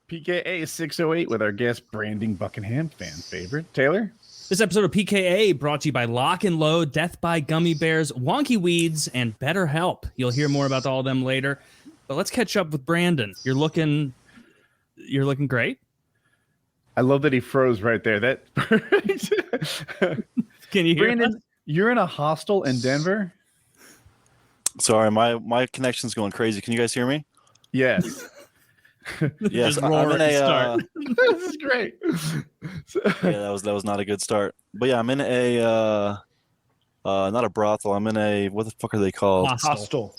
PKA 608 with our guest Branding Buckingham, fan favorite. Taylor? This episode of PKA brought to you by Lock and Load, Death by Gummy Bears, Wonky Weeds, and BetterHelp. You'll hear more about all of them later. But let's catch up with Brandon. You're looking great. I love that he froze right there. That Can you hear Brandon, us? You're in a hostel in Denver? Sorry, my connection's going crazy. Can you guys hear me? Yes. Yes, Just I'm roar in at the a. start. This is great. Yeah, that was not a good start. But yeah, I'm in a not a brothel. I'm in a, what the fuck are they called? Hostel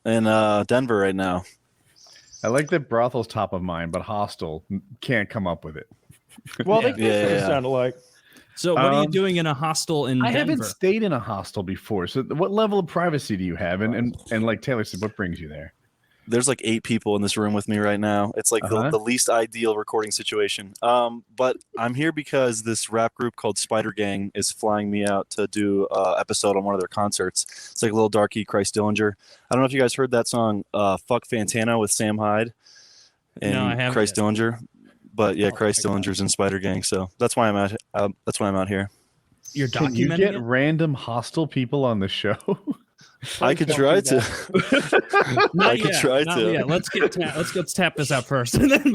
in Denver right now. I like that brothel's top of mind, but hostel can't come up with it. Well, they Yeah. sound alike. So what are you doing in a hostel in I Denver? haven't stayed in a hostel before. So what level of privacy do you have? And like Taylor said, what brings you there? There's like 8 people in this room with me right now. It's like the least ideal recording situation. But I'm here because this rap group called Spider Gang is flying me out to do an episode on one of their concerts. It's like Lil Darky, Christ Dillinger. I don't know if you guys heard that song, Fuck Fantana with Sam Hyde and No, I haven't Christ yet. Dillinger. But yeah, Christ Dillinger's in Spider Gang, so that's why I'm out. That's why I'm out here. You're Can you documenting get it? random hostel people on the show? I could try to. Not I could yet, try not to. yet. Let's tap this out first, and then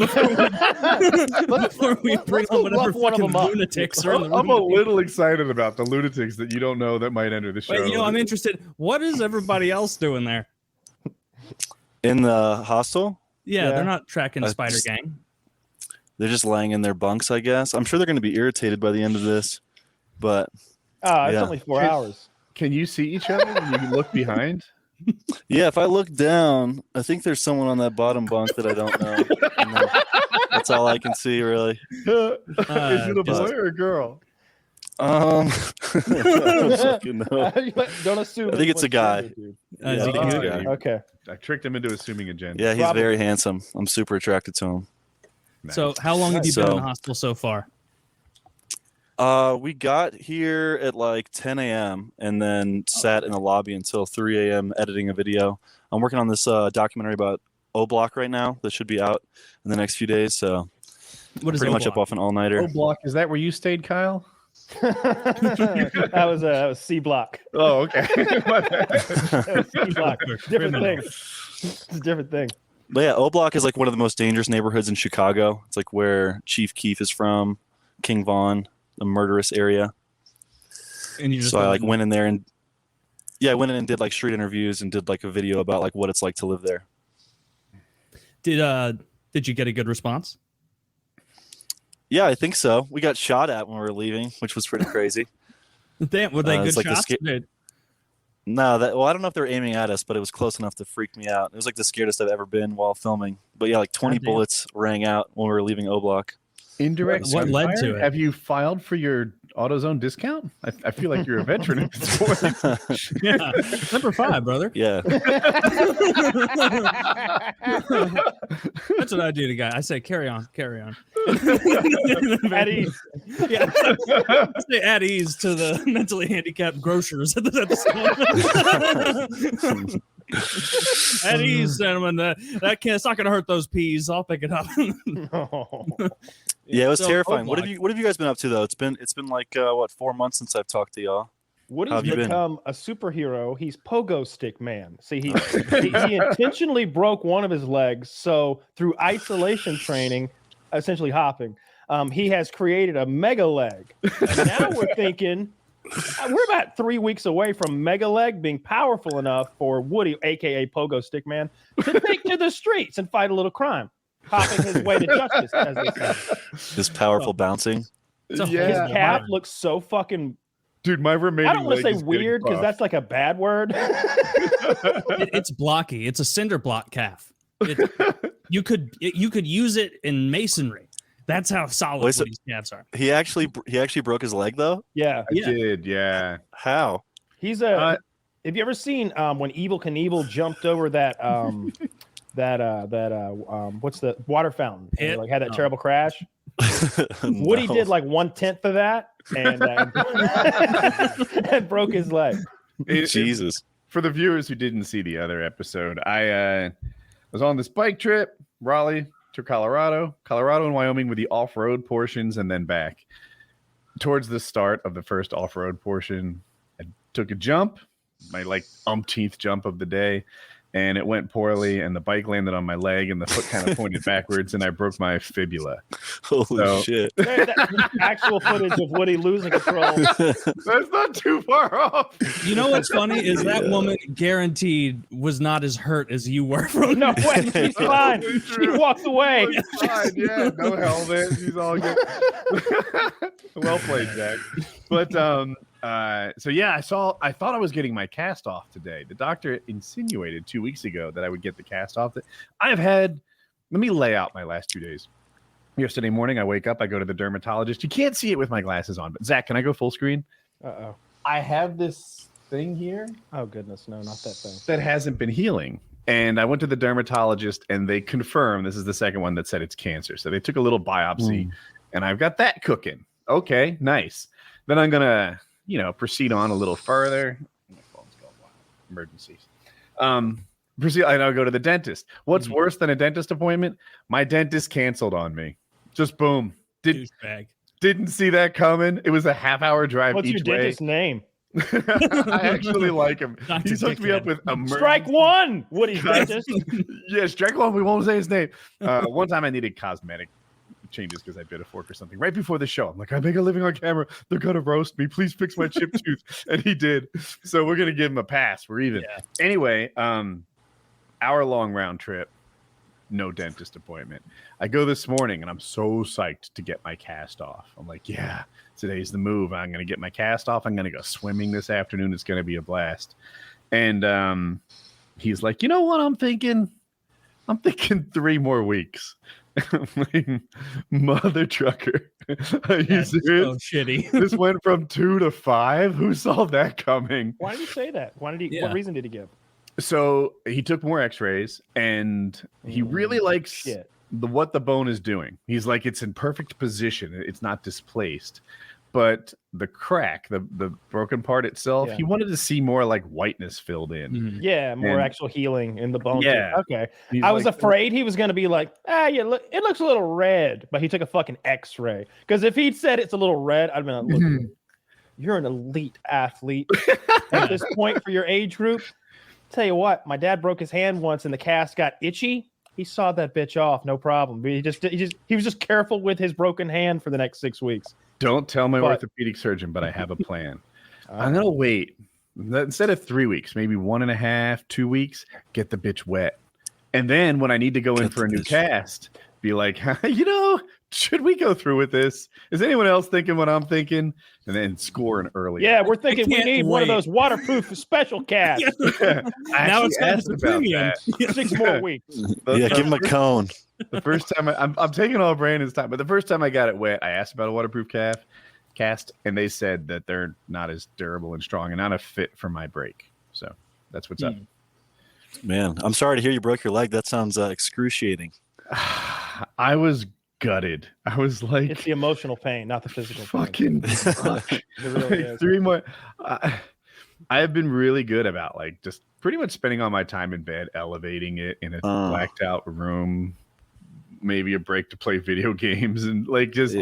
before we bring on whatever one of fucking them up. lunatics are in the room. I'm a little excited about the lunatics that you don't know that might enter the show. Wait, I'm interested. What is everybody else doing there? In the hostel, Yeah, Yeah. they're not tracking Spider Gang. they're just laying in their bunks, I guess. I'm sure they're going to be irritated by the end of this, but It's Yeah. only 4 hours. Can you see each other when you look behind? yeah, if I look down, I think there's someone on that bottom bunk that I don't know. And then that's all I can see, really. Is it a just- boy or a girl? I don't fucking know. Don't assume. I think it's a guy. Dude. Yeah, Is I he think it's a cute? guy. Okay. I tricked him into assuming a gender. Yeah, he's Probably. very handsome. I'm super attracted to him. Nice. So, how long have you been in So- the hostel so far? We got here at like 10 a.m. and then sat in the lobby until 3 a.m. editing a video. I'm working on this documentary about O-Block right now that should be out in the next few days. So What is pretty much O-Block? up off an all-nighter. O Block, is that where you stayed, Kyle? that was C block. Oh, okay. My bad. That was C block. Different thing. It's a different thing. But yeah, O-Block is like one of the most dangerous neighborhoods in Chicago. It's like where Chief Keef is from, King Von, the murderous area. And you just So I like went in there and I went in and did like street interviews and did like a video about like what it's like to live there. did you get a good response? Yeah, I think so. We got shot at when we were leaving, which was pretty crazy. Damn, were they good it's like the shots? Dude, No, I don't know if they were aiming at us, but it was close enough to freak me out. It was like the scariest I've ever been while filming. But yeah, like 20 Goddamn. bullets rang out when we were leaving O-Block. Indirect What led gunfire? to it? Have you filed for your AutoZone discount? I feel like you're a veteran at this point. yeah, number 5, brother. Yeah. That's what I do to guy. I say, carry on. At ease. Yeah, I say at ease to the mentally handicapped grocers at the at ease, gentlemen. It's not going to hurt those peas. I'll pick it up. Yeah, it was So, terrifying. What O-Block. have you guys been up to though? It's been like 4 months since I've talked to y'all. Woody's How have you been? become a superhero. He's pogo stick man. See, he intentionally broke one of his legs. So through isolation training, essentially hopping, he has created a mega leg. And now we're thinking we're about 3 weeks away from mega leg being powerful enough for Woody, aka pogo stick man, to take to the streets and fight a little crime, hopping his way to justice. As they say. This powerful bouncing. It's a His Yeah. cap looks so fucking. Dude, my remaining I don't want to leg say is getting weird because buffed. that's like a bad word. It's blocky. It's a cinder block calf. You could use it in masonry. That's how solid Wait, so- these calves are. He actually broke his leg though? Yeah, I did, yeah. How? he's a. Have you ever seen when Evel Knievel jumped over that what's the water fountain? And, Pit? like had that Oh. terrible crash. Woody No. did like 1/10 of that and and broke his leg. Jesus. For the viewers who didn't see the other episode, I was on this bike trip, Raleigh to Colorado and Wyoming with the off-road portions, and then back. Towards the start of the first off-road portion, I took a jump, my like umpteenth jump of the day, and it went poorly, and the bike landed on my leg, and the foot kind of pointed backwards, and I broke my fibula. Holy shit. Actual footage of Woody losing control. That's not too far off. You know what's funny is that woman guaranteed was not as hurt as you were from. No way, she's fine. She walks away. Fine, yeah, no helmet. She's all good. Well played, Jack. But so yeah, I thought I was getting my cast off today. The doctor insinuated 2 weeks ago that I would get the cast off. Let me lay out my last 2 days. Yesterday morning, I wake up, I go to the dermatologist. You can't see it with my glasses on, but Zach, can I go full screen? Uh-oh. I have this thing here. Oh, goodness. No, not that thing. That hasn't been healing. And I went to the dermatologist, and they confirmed, this is the second one that said it's cancer. So they took a little biopsy, and I've got that cooking. Okay, nice. Then I'm going to, proceed on a little further. My phone's going wild. Emergencies. Proceed. I'll go to the dentist. What's worse than a dentist appointment? My dentist canceled on me. Just boom. Didn't see that coming. It was a half-hour drive What's each your way. dentist's name? I actually like him. He's hooked me up with Strike one, Woody's dentist. Yeah, strike one. We won't say his name. One time I needed cosmetic changes because I bit a fork or something right before the show. I'm like, I make a living on camera. They're gonna roast me. Please fix my chipped tooth. And he did. So we're gonna give him a pass. We're even. Yeah. Anyway, hour-long round trip. No dentist appointment. I go this morning and I'm so psyched to get my cast off. I'm like, yeah, today's the move. I'm going to get my cast off. I'm going to go swimming this afternoon. It's going to be a blast. And he's like, you know what I'm thinking? I'm thinking 3 more weeks. I'm like, mother trucker. Are you serious? So shitty. This went from 2 to 5? Who saw that coming? Why did he say that? What reason did he give? So he took more x-rays, and he really likes what the bone is doing. He's like, it's in perfect position. It's not displaced. But the crack, the broken part itself, he wanted to see more like whiteness filled in. Yeah, more actual healing in the bone. Yeah. Okay. I was afraid he was going to be like, it looks a little red. But he took a fucking x-ray. Because if he'd said it's a little red, I'd been like, look, you're an elite athlete at this point for your age group. Tell you what, my dad broke his hand once and the cast got itchy. He sawed that bitch off, no problem. He was just careful with his broken hand for the next 6 weeks. Don't tell my orthopedic surgeon, but I have a plan. I'm gonna wait instead of 3 weeks, maybe 1.5, 2 weeks. Get the bitch wet, and then when I need to go in for a new cast, be like, should we go through with this? Is anyone else thinking what I'm thinking? And then score an early. Yeah, we're thinking we need one of those waterproof special casts. Now it's asked about premium. 6 more weeks. Yeah, give him a cone. The first time I'm taking all Brandon's time, but the first time I got it wet, I asked about a waterproof cast, and they said that they're not as durable and strong and not a fit for my break. So that's what's up. Man, I'm sorry to hear you broke your leg. That sounds excruciating. I was gutted. I was like, it's the emotional pain, not the physical pain. Fuck. It really is. 3 more. I have been really good about like just pretty much spending all my time in bed, elevating it in a blacked out room, maybe a break to play video games, and like just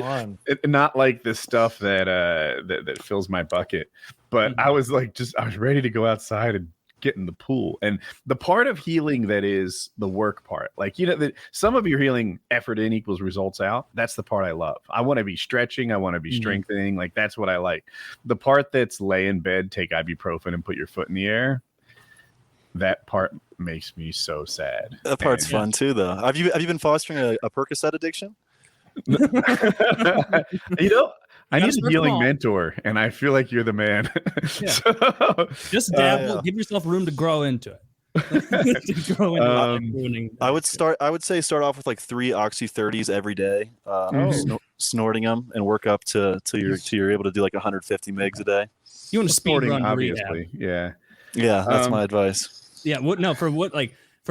not like the stuff that fills my bucket. But I was like, I was ready to go outside and get in the pool. And the part of healing that is the work part, like some of your healing effort in equals results out. That's the part I love. I want to be stretching, I want to be strengthening, like that's what I like. The part that's lay in bed, take ibuprofen and put your foot in the air, that part makes me so sad. That part's fun too, though. Have you been fostering a Percocet addiction? I need a healing mentor, and I feel like you're the man. Yeah. So, just dabble, give yourself room to grow into it. I would start off with like 3 Oxy 30s every day, snorting them, and work up to you're able to do like 150 mgs a day. You want to speed run, obviously, yeah. That's my advice. Yeah, for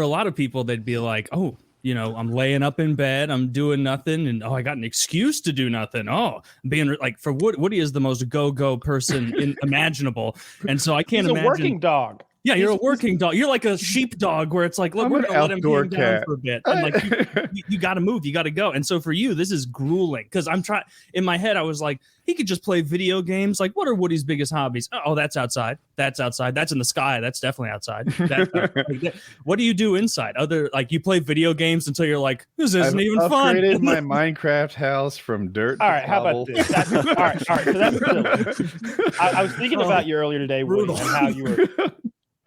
a lot of people, they'd be like, oh, I'm laying up in bed, I'm doing nothing, and I got an excuse to do nothing. Being like, for Woody is the most go-go person imaginable, and so I can't imagine. He's a working dog. Yeah, you're a working dog. You're like a sheep dog where it's like, look, we're gonna let him hang down for a bit, and like you got to move, you got to go. And so for you, this is grueling because I'm trying. In my head, I was like, he could just play video games. Like, what are Woody's biggest hobbies? Oh, that's outside. That's outside. That's in the sky. That's definitely outside. What do you do inside? Other like you play video games until you're like, this isn't even fun. I've upgraded my Minecraft house from dirt. All right, how about this? All right. So that's silly. I was thinking about you earlier today, Woody, and how you were.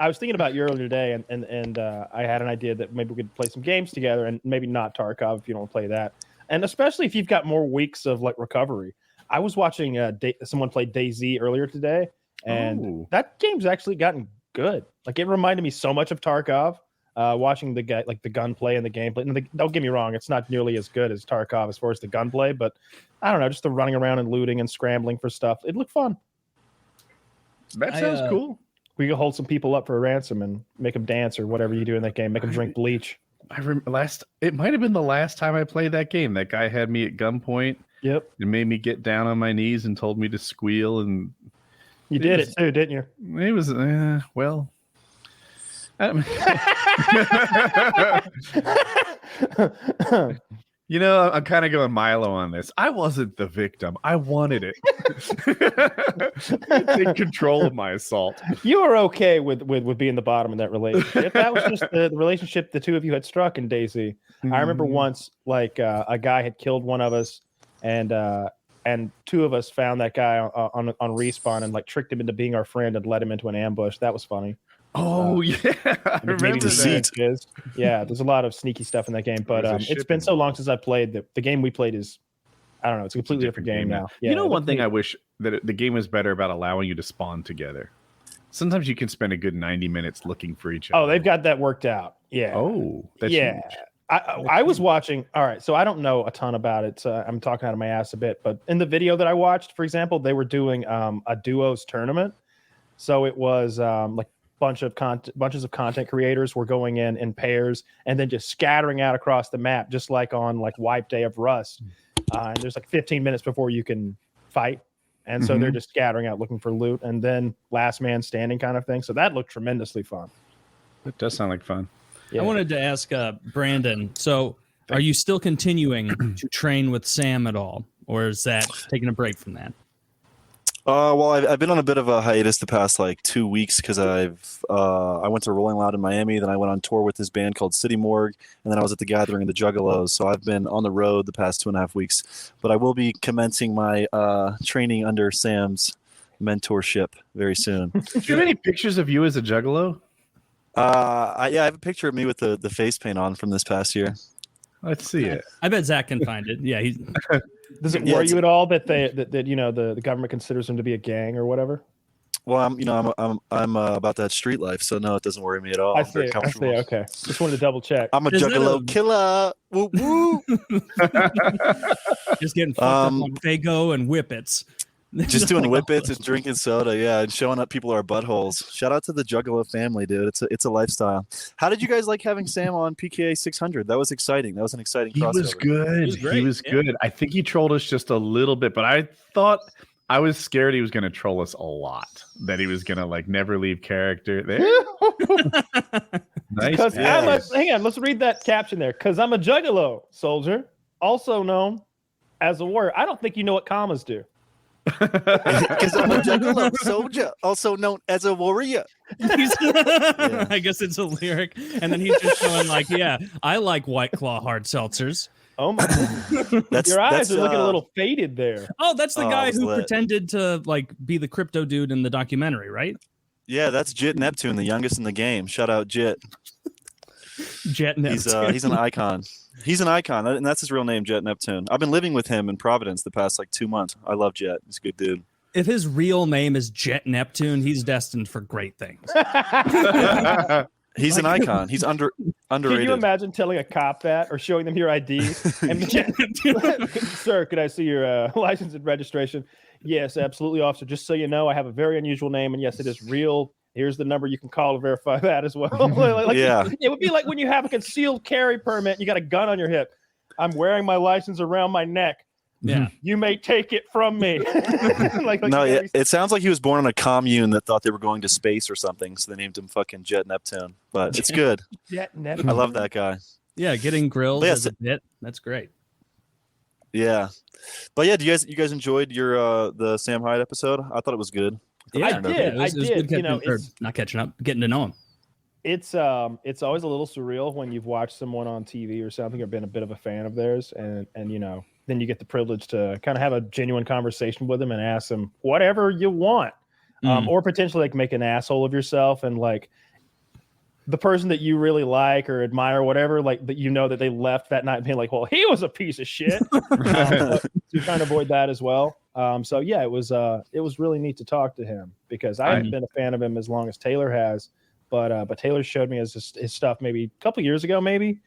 I was thinking about you earlier today, and I had an idea that maybe we could play some games together, and maybe not Tarkov if you don't want to play that, and especially if you've got more weeks of like recovery. I was watching someone play DayZ earlier today, and that game's actually gotten good. Like it reminded me so much of Tarkov. Watching the guy like the gunplay and the gameplay. And don't get me wrong, it's not nearly as good as Tarkov as far as the gunplay, but I don't know, just the running around and looting and scrambling for stuff. It looked fun. That sounds cool. We could hold some people up for a ransom and make them dance or whatever you do in that game. Make them drink bleach. It might have been the last time I played that game. That guy had me at gunpoint. Yep. It made me get down on my knees and told me to squeal. And you did it too, didn't you? It was well. You know, I'm kind of going Milo on this. I wasn't the victim. I wanted it. Take control of my assault. You were okay with being the bottom in that relationship. That was just the relationship the two of you had struck in DayZ. I remember once, like a guy had killed one of us, and two of us found that guy on respawn and like tricked him into being our friend and led him into an ambush. That was funny. Oh yeah, I remember that. Yeah, there's a lot of sneaky stuff in that game, but it's been so long since I played. The game we played is, I don't know, it's a completely different game now. Yeah, you know, one thing I wish that the game was better about allowing you to spawn together. Sometimes you can spend a good 90 minutes looking for each other. Oh, they've got that worked out. Yeah. Oh, that's huge. I was watching. All right, so I don't know a ton about it. So I'm talking out of my ass a bit, but in the video that I watched, for example, they were doing a duos tournament. So it was like bunches of content creators were going in pairs and then just scattering out across the map, just like on like wipe day of Rust. And there's like 15 minutes before you can fight, and so they're just scattering out looking for loot, and then last man standing kind of thing. So that looked tremendously fun. It does sound like fun. Yeah. I wanted to ask Brandon. So, are you still continuing to train with Sam at all, or is that taking a break from that? Well, I've been on a bit of a hiatus the past like 2 weeks because I went to Rolling Loud in Miami, then I went on tour with this band called City Morgue, and then I was at the Gathering of the Juggalos. So I've been on the road the past 2.5 weeks, but I will be commencing my training under Sam's mentorship very soon. Do you have any pictures of you as a Juggalo? I have a picture of me with the face paint on from this past year. Let's see it. I bet Zach can find it. Yeah, he's. Does it worry you at all that you know the government considers them to be a gang or whatever? Well, I'm about that street life, so no, it doesn't worry me at all. I see. Okay, just wanted to double check. I'm a Juggalo killer. Woo woo. Just getting fucked up on Fago and Whippets. Just doing whippets and drinking soda, yeah, and showing up people are buttholes. Shout out to the Juggalo family, dude. It's a lifestyle. How did you guys like having Sam on PKA 600? That was exciting. That was an exciting crossover. He was good. He was good. I think he trolled us just a little bit, but I thought I was scared he was going to troll us a lot. That he was going to like never leave character there. Nice. Hang on, let's read that caption there. Because I'm a Juggalo soldier, also known as a warrior. I don't think you know what commas do. Because I'm a Juggalo soldier, also known as a warrior. I guess it's a lyric, and then he's just going like, "Yeah, I like White Claw hard seltzers." Oh my God. Your eyes are looking a little faded there. Oh, that's the guy who pretended to like be the crypto dude in the documentary, right? Yeah, that's Jit Neptune, the youngest in the game. Shout out Jit. Jet Neptune. He's an icon. He's an icon, and that's his real name, Jet Neptune. I've been living with him in Providence the past like 2 months. I love Jet. He's a good dude. If his real name is Jet Neptune, he's destined for great things. He's an icon. He's underrated. Can you imagine telling a cop that or showing them your ID? And sir, could I see your license and registration? Yes, absolutely, officer. Just so you know, I have a very unusual name, and yes, it is real. Here's the number you can call to verify that as well. Yeah. It would be like when you have a concealed carry permit and you got a gun on your hip. I'm wearing my license around my neck. Yeah. You may take it from me. No, it sounds like he was born on a commune that thought they were going to space or something, so they named him fucking Jet Neptune. But it's good. Jet Neptune. I love that guy. Yeah, getting grilled as a bit. That's great. Yeah. But yeah, you guys enjoyed your the Sam Hyde episode? I thought it was good. I did. It was good not catching up, getting to know him. It's always a little surreal when you've watched someone on TV or something or been a bit of a fan of theirs, and then you get the privilege to kind of have a genuine conversation with them and ask them whatever you want, or potentially like make an asshole of yourself, and like the person that you really like or admire or whatever, like that that they left that night being like, well, he was a piece of shit. So you're trying to avoid that as well. So yeah, it was really neat to talk to him because I haven't been a fan of him as long as Taylor has, but Taylor showed me his stuff maybe a couple years ago, maybe.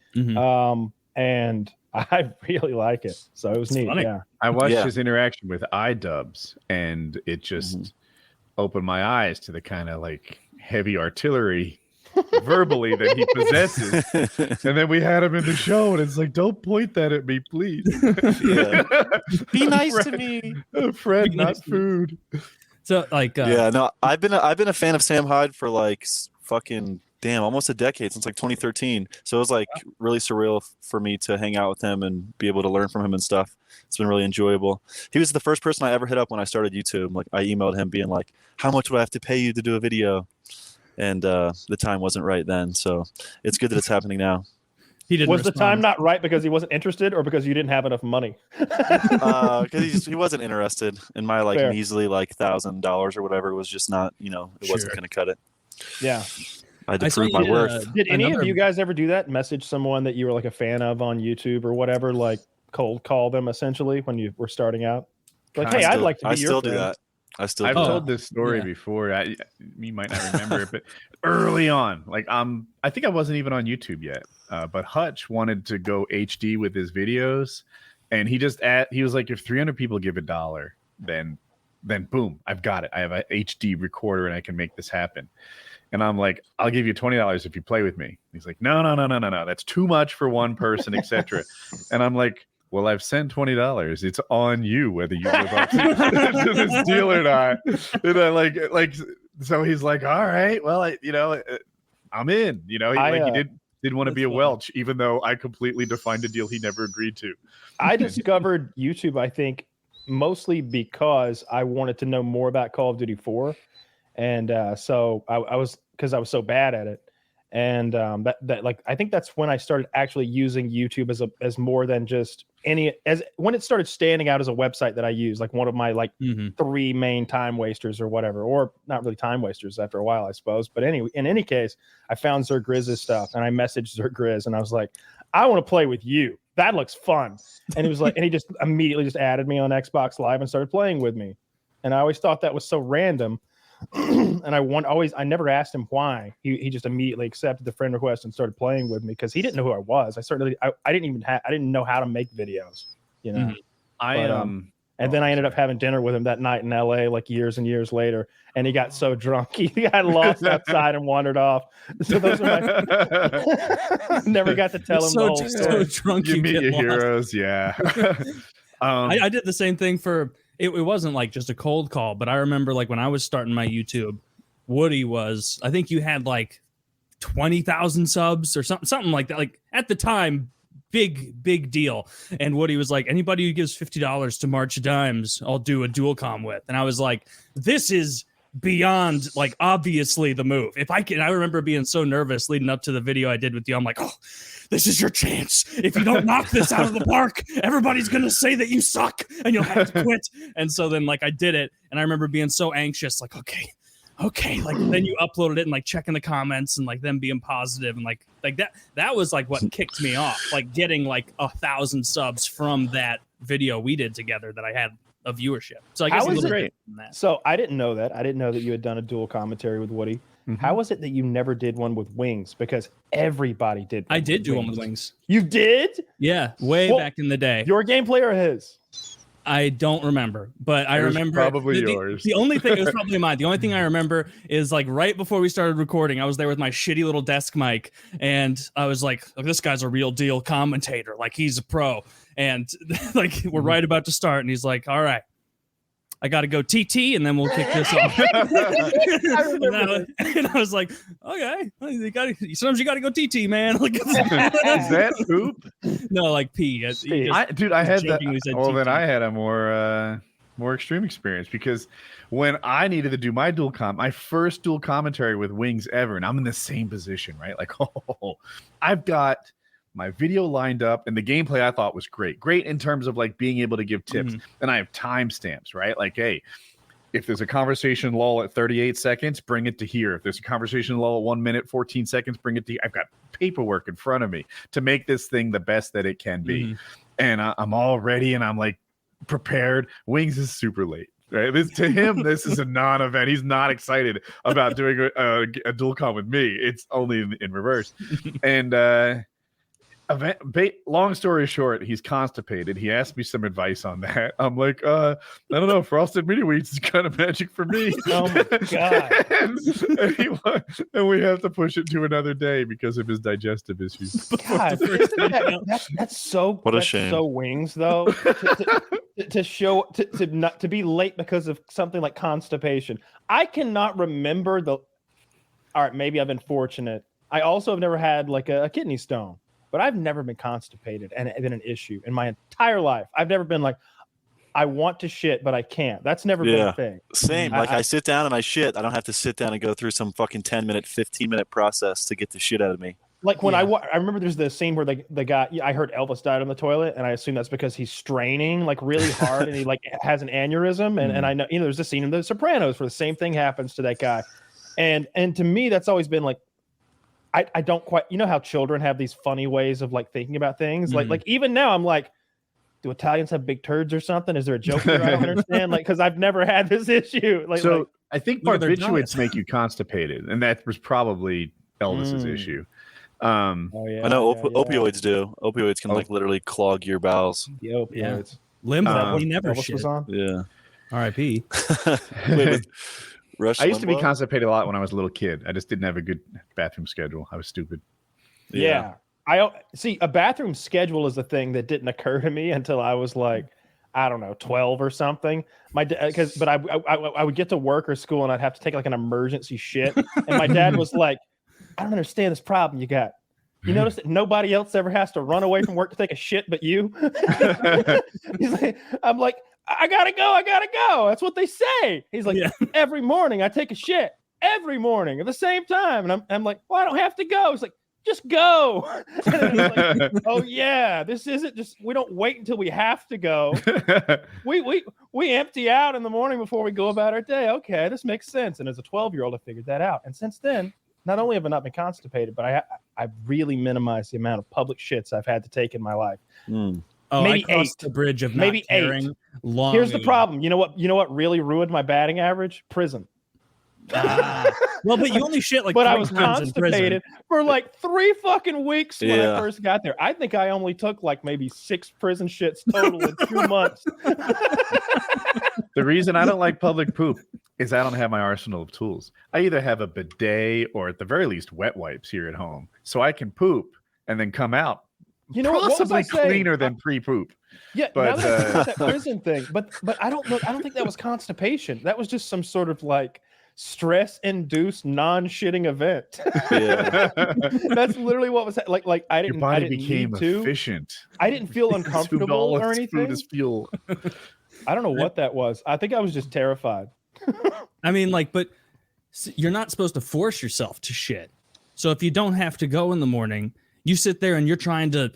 And I really like it. So it was neat. Funny. Yeah. I watched his interaction with iDubbbz, and it just opened my eyes to the kind of like heavy artillery verbally that he possesses. And then we had him in the show, and it's like, don't point that at me, please. Be nice to me. Fred, not food. So like I've been a fan of Sam Hyde for like fucking almost a decade, since like 2013. So it was like really surreal for me to hang out with him and be able to learn from him and stuff. It's been really enjoyable. He was the first person I ever hit up when I started YouTube. Like I emailed him being like, how much would I have to pay you to do a video? And the time wasn't right then. So it's good that it's happening now. Was the time not right because he wasn't interested, or because you didn't have enough money? Because he wasn't interested in my like measly like $1,000 or whatever. It was just not, it wasn't going to cut it. Yeah. I had to prove my worth. Did any of you guys ever do that? Message someone that you were like a fan of on YouTube or whatever, like cold call them essentially when you were starting out? Like, hey, I'd like to be your friend. Do that. I've told this story before. You might not remember it, but early on, like I think I wasn't even on YouTube yet. But Hutch wanted to go HD with his videos, and he was like, if 300 people give $1, then boom, I've got it. I have a HD recorder and I can make this happen. And I'm like, I'll give you $20 if you play with me. He's like, no, that's too much for one person, etc. And I'm like, well, I've sent $20. It's on you whether you live up to this deal or not. And I like, so he's like, all right, well, I'm in. He didn't want to be a Welch, even though I completely defined a deal he never agreed to. I discovered YouTube, I think, mostly because I wanted to know more about Call of Duty 4. And so I was so bad at it. And I think that's when I started actually using YouTube as more than just when it started standing out as a website that I use, like one of my three main time wasters or whatever, or not really time wasters after a while, I suppose. But anyway, in any case, I found Zergrizz's stuff and I messaged Zergrizz and I was like, I want to play with you. That looks fun. And it was like, and he just immediately just added me on Xbox Live and started playing with me. And I always thought that was so random. And I never asked him why. He just immediately accepted the friend request and started playing with me because he didn't know who I was. I didn't know how to make videos, And then I ended up having dinner with him that night in LA, like years and years later. And he got so drunk he got lost outside and wandered off. So those are my never got to tell him the whole story. So drunk you meet your heroes, yeah. I did the same thing for. It wasn't like just a cold call, but I remember like when I was starting my YouTube, Woody was, I think you had like 20,000 subs or something like that. Like at the time, big deal. And Woody was like, anybody who gives $50 to March of Dimes, I'll do a dual comm with. And I was like, this is beyond like obviously the move. If I can, I remember being so nervous leading up to the video I did with you. I'm like, oh, this is your chance. If you don't knock this out of the park, everybody's going to say that you suck and you'll have to quit. And so then like I did it. And I remember being so anxious, like, okay. Like then you uploaded it and like checking the comments and like them being positive and like that was like what kicked me off, like getting like 1,000 subs from that video we did together that I had a viewership. So I guess it was great. So I didn't know that. I didn't know that you had done a dual commentary with Woody. Mm-hmm. How was it that you never did one with Wings? Because everybody did. I did do one with Wings. You did? Yeah, back in the day. Your gameplay or his? I don't remember, but I remember probably yours. The only thing, it was probably mine. The only thing I remember is like right before we started recording, I was there with my shitty little desk mic, and I was like, oh, "This guy's a real deal commentator. Like he's a pro." And like we're right about to start, and he's like, "All right, I got to go TT, and then we'll kick this off." I remember. And I was like, "Okay, sometimes you got to go TT, man." Like, Is that poop? no, like pee. I had that. Well, then I had a more extreme experience, because when I needed to do my my first dual commentary with Wings ever, and I'm in the same position, right? Like, I've got my video lined up, and the gameplay I thought was great in terms of like being able to give tips. And I have timestamps, right? Like, hey, if there's a conversation lull at 38 seconds, bring it to here. If there's a conversation lull at 1 minute, 14 seconds, bring it to here. I've got paperwork in front of me to make this thing the best that it can be. And I'm all ready, and I'm like prepared. Wings is super late. Right? To him, this is a non-event. He's not excited about doing a dual com with me. It's only in reverse. And long story short, he's constipated. He asked me some advice on that. I'm like, I don't know. Frosted mini wheats is kind of magic for me. Oh my god! and we have to push it to another day because of his digestive issues. God, that's so. What a shame. So Wings though, to be late because of something like constipation. I cannot remember the. All right, maybe I've been fortunate. I also have never had like a kidney stone. But I've never been constipated and it's been an issue in my entire life. I've never been like, I want to shit, but I can't. That's never been a thing. Same. Like I sit down and I shit. I don't have to sit down and go through some fucking 10-minute, 15-minute process to get the shit out of me. Like when I remember there's the scene where the guy, I heard Elvis died on the toilet, and I assume that's because he's straining like really hard and he like has an aneurysm. And I know, there's a scene in The Sopranos where the same thing happens to that guy. And to me, that's always been like, I don't quite, how children have these funny ways of like thinking about things. Like even now I'm like, do Italians have big turds or something? Is there a joke there I don't understand? Like, cause I've never had this issue. I think barbiturates make you constipated, and that was probably Elvis's issue. I know opioids do. Opioids can like literally clog your bowels. The opioids. Limbo, he never Elvis shit. was on? Yeah. R.I.P. Rush I used to be Limbaugh? constipated a lot when I was a little kid. I just didn't have a good bathroom schedule. I was stupid. Yeah. I see a bathroom schedule is a thing that didn't occur to me until I was like, I don't know, 12 or something. But I would get to work or school and I'd have to take like an emergency shit. And my dad was like, I don't understand this problem you got. You notice that nobody else ever has to run away from work to take a shit but you? He's like, I'm like, I gotta go. That's what they say. He's like, every morning I take a shit every morning at the same time. And I'm like, well, I don't have to go. He's like, just go. And like, oh yeah, this isn't just, we don't wait until we have to go. We empty out in the morning before we go about our day. Okay, this makes sense. And as a 12-year-old, I figured that out. And since then, not only have I not been constipated, but I've really minimized the amount of public shits I've had to take in my life. Oh, maybe I crossed the bridge of maybe not caring. Long Here's the ago. problem. You know what really ruined my batting average? Prison. Well, but you only shit like. But I 3 was times in prison. constipated for like 3 fucking weeks when I first got there. I think I only took like maybe 6 prison shits total in 2 months. The reason I don't like public poop is I don't have my arsenal of tools. I either have a bidet or at the very least wet wipes here at home, so I can poop and then come out. You know what was I saying? Cleaner than pre-poop. Yeah, but now that prison thing. But I don't think that was constipation. That was just some sort of like stress-induced non-shitting event. Yeah. That's literally what was like. I didn't. Your body I didn't became need to. efficient. I didn't feel uncomfortable or anything. Food is fuel. I don't know what that was. I think I was just terrified. I mean, like, but you're not supposed to force yourself to shit. So if you don't have to go in the morning, you sit there and you're trying to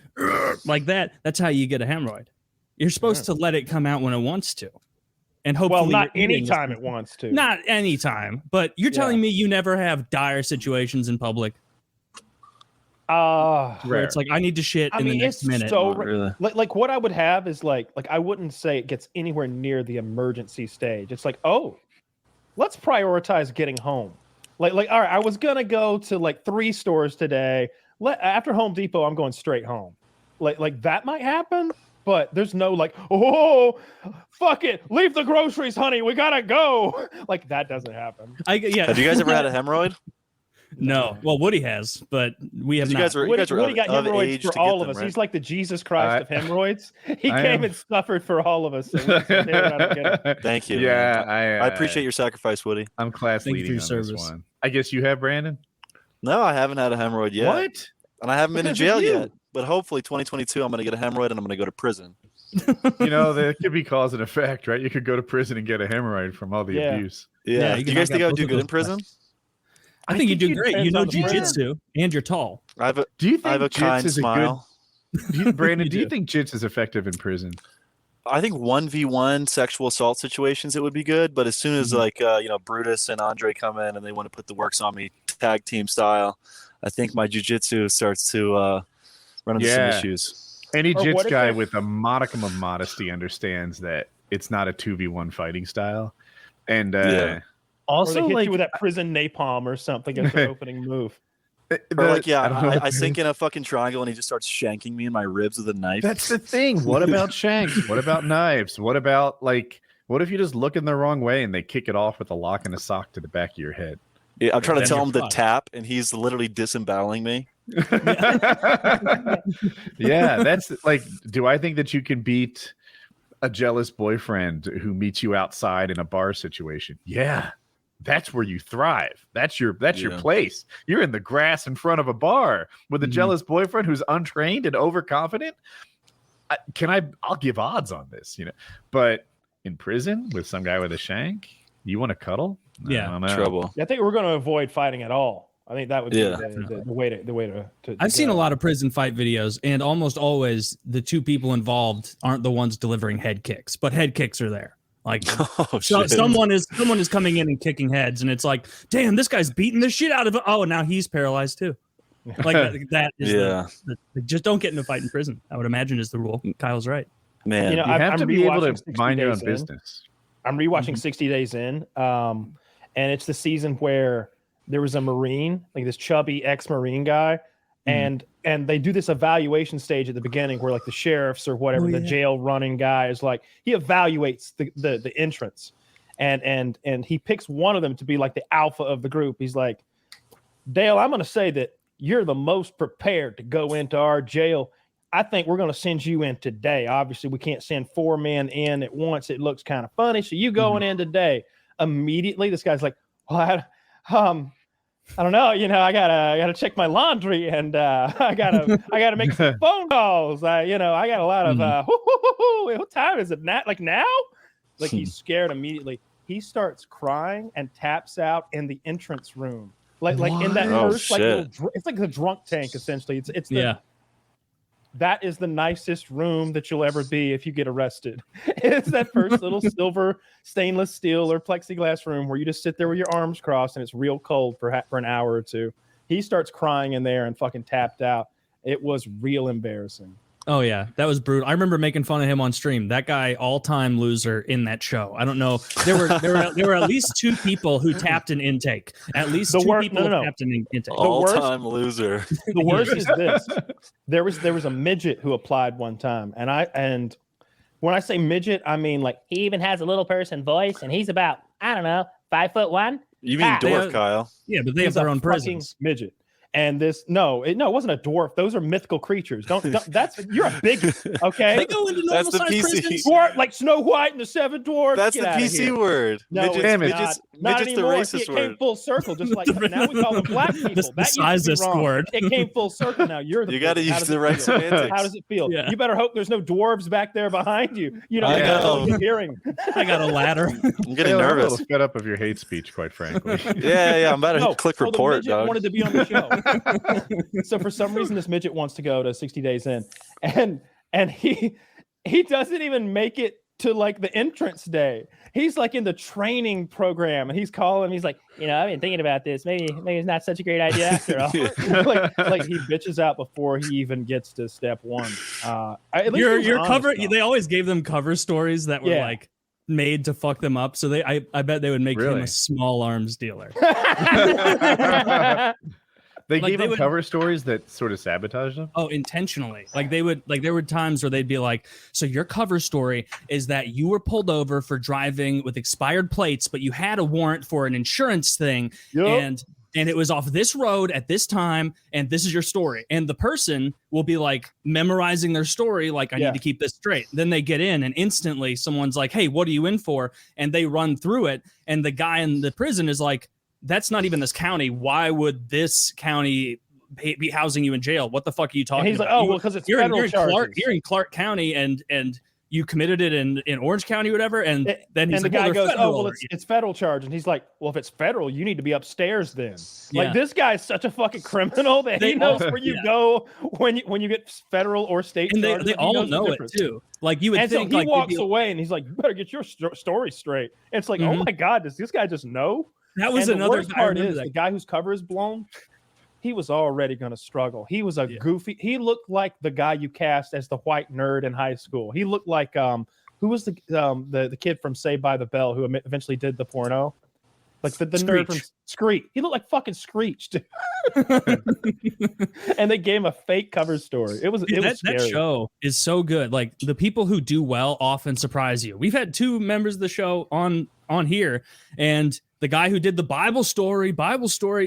like that. That's how you get a hemorrhoid. You're supposed to let it come out when it wants to. And hopefully, well, not any time it wants to. Not any time. But you're telling me you never have dire situations in public? Where it's like, I need to shit in the next minute. So really. like what I would have is like I wouldn't say it gets anywhere near the emergency stage. It's like, oh, let's prioritize getting home. Like all right, I was gonna go to like 3 stores today. After Home Depot, I'm going straight home. like that might happen, but there's no like, oh, fuck it, leave the groceries, honey, we gotta go. Like that doesn't happen. Have you guys ever had a hemorrhoid? No. Well, Woody has, but we have not. Woody got hemorrhoids for all of us. Right? He's like the Jesus Christ of hemorrhoids. He came and suffered for all of us. So Thank you. Yeah, I appreciate your sacrifice, Woody. I'm class leading on this one. I guess you have, Brandon? No, I haven't had a hemorrhoid yet. What? And I haven't been in jail yet. But hopefully 2022, I'm going to get a hemorrhoid and I'm going to go to prison. You know, there could be cause and effect, right? You could go to prison and get a hemorrhoid from all the abuse. Yeah. Do you guys think I would do good in prison? I think you do great. You know jujitsu and you're tall. Do you think I have a kind smile? Brandon, do you think jits is effective in prison? I think 1v1 sexual assault situations, it would be good. But as soon as Brutus and Andre come in and they want to put the works on me tag team style, I think my jujitsu starts to run into some issues. Any jits guy with a modicum of modesty understands that it's not a 2v1 fighting style. And also, or they hit you with that prison napalm or something as the opening move. I sink in a fucking triangle and he just starts shanking me in my ribs with a knife. That's the thing. What about shanks? What about knives? What about what if you just look in the wrong way and they kick it off with a lock and a sock to the back of your head? Yeah, I'm trying to tell him to tap and he's literally disemboweling me. Yeah, that's do I think that you can beat a jealous boyfriend who meets you outside in a bar situation? Yeah. That's where you thrive. That's your place. You're in the grass in front of a bar with a jealous boyfriend who's untrained and overconfident. I'll give odds on this, but in prison with some guy with a shank, you want to cuddle? Yeah, trouble. I think we're going to avoid fighting at all. I think that would be the way to I've seen a lot of prison fight videos, and almost always the two people involved aren't the ones delivering head kicks, but head kicks are there. Like someone is coming in and kicking heads, and it's like, damn, this guy's beating the shit out of it. Oh, now he's paralyzed too. Like that is just don't get in a fight in prison. I would imagine is the rule. Kyle's right. Man, you have to be able to mind your own business. I'm rewatching 60 Days In, and it's the season where there was a Marine, like this chubby ex-Marine guy, and they do this evaluation stage at the beginning where the sheriffs or whatever, the jail running guy is he evaluates the entrance, and he picks one of them to be the alpha of the group. He's like, Dale, I'm going to say that you're the most prepared to go into our jail. I think we're going to send you in today. Obviously, we can't send 4 men in at once. It looks kind of funny. So you going in today. Immediately, this guy's like, well, I don't know. I gotta check my laundry and I gotta make some phone calls. I got a lot of what time is it? Now? He's scared immediately. He starts crying and taps out in the entrance room. Like in that first it's like the drunk tank essentially. That is the nicest room that you'll ever be if you get arrested. It's that first little silver stainless steel or plexiglass room where you just sit there with your arms crossed and it's real cold for an hour or two. He starts crying in there and fucking tapped out. It was real embarrassing. Oh yeah, that was brutal. I remember making fun of him on stream. That guy, all-time loser in that show. I don't know. There were at least 2 people who tapped an intake. At least 2 people tapped an intake. All-time loser. The worst is this. There was a midget who applied one time, and when I say midget, I mean he even has a little person voice, and he's about 5'1". You mean dwarf, Kyle? Yeah, but they have their own prisons. Midget. And it wasn't a dwarf. Those are mythical creatures. You're a bigot, okay? They go into normal size prisons. Dwarf, like Snow White and the 7 Dwarfs. That's the PC word. No, midget's not the anymore. racist word. It came full circle, just like now we call them black people. The sizest word. It came full circle. Now you're the. You got to use the right semantics. How does it feel? Yeah. You better hope there's no dwarves back there behind you. You don't know what you're hearing. I got a ladder. I'm getting nervous. I'm a little fed up of your hate speech, quite frankly. Yeah. I'm about to click report. I wanted to be on the show. So for some reason, this midget wants to go to 60 Days In, and he doesn't even make it to the entrance day. He's in the training program, and he's calling. He's like, I've been thinking about this. Maybe it's not such a great idea after all. He bitches out before he even gets to step 1. Your cover. They always gave them cover stories that were made to fuck them up. So I bet they would make him a small arms dealer. They gave them cover stories that sort of sabotaged them. Oh, intentionally. Like there were times where they'd be like, so your cover story is that you were pulled over for driving with expired plates, but you had a warrant for an insurance thing. Yep. And it was off this road at this time, and this is your story. And the person will be like memorizing their story, like, I need to keep this straight. Then they get in, and instantly someone's like, hey, what are you in for? And they run through it. And the guy in the prison is like, that's not even this county. Why would this county be housing you in jail? What the fuck are you talking about? And he's like, oh, well, because it's federal charges. You're in Clark County, and you committed it in Orange County or whatever, and then he's the guy goes, oh, well, it's federal charge. And he's like, well, if it's federal, you need to be upstairs then. Like, this guy's such a fucking criminal that he knows where you go when you get federal or state charges. And they all know it, too. Like, you would and think, so he walks away, and he's like, you better get your story straight. And it's like, oh, my God, does this guy just know? That was and another the worst part is the guy whose cover is blown. He was already going to struggle. He was a goofy. He looked like the guy you cast as the white nerd in high school. He looked like who was the kid from Saved by the Bell who eventually did the porno, like the nerd from Screech. He looked like fucking Screech, dude. And they gave him a fake cover story. It was scary. That show is so good. Like, the people who do well often surprise you. We've had 2 members of the show on here, and the guy who did the Bible story,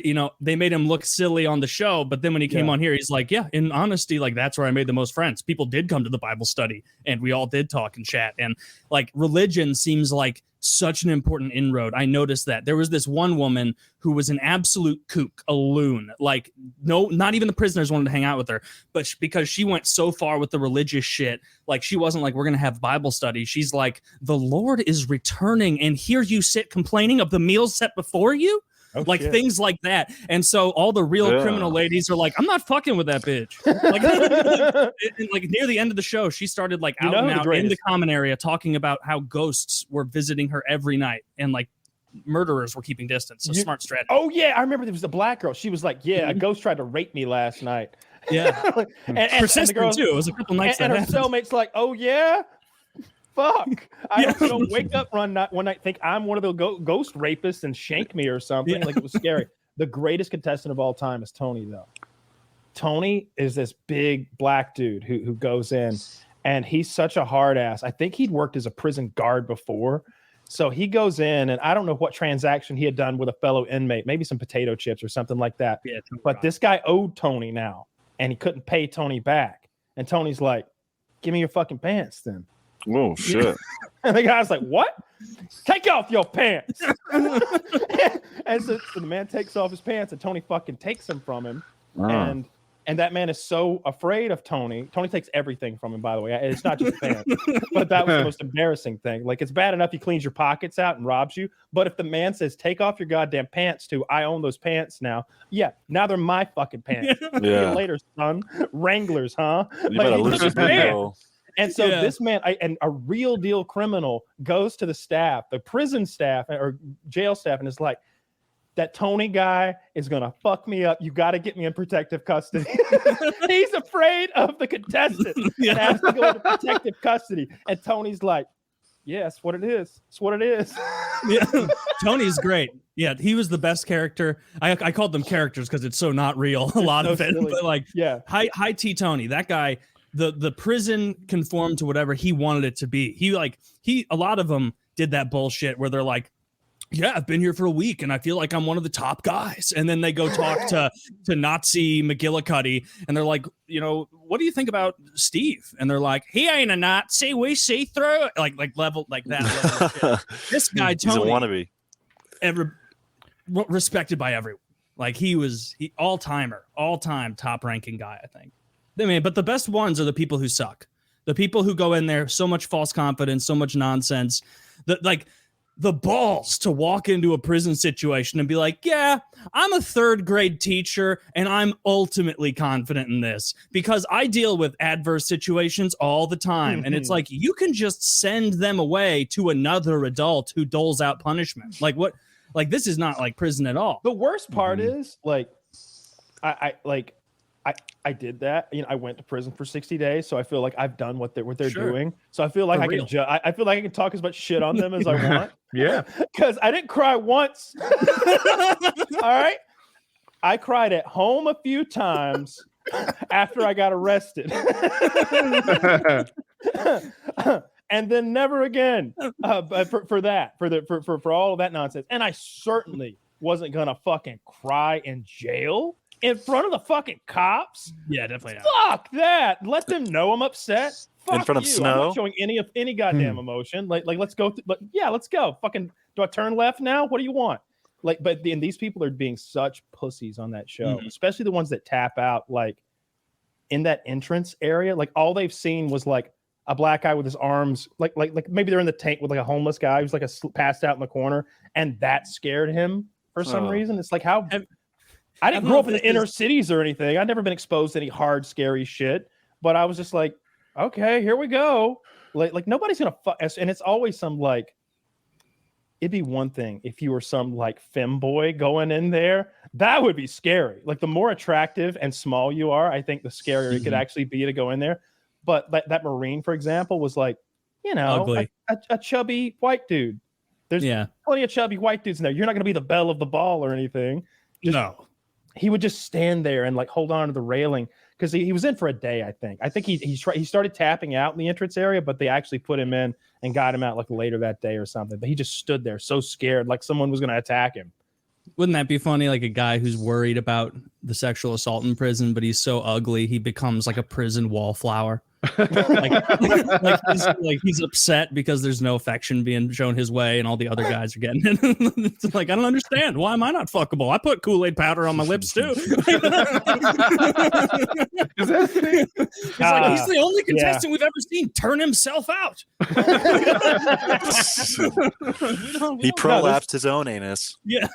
you know, they made him look silly on the show. But then when he came on here, he's like, yeah, in honesty, like, that's where I made the most friends. People did come to the Bible study, and we all did talk and chat. And like, religion seems like such an important inroad. I noticed that there was this one woman who was an absolute kook, a loon. Like, no, not even the prisoners wanted to hang out with her, but because she went so far with the religious shit, like, she wasn't like, we're going to have Bible study. She's like, the Lord is returning, and here you sit complaining of the meals set before you. Oh, like shit. Things like that. And so all the real criminal ladies are like, I'm not fucking with that bitch. Like near the end of the show, she started like out and out in the common area talking about how ghosts were visiting her every night, and like murderers were keeping distance. So smart strategy. Oh yeah, I remember there was a black girl. She was like, a ghost tried to rape me last night. Yeah. and persistent the girl, too. It was a couple nights and her cellmate's like, oh yeah. Fuck! I don't wake up one night, think I'm one of the ghost rapists and shank me or something. Like, it was scary. The greatest contestant of all time is Tony, though. Tony is this big black dude who goes in, and he's such a hard ass. I think he'd worked as a prison guard before. So he goes in, and I don't know what transaction he had done with a fellow inmate, maybe some potato chips or something like that. Yeah, but this guy owed Tony now, and he couldn't pay Tony back. And Tony's like, give me your fucking pants then. Oh, shit. And the guy's like, what? Take off your pants. And so the man takes off his pants, and Tony fucking takes them from him. And that man is so afraid of Tony. Tony takes everything from him, by the way. It's not just pants. But that was the most embarrassing thing. Like, it's bad enough he cleans your pockets out and robs you. But if the man says, take off your goddamn pants too, I own those pants now. Yeah, now they're my fucking pants. See you later, son. Wranglers, huh? You better lose this video. And so this man, and a real deal criminal, goes to the staff, the prison staff or jail staff, and is like, that Tony guy is going to fuck me up. You got to get me in protective custody. He's afraid of the contestant and has to go into protective custody. And Tony's like, yeah, that's what it is. It's what it is. Yeah, Tony's great. Yeah, he was the best character. I called them characters because it's so not real, a lot of it. Silly. But like, high T Tony, that guy. The prison conformed to whatever he wanted it to be. A lot of them did that bullshit where they're like, yeah, I've been here for a week and I feel like I'm one of the top guys. And then they go talk to Nazi McGillicuddy and they're like, you know, what do you think about Steve? And they're like, he ain't a Nazi. We see through it. Like level like that. Level of shit. This guy, Tony, he's a wannabe. Respected by everyone. Like he all-time top ranking guy, I think. I mean, but the best ones are the people who suck. The people who go in there, so much false confidence, so much nonsense. The balls to walk into a prison situation and be like, yeah, I'm a 3rd grade teacher and I'm ultimately confident in this because I deal with adverse situations all the time. And it's like, you can just send them away to another adult who doles out punishment. Like what? Like, this is not like prison at all. The worst part is like, I did that. You know, I went to prison for 60 days, so I feel like I've done what they're doing. So I feel like I feel like I can talk as much shit on them as I want. Yeah, because I didn't cry once. All right, I cried at home a few times after I got arrested. And then never again for all of that nonsense. And I certainly wasn't gonna fucking cry in jail in front of the fucking cops. Yeah, definitely. Fuck that. Let them know I'm upset. Fuck in front of you. snow. I'm not showing any goddamn emotion. Like let's go. Let's go. Fucking, do I turn left now? What do you want? But these people are being such pussies on that show, especially the ones that tap out like in that entrance area. Like all they've seen was like a black guy with his arms, like maybe they're in the tank with like a homeless guy who's like passed out in the corner, and that scared him for some reason. It's like I didn't grow up in the inner cities or anything. I'd never been exposed to any hard, scary shit. But I was just like, okay, here we go. Like nobody's gonna fuck us. And it's always some like, it'd be one thing if you were some like femboy going in there. That would be scary. Like the more attractive and small you are, I think the scarier it could actually be to go in there. But that Marine, for example, was like, ugly. A chubby white dude. There's plenty of chubby white dudes in there. You're not going to be the belle of the ball or anything. No. He would just stand there and like hold on to the railing because he was in for a day, I think. I think he started tapping out in the entrance area, but they actually put him in and got him out like later that day or something. But he just stood there so scared, like someone was going to attack him. Wouldn't that be funny? Like a guy who's worried about the sexual assault in prison, but he's so ugly he becomes like a prison wallflower. like he's upset because there's no affection being shown his way, and all the other guys are getting it. It's like, I don't understand. Why am I not fuckable? I put Kool-Aid powder on my lips too. He's like, he's the only contestant we've ever seen turn himself out. He prolapsed his own anus. Yeah.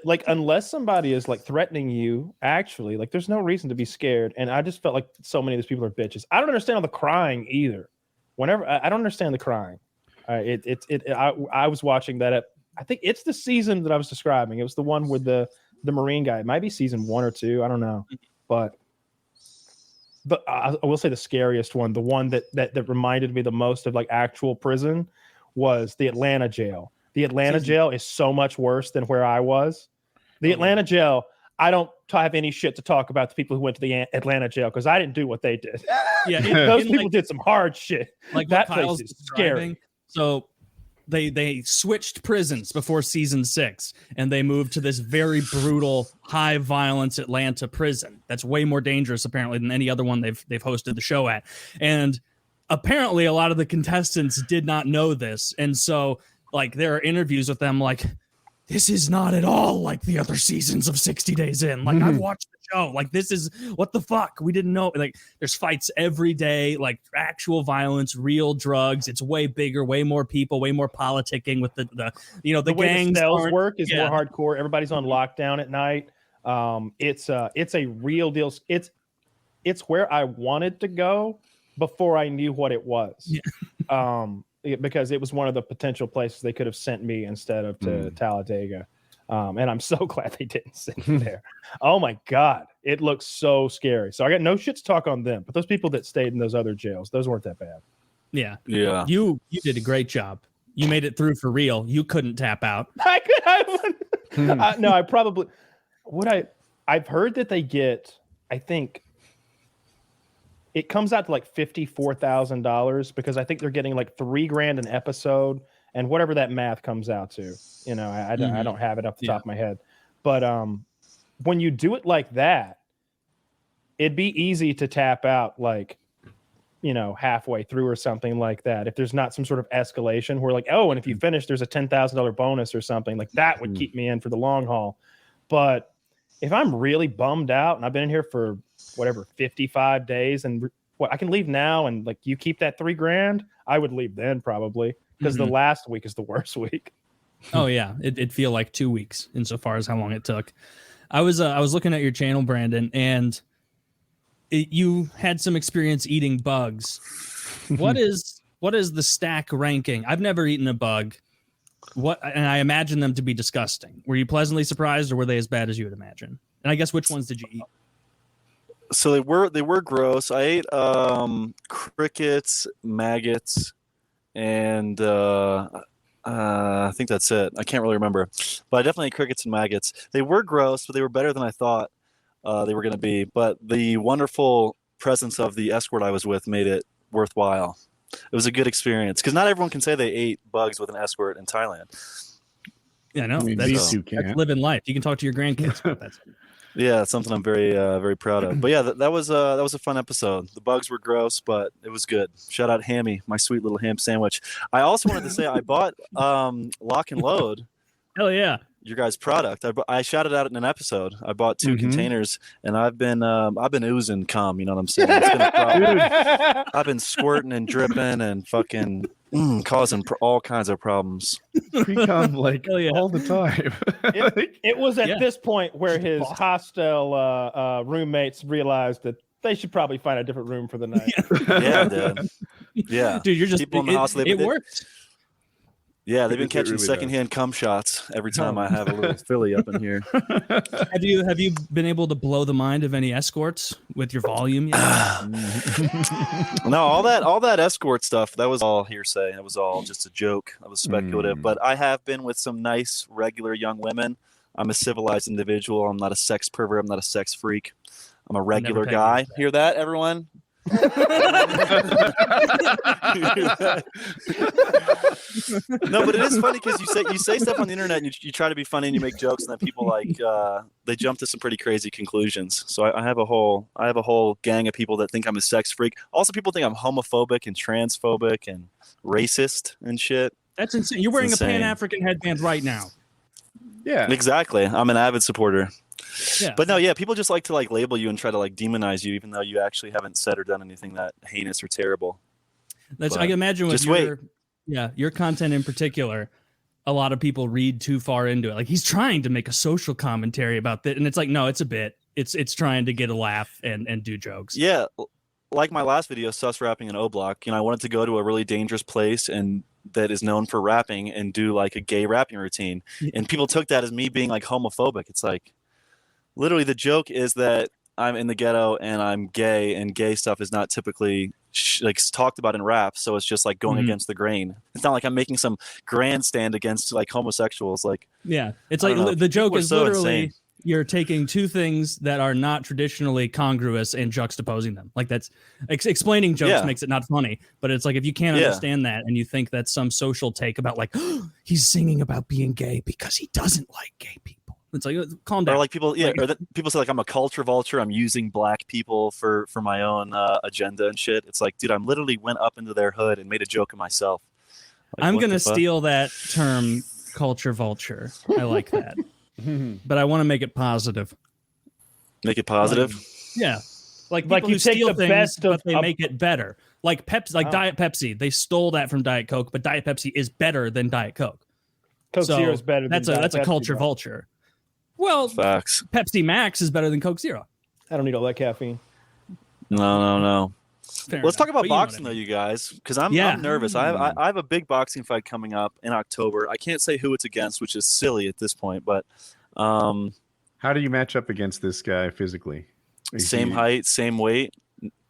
Like unless somebody is like threatening you, actually, like there's no reason to be scared. And I just felt like so many of these people are bitches. I don't understand all the crying either. Whenever I don't understand the crying. I was watching that I think it's the season that I was describing. It was the one with the Marine guy. It might be season 1 or 2. I don't know. But I will say the scariest one, the one that reminded me the most of like actual prison, was the Atlanta jail. The Atlanta jail is so much worse than where I was. The Atlanta jail, I don't have any shit to talk about the people who went to the Atlanta jail because I didn't do what they did. Yeah, those people did some hard shit. Like that place is scary. So they switched prisons before season 6, and they moved to this very brutal, high violence Atlanta prison. That's way more dangerous apparently than any other one they've hosted the show at. And apparently a lot of the contestants did not know this, and so like there are interviews with them like, this is not at all like the other seasons of 60 Days In. Like I've watched the show. Like this is what the fuck? We didn't know. Like there's fights every day, like actual violence, real drugs. It's way bigger, way more people, way more politicking with the way gangs. The cells work is more hardcore. Everybody's on lockdown at night. It's a real deal. It's where I wanted to go before I knew what it was. Yeah. Because it was one of the potential places they could have sent me instead of to Talladega. And I'm so glad they didn't send me there. Oh my God. It looks so scary. So I got no shit to talk on them, but those people that stayed in those other jails, those weren't that bad. Yeah. Yeah. You did a great job. You made it through for real. You couldn't tap out. No, I probably I've heard that they get, I think, it comes out to like $54,000 because I think they're getting like $3,000 an episode, and whatever that math comes out to, I don't have it off the top of my head. But when you do it like that, it'd be easy to tap out like, halfway through or something like that. If there's not some sort of escalation where like, oh, and if you finish, there's a $10,000 bonus or something like that would keep me in for the long haul. But if I'm really bummed out and I've been in here for 55 days and I can leave now and like you keep that $3,000, I would leave then probably because the last week is the worst week. Oh yeah. It'd feel like 2 weeks insofar as how long it took. I was looking at your channel, Brandon, and you had some experience eating bugs. What is the stack ranking? I've never eaten a bug. And I imagine them to be disgusting. Were you pleasantly surprised, or were they as bad as you would imagine? And I guess which ones did you eat? So they were gross. I ate crickets, maggots, and I I think that's it. I can't really remember, but I definitely ate crickets and maggots. They were gross, but they were better than I thought they were going to be. But the wonderful presence of the escort I was with made it worthwhile. It was a good experience because not everyone can say they ate bugs with an escort in Thailand. Yeah, no, I mean, that's you can't. living life. You can talk to your grandkids about that. Yeah, it's something I'm very very proud of. But yeah, that was a fun episode. The bugs were gross, but it was good. Shout out Hammy, my sweet little ham sandwich. I also wanted to say I bought Lock and Load. Hell yeah. Your guys' product. I shouted out in an episode. I bought 2 containers, and I've been oozing cum. You know what I'm saying? It's been a problem. I've been squirting and dripping and fucking causing all kinds of problems. We come like all the time. It was at this point where his hostile roommates realized that they should probably find a different room for the night. Yeah, dude. Yeah, dude, you're just people in the house. It worked. Yeah, they've been catching secondhand cum shots every time I have a little Philly up in here. Have you been able to blow the mind of any escorts with your volume yet? No, all that escort stuff, that was all hearsay. That was all just a joke. That was speculative. But I have been with some nice, regular young women. I'm a civilized individual. I'm not a sex pervert. I'm not a sex freak. I'm a regular guy. Hear that, everyone? No, but it is funny because you say stuff on the internet and you try to be funny and you make jokes, and then people they jump to some pretty crazy conclusions. So I have a whole gang of people that think I'm a sex freak. Also, people think I'm homophobic and transphobic and racist and shit. That's insane. You're wearing a Pan-African headband right now. Yeah, exactly. I'm an avid supporter. Yeah. But no, people just like to label you and try to demonize you, even though you actually haven't said or done anything that heinous or terrible. I can imagine with your content in particular, a lot of people read too far into it. Like, he's trying to make a social commentary about that, and it's like, no, it's a bit. It's trying to get a laugh and do jokes. Yeah, like my last video, sus rapping in O Block. I wanted to go to a really dangerous place and that is known for rapping and do a gay rapping routine, and people took that as me being homophobic. It's like, literally, the joke is that I'm in the ghetto and I'm gay, and gay stuff is not typically talked about in rap. So it's just going against the grain. It's not like I'm making some grandstand against homosexuals. It's the joke is so literally insane. You're taking two things that are not traditionally congruous and juxtaposing them. That's explaining jokes makes it not funny, but it's if you can't understand that and you think that's some social take about he's singing about being gay because he doesn't like gay people. It's calm down. Or people say I'm a culture vulture. I'm using black people for my own agenda and shit. It's dude, I literally went up into their hood and made a joke of myself. I'm gonna steal that term, culture vulture. I like that, but I want to make make it positive. Make it positive. Yeah, people who steal things, but they make it better. Like Pepsi, Diet Pepsi. They stole that from Diet Coke, but Diet Pepsi is better than Diet Coke. Coke Zero is better. That's a culture vulture. Well, facts. Pepsi Max is better than Coke Zero. I don't need all that caffeine. No. Let's talk about boxing, though, you guys, because I'm nervous. I have a big boxing fight coming up in October. I can't say who it's against, which is silly at this point, but how do you match up against this guy physically? Same height, same weight,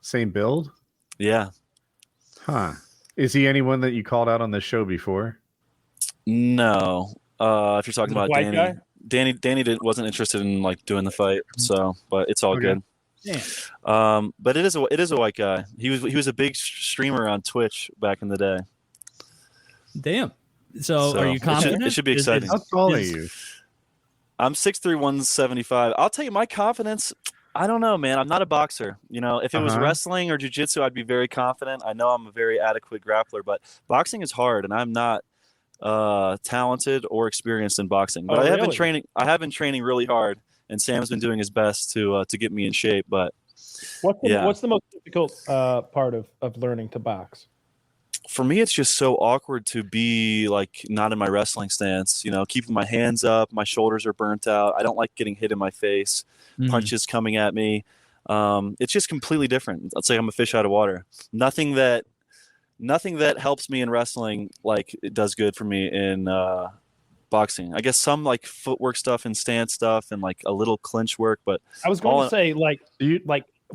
same build? Yeah. Huh. Is he anyone that you called out on this show before? No. If you're talking about Danny. Danny wasn't interested in doing the fight, so but it's all good. Yeah. But it is a white guy. He was a big streamer on Twitch back in the day. Damn. So are you confident? It should be exciting. How tall are you? I'm 6'3", 175. I'll tell you my confidence. I don't know, man. I'm not a boxer. If it was wrestling or jiu-jitsu, I'd be very confident. I know I'm a very adequate grappler, but boxing is hard, and I'm not talented or experienced in boxing. But I have been training really hard, and Sam's been doing his best to get me in shape. But what's the most difficult part of learning to box? For me, it's just so awkward to be not in my wrestling stance, keeping my hands up. My shoulders are burnt out. I don't like getting hit in my face, punches coming at me. It's just completely different. It's like I'm a fish out of water. Nothing that helps me in wrestling it does good for me in boxing. I guess some footwork stuff and stance stuff and a little clinch work. But I was going to say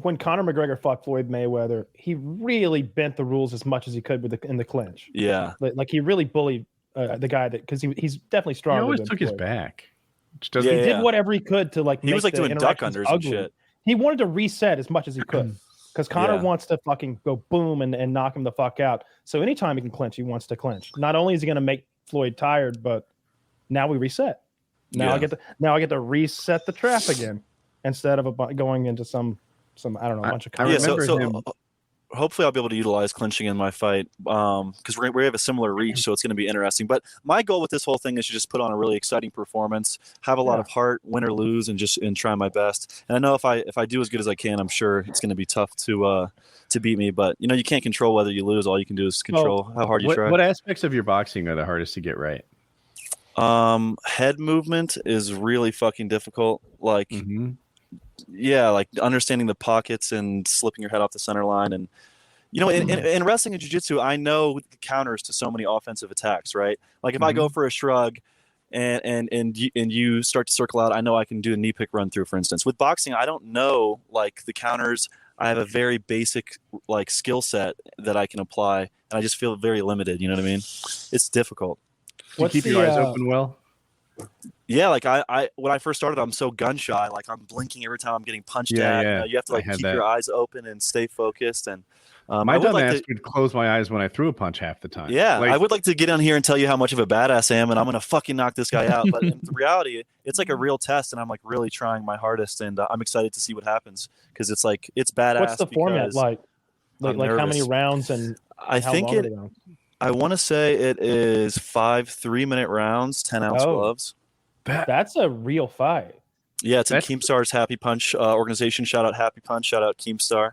when Conor McGregor fought Floyd Mayweather, he really bent the rules as much as he could in the clinch. Yeah. He really bullied the guy that because he's definitely He stronger. always than took his Floyd. back. Which He doesn't. did whatever he could to He was like doing duck unders and shit. He wanted to reset as much as he could because Conor Yeah. wants to fucking go boom and knock him the fuck out. So anytime he can clinch, he wants to clinch. Not only is he going to make Floyd tired, but now we reset. Now I get to reset the trap again instead of going into some I don't know, bunch of. I remember him. Hopefully I'll be able to utilize clinching in my fight because we have a similar reach, so it's going to be interesting. But my goal with this whole thing is to just put on a really exciting performance, have a lot of heart, win or lose, and try my best. And I know if I do as good as I can, I'm sure it's going to be tough to beat me. But you can't control whether you lose. All you can do is control how hard you try. What aspects of your boxing are the hardest to get right? Head movement is really fucking difficult. Like, like understanding the pockets and slipping your head off the center line. And, in wrestling and jiu-jitsu, I know the counters to so many offensive attacks, right? Like if I go for a shrug and you start to circle out, I know I can do a knee pick run through, for instance. With boxing, I don't know like the counters. I have a very basic like skill set that I can apply, and I just feel very limited. You know what I mean? It's difficult. Do you keep your eyes open well? Yeah, like I when I first started, I'm so gun shy. Like I'm blinking every time I'm getting punched at. Yeah. You have to like keep your eyes open and stay focused. And my dumbass would close my eyes when I threw a punch half the time. Yeah, I would like to get on here and tell you how much of a badass I am, and I'm gonna fucking knock this guy out. But in reality, it's like a real test, and I'm like really trying my hardest, and I'm excited to see what happens because it's like it's badass. What's the format like? Like how many rounds and I think I want to say it is 5 3-minute rounds, 10-ounce gloves. That's a real fight. Yeah, it's in Keemstar's Happy Punch organization. Shout out Happy Punch. Shout out Keemstar.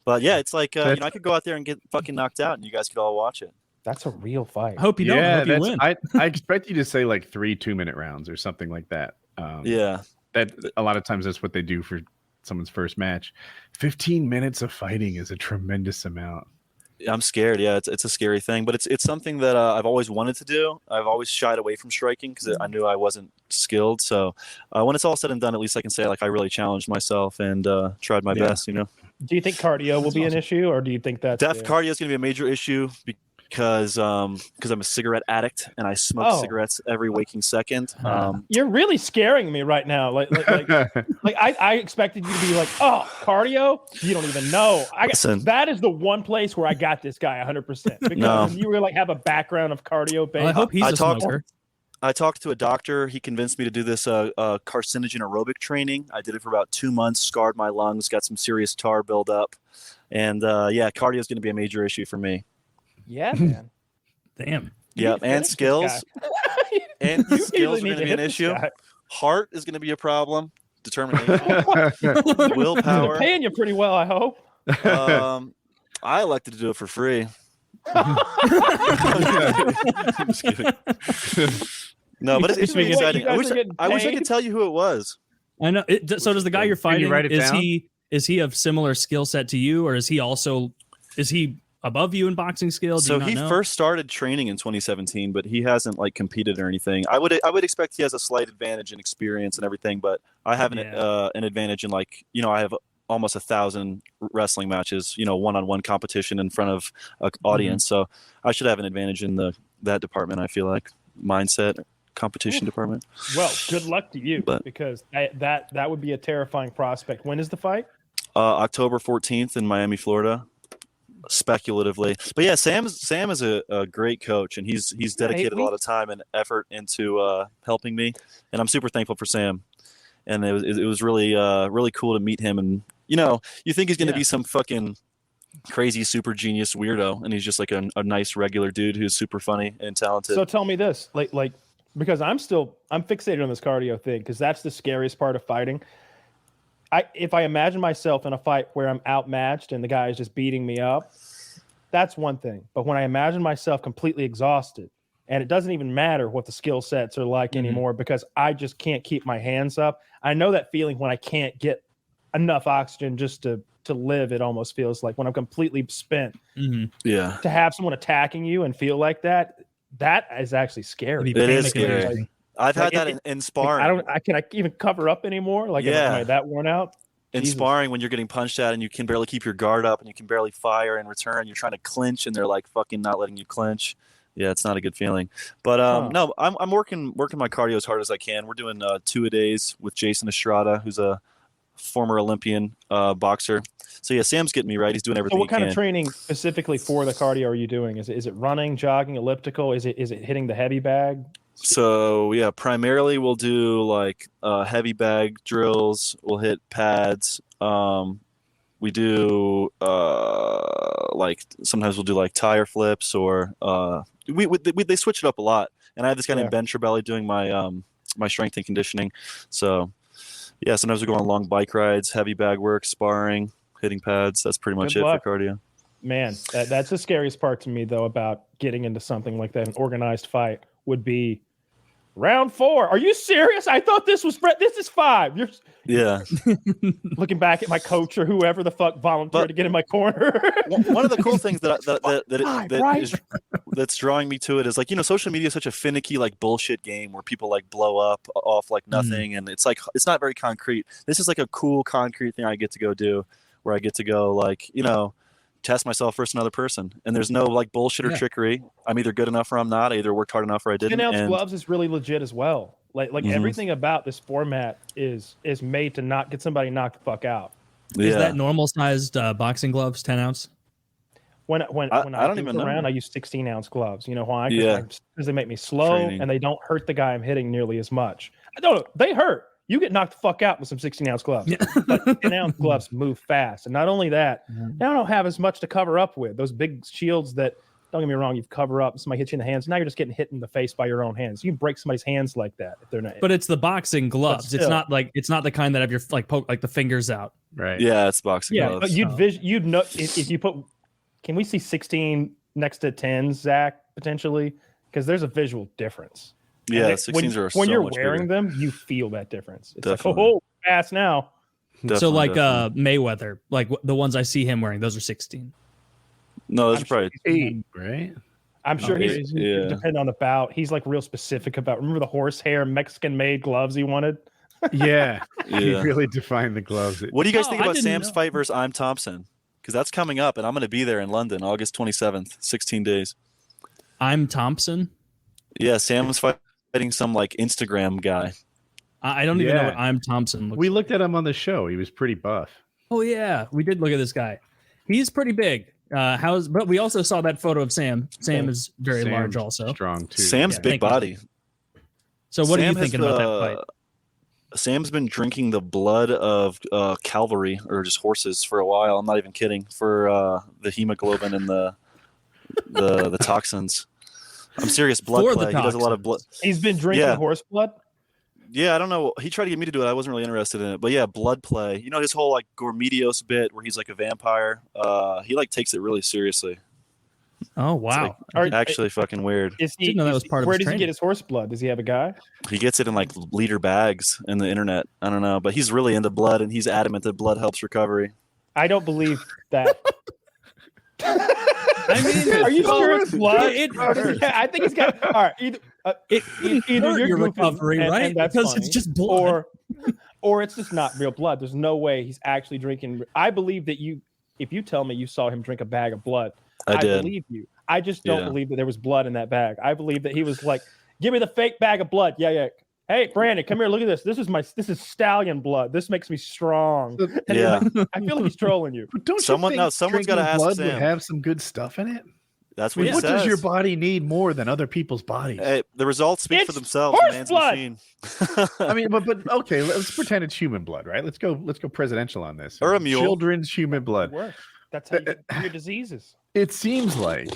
But yeah, it's like I could go out there and get fucking knocked out, and you guys could all watch it. That's a real fight. I hope you don't. I hope you win. I expect you to say like 3 2-minute rounds or something like that. That a lot of times that's what they do for someone's first match. 15 minutes of fighting is a tremendous amount. I'm scared. Yeah, it's a scary thing, but it's something that I've always wanted to do. I've always shied away from striking because I knew I wasn't skilled. So when it's all said and done, at least I can say like I really challenged myself and tried my best. Do you think cardio will be an issue, or do you think that cardio is going to be a major issue because I'm a cigarette addict and I smoke cigarettes every waking second. You're really scaring me right now. Like I expected you to be like, oh, cardio? You don't even know. That is the one place where I got this guy 100% because you really like have a background of cardio. Well, I hope he's a smoker. I talked to a doctor. He convinced me to do this carcinogen aerobic training. I did it for about 2 months, scarred my lungs, got some serious tar buildup. And cardio is going to be a major issue for me. Yeah, man. Damn. Yeah, and skills. And skills are going to be an issue. Heart is going to be a problem. Determination. Willpower. They're paying you pretty well, I hope. I elected to do it for free. I'm just kidding. No, but it's really exciting. I wish I could tell you who it was. I know. So does the guy you're fighting? Write it down? Is he of similar skill set to you, or is he above you in boxing skill? So he first started training in 2017, but he hasn't like competed or anything. I would expect he has a slight advantage in experience and everything, but I have an advantage in like I have almost 1,000 wrestling matches, one-on-one competition in front of an audience. So I should have an advantage in that department. I feel like mindset competition department. Well, good luck to you because that would be a terrifying prospect. When is the fight? October 14th in Miami, Florida. Speculatively, but yeah, Sam is a great coach, and he's dedicated a lot of time and effort into helping me, and I'm super thankful for Sam. And it was really really cool to meet him. And you think he's going to be some fucking crazy super genius weirdo, and he's just like a nice regular dude who's super funny and talented. So tell me this, like because I'm fixated on this cardio thing because that's the scariest part of fighting. If I imagine myself in a fight where I'm outmatched and the guy is just beating me up, that's one thing. But when I imagine myself completely exhausted, and it doesn't even matter what the skill sets are like anymore because I just can't keep my hands up. I know that feeling when I can't get enough oxygen just to live. It almost feels like when I'm completely spent. Yeah. To have someone attacking you and feel like that is actually scary. It is scary. I've had that in sparring. Can I even cover up anymore? Like, am I that worn out? In sparring, when you're getting punched at and you can barely keep your guard up and you can barely fire in return, you're trying to clinch and they're like fucking not letting you clinch. Yeah, it's not a good feeling. But no, I'm working my cardio as hard as I can. We're doing 2-a-days with Jason Estrada, who's a former Olympian boxer. So yeah, Sam's getting me right. He's doing everything. So what kind of training specifically for the cardio are you doing? Is it running, jogging, elliptical? Is it hitting the heavy bag? So yeah, primarily we'll do like heavy bag drills. We'll hit pads. We do like sometimes we'll do like tire flips or they switch it up a lot. And I have this guy named Ben Shapiro doing my my strength and conditioning. So yeah, sometimes we go on long bike rides, heavy bag work, sparring, hitting pads. That's pretty much it for cardio. Man, that's the scariest part to me though about getting into something like that. An organized fight would be round 4. Are you serious? I thought this was this is 5. You're looking back at my coach or whoever the fuck volunteered to get in my corner. One of the cool things that's drawing me to it is like, you know, social media is such a finicky like bullshit game where people like blow up off like nothing, and it's like it's not very concrete. This is like a cool concrete thing I get to go do, where I get to go like, you know, test myself versus another person, and there's no like bullshit or trickery. I'm either good enough or I'm not. I either worked hard enough or I didn't. 10-ounce gloves is really legit as well. Like everything about this format is made to not get somebody knocked the fuck out. Is that normal sized boxing gloves, 10-ounce? When I don't even around, I use 16-ounce gloves. You know why? Because they make me slow and they don't hurt the guy I'm hitting nearly as much. No, they hurt. You get knocked the fuck out with some 16-ounce gloves. But 10-ounce gloves move fast. And not only that, they don't have as much to cover up with. Those big shields that, don't get me wrong, you cover up, somebody hits you in the hands. Now you're just getting hit in the face by your own hands. You can break somebody's hands like that if they're not. But it's the boxing gloves. It's not the kind that have your like poke like the fingers out. Right. Yeah, it's boxing gloves. But you'd know if you put. Can we see 16 next to 10, Zach, potentially? Because there's a visual difference. Yeah, 16s are so when you're much wearing bigger. them, you feel that difference. It's Definitely. like, oh, fast now. So like Mayweather, like the ones I see him wearing, those are 16. No, those are probably 8, right? I'm sure he's depending on the bout. He's like real specific about. Remember the horsehair Mexican-made gloves he wanted? Yeah, he really defined the gloves. What do you guys think about Sam's fight versus I'm Thompson? Because that's coming up, and I'm going to be there in London, August 27th, 16 days. I'm Thompson? Yeah, Sam's fighting some like Instagram guy. I don't even know what I'm Thompson looks We looked at him on the show. He was pretty buff. Oh, yeah. We did look at this guy. He's pretty big. But we also saw that photo of Sam. Sam is very large also. Strong, too. Sam's big body. So what are you thinking about that fight? Sam's been drinking the blood of cavalry or just horses for a while. I'm not even kidding. For the hemoglobin and the toxins. I'm serious. Blood play. He does a lot of blood. He's been drinking horse blood? Yeah, I don't know. He tried to get me to do it. I wasn't really interested in it. But yeah, blood play. You know his whole like Gormedios bit where he's like a vampire? He like takes it really seriously. Oh, wow. Like, actually fucking weird. Didn't know that was part of where his does training. he get his horse blood? Does he have a guy? He gets it in like liter bags in the internet. I don't know. But he's really into blood, and he's adamant that blood helps recovery. I don't believe that. I mean, are you sure it's blood? I think he's got. All right, either you're your recovery, right? And that's because funny, it's just blood, or it's just not real blood. There's no way he's actually drinking. I believe that if you tell me you saw him drink a bag of blood, I believe you. I just don't believe that there was blood in that bag. I believe that he was like, "Give me the fake bag of blood." Yeah. Hey, Brandon, come here. Look at this. This is stallion blood. This makes me strong. Yeah, I feel like he's trolling you. But don't someone's got to ask blood Sam. Would have some good stuff in it. That's what he What says. does your body need more than other people's bodies? Hey, the results speak for themselves. Man's machine. I mean, but okay, let's pretend it's human blood, right? Let's go presidential on this. Or a mule. Children's human blood. That's how you get your diseases. It seems like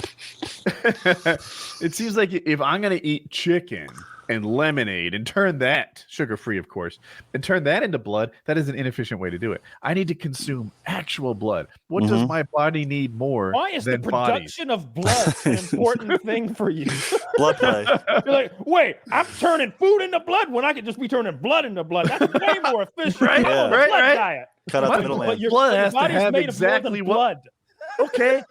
if I'm going to eat chicken and lemonade and turn that sugar-free, of course, and turn that into blood, that is an inefficient way to do it. I need to consume actual blood. What does my body need more? Why is the than production of blood an important thing for you? Blood play. You're like, wait, I'm turning food into blood when I could just be turning blood into blood. That's way more efficient. Right, I'm on a right, blood right. diet. Cut out the middleman. But your Blood has to body's have made of more than exactly blood. Okay.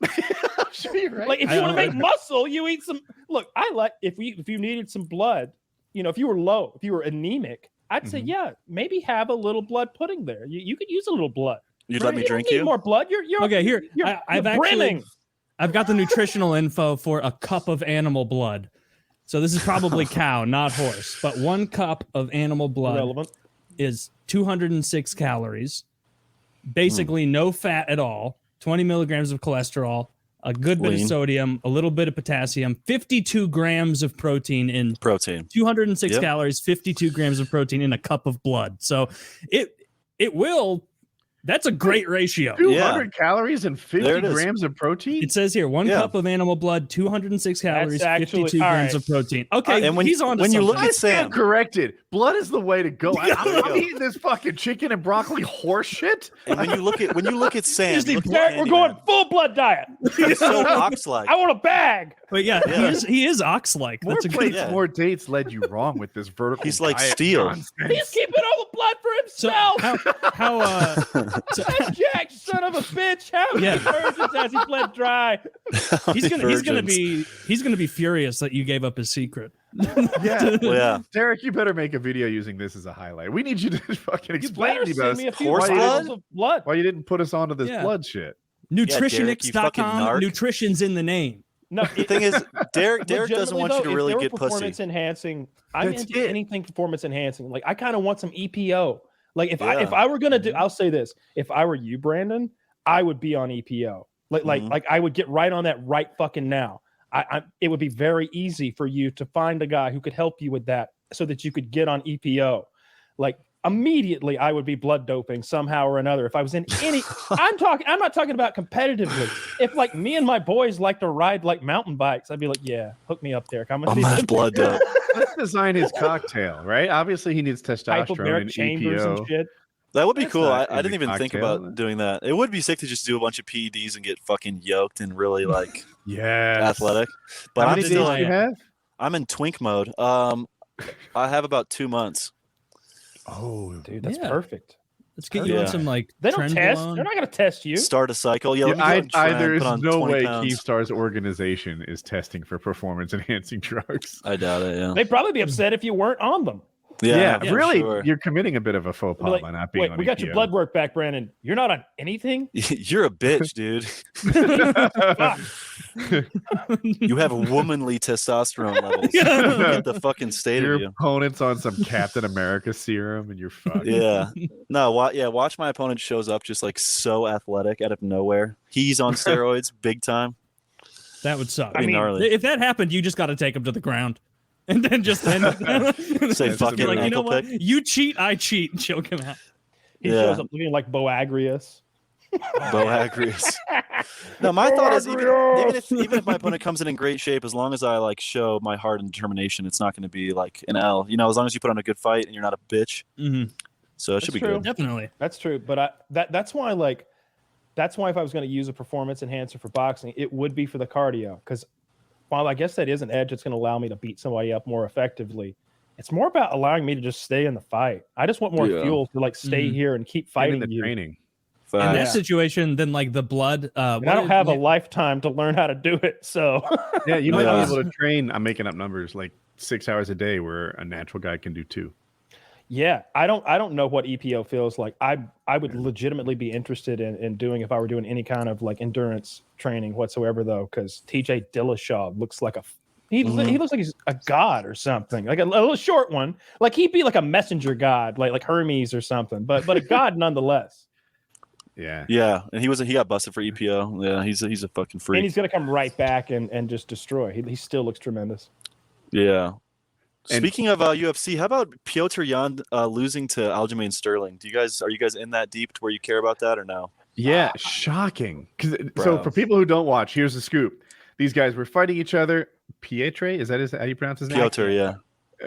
I'm sure you're right. Like if you want to make muscle, you eat some. Look, I like if you needed some blood, you know, if you were low, if you were anemic, I'd say maybe have a little blood pudding there. You could use a little blood. You'd let me drink you? you? More blood. You're okay. Here, You're I've brimming. I've got the nutritional info for a cup of animal blood. So this is probably cow, not horse. But 1 cup of animal blood is 206 calories. Basically no fat at all. 20 milligrams of cholesterol. A good bit of sodium, a little bit of potassium, 52 grams of protein in 206 calories, 52 grams of protein in a cup of blood. So it will. That's a great ratio. 200 calories and 50 grams of protein? It says here, 1 cup of animal blood, 206 calories, 52 grams of protein. Okay, and when he's on to when you something. look at Sam, corrected. Blood is the way to go. I'm eating this fucking chicken and broccoli horse shit. And when you look at Sam, we're going full blood diet. He's so ox-like. I want a bag. But he is ox-like. More plates, more dates led you wrong with this vertical. He's like diet steel. nonsense. He's keeping all the blood for himself. That Jack, son of a bitch! How many virgins has he bled dry? He's gonna be furious that you gave up his secret. Derek, you better make a video using this as a highlight. We need you to fucking explain to us why you didn't put us onto this blood shit. Nutritionix.com. Nutrition's in the name. No, the thing is, Derek doesn't want you to really get pussy. Performance enhancing. I'm into anything performance enhancing. Like I kind of want some EPO. Like if I were gonna do, I'll say this: if I were you, Brandon, I would be on EPO. Like I would get right on that right fucking now. It would be very easy for you to find a guy who could help you with that, so that you could get on EPO. Like immediately, I would be blood doping somehow or another. If I was in any, I'm not talking about competitively. If like me and my boys like to ride like mountain bikes, I'd be like, yeah, hook me up there. I'm not blood dope. Let's design his cocktail, right? Obviously, he needs testosterone and chambers EPO. and shit. That would be cool. I didn't even think about doing that. It would be sick to just do a bunch of PEDs and get fucking yoked and really like athletic. But how many days do you have? I'm in twink mode. I have about 2 months. Oh, dude, that's perfect. Let's get you on some like. They don't test. They're not going to test you. Start a cycle. There's no way Keemstar's organization is testing for performance enhancing drugs. I doubt it. Yeah, they'd probably be upset if you weren't on them. Yeah, really, you're committing a bit of a faux pas by not being on we got your blood work back, Brandon. You're not on anything? You're a bitch, dude. You have a womanly testosterone levels. Get the fucking state your of you. Your opponent's on some Captain America serum and you're fucked. Watch my opponent shows up just like so athletic out of nowhere. He's on steroids big time. That would suck. I mean, if that happened, you just got to take him to the ground. And then just say fucking like, ankle you know what? pick. You cheat, I cheat, and choke him out. He shows up looking like Boagrius. Boagrius. No, my thought is even if my opponent comes in great shape, as long as I like show my heart and determination, it's not going to be like an L. You know, as long as you put on a good fight and you're not a bitch. Mm-hmm. So it should be good. Definitely. That's true. But that's why if I was going to use a performance enhancer for boxing, it would be for the cardio. Because while I guess that is an edge, it's going to allow me to beat somebody up more effectively. It's more about allowing me to just stay in the fight. I just want more fuel to like stay here and keep fighting the training. In that situation, then like the blood. I don't have a lifetime to learn how to do it. So you might be able to train. I'm making up numbers like 6 hours a day, where a natural guy can do 2. Yeah, I don't know what EPO feels like. I would legitimately be interested in doing if I were doing any kind of like endurance training whatsoever, though, because TJ Dillashaw looks like he looks like he's a god or something, like a little short one. Like he'd be like a messenger god, like Hermes or something, but a god nonetheless. Yeah, and he got busted for EPO. Yeah, he's a fucking freak. And he's gonna come right back and just destroy. He still looks tremendous. Yeah. Speaking of UFC, how about Piotr Yan losing to Aljamain Sterling? Are you guys in that deep to where you care about that or no? Yeah, shocking. So for people who don't watch, here's the scoop: these guys were fighting each other. Piotr, is that how you pronounce his name? Piotr, yeah.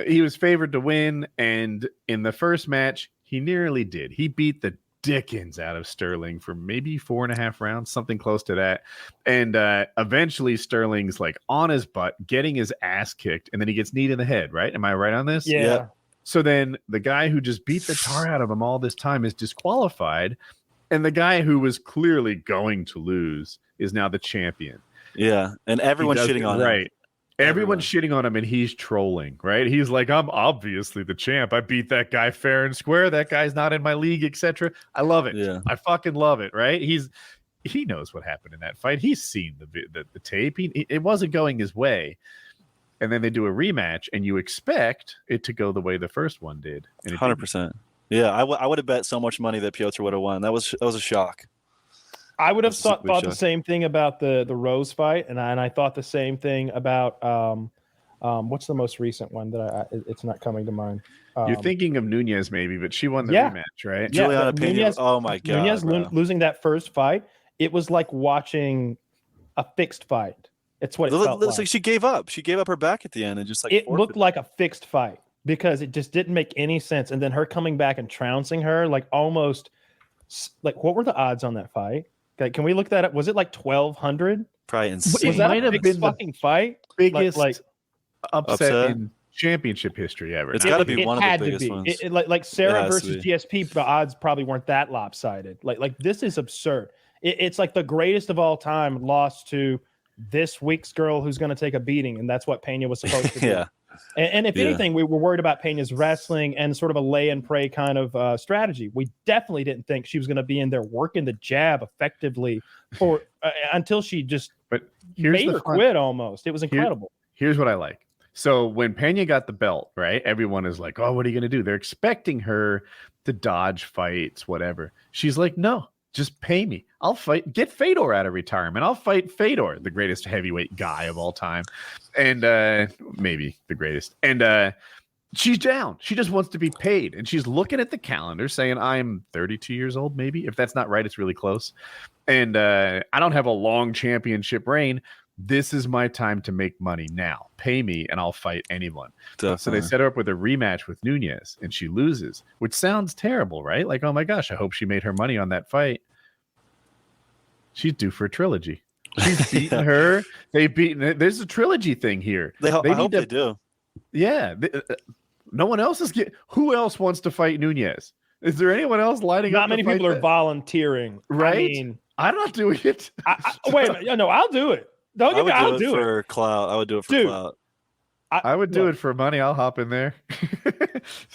He was favored to win, and in the first match, he nearly did. He beat the dickens out of Sterling for maybe 4.5 rounds, something close to that. And eventually Sterling's like on his butt, getting his ass kicked, and then he gets kneed in the head, right? Am I right on this? Yeah. So then the guy who just beat the tar out of him all this time is disqualified, and the guy who was clearly going to lose is now the champion. Yeah, and everyone's shitting on him. Right. Everyone's shitting on him, and he's trolling, right? He's like, I'm obviously the champ. I beat that guy fair and square. That guy's not in my league, etc. I love it. Yeah. I fucking love it, right? he knows what happened in that fight. He's seen the tape. It wasn't going his way. And then they do a rematch, and you expect it to go the way the first one did. 100%. Yeah, I would have bet so much money that Piotr would have won. That was a shock. I would have thought the same thing about the Rose fight, and I thought the same thing about what's the most recent one that it's not coming to mind. You're thinking of Nunes maybe, but she won the rematch, right? Yeah, Juliana Pena. Oh my god! Nunes losing that first fight, it was like watching a fixed fight. It's what it felt like. She gave up. She gave up her back at the end and just like it looked like a fixed fight because it just didn't make any sense. And then her coming back and trouncing her, like almost like what were the odds on that fight? Okay, can we look that up? Was it like 1,200? Probably insane. Was that a fixed fucking fight? Biggest like upset in championship history ever. It's got to be one of the biggest ones. Like Sarah versus GSP, the odds probably weren't that lopsided. Like this is absurd. It's like the greatest of all time lost to this week's girl who's going to take a beating, and that's what Pena was supposed to do. Yeah. And if anything, we were worried about Pena's wrestling and sort of a lay and pray kind of strategy. We definitely didn't think she was going to be in there working the jab effectively for until she just made her quit almost. It was incredible. Here's what I like. So when Pena got the belt, right, everyone is like, oh, what are you going to do? They're expecting her to dodge fights, whatever. She's like, no, just pay me. I'll fight. Get Fedor out of retirement. I'll fight Fedor, the greatest heavyweight guy of all time. And maybe the greatest. And she's down. She just wants to be paid. And she's looking at the calendar saying, I'm 32 years old, maybe. If that's not right, it's really close. And I don't have a long championship reign. This is my time to make money now. Pay me and I'll fight anyone. Definitely. So they set her up with a rematch with Nunes and she loses, which sounds terrible, right? Like, oh my gosh, I hope she made her money on that fight. She's due for a trilogy. She's beaten her. They've beaten. There's a trilogy thing here. I hope they do. Yeah. No one else is who else wants to fight Nunes? Is there anyone else lining up? Not many people are volunteering. Right? I mean, I'm not doing it. Wait a minute. No, I'll do it. Don't get me. I'll do it for clout. I would do it for clout. I would do it for money. I'll hop in there.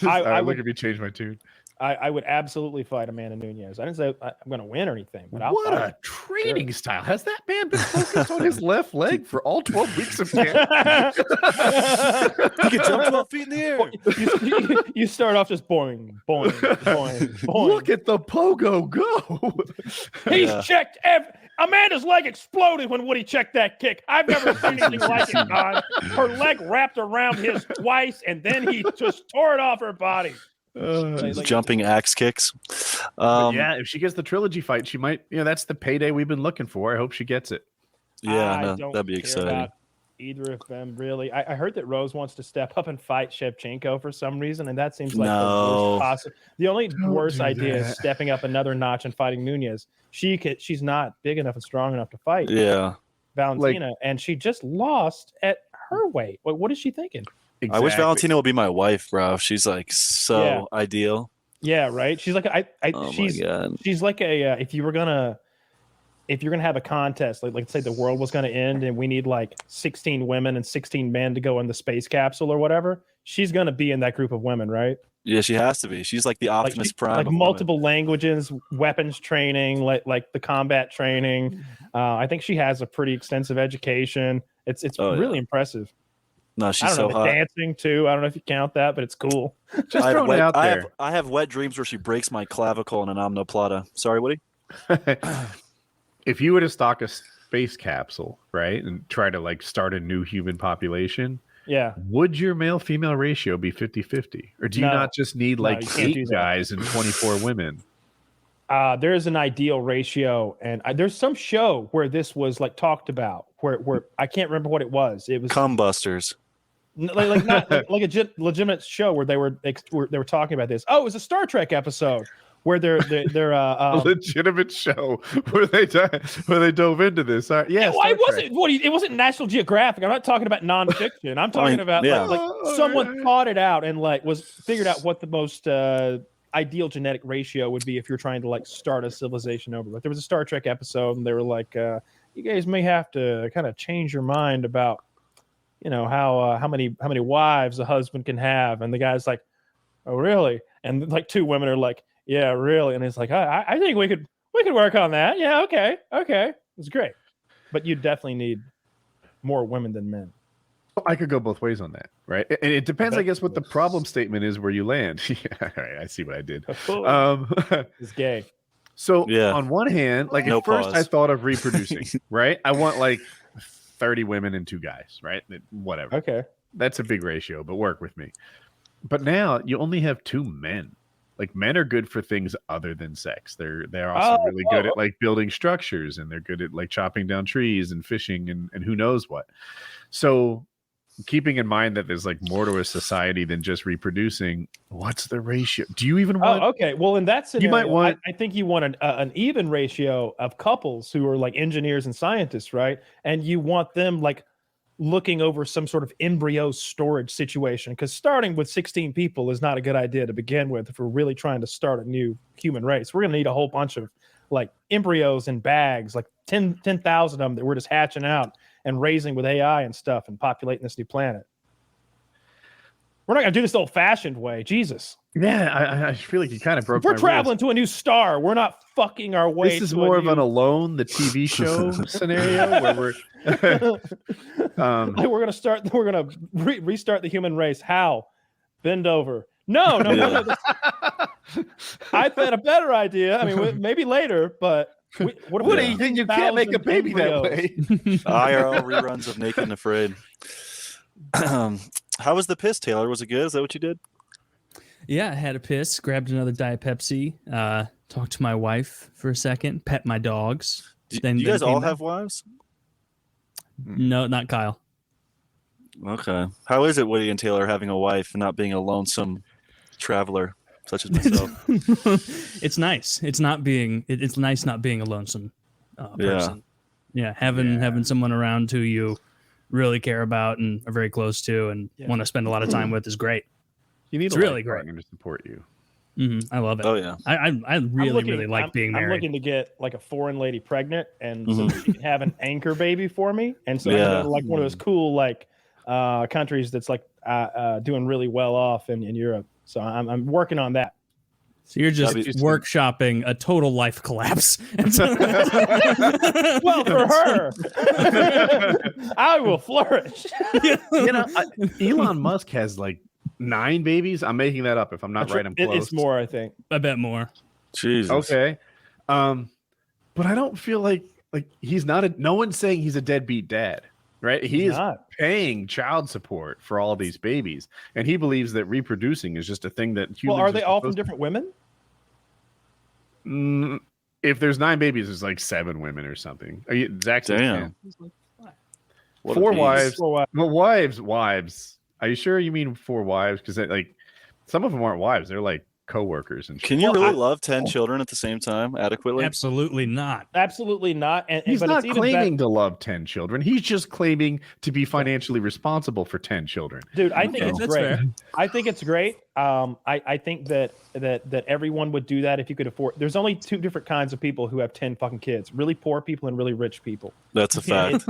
I would change my tune. I would absolutely fight Amanda Nunes. I didn't say I'm going to win or anything, but I'll what a training style. Has that man been focused on his left leg for all 12 weeks of camp? He can jump 12 feet in the air. You start off just boing, boing, boing, boing. Look at the pogo go. He's checked Amanda's leg exploded when Woody checked that kick. I've never seen anything like it, Don. Her leg wrapped around his twice, and then he just tore it off her body. Jumping axe kicks. Yeah, if she gets the trilogy fight, she might. That's the payday we've been looking for. I hope she gets it. Yeah, that'd be exciting. Either of them, really. I heard that Rose wants to step up and fight Shevchenko for some reason, and that seems like the only worst idea is stepping up another notch and fighting Nunes. She's not big enough and strong enough to fight. Yeah, Valentina, and she just lost at her weight. What is she thinking? Exactly. I wish Valentina would be my wife, bro. She's like so ideal. Yeah, right. She's like she's like a if you're gonna have a contest, like say the world was gonna end and we need like 16 women and 16 men to go in the space capsule or whatever, she's gonna be in that group of women, right? Yeah, she has to be. She's like the Optimus Prime. Like multiple languages, weapons training, like the combat training. I think she has a pretty extensive education. It's really impressive. No, she's so hot. Dancing too. I don't know if you count that, but it's cool. Just throwing it out there. I have wet dreams where she breaks my clavicle in an omoplata. Sorry, Woody. If you were to stock a space capsule, right, and try to like start a new human population, would your male-female ratio be 50-50? Or do you not just need like 8 guys and 24 women? There is an ideal ratio, and there's some show where this was like talked about, where I can't remember what it was. It was Cumbusters. Like not like a legitimate show where they were talking about this. Oh, it was a Star Trek episode where they're a legitimate show where they dove into this. It wasn't National Geographic. I'm not talking about nonfiction. I'm talking about like someone thought it out and like figured out what the most ideal genetic ratio would be if you're trying to like start a civilization over. But there was a Star Trek episode and they were like, you guys may have to kind of change your mind about how many wives a husband can have. And the guy's like, oh really? And like 2 women are like, yeah, really. And it's like, I think We could work on that. Yeah, okay. It's great. But you definitely need more women than men. I could go both ways on that, right? And it depends, I guess, what the problem statement is where you land. Yeah, all right, I see what I did. It's gay. So on one hand, like at first I thought of reproducing, right? I want like 30 women and 2 guys, right? Whatever. Okay. That's a big ratio, but work with me. But now you only have 2 men. Like men are good for things other than sex. They're also really good at like building structures, and they're good at like chopping down trees and fishing and who knows what. So keeping in mind that there's like more to a society than just reproducing, what's the ratio? Do you even want? Okay. Well, in that scenario, you might want. I think you want an even ratio of couples who are like engineers and scientists, right? And you want them like looking over some sort of embryo storage situation, because starting with 16 people is not a good idea to begin with if we're really trying to start a new human race. We're going to need a whole bunch of like embryos in bags, like 10,000 of them that we're just hatching out and raising with AI and stuff and populating this new planet. We're not going to do this the old-fashioned way. Jesus. Yeah, I feel like you kind of broke. If we're traveling to a new star, we're not fucking our way. This is more of an Alone, the TV show scenario where we're we're gonna start. We're gonna restart the human race. How? Bend over. No. I've had a better idea. I mean, maybe later, but what do you think? You can't make a baby that way. IRL reruns of Naked and Afraid. How was the piss, Taylor? Was it good? Is that what you did? Yeah, I had a piss, grabbed another Diet Pepsi, talked to my wife for a second, pet my dogs. Do you guys all have wives? No, not Kyle. Okay. How is it, Woody and Taylor, having a wife and not being a lonesome traveler such as myself? It's nice. It's nice not being a lonesome person. Yeah, having someone around who you really care about and are very close to and want to spend a lot of time with is great. You need really great to support you. Mm-hmm. I love it. Oh yeah, I really like being married. I'm looking to get like a foreign lady pregnant, and so she can have an anchor baby for me. And so I'm like one of those cool like countries that's like doing really well off in Europe. So I'm working on that. So you're just workshopping a total life collapse. Well, for her, I will flourish. Elon Musk has like 9 babies. I'm making that up. If I'm not right, I'm close. It's more, I think. I bet more. Jesus. Okay. But I don't feel like he's not no one's saying he's a deadbeat dad, right? He is paying child support for all these babies, and he believes that reproducing is just a thing that humans. Well, are they all from different women? If there's 9 babies, there's like 7 women or something. Exactly. Damn. 4 wives. Well, wives. Are you sure you mean 4 wives? Because like some of them aren't wives; they're like co-workers. And can you really love 10 children at the same time adequately? Absolutely not. Absolutely not. And he's not claiming to love 10 children. He's just claiming to be financially responsible for 10 children. Dude, I think it's great. Fair. I think it's great. I think that everyone would do that if you could afford. There's only 2 different kinds of people who have 10 fucking kids: really poor people and really rich people. That's a fact.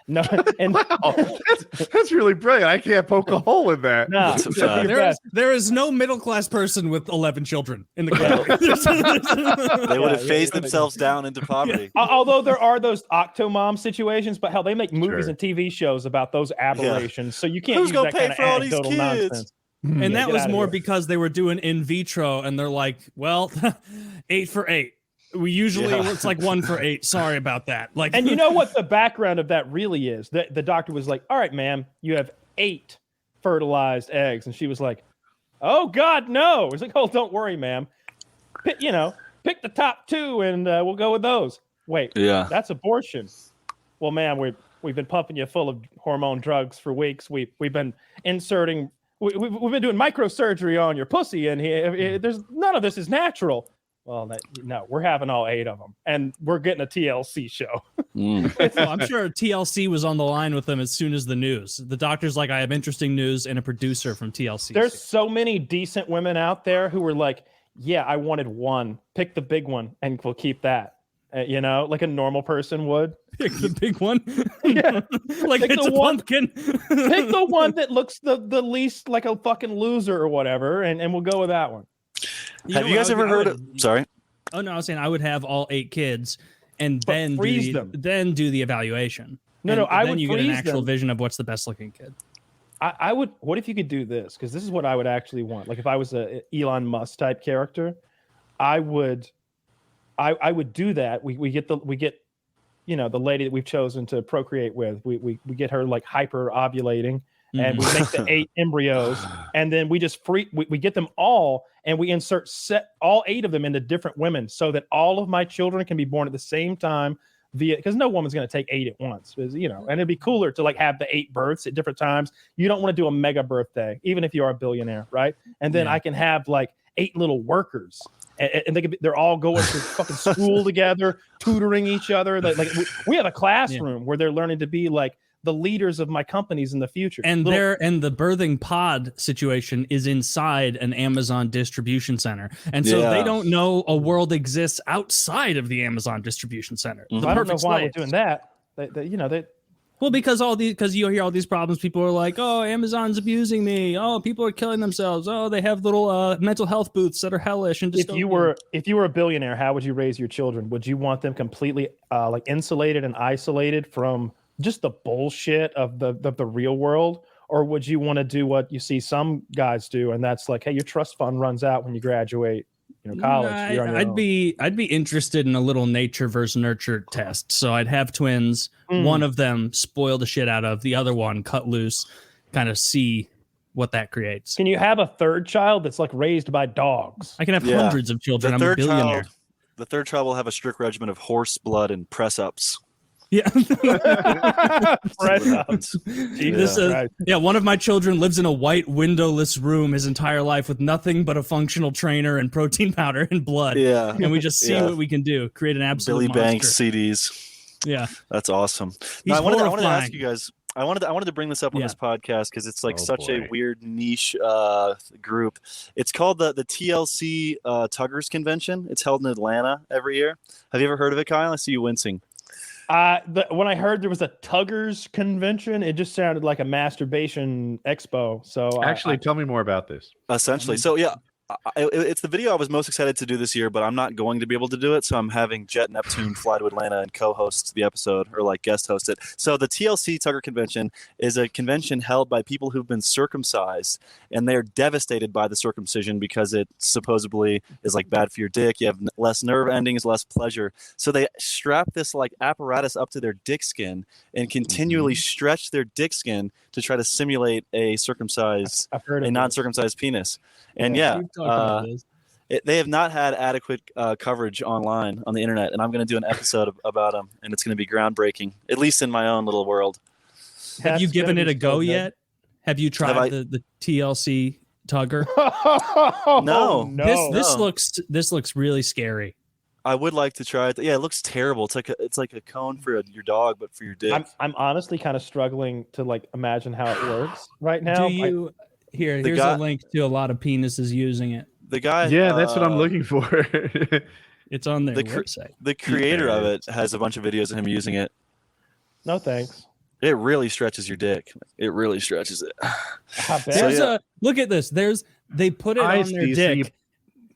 No, and that's really brilliant. I can't poke a hole in that. No, that's a fact. There is no middle class person with 11 children in the country. They would have phased themselves down into poverty. Although there are those Octomom situations, but hell, they make movies and TV shows about those aberrations. So you can't use that kind of anecdotal nonsense. And that was more because they were doing in vitro, and they're like, well, 8 for 8. We usually it's like 1 for 8. Sorry about that. Like, and you know what the background of that really is? The doctor was like, all right, ma'am, you have 8 fertilized eggs. And she was like, oh God, no. It's like, oh, don't worry, ma'am. Pick the top 2 and we'll go with those. Wait, that's abortion. Well, ma'am, we've been pumping you full of hormone drugs for weeks. We've been inserting. We've been doing microsurgery on your pussy, and there's none of this is natural. Well, no, we're having all 8 of them, and we're getting a TLC show. Well, I'm sure TLC was on the line with them as soon as the news. The doctor's like, I have interesting news, and a producer from TLC. There's so many decent women out there who were like, yeah, I wanted 1. Pick the big one, and we'll keep that. Like a normal person would. Pick the big one. Yeah. Like pick it's a pumpkin. Pick the one that looks the least like a fucking loser or whatever, and we'll go with that one. Have you guys ever heard of... Sorry. Oh no, I was saying I would have all 8 kids and But then freeze them. then do the evaluation. No, I then would you get an freeze actual them. vision of what's the best looking kid. I would. What if you could do this? Because this is what I would actually want. Like if I was a Elon Musk type character, I would do that. We get the lady that we've chosen to procreate with. We get her like hyper ovulating, and we make the 8 embryos, and then we just we get them all, and we insert all 8 of them into different women, so that all of my children can be born at the same time. Because no woman's going to take 8 at once, and it'd be cooler to like have the 8 births at different times. You don't want to do a mega birthday, even if you are a billionaire, right? And then I can have like 8 little workers, and they're all going to fucking school together, tutoring each other. Like we have a classroom where they're learning to be like the leaders of my companies in the future. And the birthing pod situation is inside an Amazon distribution center. And so they don't know a world exists outside of the Amazon distribution center. So I don't know why we're doing that. Well, because you hear all these problems. People are like, oh, Amazon's abusing me. Oh, people are killing themselves. Oh, they have little mental health booths that are hellish. And if you were a billionaire, how would you raise your children? Would you want them completely like insulated and isolated from just the bullshit of the real world, or would you want to do what you see some guys do, and that's like, hey, your trust fund runs out when you graduate, college. I'd be interested in a little nature versus nurture test. So I'd have twins. One of them spoil the shit out of, the other one cut loose, kind of see what that creates. Can you have a third child that's like raised by dogs? I can have hundreds of children. I'm a billionaire. The third child will have a strict regimen of horse blood and press ups. Yeah. Press ups. One of my children lives in a white windowless room his entire life with nothing but a functional trainer and protein powder and blood. Yeah. And we just see what we can do. Create an absolute Billy Banks monster. CDs. Yeah. That's awesome. Now, I wanted to ask you guys, I wanted to bring this up on this podcast because it's like a weird niche group. It's called the TLC Tuggers Convention. It's held in Atlanta every year. Have you ever heard of it, Kyle? I see you wincing. When I heard there was a Tuggers convention, it just sounded like a masturbation expo. So actually, tell me more about this. Essentially, so yeah, it's the video I was most excited to do this year, but I'm not going to be able to do it. So I'm having Jet Neptune fly to Atlanta and co-host the episode, or like guest host it. So the TLC Tugger Convention is a convention held by people who've been circumcised, and they're devastated by the circumcision because it supposedly is like bad for your dick. You have less nerve endings, less pleasure. So they strap this like apparatus up to their dick skin and continually stretch their dick skin to try to simulate a non-circumcised penis. And they have not had adequate coverage online on the internet, and I'm going to do an episode about them, and it's going to be groundbreaking, at least in my own little world. Have you given it a go yet? Have you tried the TLC Tugger? No. This looks really scary. I would like to try it. Yeah, it looks terrible. It's like a cone for your dog, but for your dick. I'm honestly kind of struggling to like imagine how it works right now. Here's a link to a lot of penises using it. The guy, that's what I'm looking for. It's on their website. The creator of it has a bunch of videos of him using it. No thanks. It really stretches your dick. It really stretches it. Look at this. They put it on their dick,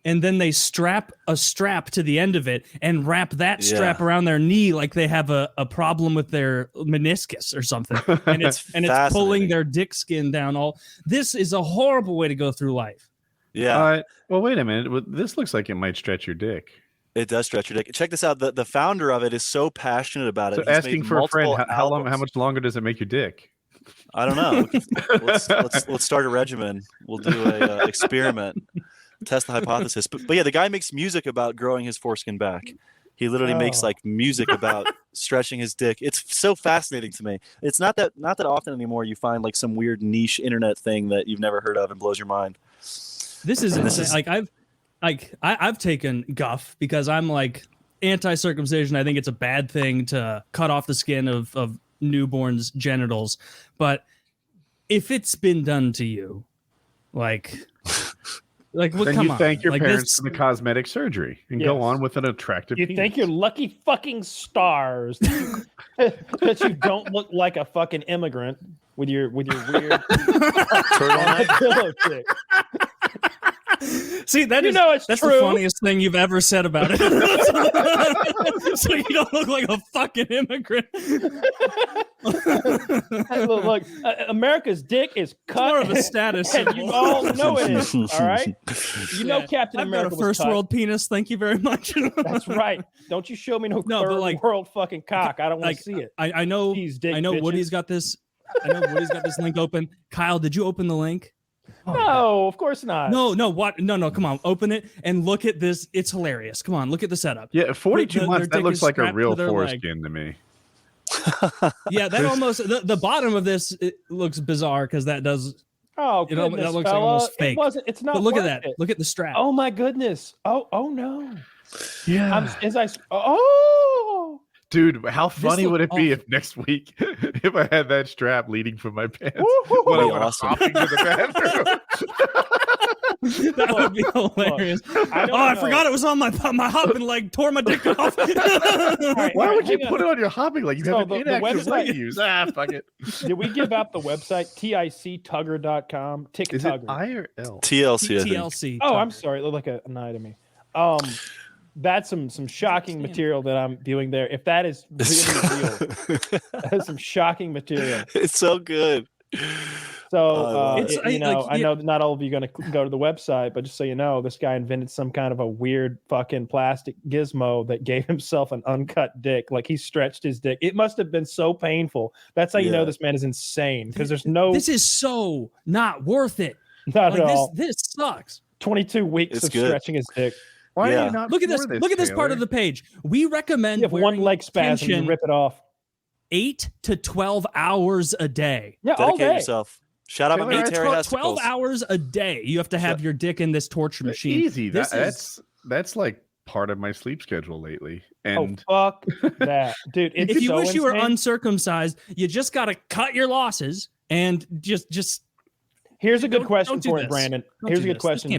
and then they strap a strap to the end of it and wrap that strap around their knee like they have a problem with their meniscus or something. And it's pulling their dick skin down. This is a horrible way to go through life. Yeah. Well, wait a minute. This looks like it might stretch your dick. It does stretch your dick. Check this out. The founder of it is so passionate about it. So asking for a friend, how much longer does it make your dick? I don't know. let's start a regimen. We'll do a experiment. Test the hypothesis. But yeah, the guy makes music about growing his foreskin back. He literally makes like music about stretching his dick. It's so fascinating to me. It's not that often anymore you find like some weird niche internet thing that you've never heard of and blows your mind. This is insane. I've taken guff because I'm like anti-circumcision. I think it's a bad thing to cut off the skin of newborns' genitals. But if it's been done to you, then you thank your parents for the cosmetic surgery and go on with an attractive penis. Thank your lucky fucking stars that you don't look like a fucking immigrant with your weird turtleneck pillow chick. See, that's true. the funniest thing you've ever said about it. So you don't look like a fucking immigrant. Hey, look, America's dick is cut. More of a status and symbol. you all know it is. All right. You know, Captain I've America got a first was cut. world penis. Thank you very much. That's right. Don't you show me no third world fucking cock. I don't want to see it. I know. I know. Bitches. Woody's got this. I know Woody's got this link open. Kyle, did you open the link? No, of course not. No. What? No. Come on, open it and look at this. It's hilarious. Come on, look at the setup. Yeah, 42 months. That looks like a real to foreskin to me. Yeah, that almost the bottom of this looks bizarre because that does. Oh, goodness, that looks fella. like almost fake. It's not. But look at worth that. it. Look at the strap. Oh my goodness. Oh no. Yeah. Dude, how funny would it be if next week, if I had that strap leading from my pants when I went hopping to the bathroom? That would be hilarious. I forgot it was on my hopping leg. Tore my dick off. Why would you put it on your hopping leg? You have an inactive leg to use. Fuck it. Did we give out the website? TICTugger.com. Tick Is Tugger. it I or L? TLC. I think. TLC. Oh, I'm sorry. It looked like an eye to me. That's some shocking material that I'm viewing there. If that is really real, that is some shocking material. It's so good. So, I know not all of you are going to go to the website, but just so you know, this guy invented some kind of a weird fucking plastic gizmo that gave himself an uncut dick. Like he stretched his dick. It must have been so painful. That's how you know this man is insane because there's no. This is so not worth it. Not at all. This sucks. 22 weeks of stretching his dick. Why are you not look at this? Look at this part of the page. We recommend you have one leg spasm and rip it off. 8 to 12 hours a day. Yeah, Dedicate all day. yourself. Shout out my military 12 hours a day. You have to have your dick in this torture machine. Easy. That's like part of my sleep schedule lately. And fuck that, dude. If you wish you were uncircumcised, you just got to cut your losses and just. Here's a good question for him, Brandon. Here's a good question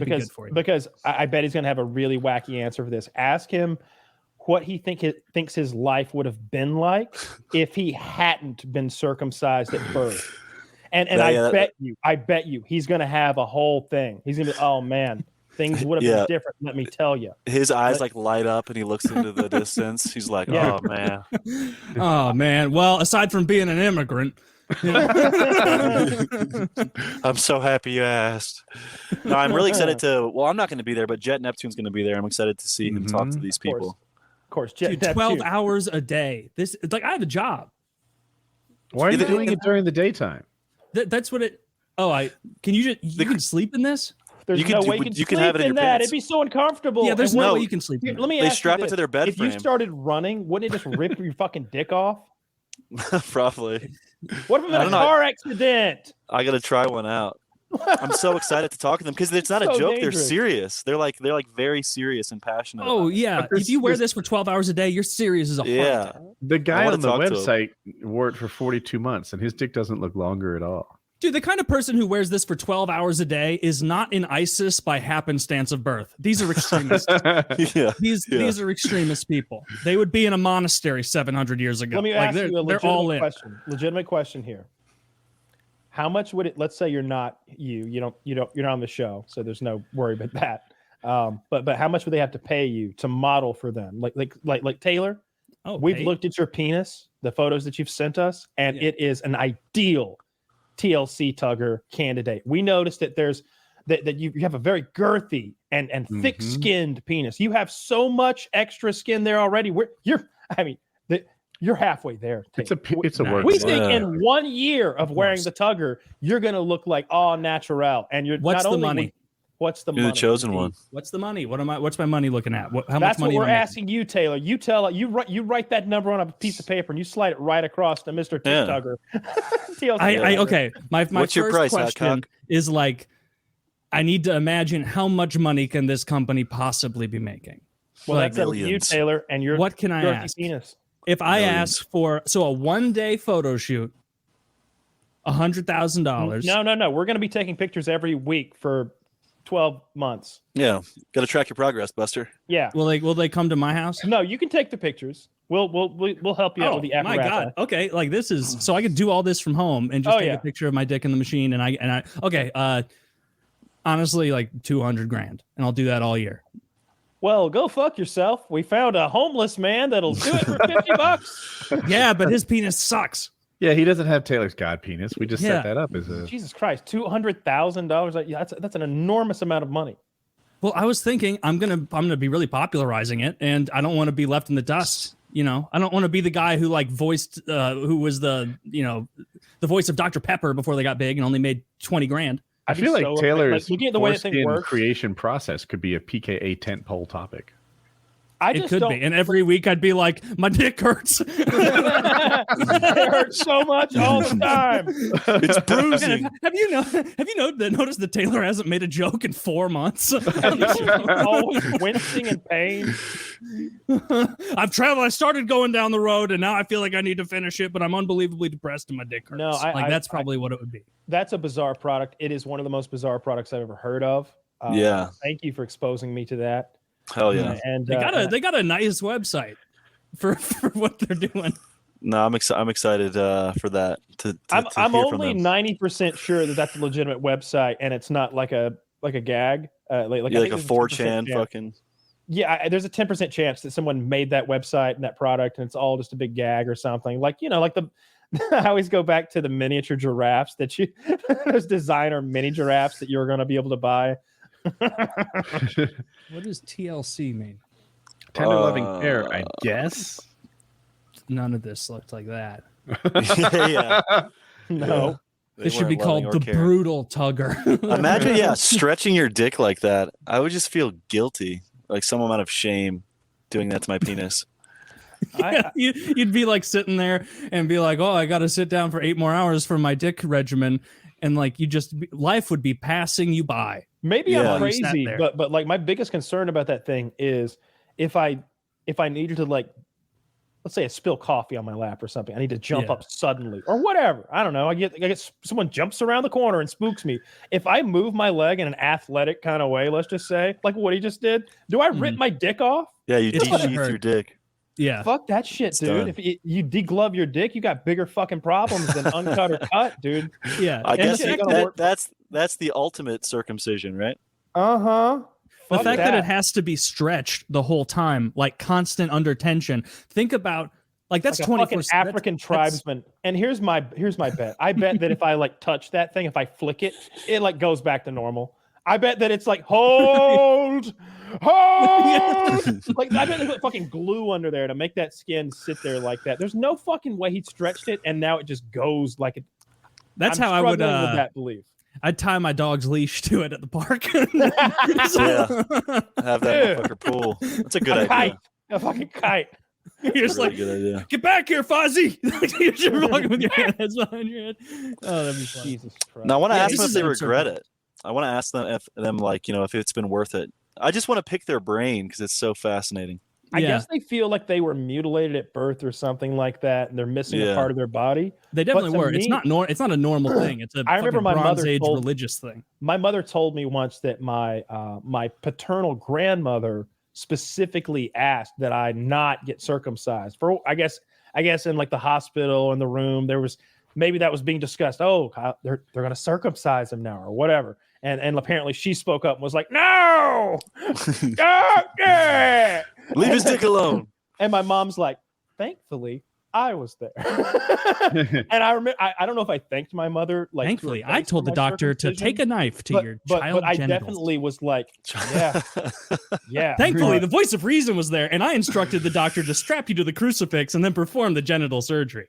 because I bet he's going to have a really wacky answer for this. Ask him what he thinks his life would have been like if he hadn't been circumcised at birth. And I bet you he's going to have a whole thing. He's going to be, oh man, things would have been different. Let me tell you. His eyes like light up and he looks into the distance. He's like, oh man. Oh man. Well, aside from being an immigrant. I'm so happy you asked. No, I'm really excited to. Well, I'm not going to be there, but Jet Neptune's going to be there. I'm excited to see him talk to these people. Of course, Jet 12 hours a day. This it's like I have a job. Why are you doing it during the daytime? That's what it. Oh, can you can sleep in this? There's no way you can have it in that. It'd be so uncomfortable. Yeah, there's no way you can sleep in. Let me ask they strap it to their bed if frame. You started running, wouldn't it just rip your fucking dick off? Probably. What if I'm in a car accident? I got to try one out. I'm so excited to talk to them because it's not a joke. Dangerous. They're serious. They're like very serious and passionate. Oh yeah. If you wear this for 12 hours a day, you're serious as a heart attack. The guy on the website wore it for 42 months and his dick doesn't look longer at all. Dude, the kind of person who wears this for 12 hours a day is not in ISIS by happenstance of birth. These are extremists. These are extremist people. They would be in a monastery 700 years ago. Let me ask you a legitimate question here. How much would it? Let's say you're not you're not on the show, so there's no worry about that. But how much would they have to pay you to model for them? Like Taylor? Oh, we've looked at your penis, the photos that you've sent us, and it is an ideal TLC Tugger candidate. We noticed that that you have a very girthy and thick-skinned penis. You have so much extra skin there already. You're halfway there. It's a work. We think in 1 year of wearing the Tugger, you're going to look like all natural. And you're what's the money? What's the money? You're the chosen one. What's the money? What's my money looking at? How That's much money? What we're asking you, Taylor. You write that number on a piece of paper and you slide it right across to Mr. Tugger. Okay. My What's first price, question is like, I need to imagine how much money can this company possibly be making? Well, that's up to you, Taylor, and your what can I ask? Penis. If I ask for a 1-day photo shoot, $100,000. No. We're going to be taking pictures every week for 12 months. Yeah, got to track your progress, Buster. Yeah. Will they come to my house? No, you can take the pictures. We'll help you out with the apparatus. My God. Okay, like this is so I could do all this from home and just take a picture of my dick in the machine and I Honestly, like 200 grand, and I'll do that all year. Well, go fuck yourself. We found a homeless man that'll do it for $50. Yeah, but his penis sucks. Yeah, he doesn't have Taylor's god penis. We just set that up as a. Jesus Christ, $200,000. Yeah, that's an enormous amount of money. Well, I was thinking I'm gonna be really popularizing it, and I don't want to be left in the dust. You know, I don't want to be the guy who like voiced, who was the voice of Dr. Pepper before they got big and only made 20 grand. I feel like Taylor's looking at the way that thing works, creation process could be a PKA tentpole topic. It could be, and every week I'd be like, my dick hurts. It hurts so much all the time. It's bruising. Have you noticed that Taylor hasn't made a joke in 4 months? Always wincing in pain. I started going down the road, and now I feel like I need to finish it, but I'm unbelievably depressed and my dick hurts. No, that's probably what it would be. That's a bizarre product. It is one of the most bizarre products I've ever heard of. Yeah. Thank you for exposing me to that. Hell yeah. And they got a nice website for what they're doing. No, I'm excited for that. I'm only 90% sure that that's a legitimate website, and it's not like a gag. Like a 4chan fucking. Yeah, there's a 10% chance that someone made that website and that product, and it's all just a big gag or something. Like the. I always go back to the miniature giraffes that those designer mini giraffes that you're going to be able to buy. What does TLC mean? Tender loving care, I guess. None of this looked like that. Yeah. No. It should be called the brutal tugger. Imagine, stretching your dick like that. I would just feel guilty, like some amount of shame doing that to my penis. Yeah, you'd be like sitting there and be like, oh, I got to sit down for 8 more hours for my dick regimen. And like life would be passing you by. Maybe I'm crazy, but like my biggest concern about that thing is if I needed to, like, let's say I spill coffee on my lap or something, I need to jump up suddenly or whatever. I don't know. I get someone jumps around the corner and spooks me. If I move my leg in an athletic kind of way, let's just say, like what he just did, do I rip my dick off? Yeah, you de-sheath your dick. Yeah. Fuck that shit, dude. Done. If you deglove your dick, you got bigger fucking problems than uncut or cut, dude. Yeah. I guess that's the ultimate circumcision, right? Uh-huh. The fact that it has to be stretched the whole time, like constant under tension. Think about like that's 24 African tribesman. And here's my bet. I bet that if I like touch that thing, if I flick it, it like goes back to normal. I bet that it's like hold. Like I bet they put fucking glue under there to make that skin sit there like that. There's no fucking way he stretched it and now it just goes like it. That's how I would with that belief. I'd tie my dog's leash to it at the park. Have that motherfucker pull. That's a good idea. Kite. A fucking kite. You're just really like, good idea. Get back here, Fozzie! You're just walking with your hands behind your head. Oh, that'd be fun. Jesus Christ. Now I want to ask them if they regret it. I want to ask them if it's been worth it. I just want to pick their brain because it's so fascinating. I guess they feel like they were mutilated at birth or something like that, and they're missing a part of their body. They definitely were. It's not a normal thing. It's a I remember my Bronze mother Age religious thing. My mother told me once that my paternal grandmother specifically asked that I not get circumcised. For I guess in like the hospital in the room there was maybe that was being discussed. Oh, they're going to circumcise him now or whatever. And apparently she spoke up and was like, no, yeah. Leave his dick alone. And my mom's like, thankfully, I was there. And I remember, I don't know if I thanked my mother. Like, thankfully, I told the doctor to take a knife to your child's But I genitals. definitely was like, yeah. Yeah. Thankfully, the voice of reason was there, and I instructed the doctor to strap you to the crucifix and then perform the genital surgery.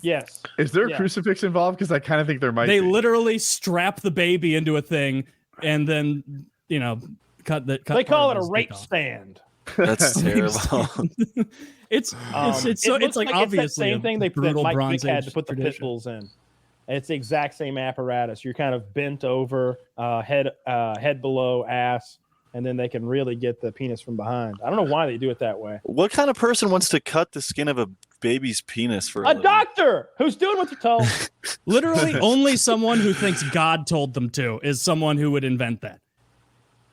Yes. Is there a crucifix involved? Because I kind of think there might be. They literally strap the baby into a thing and then, cut they call it a rape stand. That's terrible. It's like obviously the same thing that Mike Bronze Vick had Age to put the tradition. pit bulls in. It's the exact same apparatus. You're kind of bent over, head below, ass, and then they can really get the penis from behind. I don't know why they do it that way. What kind of person wants to cut the skin of a baby's penis for a doctor who's doing what you're told? Literally, only someone who thinks God told them to is someone who would invent that.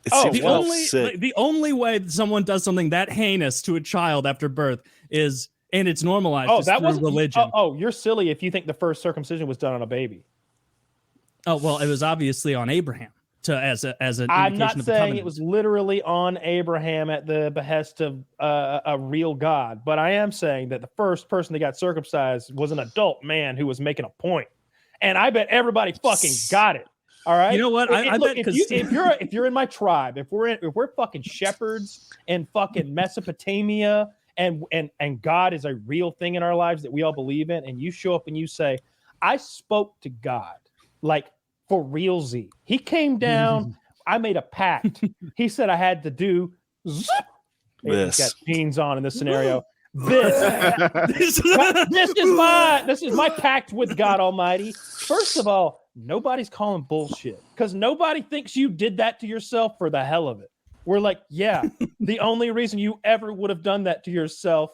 The only way that someone does something that heinous to a child after birth is, and it's normalized, that was religion. You're silly if you think the first circumcision was done on a baby. Oh, well, it was obviously on Abraham. as an I'm indication not of the saying covenant. it was literally on Abraham at the behest of a real God, but I am saying that the first person that got circumcised was an adult man who was making a point, and I bet everybody fucking got it. All right, You know what? I look, bet if you're in my tribe, if we're fucking shepherds in fucking Mesopotamia, and God is a real thing in our lives that we all believe in, and you show up and you say, I spoke to God, like for realsy. He came down. I made a pact. He said I had to do zip. He's got jeans on in this scenario. This is my pact with God Almighty. First of all, nobody's calling bullshit because nobody thinks you did that to yourself for the hell of it. We're like, yeah, the only reason you ever would have done that to yourself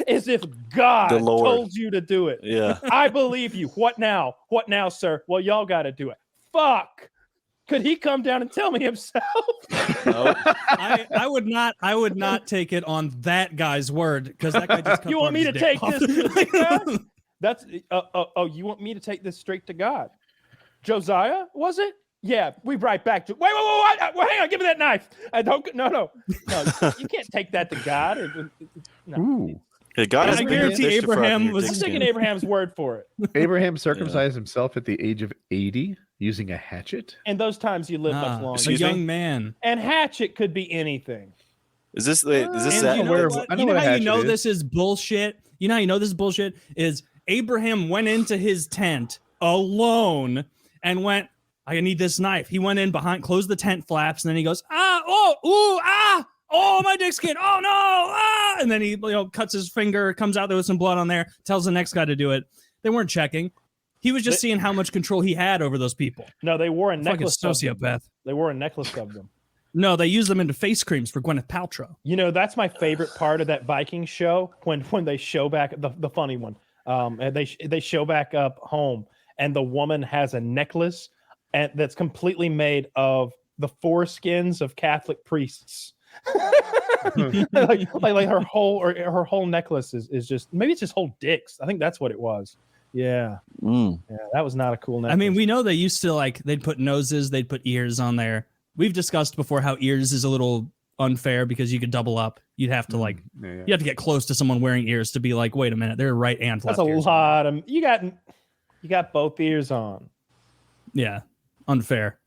is if God told you to do it. Yeah. I believe you. What now? What now, sir? Well, y'all got to do it. Fuck. Could he come down and tell me himself? No. I would not take it on that guy's word because that guy just you want me to take this to God? That's you want me to take this straight to God? Josiah, was it? Yeah, we right back to wait, hang on, give me that knife. I don't no, you can't take that to God. No. Ooh. Yeah, God I guarantee Abraham was taking Abraham's word for it. Abraham circumcised himself at the age of 80 using a hatchet. And those times you live much longer. A young man. And hatchet could be anything. Is this that? You know how you know this is bullshit? You know how you know this is bullshit? Is Abraham went into his tent alone and went, I need this knife. He went in behind, closed the tent flaps, and then he goes, oh, my dick skin. Oh no. And then he cuts his finger, comes out there with some blood on there, tells the next guy to do it. They weren't checking. He was just seeing how much control he had over those people. No, they wore a necklace. Fucking sociopath. They wore a necklace of them. No, they used them into face creams for Gwyneth Paltrow. You know, that's my favorite part of that Viking show when they show back the funny one. And they show back up home, and the woman has a necklace and that's completely made of the foreskins of Catholic priests. like her whole necklace is just, maybe it's just whole dicks. I think that's what it was. Yeah. Yeah, that was not a cool necklace. I mean, we know they used to they'd put noses, they'd put ears on there. We've discussed before how ears is a little unfair because you could double up. You'd have to you have to get close to someone wearing ears to be like, wait a minute, they're right and left. That's a lot of you got both ears on. Yeah, unfair.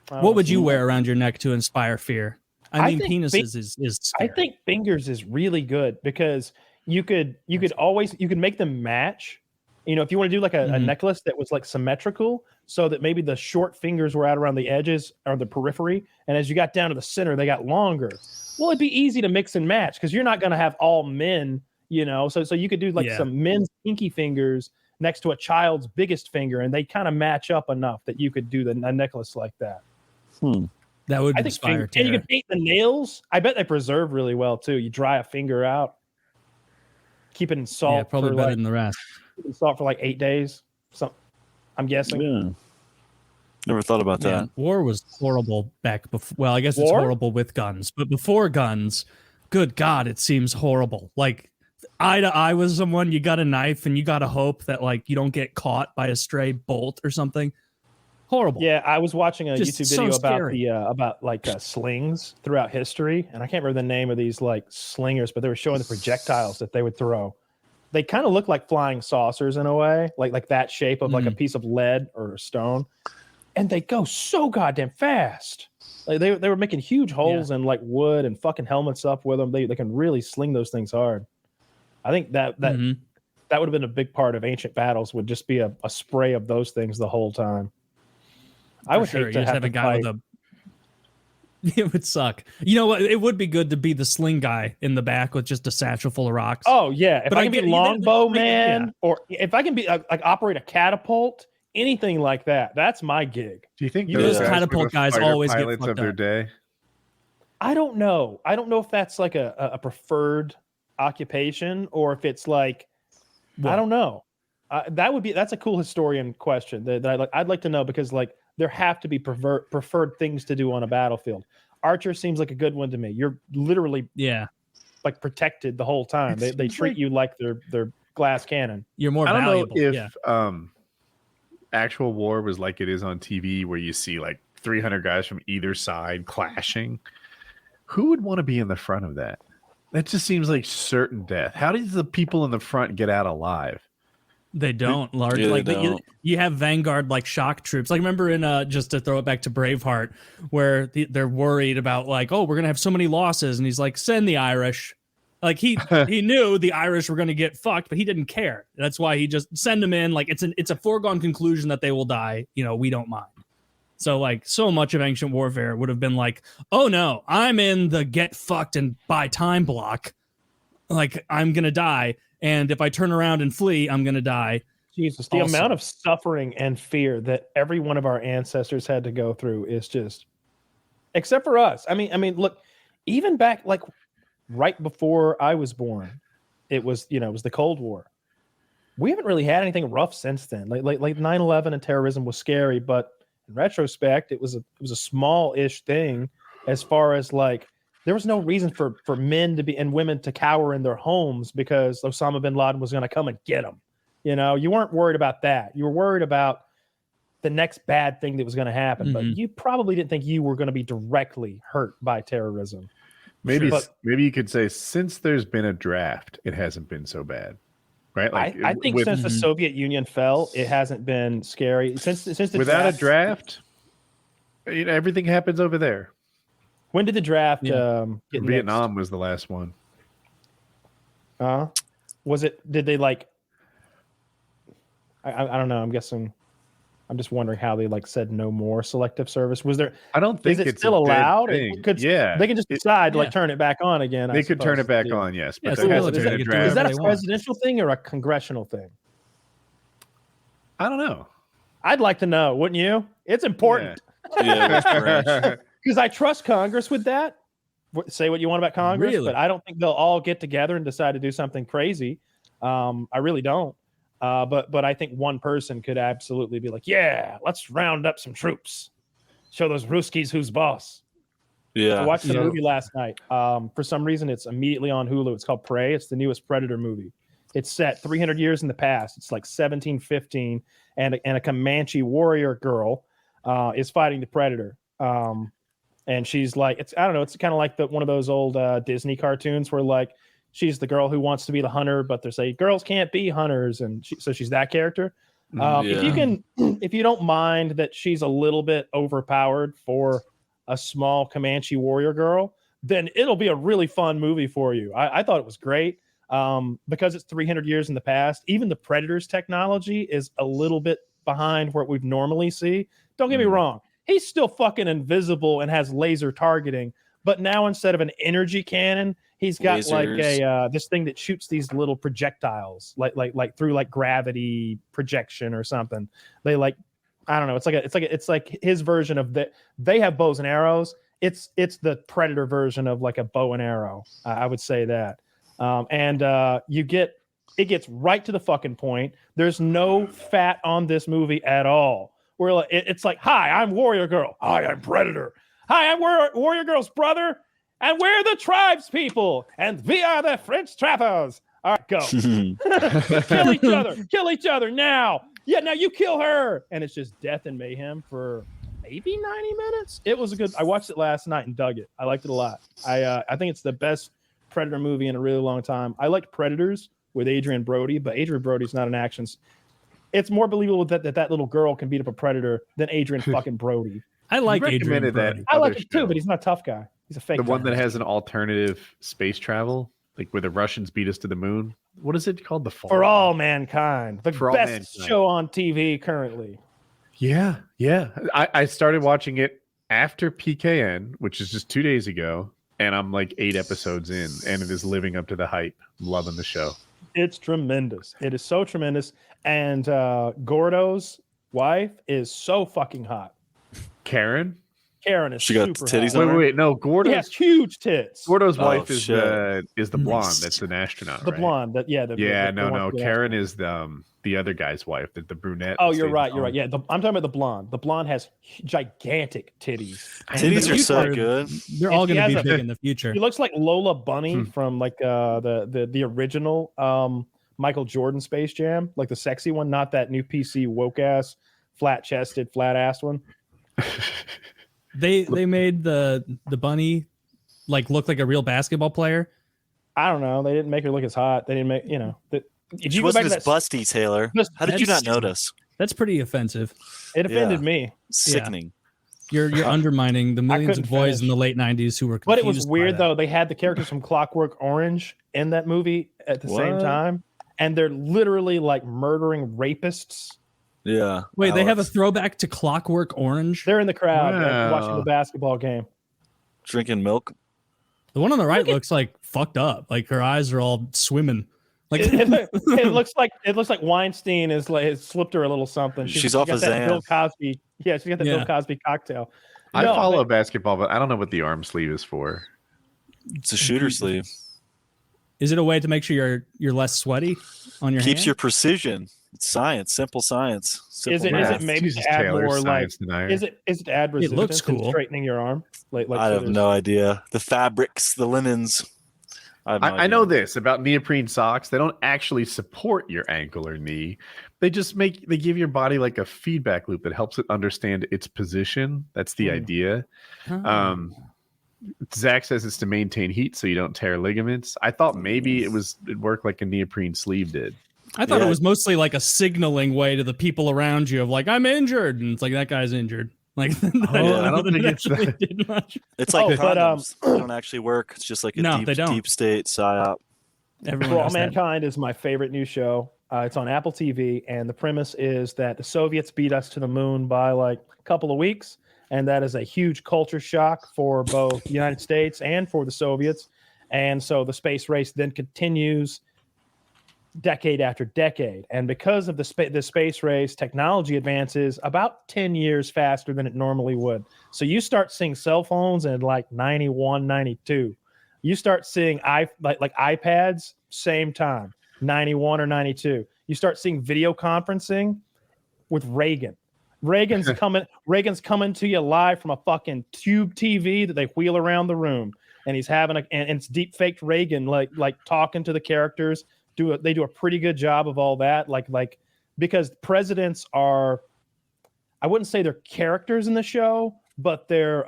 What would you wear around your neck to inspire fear? I mean, penises is scary. I think fingers is really good because you could make them match. You know, if you want to do like a necklace that was like symmetrical so that maybe the short fingers were out around the edges or the periphery. And as you got down to the center, they got longer. Well, it'd be easy to mix and match because you're not going to have all men, you know, so you could do some men's pinky fingers next to a child's biggest finger. And they kind of match up enough that you could do a necklace like that. That would inspire terror. And you can paint the nails. I bet they preserve really well too. You dry a finger out, keep it in salt. Yeah, probably better than the rest. Salt for 8 days. I'm guessing. Yeah. Never thought about that. War was horrible back before. Well, I guess it's horrible with guns, but before guns, good God, it seems horrible. Like eye to eye with someone, you got a knife and you got to hope that you don't get caught by a stray bolt or something. Horrible. Yeah, I was watching a YouTube video about about slings throughout history, and I can't remember the name of these slingers, but they were showing the projectiles that they would throw. They kind of look like flying saucers in a way, like that shape of a piece of lead or stone, and they go so goddamn fast. Like they were making huge holes in wood and fucking helmets up with them. They can really sling those things hard. I think that would have been a big part of ancient battles. Would just be a spray of those things the whole time. I would hate to have a guy with a. It would suck. You know what? It would be good to be the sling guy in the back with just a satchel full of rocks. Oh yeah, if I can be longbow man, or if I can be operate a catapult, anything like that, that's my gig. Do you think those catapult guys always get fucked of their day? I don't know. I don't know if that's a preferred occupation or if it's I don't know. That's a cool historian question that I'd like to know because there have to be preferred things to do on a battlefield. Archer seems like a good one to me. You're literally protected the whole time. They treat you like they're glass cannon. You're more valuable. I don't know if actual war was like it is on TV where you see 300 guys from either side clashing. Who would want to be in the front of that? That just seems like certain death. How does the people in the front get out alive? They don't largely like they don't. You have Vanguard like shock troops. Like remember in just to throw it back to Braveheart, where they're worried about like, oh, we're gonna have so many losses, and he's like, send the Irish. Like he knew the Irish were gonna get fucked, but he didn't care. That's why he just send them in. Like it's a foregone conclusion that they will die. We don't mind. So like so much of ancient warfare would have been like, oh no, I'm in the get fucked and buy time block. Like I'm gonna die. And if I turn around and flee, I'm going to die. Jesus, the amount of suffering and fear that every one of our ancestors had to go through is just, except for us. I mean, look, even back like right before I was born, it was the Cold War. We haven't really had anything rough since then. Like 9/11 and terrorism was scary, but in retrospect, it was a small-ish thing as far as like. There was no reason for men to be and women to cower in their homes because Osama bin Laden was going to come and get them. You weren't worried about that. You were worried about the next bad thing that was going to happen, but you probably didn't think you were going to be directly hurt by terrorism. Maybe you could say since there's been a draft, it hasn't been so bad, right? Like I think since the Soviet Union fell, it hasn't been scary. Since the without a draft, everything happens over there. When did the draft get Vietnam was the last one. Was it? Did they like? I don't know. I'm guessing. I'm just wondering how they like said no more selective service. Was there? I don't think is it it's still allowed. They can just decide to like turn it back on again. They could turn it back on, yes. But is that a presidential thing or a congressional thing? I don't know. I'd like to know, wouldn't you? It's important. Yeah, because I trust Congress with that. Say what you want about Congress, but I don't think they'll all get together and decide to do something crazy. I really don't. But I think one person could absolutely be like, yeah, let's round up some troops. Show those Ruskies who's boss. Yeah. I watched the movie last night. For some reason, it's immediately on Hulu. It's called Prey. It's the newest Predator movie. It's set 300 years in the past. It's like 1715, and a Comanche warrior girl is fighting the Predator. And she's like, it's kind of like one of those old Disney cartoons where like she's the girl who wants to be the hunter, but they say girls can't be hunters, and so she's that character. If you don't mind that she's a little bit overpowered for a small Comanche warrior girl, then it'll be a really fun movie for you. I thought it was great because it's 300 years in the past. Even the Predator's technology is a little bit behind what we'd normally see. Don't get me wrong. He's still fucking invisible and has laser targeting, but now instead of an energy cannon, he's got lasers. Like a this thing that shoots these little projectiles, like through like gravity projection or something. They like, I don't know. It's like his version of that. They have bows and arrows. It's the Predator version of like a bow and arrow. I would say that. It gets right to the fucking point. There's no fat on this movie at all. Where it's like, hi, I'm Warrior Girl. Hi, I'm Predator. Hi, I'm Warrior Girl's brother. And we're the tribes people. And we are the French trappers. All right, go. Kill each other now. Yeah, now you kill her. And it's just death and mayhem for maybe 90 minutes. It was I watched it last night and dug it. I liked it a lot. I think it's the best Predator movie in a really long time. I liked Predators with Adrian Brody, but Adrian Brody's not an action. It's more believable that little girl can beat up a predator than Adrian fucking Brody. I like Adrian Brody. I like it too, but he's not a tough guy. He's a fake. The one that has an alternative space travel, like where the Russians beat us to the moon. What is it called? The Fall. For All Mankind. The best show on TV currently. Yeah. I started watching it after PKN, which is just 2 days ago, and I'm like 8 episodes in, and it is living up to the hype. I'm loving the show. It's tremendous. It is so tremendous. And Gordo's wife is so fucking hot. Karen is she got super titties hot. on her? Wait, no, Gordo's has huge tits. Gordo's wife is the blonde. That's an astronaut. The right? blonde. No. Karen is the other guy's wife, the brunette. Oh, you're right. Yeah, I'm talking about the blonde. The blonde has gigantic titties. Titties are so good. They're all going to be big in the future. She looks like Lola Bunny from like the original Michael Jordan Space Jam, like the sexy one, not that new PC woke ass, flat chested, flat ass one. They made the bunny like look like a real basketball player. I don't know. They didn't make her look as hot. They didn't make if She you go back wasn't to as busty, Taylor. How did you not notice? That's pretty offensive. it offended me. Sickening. You're undermining the millions of couldn't boys finish. in the late 90s who were confused. But it was by weird that. though. They had the characters from Clockwork Orange in that movie at the same time, and they're literally like murdering rapists. Yeah. Wait, they have a throwback to Clockwork Orange? They're in the crowd Wow. watching the basketball game. Drinking milk. The one on the right looks like fucked up. Like her eyes are all swimming. Like It looks like Weinstein has slipped her a little something. She's off got of that Zan. Bill Cosby. Yeah, she got that Bill Cosby cocktail. I follow basketball, but I don't know what the arm sleeve is for. It's a shooter sleeve. is it a way to make sure you're less sweaty on your Keeps hand? your precision. It's science. Simple science. Simple Is it math. maybe Jesus, to add Taylor, more like science denier. is it to add resistance looks cool. and straightening your arm? Like I so have there's- no idea. The fabrics, the linens. I know this about neoprene socks. They don't actually support your ankle or knee. They give your body like a feedback loop that helps it understand its position. That's the idea. Zach says it's to maintain heat so you don't tear ligaments. I thought maybe it'd work like a neoprene sleeve did. I thought it was mostly like a signaling way to the people around you of like, I'm injured. And it's like, that guy's injured. Like, I don't think it's that. did much. It's like but, condoms. They don't actually work. It's just like a No, they don't. deep state psyop. Everyone For All knows that. Mankind is my favorite new show. It's on Apple TV, and the premise is that the Soviets beat us to the moon by like a couple of weeks, and that is a huge culture shock for both the United States and for the Soviets. And so the space race then continues decade after decade. And because of the space race, technology advances about 10 years faster than it normally would. So you start seeing cell phones in like 91, 92. You start seeing like iPads, same time, 91 or 92. You start seeing video conferencing with Reagan. Reagan's coming to you live from a fucking tube TV that they wheel around the room, and he's having and it's deep faked Reagan like talking to the characters. They do a pretty good job of all that, like because presidents are, I wouldn't say they're characters in the show, but they're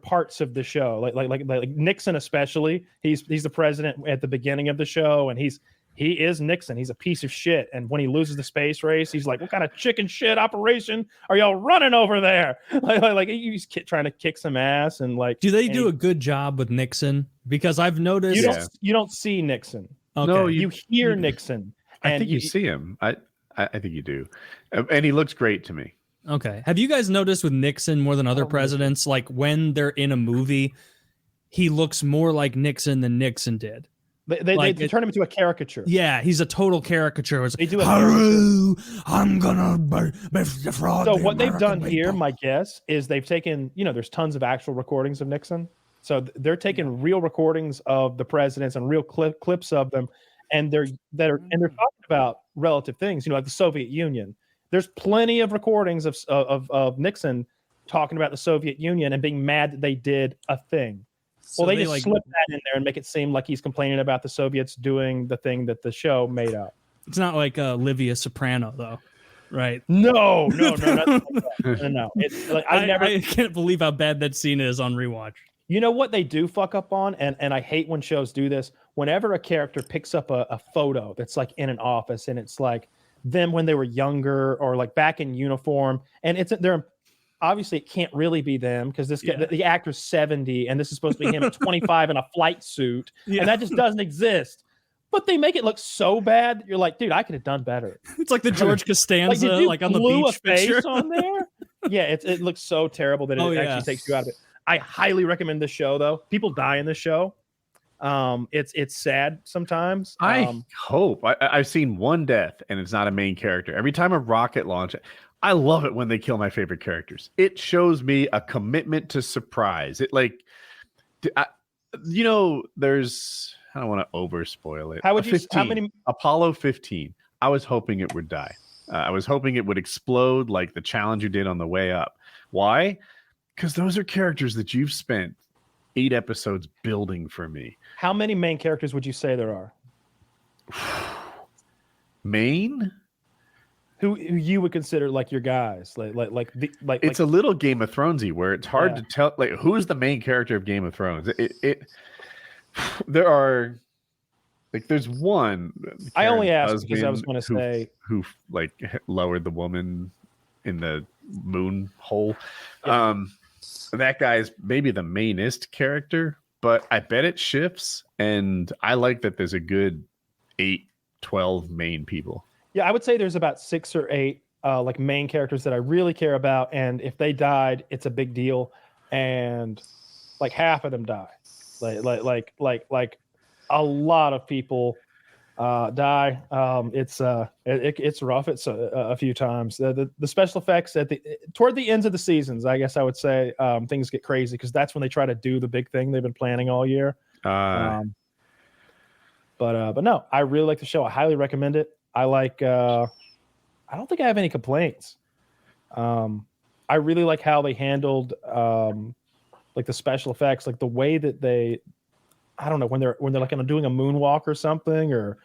parts of the show. Like Nixon especially. He's the president at the beginning of the show, and he is Nixon. He's a piece of shit. And when he loses the space race, he's like, "What kind of chicken shit operation are y'all running over there?" Like he's trying to kick some ass and like. Do they do a good job with Nixon? Because I've noticed you don't see Nixon. Okay. No, You hear Nixon. I think you see him. I think you do, and he looks great to me. Okay. Have you guys noticed with Nixon more than other presidents, like when they're in a movie, he looks more like Nixon than Nixon did? They turn him into a caricature. Yeah, he's a total caricature. It's They do I'm gonna defraud. So the what they've American done here, people." my guess, is they've taken, there's tons of actual recordings of Nixon. So they're taking real recordings of the presidents and real clips of them, and they're talking about relative things, like the Soviet Union. There's plenty of recordings of Nixon talking about the Soviet Union and being mad that they did a thing. So Well, they just slip that in there and make it seem like he's complaining about the Soviets doing the thing that the show made up. It's not like Livia Soprano, though, right? No. Nothing like that. No. It's like I can't believe how bad that scene is on rewatch. You know what they do fuck up on, and I hate when shows do this. Whenever a character picks up a photo that's like in an office, and it's like them when they were younger or like back in uniform, and they're obviously it can't really be them because the actor's 70 and this is supposed to be him at 25 in a flight suit, and that just doesn't exist. But they make it look so bad that you're like, dude, I could have done better. It's like the George Costanza, like on the beach picture on there. Yeah, it looks so terrible that it actually takes you out of it. I highly recommend this show, though. People die in this show. It's sad sometimes. I hope. I've seen one death, and it's not a main character. Every time a rocket launch, I love it when they kill my favorite characters. It shows me a commitment to surprise. It there's. I don't want to over spoil it. How many? Apollo 15. I was hoping it would die. I was hoping it would explode like the Challenger did on the way up. Why? Because those are characters that you've spent 8 episodes building for me. How many main characters would you say there are? Main? who you would consider like your guys, like it's a little Game of Thronesy where it's hard to tell like who's the main character of Game of Thrones. There are like there's one. I only asked because I was going to say who like lowered the woman in the moon hole. That guy's maybe the mainest character, but I bet it shifts, and I like that there's a good 8-12 main people. Yeah, I would say there's about 6 or 8 like main characters that I really care about, and if they died, it's a big deal. And like half of them die. Like a lot of people die. It's rough. It's a few times. The special effects toward the ends of the seasons, I guess I would say, things get crazy because that's when they try to do the big thing they've been planning all year. But no, I really like the show. I highly recommend it. I like. I don't think I have any complaints. I really like how they handled like the special effects, like the way that they. I don't know when they're like doing a moonwalk or something, or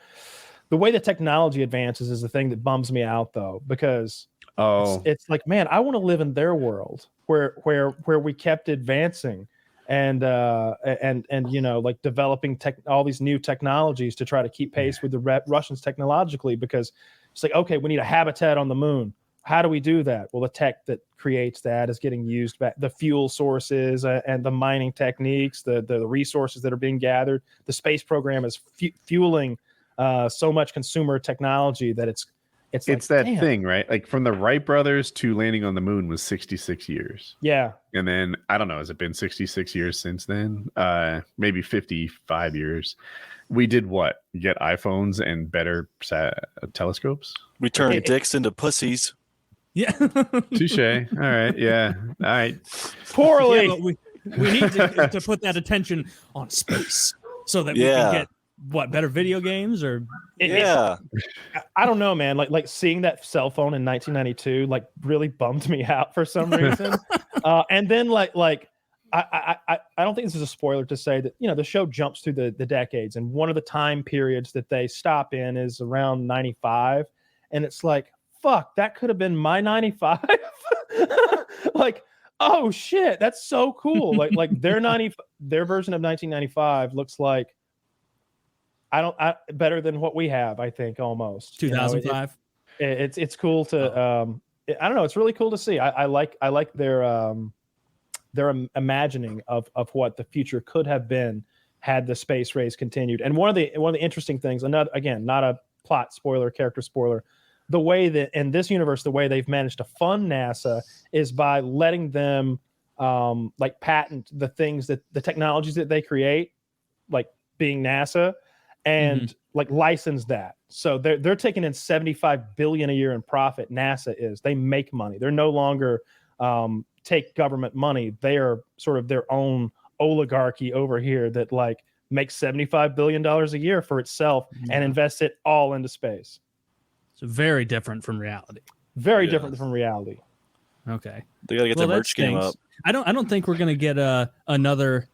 the way the technology advances is the thing that bums me out though, because it's like, man, I want to live in their world where we kept advancing and you know, like developing all these new technologies to try to keep pace with the Russians technologically, because it's like, okay, we need a habitat on the moon. How do we do that? Well, the tech that creates that is getting used back, the fuel sources and the mining techniques, the resources that are being gathered. The space program is fueling so much consumer technology that it's like, that thing, right? Like from the Wright brothers to landing on the moon was 66 years. Yeah. And then I don't know, has it been 66 years since then? Maybe 55 years. We did what? Get iPhones and better telescopes? We turned dicks into pussies. Yeah. Touche. All right. Yeah. All right. Poorly. Yeah, we need to put that attention on space so that we can get better video games or I don't know, man. Like seeing that cell phone in 1992 like really bummed me out for some reason. And then like I don't think this is a spoiler to say that, you know, the show jumps through the decades, and one of the time periods that they stop in is around 95, and it's like, fuck, that could have been my 95. Like, oh shit, that's so cool. Like their version of 1995 looks like better than what we have, I think, almost 2005. You know, it's cool to I don't know, it's really cool to see. I like their imagining of what the future could have been had the space race continued. And one of the interesting things, another, again, not a plot spoiler, character spoiler, the way that in this universe, the way they've managed to fund NASA is by letting them like patent the things that the technologies that they create, like being NASA, and like license that. So they're taking in $75 billion a year in profit. NASA is. They make money. They're no longer take government money. They are sort of their own oligarchy over here that like makes $75 billion a year for itself and invests it all into space. So very different from reality. Very different from reality. Okay. They got to get their merch game up. I don't think we're going to get another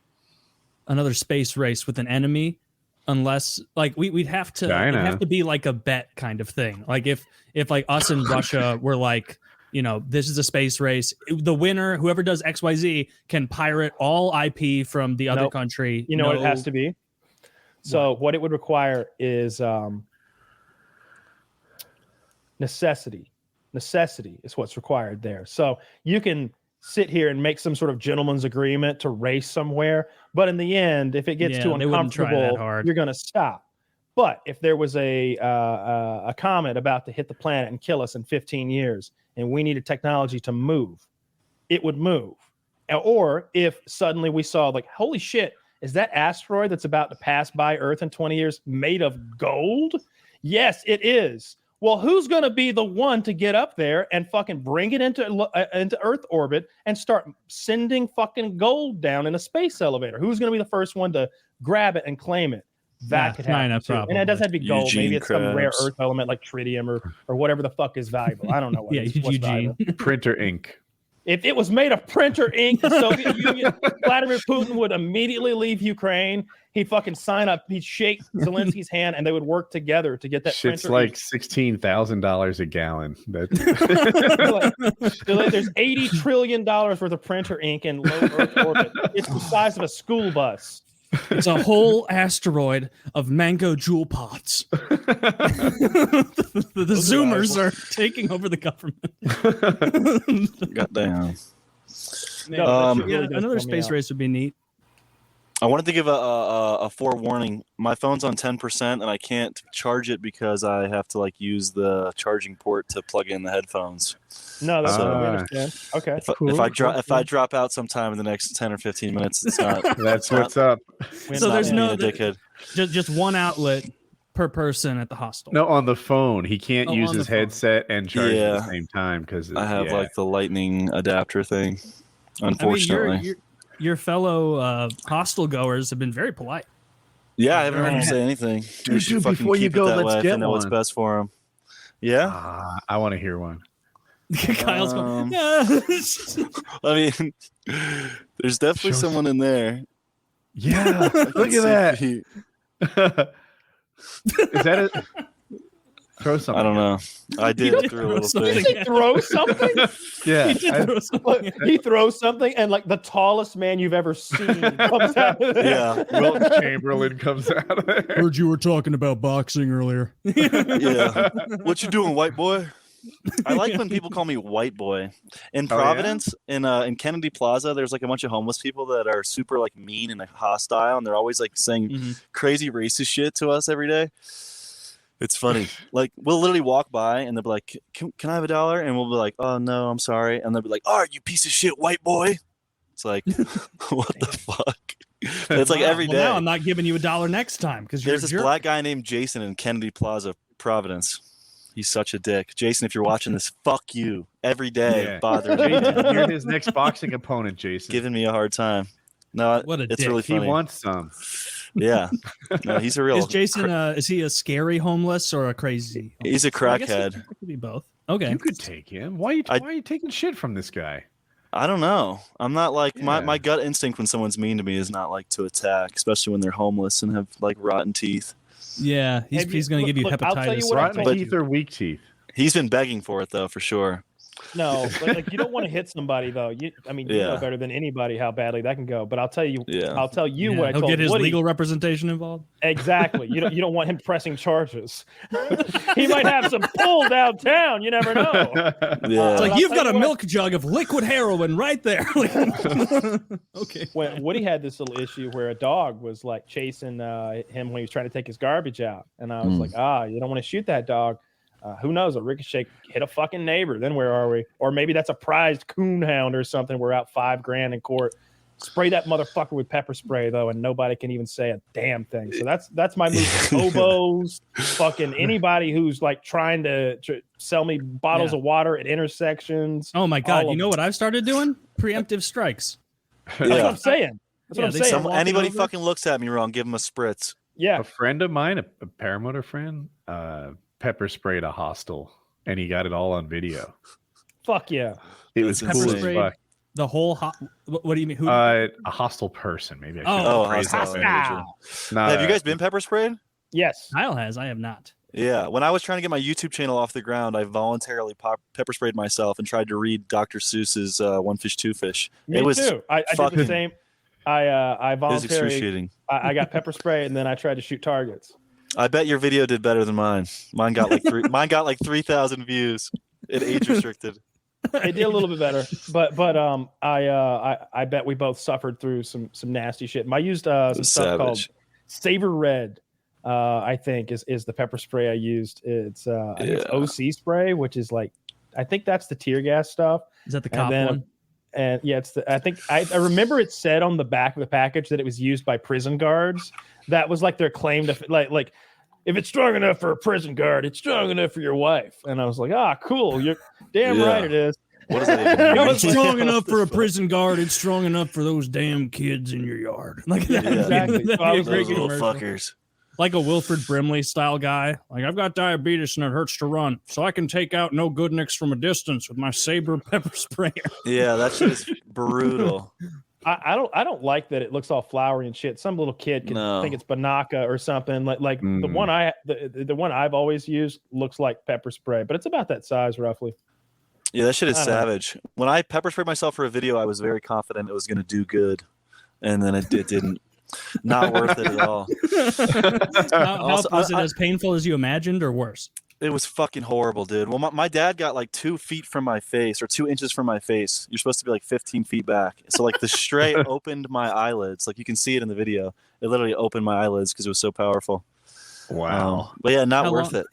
space race with an enemy unless like we'd have to it'd have to be like a bet kind of thing. Like if like us and Russia were like, you know, this is a space race, the winner, whoever does XYZ, can pirate all IP from the other country. You know what it has to be? So what it would require is necessity is what's required there. So you can sit here and make some sort of gentleman's agreement to race somewhere, but in the end, if it gets too uncomfortable, you're going to stop. But if there was a comet about to hit the planet and kill us in 15 years, and we needed technology to move, it would move. Or if suddenly we saw like, holy shit, is that asteroid that's about to pass by Earth in 20 years made of gold? Yes, it is. Well, who's going to be the one to get up there and fucking bring it into Earth orbit and start sending fucking gold down in a space elevator? Who's going to be the first one to grab it and claim it? That could happen too. And it doesn't have to be gold. Maybe it's some rare earth element like tritium or whatever the fuck is valuable. I don't know what what's valuable. Printer ink. If it was made of printer ink, the Soviet Union, Vladimir Putin would immediately leave Ukraine. He'd fucking sign up. He'd shake Zelensky's hand, and they would work together to get that Shit's printer like ink. $16,000 a gallon. They're like, there's $80 trillion worth of printer ink in low Earth orbit. It's the size of a school bus. It's a whole asteroid of mango jewel pots. the Zoomers are taking over the government. Goddamn. Another space race would be neat. I wanted to give a forewarning. My phone's on 10% and I can't charge it because I have to like use the charging port to plug in the headphones. No, that's what we understand. Okay. If I drop out sometime in the next 10 or 15 minutes, it's not. That's what's up. So there's no dickhead. Just one outlet per person at the hostel. No, on the phone. He can't use his headset and charge at the Yeah. same time because I have like the lightning adapter thing. Unfortunately. I mean, your fellow hostel goers have been very polite. Yeah, I haven't heard him say anything. Dude, before you go, let's get I know what's one. best for him. Yeah. I want to hear one. Kyle's going, I mean, there's definitely someone in there. Yeah, look at that. Is that it? Throw something. I don't know. I did throw a little something. thing. Did he throw something? Yeah. He throws something, and like the tallest man you've ever seen comes out of there. Yeah. Wilt Chamberlain comes out of there. Heard you were talking about boxing earlier. Yeah. What you doing, white boy? I like when people call me white boy. In Providence, in Kennedy Plaza, there's like a bunch of homeless people that are super like mean and like hostile, and they're always like saying crazy racist shit to us every day. It's funny. Like we'll literally walk by and they'll be like, "Can I have $1?" And we'll be like, "Oh no, I'm sorry." And they'll be like, "All right, you piece of shit, white boy." It's like, what the fuck? It's like every day. Now I'm not giving you $1 next time because there's this black guy named Jason in Kennedy Plaza, Providence. He's such a dick. Jason, if you're watching this, fuck you. Every day bothering me. You're his next boxing opponent, Jason. Giving me a hard time. No, what a it's dick. really funny. He wants some. Yeah. No, he's a real. Is Jason? Is he a scary homeless or a crazy? Homeless? He's a crackhead. It could be both. Okay. You could take him. Why are you taking shit from this guy? I don't know. I'm not like my gut instinct when someone's mean to me is not like to attack, especially when they're homeless and have like rotten teeth. Yeah, he's going to give you hepatitis. I'll tell you what, rotten teeth or weak teeth? He's been begging for it though, for sure. No, but like you don't want to hit somebody though. You know better than anybody how badly that can go. But I'll tell you what I told He'll get his Woody. legal representation involved. Exactly. You don't want him pressing charges. He might have some pull downtown. You never know. Yeah. It's like you've got a milk jug of liquid heroin right there. Okay. When Woody had this little issue where a dog was like chasing him when he was trying to take his garbage out, and I was like, you don't want to shoot that dog. Who knows? A ricochet hit a fucking neighbor. Then where are we? Or maybe that's a prized coon hound or something. We're out $5,000 in court. Spray that motherfucker with pepper spray though, and nobody can even say a damn thing. So that's my move. Hobos, fucking anybody who's like trying to sell me bottles of water at intersections. Oh my god! You know what I've started doing? Preemptive strikes. That's what I'm saying. That's what I'm saying. Anybody fucking looks at me wrong, give him a spritz. Yeah. A friend of mine, a paramotor friend, pepper sprayed a hostel, and he got it all on video. Fuck yeah! It was cool as fuck. The whole what do you mean? Who? A hostile person, maybe. Hostile. Have you guys been pepper sprayed? Yes, Kyle has. I have not. Yeah, when I was trying to get my YouTube channel off the ground, I voluntarily pepper sprayed myself and tried to read Dr. Seuss's One Fish, Two Fish. Me too. I did the same. I voluntarily. It was excruciating. I got pepper spray and then I tried to shoot targets. I bet your video did better than mine. Mine got like 3,000 views. It age restricted. It did a little bit better, but I bet we both suffered through some nasty shit. I used some stuff called Savor Red. I think is the pepper spray I used. It's I think it's OC spray, which is like I think that's the tear gas stuff. Is that the cop one? And yeah, it's I think I remember it said on the back of the package that it was used by prison guards. That was like their claim to like if it's strong enough for a prison guard, it's strong enough for your wife. And I was like, cool. You're damn right it is. What does that even mean? It's strong enough for a prison guard. It's strong enough for those damn kids in your yard. Like that. Exactly. Those little fuckers. like a Wilford Brimley style guy. Like, I've got diabetes and it hurts to run, so I can take out no good nicks from a distance with my Saber pepper sprayer. Yeah, that shit is brutal. I don't like that it looks all flowery and shit. Some little kid can think it's Banaka or something. Like the one I've always used looks like pepper spray, but it's about that size roughly. Yeah, that shit is savage. When I pepper sprayed myself for a video, I was very confident it was going to do good, and then it didn't. Not worth it at all. Was it as painful as you imagined, or worse? It was fucking horrible, dude. Well, my dad got like 2 feet from my face, or 2 inches from my face. You're supposed to be like 15 feet back. So like the stray opened my eyelids. Like you can see it in the video. It literally opened my eyelids because it was so powerful. Wow. But yeah, not worth it.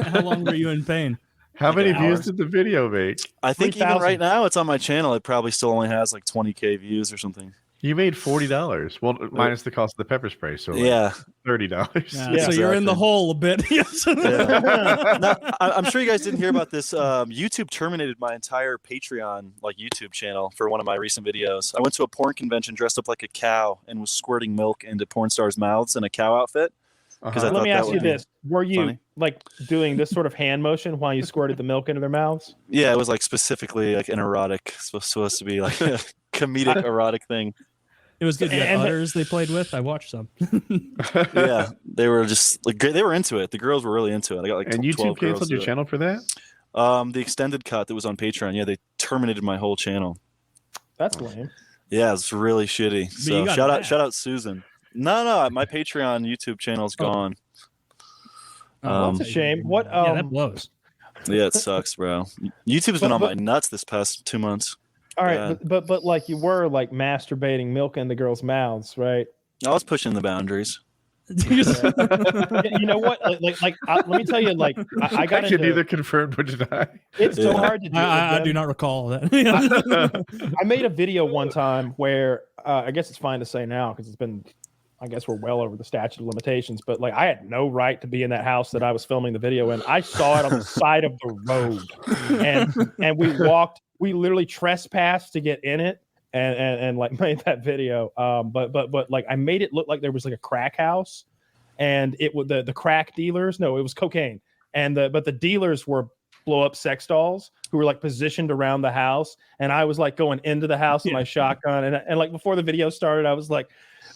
How long were you in pain? How many views did the video make? I think even right now it's on my channel. It probably still only has like 20K views or something. You made $40. Well, minus the cost of the pepper spray. So yeah, $30. Yeah, so you're in the hole a bit. Yes. Now, I'm sure you guys didn't hear about this. YouTube terminated my entire Patreon YouTube channel for one of my recent videos. I went to a porn convention dressed up like a cow and was squirting milk into porn stars' mouths in a cow outfit. Let me ask you this: were you doing this sort of hand motion while you squirted the milk into their mouths? Yeah, it was specifically an erotic, supposed to be like a comedic erotic thing. It was good. You had udders they played with. I watched some. Yeah, they were just they were into it. The girls were really into it. I got and YouTube canceled your channel for that. The extended cut that was on Patreon. Yeah, they terminated my whole channel. That's lame. Yeah, it's really shitty. So shout out Susan. No, my Patreon YouTube channel is gone. That's a shame. What? Yeah, that blows. Yeah, it sucks, bro. YouTube's been on my nuts this past 2 months. All right, but you were masturbating milk in the girls' mouths, right? I was pushing the boundaries. You know what? Let me tell you, I got can neither confirm or deny. It's so hard to do. I do not recall that. I made a video one time where I guess it's fine to say now because it's been. I guess we're well over the statute of limitations, but I had no right to be in that house that I was filming the video in. I saw it on the side of the road, and we literally trespassed to get in it and made that video. But I made it look like there was a crack house, and it was the crack dealers. No, it was cocaine, but the dealers were blow up sex dolls who were positioned around the house, and I was going into the house with my shotgun, and before the video started, I was like,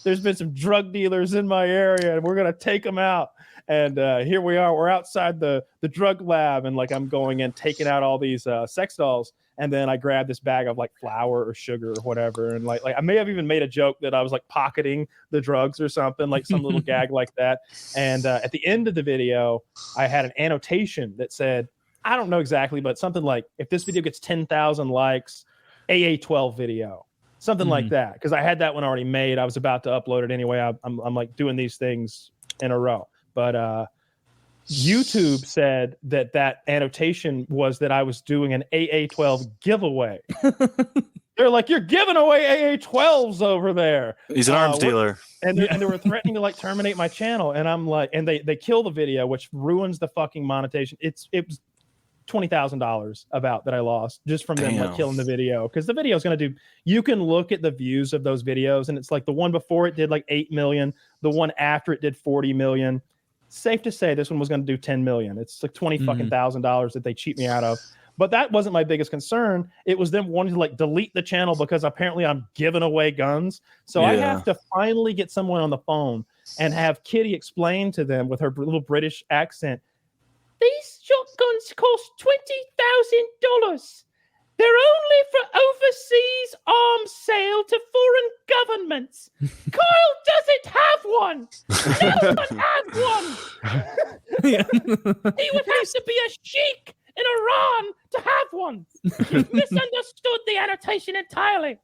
there's been some drug dealers in my area and we're going to take them out. And here we are, we're outside the drug lab. And I'm going in, taking out all these sex dolls. And then I grabbed this bag of flour or sugar or whatever. And I may have even made a joke that I was pocketing the drugs or something, some little gag like that. And at the end of the video, I had an annotation that said, I don't know exactly, but something if this video gets 10,000 likes, AA12 video. Something like that, because I had that one already made. I was about to upload it anyway. I'm doing these things in a row. But YouTube said that annotation was that I was doing an AA12 giveaway. They're you're giving away AA12s over there. He's an arms dealer. And they were threatening to terminate my channel. And I'm and they kill the video, which ruins the fucking monetization. It was $20,000 about that I lost just from them killing the video, because the video is going to do. You can look at the views of those videos, and it's the one before it did 8 million, the one after it did 40 million. Safe to say this one was going to do 10 million. It's $20 fucking thousand that they cheat me out of. But that wasn't my biggest concern. It was them wanting to delete the channel because apparently I'm giving away guns. So I have to finally get someone on the phone and have Kitty explain to them with her little British accent, these shotguns cost $20,000. They're only for overseas arms sale to foreign governments. Kyle doesn't have one. No one has one. He would have to be a sheik in Iran to have one. You've misunderstood the annotation entirely.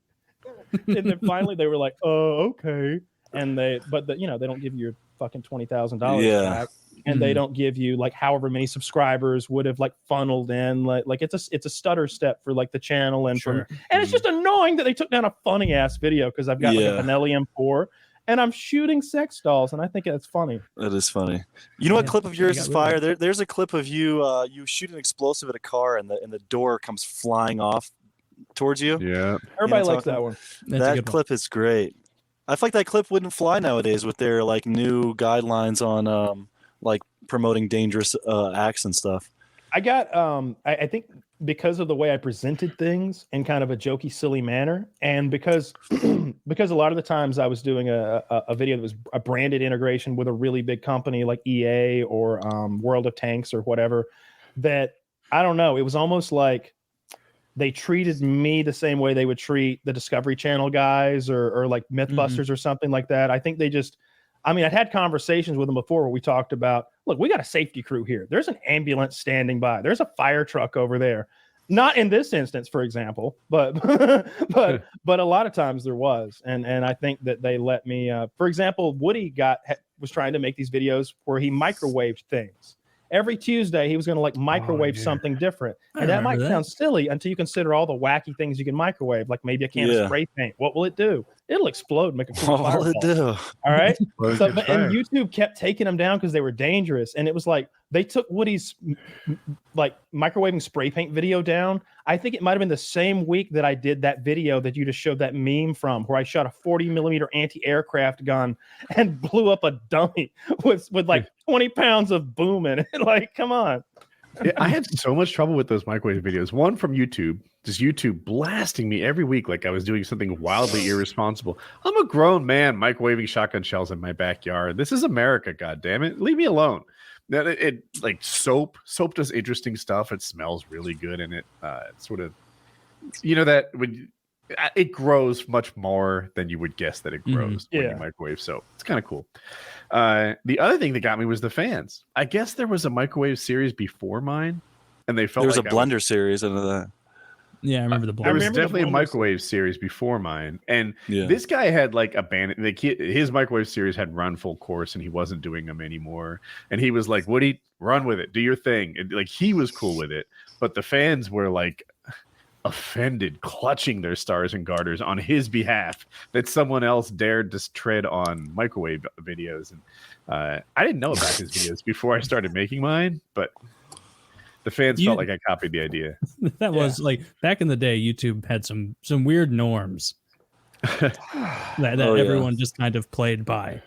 And then finally they were okay. And they don't give you your fucking $20,000 back. And they don't give you however many subscribers would have funneled in. It's a stutter step for the channel and and it's just annoying that they took down a funny ass video because I've got a Benelli M4 and I'm shooting sex dolls, and I think that's funny. That is funny. You know what clip of yours is fire? There's a clip of you you shoot an explosive at a car and the door comes flying off towards you. Yeah, everybody likes that one. That clip is great. I feel like that clip wouldn't fly nowadays with their like new guidelines on like promoting dangerous acts and stuff. I got I think because of the way I presented things in kind of a jokey, silly manner, and because because a lot of the times I was doing a video that was a branded integration with a really big company like EA or World of Tanks or whatever, that I don't know, it was almost like they treated me the same way they would treat the Discovery Channel guys or like Mythbusters or something like that. I think they just, I mean, I'd had conversations with them before where we talked about, look, we got a safety crew here. There's an ambulance standing by. There's a fire truck over there. Not in this instance, for example, but but a lot of times there was. And I think that they let me, for example, Woody was trying to make these videos where he microwaved things. Every Tuesday, he was going to like microwave something different. And that might sound silly until you consider all the wacky things you can microwave, like maybe a can of spray paint. What will it do? It'll explode, make a cool What will it do? All right. So, and YouTube kept taking them down because they were dangerous. And it was like they took Woody's like microwaving spray paint video down. I think it might have been the same week that I did that video that you just showed that meme from, where I shot a 40mm anti-aircraft gun and blew up a dummy with like 20 pounds of boom in it. Like, come on. Yeah, I had so much trouble with those microwave videos. One from YouTube, just YouTube blasting me every week like I was doing something wildly irresponsible. I'm a grown man microwaving shotgun shells in my backyard. This is America, goddammit. Leave me alone. That it like soap does interesting stuff. It smells really good, and it sort of, you know, that when it grows much more than you would guess that it grows when you microwave soap. It's kind of cool. The other thing that got me was the fans. I guess there was a microwave series before mine, and they felt there was like a blender series into that. Yeah, I remember the blender. There was definitely a microwave series before mine, and this guy had like abandoned. Like his microwave series had run full course, and he wasn't doing them anymore. And he was like, "Woody, run with it, do your thing." And, like, he was cool with it, but the fans were like offended, clutching their stars and garters on his behalf that someone else dared to tread on microwave videos. And I didn't know about his videos before I started making mine, but the fans felt like I copied the idea. That was like back in the day, YouTube had some weird norms that everyone just kind of played by.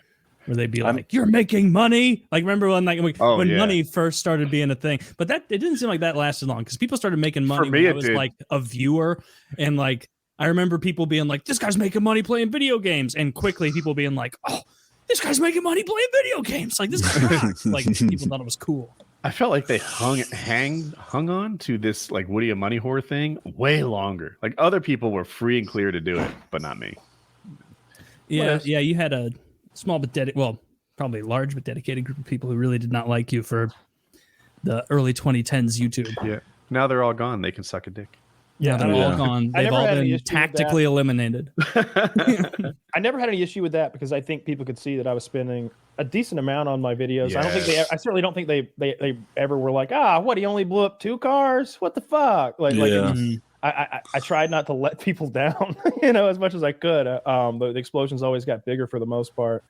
Where they'd be like, "You're making money." Like, remember when when money first started being a thing? But that it didn't seem like that lasted long because people started making money For me, when I was like a viewer, and like I remember people being like, "This guy's making money playing video games," and quickly people being like, "Oh, this guy's making money playing video games." Like, this guy rocks. Like, people thought it was cool. I felt like they hung on to this like Woody a money whore thing way longer. Like, other people were free and clear to do it, but not me. Yeah, you had a small but probably large but dedicated group of people who really did not like you for the early 2010s YouTube. Yeah, now they're all gone. They can suck a dick. Yeah, they're all gone. They've all been tactically eliminated. I never had any issue with that because I think people could see that I was spending a decent amount on my videos. Yes. I certainly don't think they ever were like, what, he only blew up 2 cars? What the fuck? I tried not to let people down, as much as I could. The explosions always got bigger for the most part.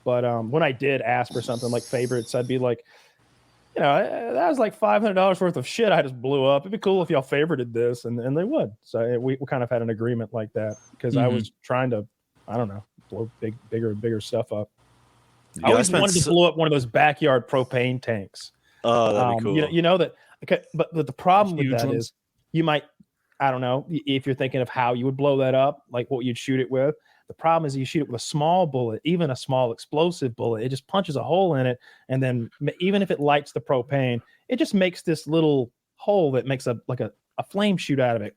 But when I did ask for something like favorites, I'd be like, that was like $500 worth of shit I just blew up. It'd be cool if y'all favorited this, and they would. So we kind of had an agreement like that because I was trying to, I don't know, blow bigger and bigger stuff up. I always wanted to blow up one of those backyard propane tanks. Oh, that'd be cool. You know that. Okay, but the problem with that is you might, I don't know, if you're thinking of how you would blow that up, like what you'd shoot it with. The problem is you shoot it with a small bullet, even a small explosive bullet. It just punches a hole in it. And then even if it lights the propane, it just makes this little hole that makes a flame shoot out of it.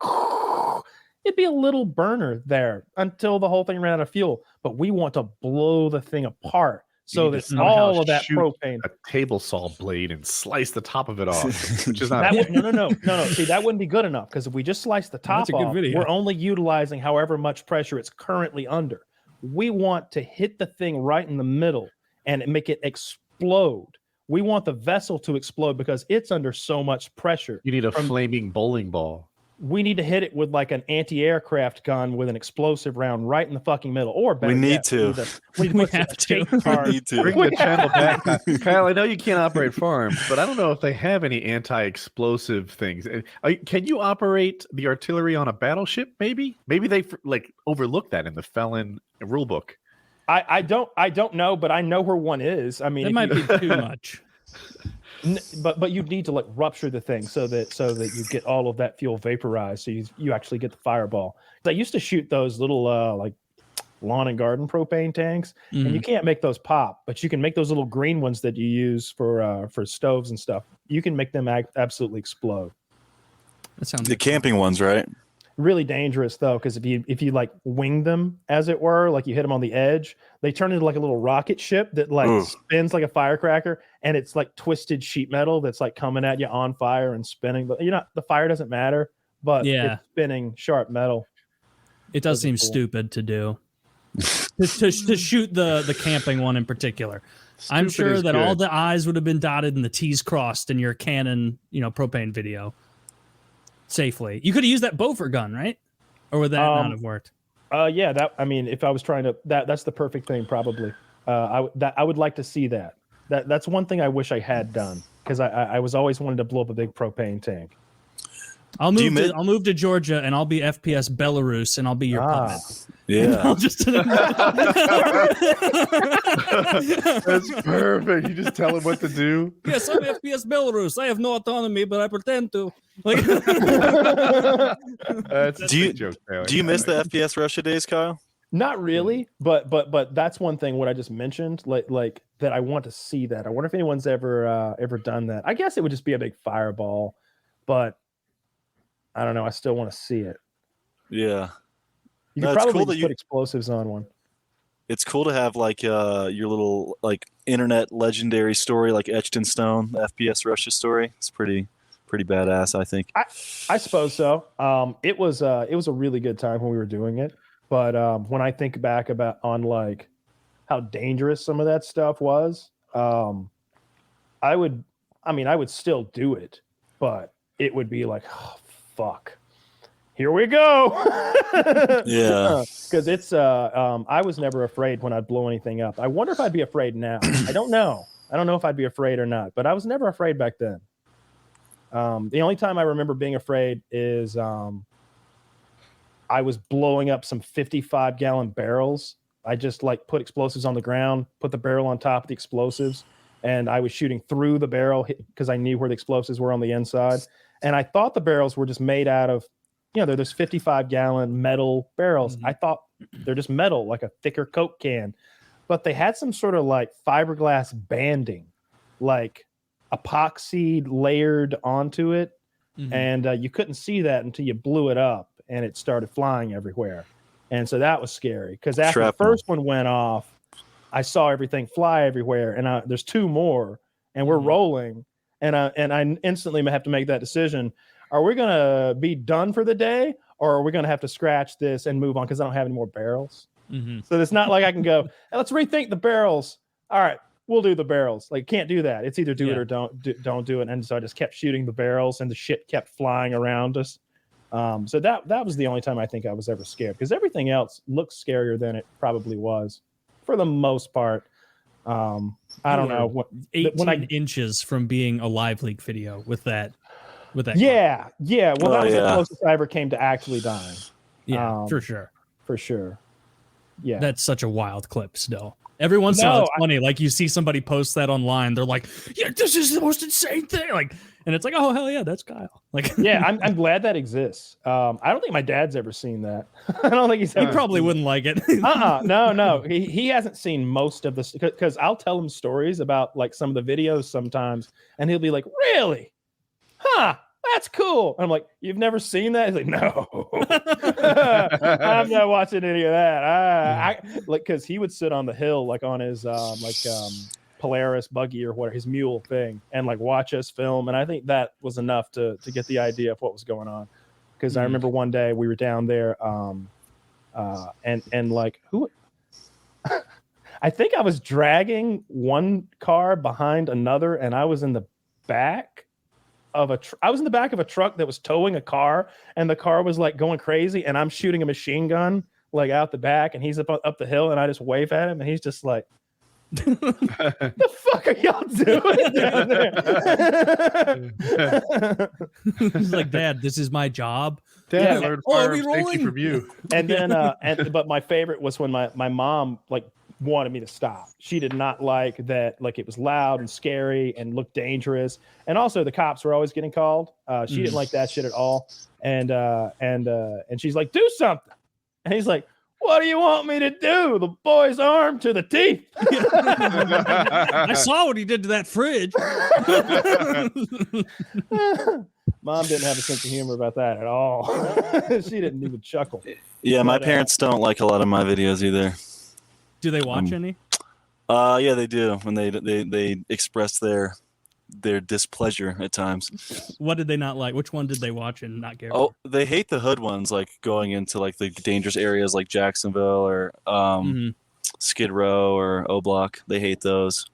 It'd be a little burner there until the whole thing ran out of fuel. But we want to blow the thing apart. So that all of that propane, a table saw blade, and slice the top of it off, which is not. No. See, that wouldn't be good enough because if we just slice the top off, we're only utilizing however much pressure it's currently under. We want to hit the thing right in the middle and make it explode. We want the vessel to explode because it's under so much pressure. You need a flaming bowling ball. We need to hit it with like an anti-aircraft gun with an explosive round right in the fucking middle. Or better we need yet, to. We have to. Bring the channel back. Kyle, I know you can't operate farms, but I don't know if they have any anti-explosive things. Can you operate the artillery on a battleship? Maybe they like overlook that in the felon rule book. I don't know, but I know where one is. I mean, It might be too much. But you need to like rupture the thing so that you get all of that fuel vaporized, so you actually get the fireball. I used to shoot those little like lawn and garden propane tanks, and you can't make those pop, but you can make those little green ones that you use for stoves and stuff. You can make them absolutely explode. That sounds the camping ones, right? Really dangerous though, because if you like wing them, as it were, like you hit them on the edge, they turn into like a little rocket ship that like spins like a firecracker, and it's like twisted sheet metal that's like coming at you on fire and spinning. But the fire doesn't matter, but it's spinning sharp metal. It does seem stupid to do. to shoot the camping one in particular. I'm sure that all the I's would have been dotted and the T's crossed in your Canon, propane video. Safely. You could have used that Beaufort gun, right? Or would that not have worked? Yeah, if I was trying to, that's the perfect thing, probably. I would like to see that. That's one thing I wish I had done, because I was always wanted to blow up a big propane tank. I'll move to Georgia, and I'll be FPS Belarus, and I'll be your puppet. Yeah. I'll just That's perfect. You just tell him what to do. Yes, I'm FPS Belarus. I have no autonomy, but I pretend to. Like, do you miss the FPSRussia days, Kyle? Not really, but that's one thing. What I just mentioned, like that, I want to see that. I wonder if anyone's ever done that. I guess it would just be a big fireball, but I don't know. I still want to see it. Yeah. You could probably put explosives on one. It's cool to have like your little like internet legendary story like etched in stone, the FPSRussia story. It's pretty badass, I think. I suppose so. It was a really good time when we were doing it. But when I think back on like how dangerous some of that stuff was, I would still do it, but it would be like, oh, fuck. Here we go. Yeah. Because it's I was never afraid when I'd blow anything up. I wonder if I'd be afraid now. I don't know. I don't know if I'd be afraid or not, but I was never afraid back then. The only time I remember being afraid is I was blowing up some 55-gallon barrels. I just like put explosives on the ground, put the barrel on top of the explosives, and I was shooting through the barrel because I knew where the explosives were on the inside. And I thought the barrels were just made out of, they're those 55-gallon metal barrels. I thought they're just metal, like a thicker Coke can. But they had some sort of like fiberglass banding, like epoxy layered onto it. And you couldn't see that until you blew it up and it started flying everywhere. And so that was scary, because after the first one went off, I saw everything fly everywhere. And there's two more, and we're rolling. And I instantly have to make that decision. Are we going to be done for the day, or are we going to have to scratch this and move on because I don't have any more barrels? So it's not like I can go, hey, let's rethink the barrels. All right, we'll do the barrels. Like, can't do that. It's either do it or don't do it. And so I just kept shooting the barrels, and the shit kept flying around us. So that was the only time I think I was ever scared, because everything else looks scarier than it probably was for the most part. I don't know. 18 inches from being a live leak video with that. Yeah. Well, that was the closest I ever came to actually dying. Yeah, for sure. Yeah, that's such a wild clip. Still, every once in a while, it's funny. Like, you see somebody post that online, they're like, "Yeah, this is the most insane thing!" Like, and it's like, "Oh, hell yeah, that's Kyle!" Like, yeah, I'm glad that exists. I don't think my dad's ever seen that. I don't think he probably wouldn't like it. No, he hasn't seen most of this, because I'll tell him stories about like some of the videos sometimes, and he'll be like, "Really? Huh? That's cool." And I'm like, "You've never seen that?" He's like, "No, I'm not watching any of that." Because he would sit on the hill, like on his Polaris buggy or whatever, his mule thing, and like watch us film. And I think that was enough to get the idea of what was going on. Because I remember one day we were down there, and like who. I think I was dragging one car behind another, and I was in the back of a truck that was towing a car, and the car was like going crazy, and I'm shooting a machine gun like out the back, and he's up the hill, and I just wave at him, and he's just like, "The fuck are y'all doing down there?" He's like, "Dad, this is my job." Dad, I learned fire safety from you. And then but my favorite was when my mom like wanted me to stop. She did not like that, like it was loud and scary and looked dangerous. And also the cops were always getting called. She didn't like that shit at all. And she's like, do something. And he's like, what do you want me to do? The boy's armed to the teeth. I saw what he did to that fridge. Mom didn't have a sense of humor about that at all. She didn't even chuckle. Yeah, my parents don't like a lot of my videos either. Do they watch any? Yeah, they do. When they express their displeasure at times. What did they not like? Which one did they watch and not care? Oh, they hate the hood ones, like going into like the dangerous areas like Jacksonville or Skid Row or O Block. They hate those.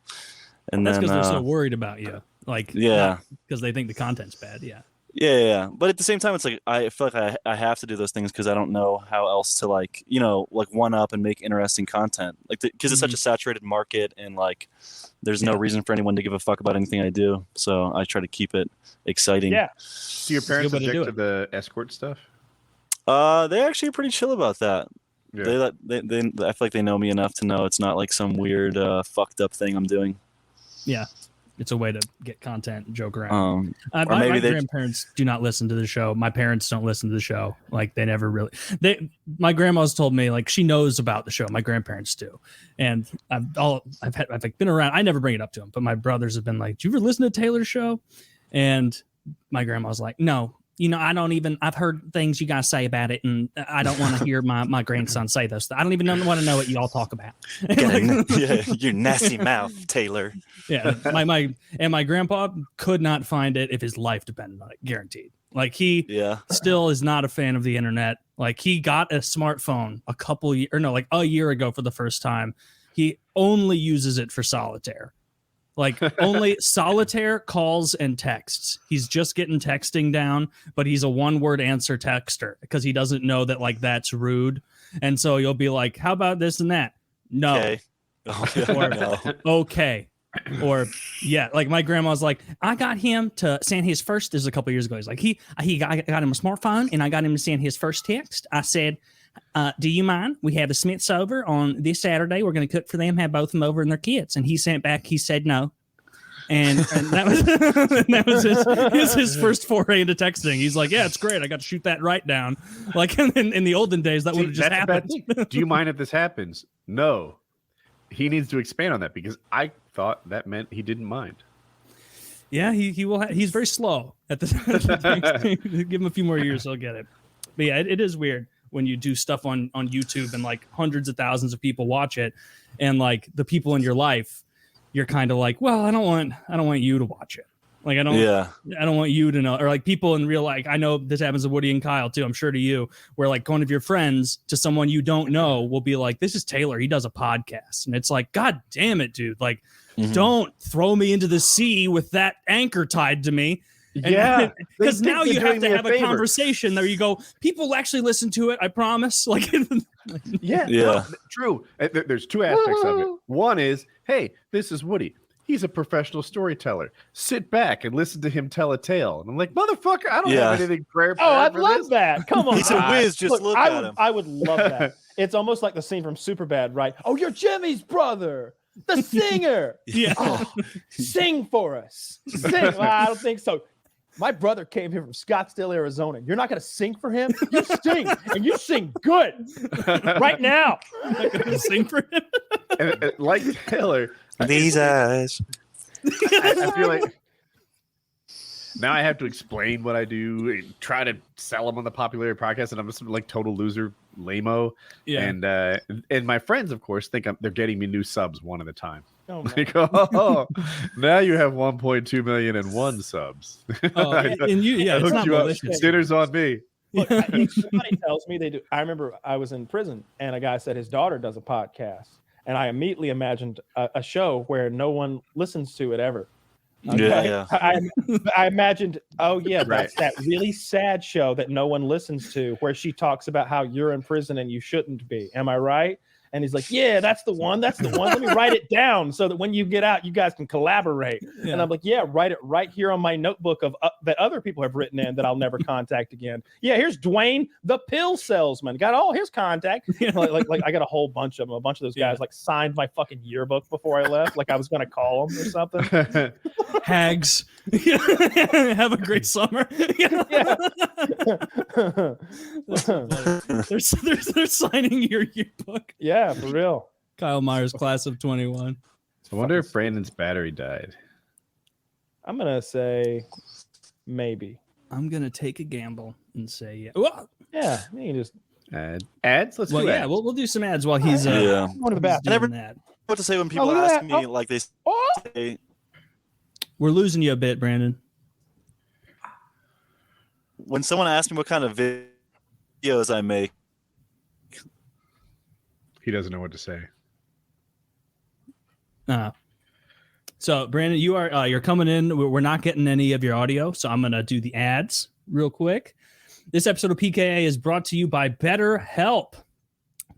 And that's then because they're so worried about you. Like, yeah, because they think the content's bad. Yeah. Yeah. But at the same time, it's like I feel like I have to do those things because I don't know how else to like one up and make interesting content. Like because it's such a saturated market and like there's no reason for anyone to give a fuck about anything I do. So I try to keep it exciting. Yeah. Do your parents object to the escort stuff? They actually are pretty chill about that. Yeah. They I feel like they know me enough to know it's not like some weird fucked up thing I'm doing. Yeah. It's a way to get content and joke around. Or my maybe grandparents do not listen to the show. My parents don't listen to the show. Like they never really. My grandma's told me like she knows about the show. My grandparents do, and I've been around. I never bring it up to them, but my brothers have been like, "Do you ever listen to Taylor's show?" And my grandma's like, "No." I don't even, I've heard things you guys say about it, and I don't want to hear my grandson say those. I don't even want to know what you all talk about. Your nasty mouth, Taylor. Yeah. My grandpa could not find it if his life depended on it, guaranteed. Like he still is not a fan of the internet. Like he got a smartphone a year ago for the first time. He only uses it for solitaire. Like only solitaire, calls, and texts. He's just getting texting down, but he's a one-word answer texter because he doesn't know that like that's rude. And so you'll be like, how about this and that? No. Okay. Or, no. Okay. Or yeah, like my grandma's like, I got him to send his first. This is a couple years ago. He's like, I got him a smartphone and I got him to send his first text. I said, do you mind? We have the Smiths over on this Saturday. We're going to cook for them, have both of them over and their kids. And he sent back, he said no. And that was his first foray into texting. He's like, yeah, it's great. I got to shoot that right down. Like in the olden days, that would have just happened. Do you mind if this happens? No. He needs to expand on that because I thought that meant he didn't mind. Yeah, he will. He's very slow at the give him a few more years, he'll get it. But yeah, it is weird when you do stuff on YouTube and like hundreds of thousands of people watch it, and like the people in your life, you're kind of like, well, I don't want you to watch it. Like I don't want you to know, or like people in real life. I know this happens to Woody and Kyle too. I'm sure to you, where like one of your friends to someone you don't know will be like, this is Taylor. He does a podcast, and it's like, God damn it, dude! Like, don't throw me into the sea with that anchor tied to me. Yeah, because now you have to have a conversation. There you go. People actually listen to it. I promise. Like, yeah, no, true. There's two aspects of it. One is, hey, this is Woody. He's a professional storyteller. Sit back and listen to him tell a tale. And I'm like, motherfucker, I don't have anything prepared. Oh, I'd love that. Come on. He's a whiz. Just look at him. I would love that. It's almost like the scene from Superbad, right? Oh, you're Jimmy's brother, the singer. Yeah. Oh, sing for us. Sing. Well, I don't think so. My brother came here from Scottsdale, Arizona. You're not going to sing for him? You sing, and you sing good right now. Not going to sing for him? And like Taylor, these eyes. I feel like now I have to explain what I do and try to sell them on the popularity podcast, and I'm just like total loser, lame-o. Yeah. And my friends, of course, think they're getting me new subs one at a time. Oh, like, oh, now you have 1.2 million and one subs. Oh, and you, yeah, it's not malicious. Dinner's on me. Look, somebody tells me they do. I remember I was in prison, and a guy said his daughter does a podcast, and I immediately imagined a show where no one listens to it ever. Okay? Yeah. I imagined, that's that really sad show that no one listens to, where she talks about how you're in prison and you shouldn't be. Am I right? And he's like, yeah, that's the one. Let me write it down so that when you get out, you guys can collaborate. Yeah. And I'm like, yeah, write it right here on my notebook of that other people have written in that I'll never contact again. Yeah, here's Dwayne, the pill salesman. Got all his contact. Like I got a whole bunch of them. A bunch of those guys like signed my fucking yearbook before I left. Like I was gonna call them or something. Hags. Have a great summer. Yeah. They're signing your yearbook. Yeah, for real. Kyle Myers, class of 21. I wonder if Brandon's battery died. I'm gonna say maybe. I'm gonna take a gamble and say yeah. Well, yeah, you can just ads. Let's do ads. We'll do some ads while he's one of the best. I never know what to say when people ask me like they say. We're losing you a bit, Brandon. When someone asks me what kind of videos I make, he doesn't know what to say. So Brandon, you're coming in. We're not getting any of your audio, so I'm gonna do the ads real quick. This episode of PKA is brought to you by BetterHelp.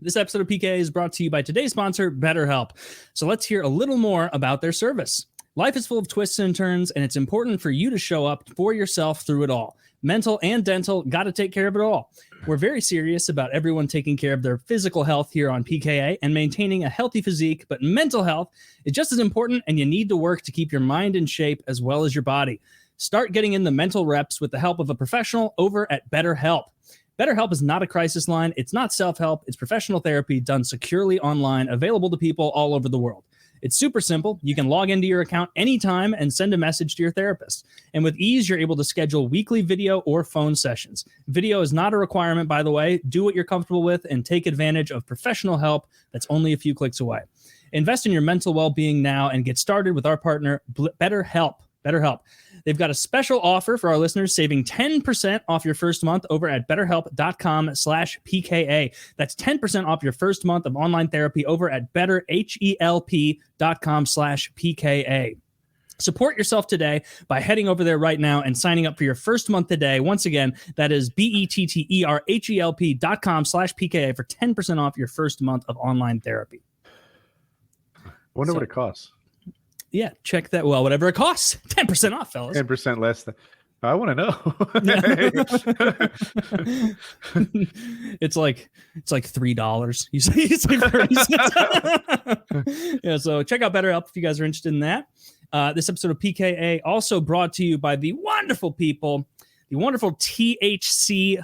This episode of PKA is brought to you by today's sponsor, BetterHelp. So let's hear a little more about their service. Life is full of twists and turns, and it's important for you to show up for yourself through it all. Mental and dental, got to take care of it all. We're very serious about everyone taking care of their physical health here on PKA and maintaining a healthy physique, but mental health is just as important, and you need to work to keep your mind in shape as well as your body. Start getting in the mental reps with the help of a professional over at BetterHelp. BetterHelp is not a crisis line. It's not self-help. It's professional therapy done securely online, available to people all over the world. It's super simple. You can log into your account anytime and send a message to your therapist. And with ease, you're able to schedule weekly video or phone sessions. Video is not a requirement, by the way. Do what you're comfortable with and take advantage of professional help that's only a few clicks away. Invest in your mental well-being now and get started with our partner, BetterHelp. BetterHelp. They've got a special offer for our listeners, saving 10% off your first month over at betterhelp.com/PKA. That's 10% off your first month of online therapy over at betterhelp.com/PKA. Support yourself today by heading over there right now and signing up for your first month today. Once again, that is betterhelp.com/PKA for 10% off your first month of online therapy. I wonder what it costs. Yeah, check that. Well, whatever it costs, 10% off, fellas. 10% less than. I want to know. It's like $3. You save 30 cents. Yeah, so check out BetterHelp if you guys are interested in that. This episode of PKA also brought to you by the wonderful people, the wonderful THC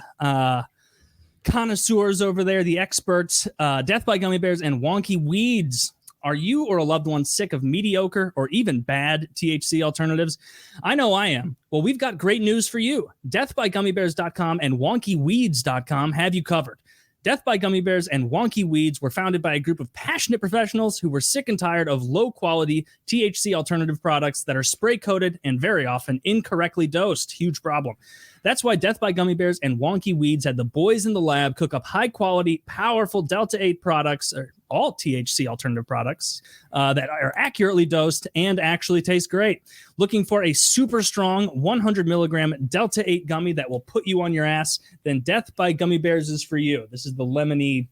connoisseurs over there, the experts, Death by Gummy Bears and Wonky Weeds. Are you or a loved one sick of mediocre or even bad THC alternatives? I know I am. Well, we've got great news for you. DeathByGummyBears.com and WonkyWeeds.com have you covered. Death by Gummy Bears and Wonky Weeds were founded by a group of passionate professionals who were sick and tired of low-quality THC alternative products that are spray-coated and very often incorrectly dosed. Huge problem. That's why Death by Gummy Bears and Wonky Weeds had the boys in the lab cook up high-quality, powerful Delta-8 products, or all THC alternative products, that are accurately dosed and actually taste great. Looking for a super strong 100 milligram Delta-8 gummy that will put you on your ass? Then Death by Gummy Bears is for you. This is the lemony,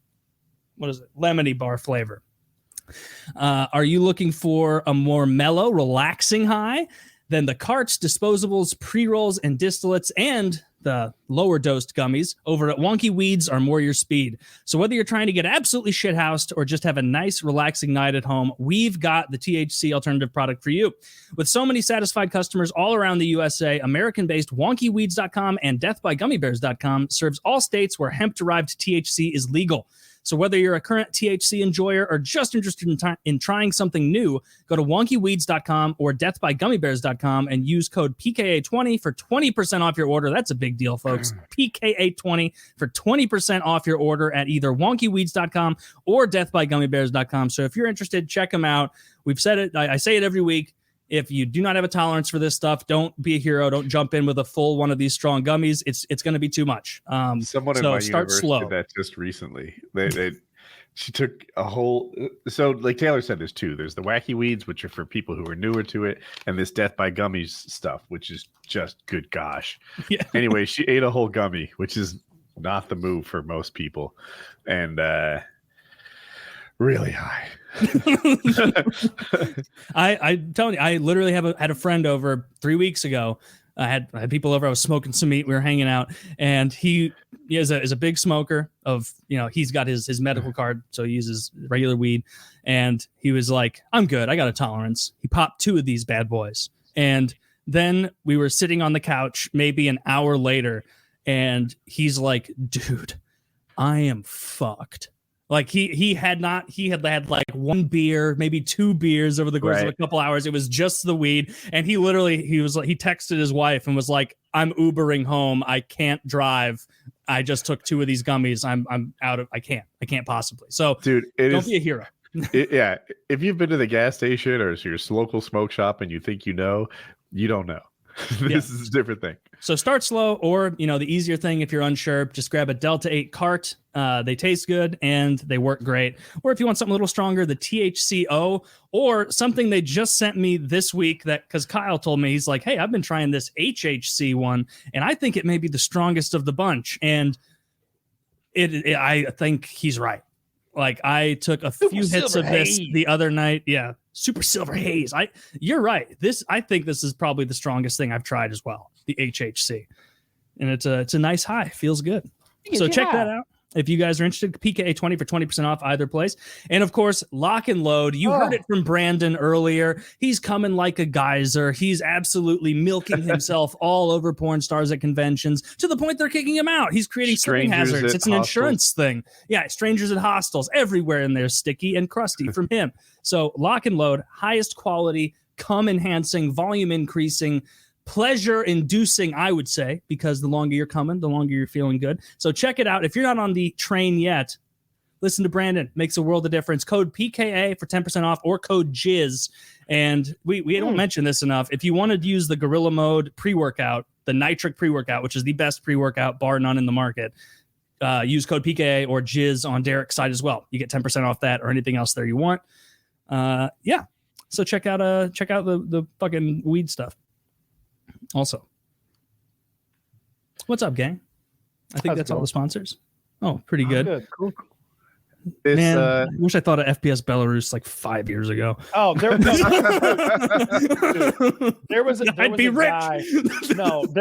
lemony bar flavor. Are you looking for a more mellow, relaxing high? Then the carts, disposables, pre-rolls, and distillates, and the lower dosed gummies over at Wonky Weeds are more your speed. So whether you're trying to get absolutely shithoused or just have a nice, relaxing night at home, we've got the THC alternative product for you. With so many satisfied customers all around the USA, American-based WonkyWeeds.com and DeathByGummyBears.com serves all states where hemp-derived THC is legal. So whether you're a current THC enjoyer or just interested in trying something new, go to wonkyweeds.com or deathbygummybears.com and use code PKA20 for 20% off your order. That's a big deal, folks. PKA20 for 20% off your order at either wonkyweeds.com or deathbygummybears.com. So if you're interested, check them out. We've said it. I say it every week. If you do not have a tolerance for this stuff, don't be a hero. Don't jump in with a full one of these strong gummies. It's going to be too much. Someone in my universe did that just recently. She took a whole. So like Taylor said, there's two. There's the Wacky Weeds, which are for people who are newer to it, and this Death by Gummies stuff, which is just good gosh. Yeah. Anyway, she ate a whole gummy, which is not the move for most people, and really high. I'm telling you, I literally had a friend over 3 weeks ago. I had people over. I was smoking some meat. We were hanging out, and he is a big smoker. He's got his medical card, so he uses regular weed. And he was like, "I'm good. I got a tolerance." He popped 2 of these bad boys, and then we were sitting on the couch maybe an hour later, and he's like, "Dude, I am fucked." Like he had like 1 beer, maybe 2 beers over the course of a couple hours. It was just the weed. And he texted his wife and was like, "I'm Ubering home. I can't drive. I just took 2 of these gummies. I'm out of, I can't possibly." So dude, don't be a hero. Yeah. If you've been to the gas station or your local smoke shop and you think you don't know. This is a different thing. So start slow, or the easier thing if you're unsure, just grab a Delta 8 cart. They taste good and they work great. Or if you want something a little stronger, the THCO, or something they just sent me this week, that because Kyle told me, he's like, "Hey, I've been trying this HHC one, and I think it may be the strongest of the bunch." And I think he's right. Like, I took a few hits of this the other night. Yeah. Super Silver Haze. You're right. I think this is probably the strongest thing I've tried as well, the HHC, and it's a nice high. Feels good. So check that out if you guys are interested. PKA 20 for 20% off either place, and of course, Lock and Load. You heard it from Brandon earlier. He's coming like a geyser. He's absolutely milking himself all over porn stars at conventions to the point they're kicking him out. He's creating slipping hazards. It's an insurance thing. Yeah, strangers at hostels everywhere, and they're sticky and crusty from him. So Lock and Load, highest quality, cum enhancing, volume increasing, pleasure inducing, I would say, because the longer you're coming, the longer you're feeling good. So check it out. If you're not on the train yet, listen to Brandon. Makes a world of difference. Code PKA for 10% off, or code JIZ. And we don't mention this enough. If you want to use the Gorilla Mode pre-workout, the nitric pre-workout, which is the best pre-workout bar none in the market, use code PKA or JIZ on Derek's site as well. You get 10% off that or anything else there you want. So check out the fucking weed stuff. Also, what's up, gang? I think that's all the sponsors. Oh, pretty good. Good. Cool. Man, I wish I thought of FPS Belarus like 5 years ago. Oh, there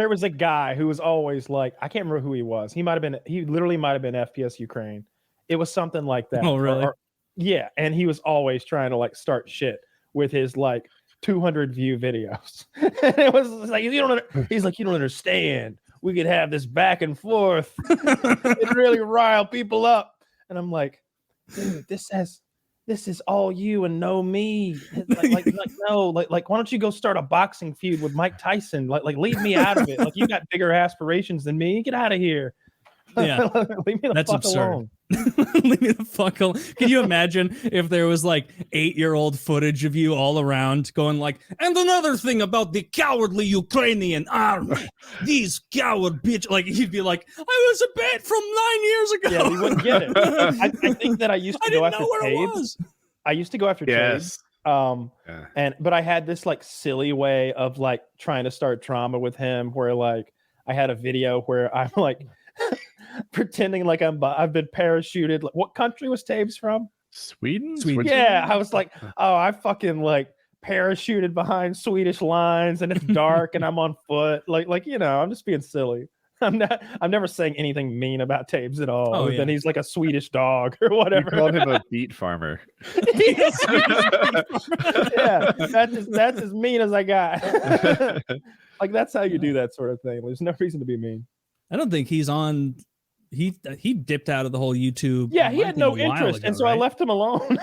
was a guy who was always like, I can't remember who he was. He literally might have been FPS Ukraine. It was something like that. Oh, really? Yeah, and he was always trying to like start shit with his like 200 view videos. And it was like, he's like, "You don't understand. We could have this back and forth. It really rile people up." And I'm like, "Dude, this is all you and no me. No, why don't you go start a boxing feud with Mike Tyson? Like leave me out of it. Like, you got bigger aspirations than me. Get out of here." Yeah, leave me the fuck alone. Leave me the fuck alone. Can you imagine if there was like 8-year-old footage of you all around going like, "And another thing about the cowardly Ukrainian army, these coward bitch," like you'd be like, "I was a bit from 9 years ago." Yeah, we wouldn't get it. I think that I used to go after Tejbz. I used to go after Tejbz. But I had this like silly way of like trying to start drama with him, where like I had a video where I'm like pretending like I've been parachuted. What country was Tejbz from? Sweden. Yeah, I was like, "Oh, I fucking like parachuted behind Swedish lines, and it's dark, and I'm on foot." Like I'm just being silly. I'm never saying anything mean about Tejbz at all. Oh, yeah. Then he's like a Swedish dog or whatever. You called him a beet farmer. Yeah, that's as mean as I got. Like, that's how you do that sort of thing. There's no reason to be mean. I don't think he's on. He dipped out of the whole YouTube. Yeah, he had no interest, and so I left him alone.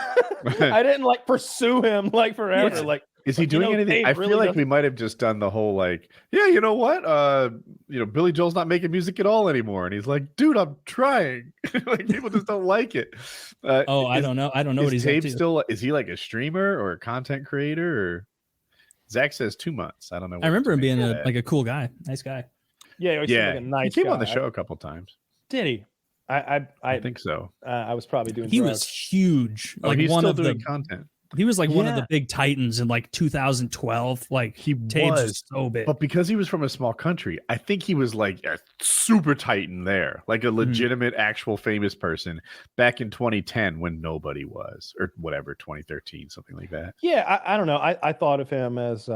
I didn't like pursue him like forever. Yeah. Like, is he doing anything? I feel like we might have just done the whole like, yeah, you know what? Billy Joel's not making music at all anymore, and he's like, "Dude, I'm trying." Like, people just don't like it. I don't know. I don't know what he's up to. Still, is he like a streamer or a content creator? Or Zach says 2 months. I don't know. I remember him being a cool guy, nice guy. Yeah, like a nice he came guy. on the show a couple times. Did he? I think so. I was probably doing. He drugs. was huge. Like, he's one still of doing content. He was like one of the big titans in like 2012. Like Tejbz was so big, but because he was from a small country, I think he was like a super titan there, like a legitimate, actual famous person back in 2010 when nobody was, or whatever, 2013, something like that. Yeah, I don't know. I thought of him as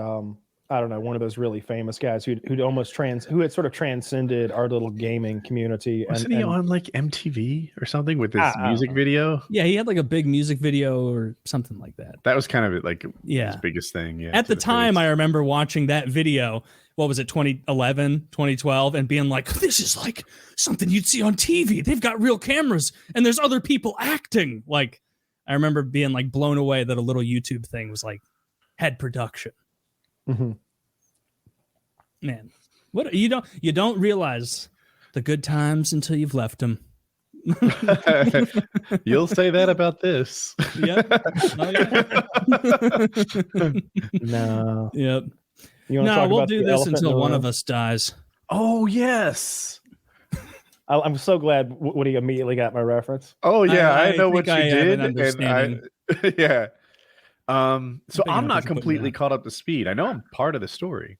I don't know, one of those really famous guys who had sort of transcended our little gaming community. Wasn't he on like MTV or something with his music video? Yeah, he had like a big music video or something like that. That was kind of like his biggest thing. Yeah. At the time, I remember watching that video. What was it, 2011, 2012, and being like, this is like something you'd see on TV. They've got real cameras and there's other people acting. Like, I remember being like blown away that a little YouTube thing was like had production. Mm-hmm. Man, what you don't realize the good times until you've left them. You'll say that about this. Yep. Oh, yeah. No. Yep. No, we'll do this until one of us dies. Oh yes. I'm so glad Woody immediately got my reference. Oh yeah, I know what you did. And yeah. So I'm not completely caught up to speed. I know I'm part of the story.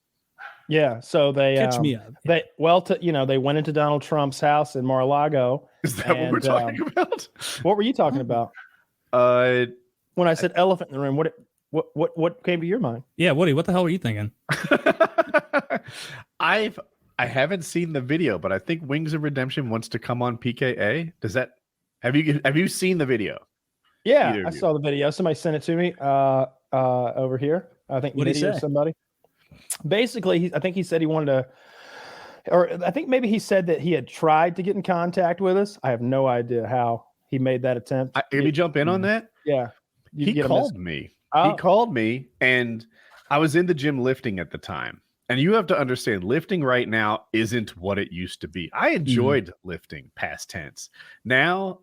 Yeah, so they catch me up. They they went into Donald Trump's house in Mar-a-Lago. Is that what we're talking about? What were you talking about? When I said elephant in the room, what came to your mind? Yeah, Woody, what the hell were you thinking? I haven't seen the video, but I think Wings of Redemption wants to come on PKA. Does that have you seen the video? Yeah, I saw the video. Somebody sent it to me over here. I think what did he say? Somebody. Basically, I think he said he wanted to, or I think maybe he said that he had tried to get in contact with us. I have no idea how he made that attempt. Can you jump in on that? Yeah. He called me. He called me, and I was in the gym lifting at the time. And you have to understand, lifting right now isn't what it used to be. I enjoyed lifting, past tense. Now,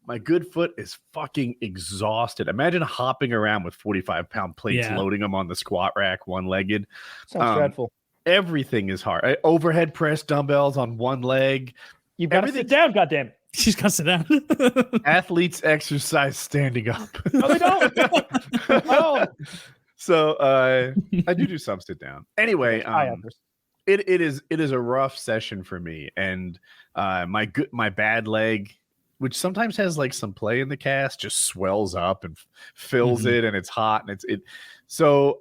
my good foot is fucking exhausted. Imagine hopping around with 45-pound plates, loading them on the squat rack, one-legged. Sounds dreadful. Everything is hard. Overhead press dumbbells on one leg. You've got to sit down, goddammit. She's got to sit down. Athletes exercise standing up. No, they don't. No. So I do some sit down. Anyway, it is a rough session for me, and my bad leg, which sometimes has like some play in the cast, just swells up and fills it, and it's hot, and so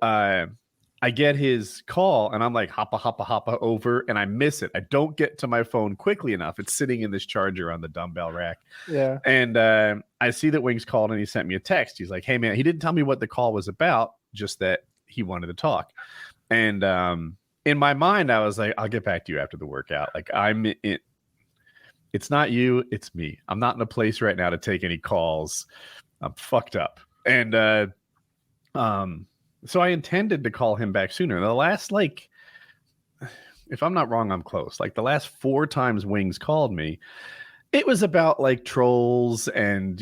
I get his call, and I'm like hoppa over, and I miss it. I don't get to my phone quickly enough. It's sitting in this charger on the dumbbell rack. Yeah, and I see that Wings called, and he sent me a text. He's like, "Hey man," he didn't tell me what the call was about, just that he wanted to talk. And in my mind, I was like, "I'll get back to you after the workout." Like it's not you, it's me. I'm not in a place right now to take any calls. I'm fucked up. And so I intended to call him back sooner. The last, like, if I'm not wrong, I'm close. Like the last 4 times Wings called me, it was about like trolls and,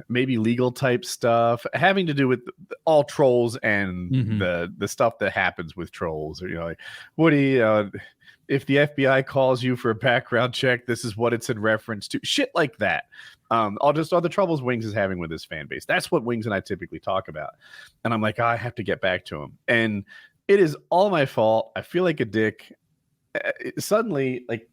maybe legal type stuff having to do with all trolls and the stuff that happens with trolls. Or, like, Woody, if the FBI calls you for a background check, this is what it's in reference to. Shit like that. All the troubles Wings is having with his fan base. That's what Wings and I typically talk about. And I'm like, I have to get back to him. And it is all my fault. I feel like a dick. Suddenly, like,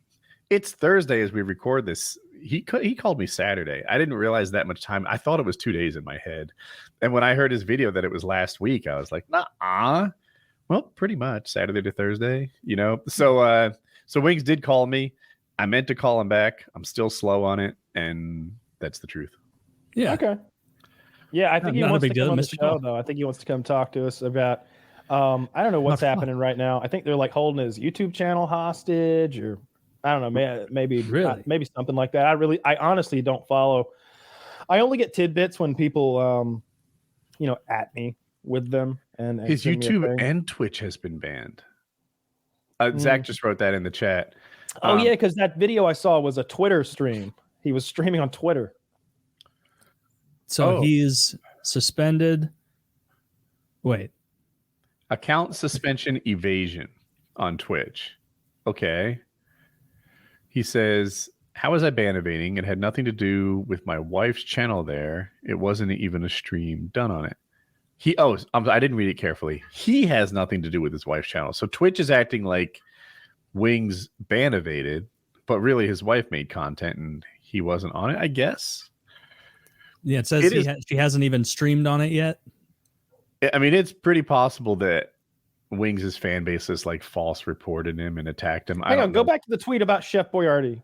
it's Thursday as we record this. He called me Saturday. I didn't realize that much time. I thought it was 2 days in my head. And when I heard his video that it was last week, I was like, nah. Well, pretty much Saturday to Thursday, So Wings did call me. I meant to call him back. I'm still slow on it, and that's the truth. Yeah. Okay. Yeah, I think he wants to come on the show, though. I think he wants to come talk to us about. I don't know what's happening right now. I think they're like holding his YouTube channel hostage, or I don't know, maybe maybe something like that. I honestly don't follow. I only get tidbits when people, at me with them. And his YouTube and Twitch has been banned. Zach just wrote that in the chat. Oh yeah, because that video I saw was a Twitter stream. He was streaming on Twitter. So he's suspended. Wait. Account suspension evasion on Twitch. Okay. He says how was I ban evading? It had nothing to do with my wife's channel there. It wasn't even a stream done on it. I didn't read it carefully. He has nothing to do with his wife's channel. So Twitch is acting like Wings ban evaded, but really his wife made content and he wasn't on it, I guess. Yeah, it says she hasn't even streamed on it yet. I mean, it's pretty possible that Wings' fan base has like false reported him and attacked him. Hang on, go back to the tweet about Chef Boyardee.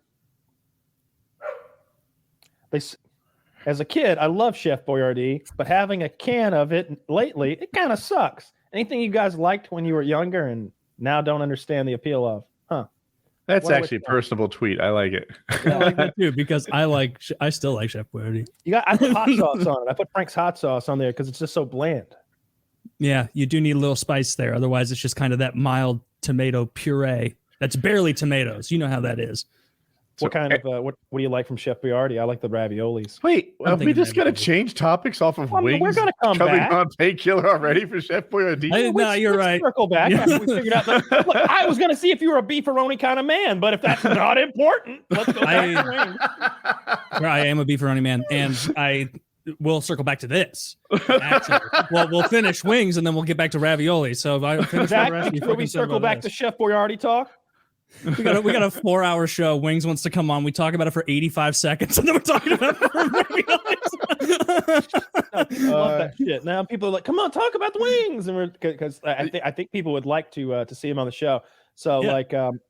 As a kid, I love Chef Boyardee, but having a can of it lately, it kind of sucks. Anything you guys liked when you were younger and now don't understand the appeal of? Huh. That's actually a personable tweet. I like it. I like that too because I still like Chef Boyardee. I put hot sauce on it. I put Frank's hot sauce on there because it's just so bland. Yeah, you do need a little spice there. Otherwise, it's just kind of that mild tomato puree. That's barely tomatoes. You know how that is. What kind of what do you like from Chef Boyardee? I like the raviolis. Wait, we just got to change topics off of Wings? We're going to come coming back. on Painkiller already for Chef Boyardee? No, you're right. Circle back after we figured out. Look, I was going to see if you were a beefaroni kind of man, but if that's not important, let's go back to Wings. I am a beefaroni man, and I will circle back to this. Actually, we'll finish Wings and then we'll get back to ravioli. So if I finish the rest, before we circle back to Chef Boyardee talk. We got a 4-hour show. Wings wants to come on. We talk about it for 85 seconds, and then we're talking about it I love that shit. Now people are like, "Come on, talk about the Wings," and because I think people would like to see him on the show. So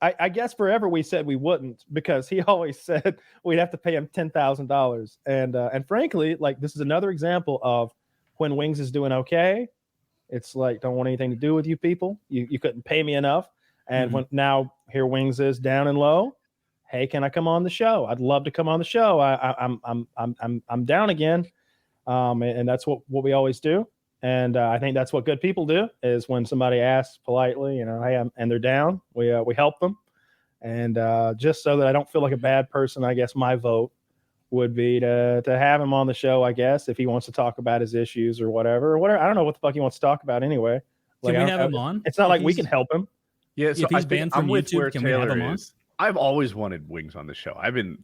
I guess forever we said we wouldn't because he always said we'd have to pay him $10,000, and frankly, like this is another example of when Wings is doing okay. It's like don't want anything to do with you people. You couldn't pay me enough. And when now here Wings is down and low, hey, can I come on the show? I'd love to come on the show. I'm down again, and that's what we always do. And I think that's what good people do is when somebody asks politely, hey, and they're down, we help them. And just so that I don't feel like a bad person, I guess my vote would be to have him on the show. I guess if he wants to talk about his issues or whatever. I don't know what the fuck he wants to talk about anyway. Can we have him on? It's not like we can help him. Yeah, so if he's banned from YouTube, can we have him on? I've always wanted Wings on the show. I've been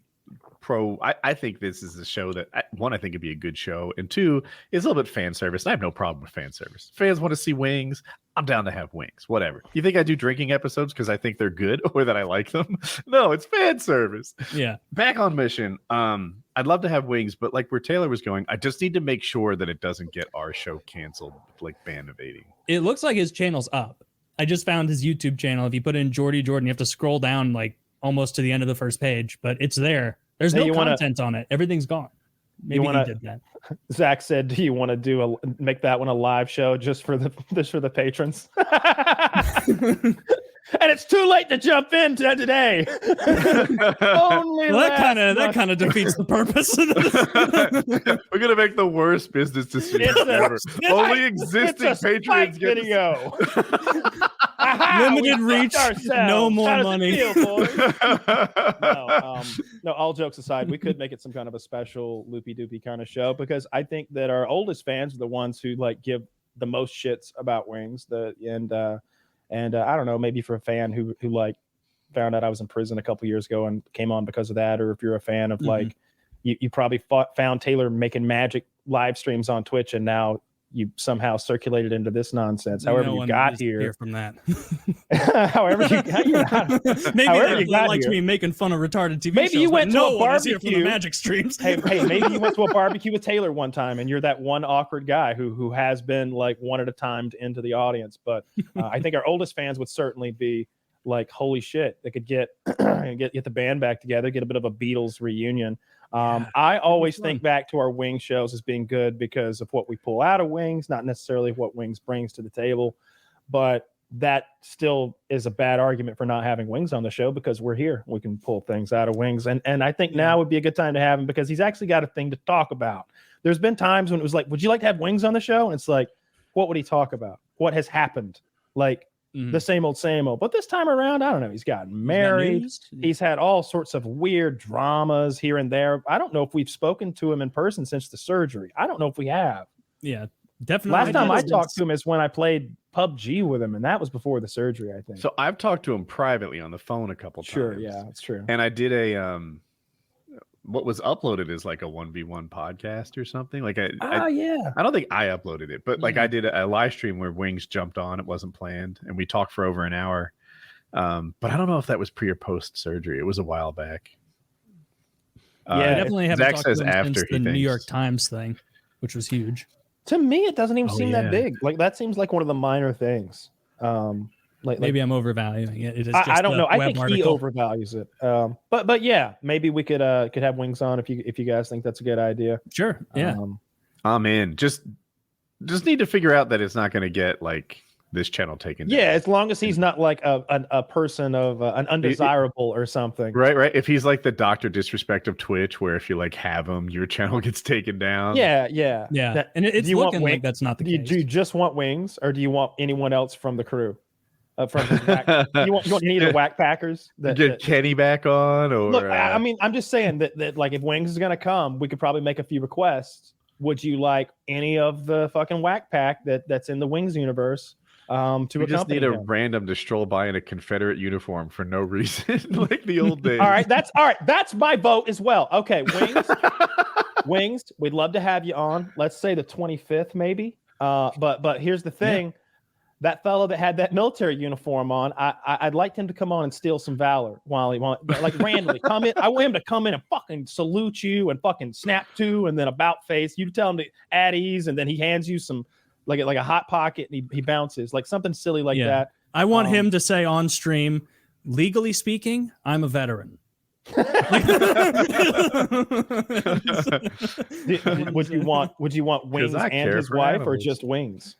I think this is a show that one, I think it'd be a good show, and two, it's a little bit fan service. I have no problem with fan service. Fans want to see Wings, I'm down to have Wings. Whatever. You think I do drinking episodes because I think they're good or that I like them? No, it's fan service. Yeah. Back on mission. I'd love to have Wings, but like where Taylor was going, I just need to make sure that it doesn't get our show canceled, like ban evading. It looks like his channel's up. I just found his YouTube channel. If you put in Jordy Jordan, you have to scroll down like almost to the end of the first page, but it's there. There's no content on it. Everything's gone. Maybe he did that. Zach said, "Do you want to make that one a live show just for the patrons?" And it's too late to jump in today. Only that kind of defeats the purpose. We're gonna make the worst business decision ever. Only existing patrons get video. Limited reach, no more money. No, all jokes aside, we could make it some kind of a special loopy doopy kind of show because I think that our oldest fans are the ones who like give the most shits about Wings. And I don't know, maybe for a fan who like found out I was in prison a couple years ago and came on because of that, or if you're a fan of like you probably found Taylor making magic live streams on Twitch and now you somehow circulated into this nonsense. However you got here from that. however you got likes me making fun of retarded TV maybe shows, you went to a barbecue for the magic streams. hey, maybe you went to a barbecue with Taylor one time and you're that one awkward guy who has been like one at a time into the audience. But I think our oldest fans would certainly be like, holy shit, they could get the band back together, get a bit of a Beatles reunion. I always think back to our Wings shows as being good because of what we pull out of Wings, not necessarily what Wings brings to the table, but that still is a bad argument for not having Wings on the show because we're here. We can pull things out of Wings. And I think now would be a good time to have him because he's actually got a thing to talk about. There's been times when it was like, would you like to have Wings on the show? And it's like, what would he talk about? What has happened? Like, the same old. But this time around, I don't know. He's gotten married. He's had all sorts of weird dramas here and there. I don't know if we've spoken to him in person since the surgery. I don't know if we have. Yeah, definitely. Last time I talked to him is when I played PUBG with him, and that was before the surgery, I think. So I've talked to him privately on the phone a couple times. Sure, yeah, that's true. And I did a what was uploaded is like a 1v1 podcast or something. Like yeah. I don't think I uploaded it, but like I did a live stream where Wings jumped on. It wasn't planned, and we talked for over an hour. But I don't know if that was pre or post surgery. It was a while back. I definitely haven't Zach talked says to him after since the New York Times thing, which was huge. To me, it doesn't even seem that yeah. big. Like that seems like one of the minor things. Maybe I'm overvaluing it. It is just I don't know. I think he article. overvalues it. But yeah, maybe we could have Wings on if you guys think that's a good idea. Sure. Yeah. I'm in. Just need to figure out that it's not going to get like this channel taken down. Yeah, as long as he's not like a person of an undesirable or something. Right. If he's like the Dr. Disrespect of Twitch, where if you like have him, your channel gets taken down. Yeah. And it's looking like that's not the case. Do you just want Wings, or do you want anyone else from the crew? From his you want any of the whack packers? Get Kenny back on, or look. I mean, I'm just saying that like if Wings is gonna come, we could probably make a few requests. Would you like any of the fucking whack pack that's in the Wings universe? We just need a him? random to stroll by in a Confederate uniform for no reason, like the old days. All right. That's my vote as well. Okay, Wings. We'd love to have you on. Let's say the 25th, maybe. But here's the thing. Yeah. That fellow that had that military uniform on, I'd like him to come on and steal some valor while he like randomly come in. I want him to come in and fucking salute you and fucking snap to, and then about face. You tell him to at ease, and then he hands you some like a hot pocket, and he bounces like something silly like that. I want him to say on stream, legally speaking, I'm a veteran. Would you want Wings and his wife, or just Wings?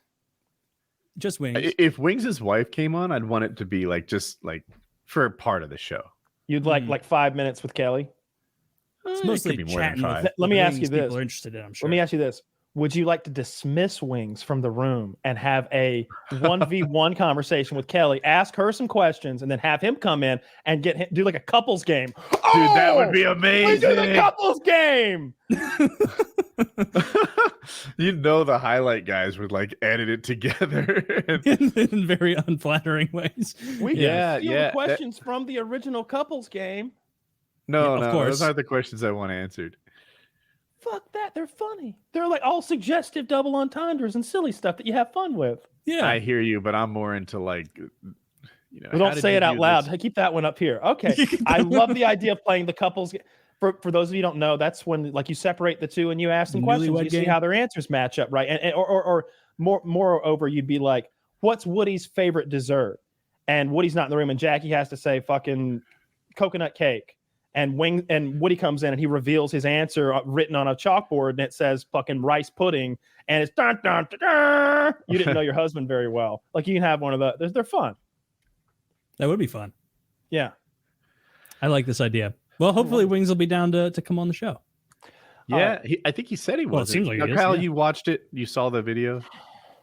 Just Wings. If Wings' wife came on, I'd want it to be like just like for a part of the show. You'd like 5 minutes with Kelly. It's mostly chatting. Let me ask you this. People are interested in, I'm sure. Let me ask you this. Would you like to dismiss Wings from the room and have a 1v1 conversation with Kelly, ask her some questions, and then have him come in and do like a couples game? Dude, that would be amazing. We do the couples game. You know, the highlight guys would like edit it together in very unflattering ways. We can steal the questions from the original couples game. No, of course. Those aren't the questions I want answered. Fuck that. They're funny. They're like all suggestive double entendres and silly stuff that you have fun with. Yeah. I hear you, but I'm more into like, well, don't say it out loud. This? Keep that one up here. Okay. I love the idea of playing the couples. For those of you who don't know, that's when like you separate the two and you ask them questions. You see how their answers match up, right? And or moreover, you'd be like, what's Woody's favorite dessert? And Woody's not in the room, and Jackie has to say fucking coconut cake. And Woody comes in and he reveals his answer written on a chalkboard, and it says fucking rice pudding, and it's dun, dun, dun, dun. You didn't know your husband very well. Like you can have one of those. They're fun. That would be fun. Yeah. I like this idea. Well, hopefully Wings will be down to come on the show. Yeah, I think he said he was. Well, it seems like it is, Kyle, you watched it. You saw the video.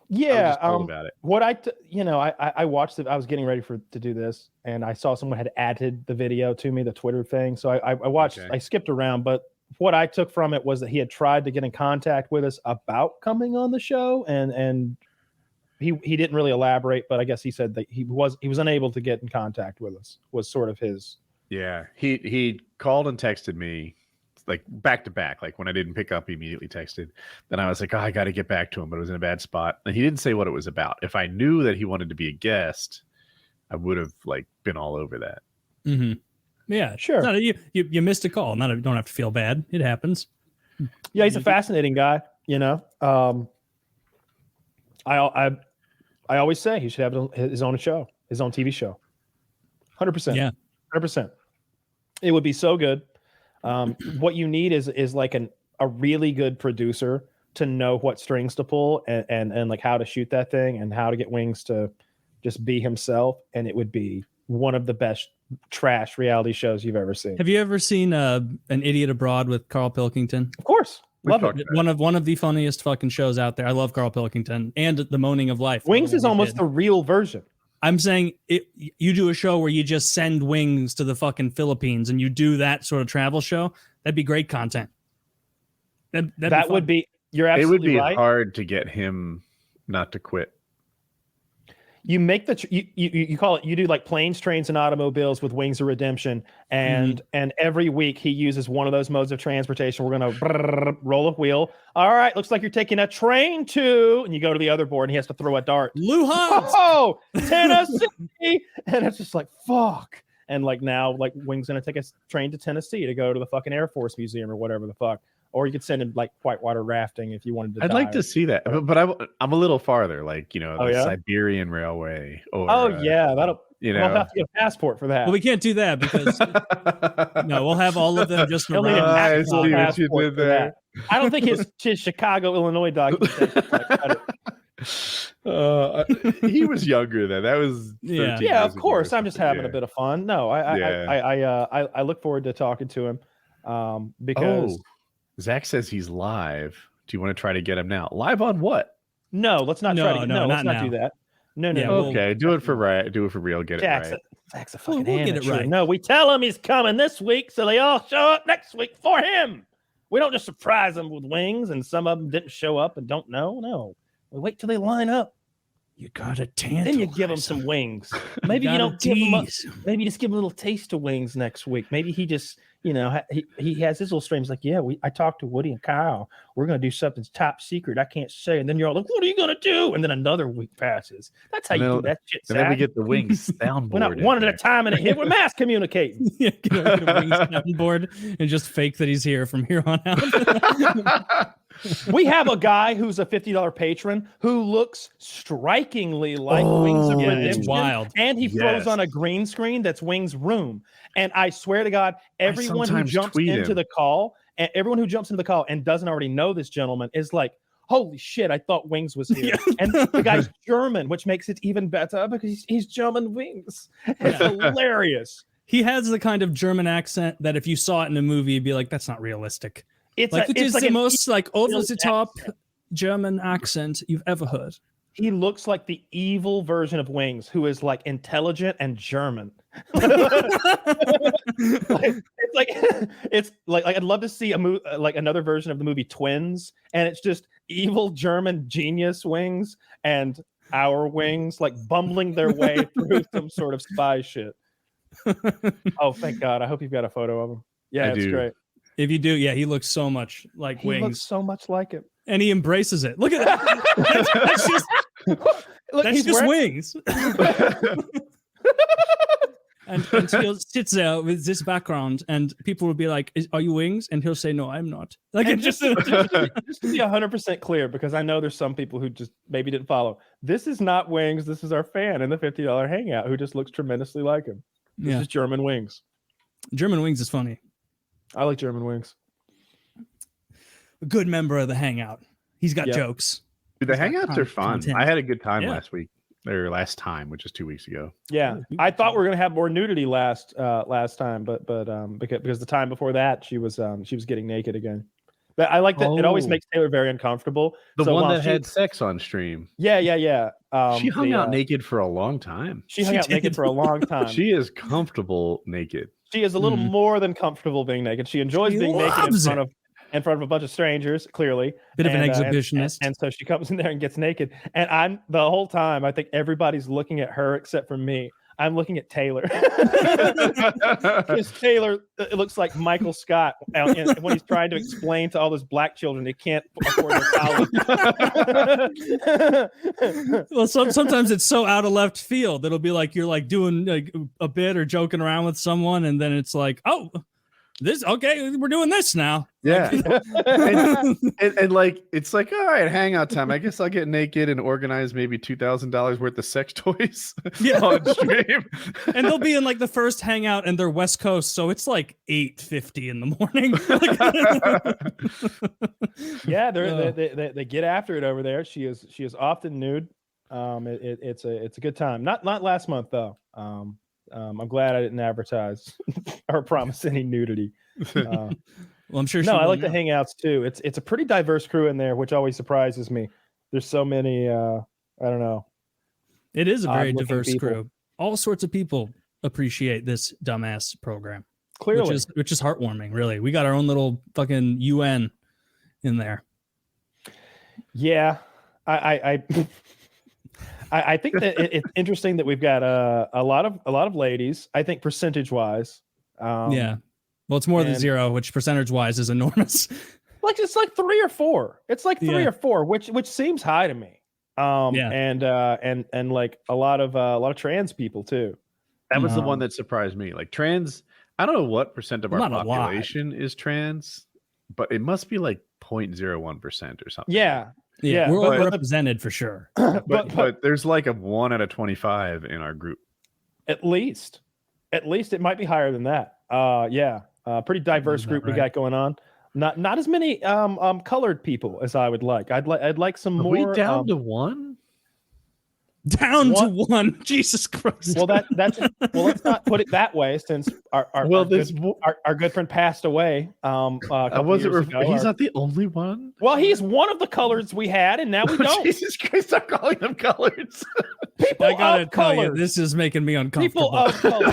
Yeah, about it. What I watched it. I was getting ready to do this, and I saw someone had added the video to me, the Twitter thing. So I watched. Okay. I skipped around, but what I took from it was that he had tried to get in contact with us about coming on the show, and he didn't really elaborate. But I guess he said that he was unable to get in contact with us. Was sort of his. Yeah, he called and texted me. Like back to back, like when I didn't pick up, he immediately texted. Then I was like, I got to get back to him, but it was in a bad spot. And he didn't say what it was about. If I knew that he wanted to be a guest, I would have like been all over that. Mm-hmm. Yeah, sure. No, you missed a call. You don't have to feel bad. It happens. Yeah, he's a fascinating guy. I always say he should have his own show, his own TV show. 100%. Yeah, 100%. It would be so good. What you need is like a really good producer to know what strings to pull and like how to shoot that thing and how to get Wings to just be himself. And it would be one of the best trash reality shows you've ever seen. Have you ever seen An Idiot Abroad with Carl Pilkington? Of course. Love it. One of the funniest fucking shows out there. I love Carl Pilkington and The Moaning of Life. Wings is almost the real version. I'm saying you do a show where you just send Wings to the fucking Philippines and you do that sort of travel show. That'd be great content. That would be. You're absolutely right. It would be hard to get him not to quit. You make the you call it, you do like planes, trains, and automobiles with Wings of Redemption, and every week he uses one of those modes of transportation. We're gonna roll a wheel. All right, looks like you're taking a train to, and you go to the other board, and he has to throw a dart. Luhansk. Oh, Tennessee, and it's just like fuck. And like now, like Wing's gonna take a train to Tennessee to go to the fucking Air Force Museum or whatever the fuck. Or you could send him like whitewater rafting if you wanted to. I'd like to see that, but I'm a little farther, like the Siberian Railway. Or, that'll we'll have to get a passport for that. Well, we can't do that because no, we'll have all of them just around. I see what you did there. I don't think his Chicago, Illinois documentation. He was younger then. That was 13 yeah. Of years course, ago. I'm just having a bit of fun. No, I look forward to talking to him because. Zach says he's live. Do you want to try to get him now? Live on what? No, let's not try to. No, let's not do that. No. Okay, do it for right. Do it for real. Get it right. Zach's a fucking amateur. Get it right. No, we tell him he's coming this week, so they all show up next week for him. We don't just surprise them with wings, and some of them didn't show up and don't know. No, we wait till they line up. You gotta tantalize. Then you give them some wings. Maybe you don't give them. Maybe just give them a little taste of wings next week. Maybe he just. He has his little streams like, I talked to Woody and Kyle. We're going to do something top secret. I can't say. And then you're all like, what are you going to do? And then another week passes. That's how you do that shit. And then we get the wings soundboard. We're not one at a time in a hit. We're mass communicating. Get a wings soundboard and just fake that he's here from here on out. We have a guy who's a $50 patron who looks strikingly like Wings of Redemption. It's wild. And he throws on a green screen that's Wings' room. And I swear to God, everyone who jumps into the call and doesn't already know this gentleman is like, holy shit, I thought Wings was here. And the guy's German, which makes it even better because he's German Wings. It's hilarious. He has the kind of German accent that if you saw it in a movie, you'd be like, that's not realistic. It's the most like over the top German accent you've ever heard. He looks like the evil version of Wings, who is like intelligent and German. It's like I'd love to see like another version of the movie Twins, and it's just evil German genius Wings and our Wings like bumbling their way through some sort of spy shit. Oh, thank God! I hope you've got a photo of him. Yeah, it's great. If you do, he looks so much like Wings. He looks so much like it. And he embraces it. Look at that. That's just Wings. and he'll sit there with this background, and people will be like, are you Wings? And he'll say, no, I'm not. Like, it just to be 100% clear, because I know there's some people who just maybe didn't follow. This is not Wings. This is our fan in the $50 hangout who just looks tremendously like him. This is German Wings. German Wings is funny. I like German Wings. A good member of the hangout. He's got jokes. Dude, the hangouts are fun. I had a good time last time, which is 2 weeks ago. Yeah, I thought we were gonna have more nudity last time, but because the time before that she was getting naked again. But I like that. It always makes Taylor very uncomfortable. The one that had sex on stream. Yeah. She hung out naked for a long time. She hung out naked for a long time. She is comfortable naked. She is a little more than comfortable being naked. She enjoys being naked in front of a bunch of strangers, clearly. Bit of an exhibitionist. And so she comes in there and gets naked. And I'm the whole time, I think everybody's looking at her except for me. I'm looking at Taylor. Because Taylor, it looks like Michael Scott when he's trying to explain to all those black children they can't afford their college. Well, sometimes it's so out of left field. It'll be like you're like doing like a bit or joking around with someone, and then it's like, oh, we're doing this now. Yeah. and like it's like, all right, hangout time. I guess I'll get naked and organize maybe $2,000 worth of sex toys on stream. And they'll be in like the first hangout, and they're West Coast, so it's like 8:50 in the morning. Yeah, they get after it over there. She is often nude. It's a good time. Not last month though. I'm glad I didn't advertise or promise any nudity. Well, I'm sure. No, I like the hangouts too. It's a pretty diverse crew in there, which always surprises me. There's so many. I don't know. It is a very diverse crew. All sorts of people appreciate this dumbass program. Clearly, which is heartwarming. Really, we got our own little fucking UN in there. Yeah, I I think that it's interesting that we've got a lot of ladies. I think percentage wise. Yeah. Well, it's more than 0, which percentage wise is enormous. Like it's like 3 or 4. It's like 3 or 4, which seems high to me. And like a lot of trans people too. That was the one that surprised me. Like trans, I don't know what percent of our population is trans, but it must be like 0.01% or something. Yeah. We're represented for sure. But there's like a 1 out of 25 in our group. At least it might be higher than that. Pretty diverse group we got going on. Not as many colored people as I would like. I'd like some more. We down to 1? Down to 1. Jesus Christ. Well, let's not put it that way, since our good friend passed away. He's not the only one. Well, he's one of the coloreds we had, and now we don't. Jesus Christ! Stop calling them coloreds. People I gotta tell you, colors. this is making me uncomfortable. People of color.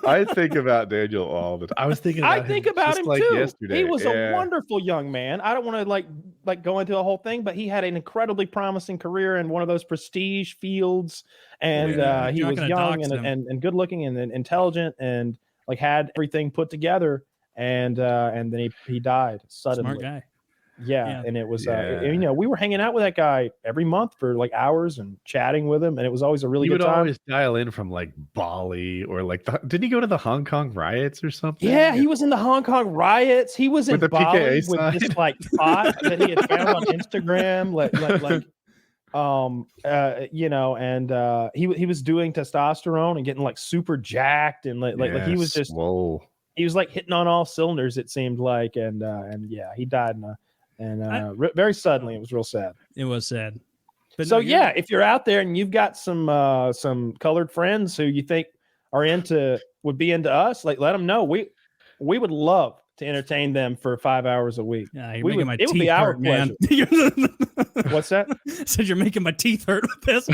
I think about Daniel all the time. I think about him too. Yesterday. He was a wonderful young man. I don't want to like go into the whole thing, but he had an incredibly promising career in one of those prestige fields, and he was young and good looking and intelligent and like had everything put together, and then he died suddenly. Smart guy. Yeah, and it was we were hanging out with that guy every month for like hours and chatting with him, and it was always a really good time. He would always dial in from like Bali or like didn't he go to the Hong Kong riots or something? Yeah, he was in the Hong Kong riots. He was in the Bali PKA with this like pot that he had found on Instagram, he was doing testosterone and getting like super jacked, and like he was just he was like hitting on all cylinders, it seemed like, and he died very suddenly. It was real sad. It was sad. But so if you're out there and you've got some colored friends who you think would be into us, like let them know. We would love to entertain them for 5 hours a week. Yeah, it would be our pleasure. What's that? Said you're making my teeth hurt with this.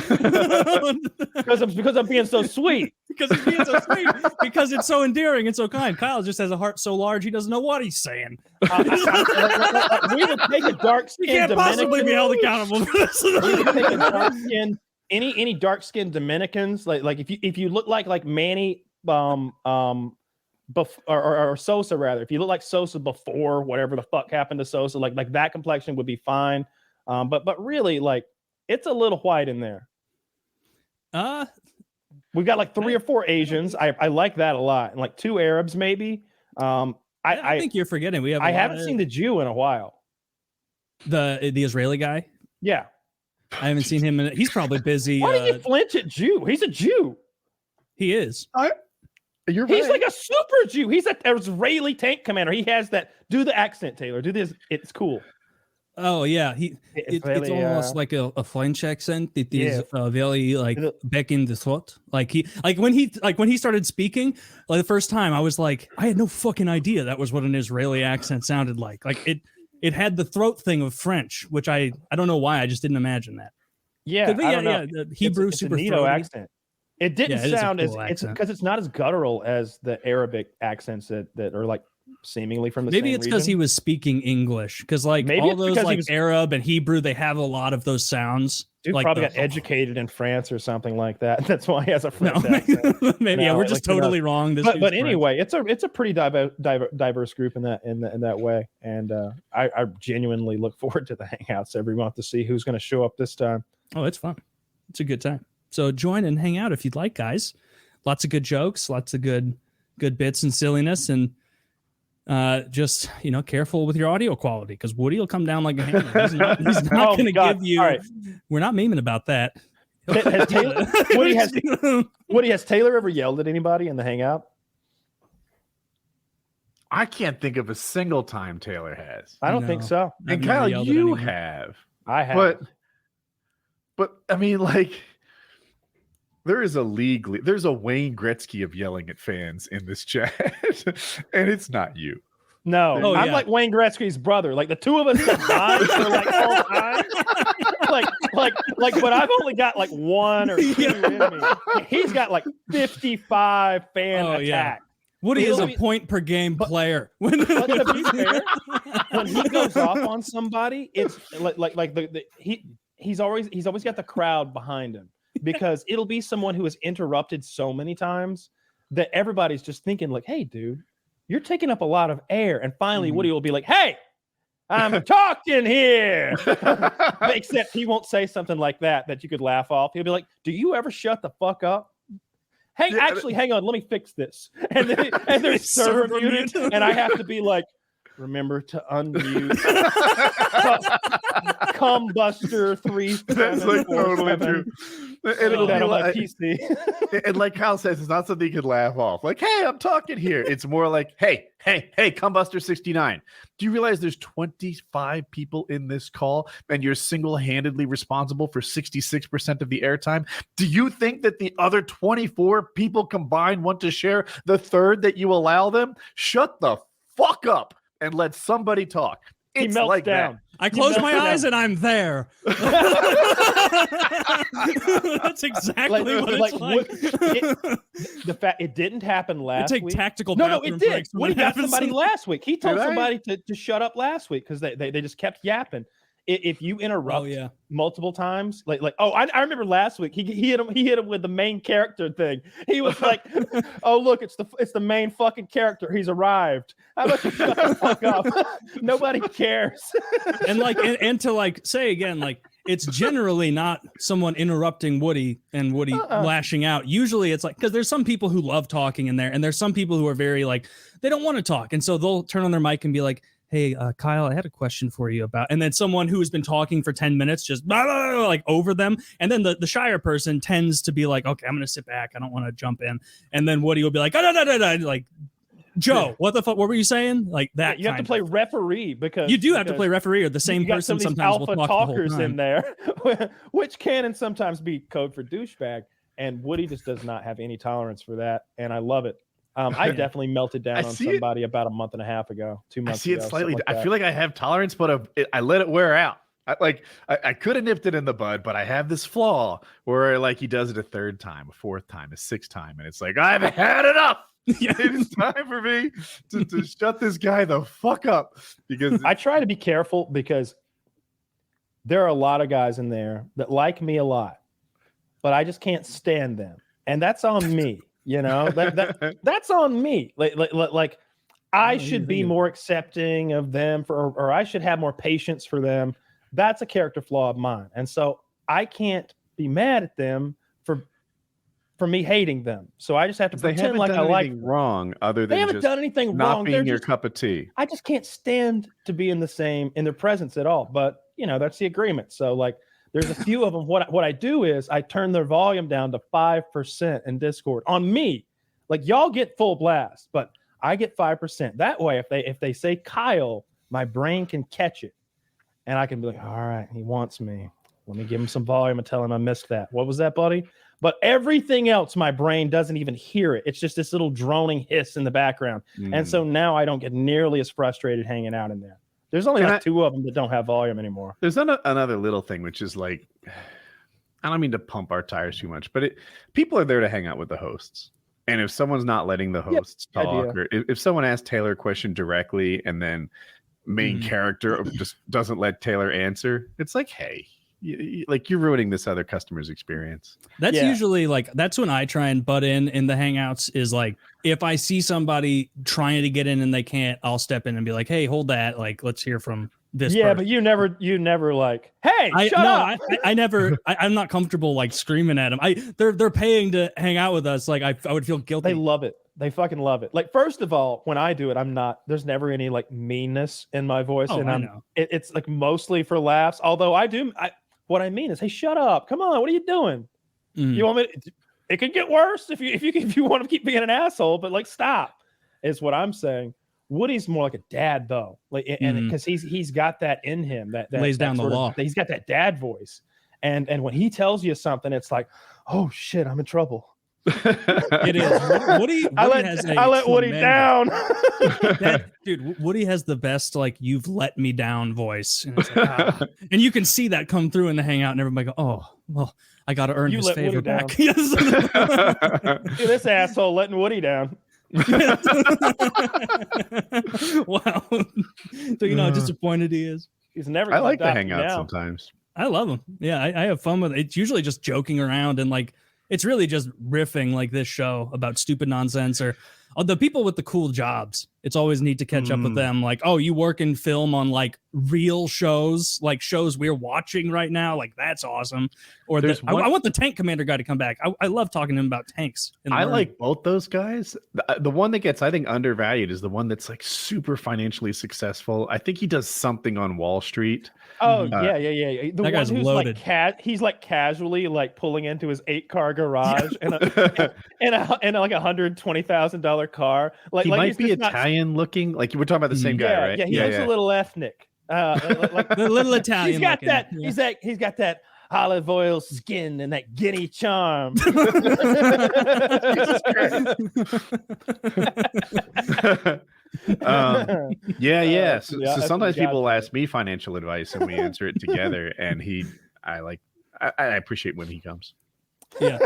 because I'm being so sweet. Because he's being so sweet. Because it's so endearing and so kind. Kyle just has a heart so large he doesn't know what he's saying. We would take a dark skin. You can't possibly be held accountable for this. We would take a dark skin. Any dark skinned Dominicans, like if you look like Manny or Sosa, rather, if you look like Sosa before whatever the fuck happened to Sosa, like that complexion would be fine. But really, like, it's a little white in there. We've got like 3 or 4 Asians. I like that a lot, and like 2 Arabs maybe. I think you're forgetting. I haven't seen the Jew in a while. The Israeli guy. Yeah, I haven't seen him. He's probably busy. Why did you flinch at Jew? He's a Jew. He is. You're right. He's like a super Jew. He's an Israeli tank commander. He has that. Do the accent, Taylor. Do this. It's cool. Oh yeah, it's almost like a French accent. It is very like back in the throat. Like when he started speaking, like the first time, I was like, I had no fucking idea that was what an Israeli accent sounded like. Like it had the throat thing of French, which I don't know why, I just didn't imagine that. Yeah, the Hebrew it's super a neato accent. It didn't sound cool it's because it's not as guttural as the Arabic accents that are like seemingly from the maybe same it's because he was speaking English, because like maybe all those like Arab and Hebrew, they have a lot of those sounds. Dude like probably got educated in France or something like that. That's why he has a French accent. Maybe we're just totally wrong. But anyway, it's a pretty diverse group in that way, and I genuinely look forward to the hangouts every month to see who's going to show up this time. Oh, it's fun. It's a good time. So join and hang out if you'd like, guys. Lots of good jokes, lots of good bits and silliness, and just careful with your audio quality, because Woody will come down like a hammer. He's not going to give you. Right. We're not memeing about that. Woody, has Taylor ever yelled at anybody in the hangout? I can't think of a single time Taylor has. I don't think so. And Kyle, you have. I have. But I mean, like, there's a Wayne Gretzky of yelling at fans in this chat, and it's not you. No, I'm like Wayne Gretzky's brother. Like the two of us combined for like all time. But I've only got like 1 or 2 in me. He's got like 55 fan attack. Yeah. Woody is a point per game player. But to be fair, when he goes off on somebody, it's like he's always got the crowd behind him, because it'll be someone who has interrupted so many times that everybody's just thinking like, hey, dude, you're taking up a lot of air. And finally, Woody will be like, hey, I'm talking here. Except he won't say something like that you could laugh off. He'll be like, do you ever shut the fuck up? Hey, actually, hang on, let me fix this. And there's server muted, and I have to be like, remember to unmute. Cumbuster 3. That's like totally true. And it'll be like PC. And like Kyle says, it's not something you could laugh off. Like, hey, I'm talking here. It's more like, hey, Cumbuster 69. Do you realize there's 25 people in this call and you're single-handedly responsible for 66% of the airtime? Do you think that the other 24 people combined want to share the third that you allow them? Shut the fuck up and let somebody talk. It's he melts like down. That. I close my eyes and I'm there. That's exactly what it's like. The fact it didn't happen last week. Tactical. No, it did. Woody got somebody last week. He told Did somebody to shut up last week because they just kept yapping. If you interrupt multiple times, I remember last week he hit him with the main character thing. He was like, "Oh look, it's the main fucking character. He's arrived. How about you shut the fuck up? Nobody cares." And to say again, it's generally not someone interrupting Woody and Woody lashing out. Usually it's because there's some people who love talking in there, and there's some people who are very they don't want to talk, and so they'll turn on their mic and be like, hey, Kyle, I had a question for you about, and then someone who has been talking for 10 minutes just over them. And then the shyer person tends to be like, okay, I'm going to sit back. I don't want to jump in. And then Woody will be like, oh, no. Joe, what the fuck? What were you saying? Like that. You have to play referee because you do have to play referee, or the same person sometimes will talk talkers the whole time. In there, which can sometimes be code for douchebag. And Woody just does not have any tolerance for that. And I love it. I definitely melted down on somebody about a month and a half ago, 2 months ago. I see it slightly. I feel like I have tolerance, but I let it wear out. I could have nipped it in the bud, but I have this flaw where he does it a third time, a fourth time, a sixth time. And it's like, I've had enough. It is time for me to shut this guy the fuck up. Because I try to be careful because there are a lot of guys in there that like me a lot, but I just can't stand them. And that's on me. You know, that's on me. I should be more accepting of them or I should have more patience for them. That's a character flaw of mine. And so I can't be mad at them for me hating them. So I just have to pretend like I like them. Wrong other than they haven't done anything not wrong. Being your cup of tea. I just can't stand to be in their presence at all. But that's the agreement. So there's a few of them. What I do is I turn their volume down to 5% in Discord on me. Y'all get full blast, but I get 5%. That way, if they say Kyle, my brain can catch it, and I can be like, all right, he wants me. Let me give him some volume and tell him I missed that. What was that, buddy? But everything else, my brain doesn't even hear it. It's just this little droning hiss in the background, and so now I don't get nearly as frustrated hanging out in there. There's only two of them that don't have volume anymore. There's another little thing, which is I don't mean to pump our tires too much, but people are there to hang out with the hosts. And if someone's not letting the hosts talk, or if someone asks Taylor a question directly and then main character just doesn't let Taylor answer, it's like, hey, you're ruining this other customer's experience. That's usually that's when I try and butt in the Hangouts is if I see somebody trying to get in and they can't, I'll step in and be like, hey, hold that. Let's hear from this person. But you never hey, shut up. I never, I'm not comfortable screaming at them. They're paying to hang out with us. I would feel guilty. They love it. They fucking love it. First of all, when I do it, there's never any meanness in my voice. And I know. It's mostly for laughs. Although what I mean is, hey, shut up. Come on. What are you doing? You want me it could get worse if you want to keep being an asshole, but stop is what I'm saying. Woody's more like a dad though. And because he's got that in him that lays down the law. He's got that dad voice. And when he tells you something, it's like, oh shit, I'm in trouble. It is. Woody I let Woody down. Dude, Woody has the best you've let me down voice. And, and you can see that come through in the Hangout and everybody go, oh, well, I got to earn his favor back. Dude, this asshole letting Woody down. Wow. So you know how disappointed he is. He's never I like to hang out sometimes. I love them. Yeah, I have fun with it. It's usually just joking around and like it's really just riffing like this show about stupid nonsense or the people with the cool jobs. It's always neat to catch up with them. Like, oh, you work in film on like real shows, like shows we're watching right now. Like that's awesome. Or I want the tank commander guy to come back. I love talking to him about tanks. I like both those guys. The one that gets, I think, undervalued is the one that's like super financially successful. I think he does something on Wall Street. Oh yeah. The that one guy's who's loaded. like he's like casually like pulling into his 8-car garage and a like $120,000 car. Like he might be just not- Italian looking. Like we're talking about the same guy, right? Yeah, he looks a little ethnic. Like the little Italian. he's got looking. that. He's got that olive oil skin and that guinea charm. So sometimes people ask me financial advice and we answer it together. And I appreciate when he comes. Yeah.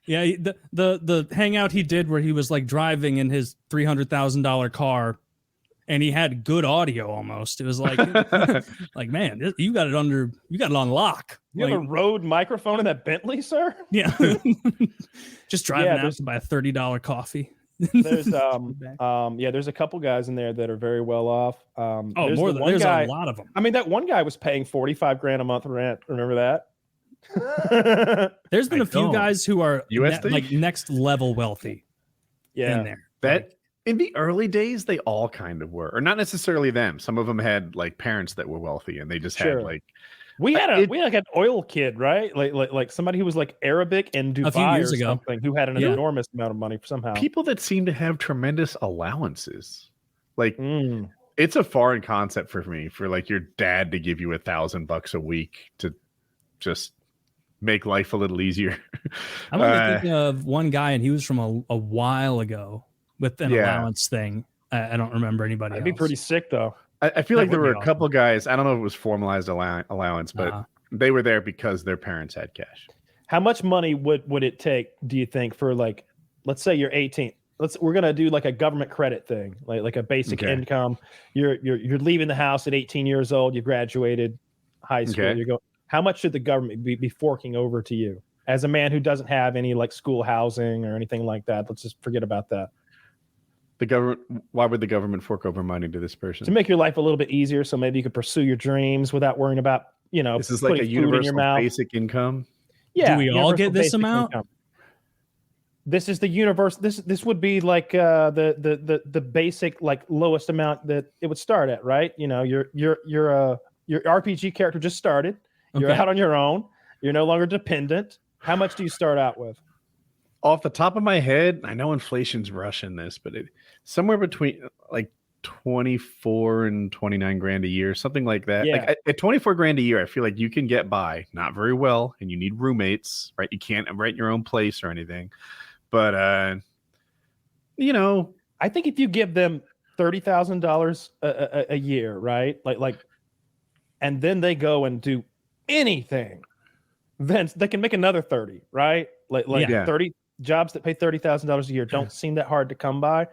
Yeah, the hangout he did where he was like driving in his $300,000 car, and he had good audio almost. It was like, like man, you got it on lock. You have a Rode microphone in that Bentley, sir? Yeah, just driving out to buy a $30 coffee. There's there's a couple guys in there that are very well off. There's a lot of them. I mean, that one guy was paying $45,000 a month rent. Remember that? There's been a few guys who are like next level wealthy. Yeah, in there. That in the early days they all kind of were, or not necessarily them. Some of them had like parents that were wealthy, and they just had like we had an oil kid, right? Like somebody who was like Arabic in Dubai a few years or ago. something, who had an enormous amount of money somehow. People that seem to have tremendous allowances, like. It's a foreign concept for me, for like your dad to give you $1,000 a week to just make life a little easier. I'm only thinking of one guy, and he was from a while ago with an allowance thing. I don't remember anybody else. That'd be pretty sick, though. I feel like there were a couple guys. I don't know if it was formalized allowance, but they were there because their parents had cash. How much money would it take, do you think, for like, let's say you're 18. We're gonna do like a government credit thing, like a basic income. You're leaving the house at 18 years old. You graduated high school. Okay. You go. How much should the government be forking over to you as a man who doesn't have any like school housing or anything like that? Let's just forget about that. The government. Why would the government fork over money to this person? To make your life a little bit easier, so maybe you could pursue your dreams without worrying about This is like a universal basic income. Yeah. Do we all get this amount? Income. This is the universe. This would be like the basic like lowest amount that it would start at, right? Your RPG character just started. You're out on your own. You're no longer dependent. How much do you start out with? Off the top of my head, I know inflation's rushing this, but somewhere between like 24 and 29 grand a year, something like that. Yeah. Like at 24 grand a year, I feel like you can get by, not very well, and you need roommates, right? You can't rent your own place or anything. But I think if you give them $30,000 a year, right? Like, and then they go and do anything, then they can make another 30, right? Like 30 jobs that pay $30,000 a year don't seem that hard to come by.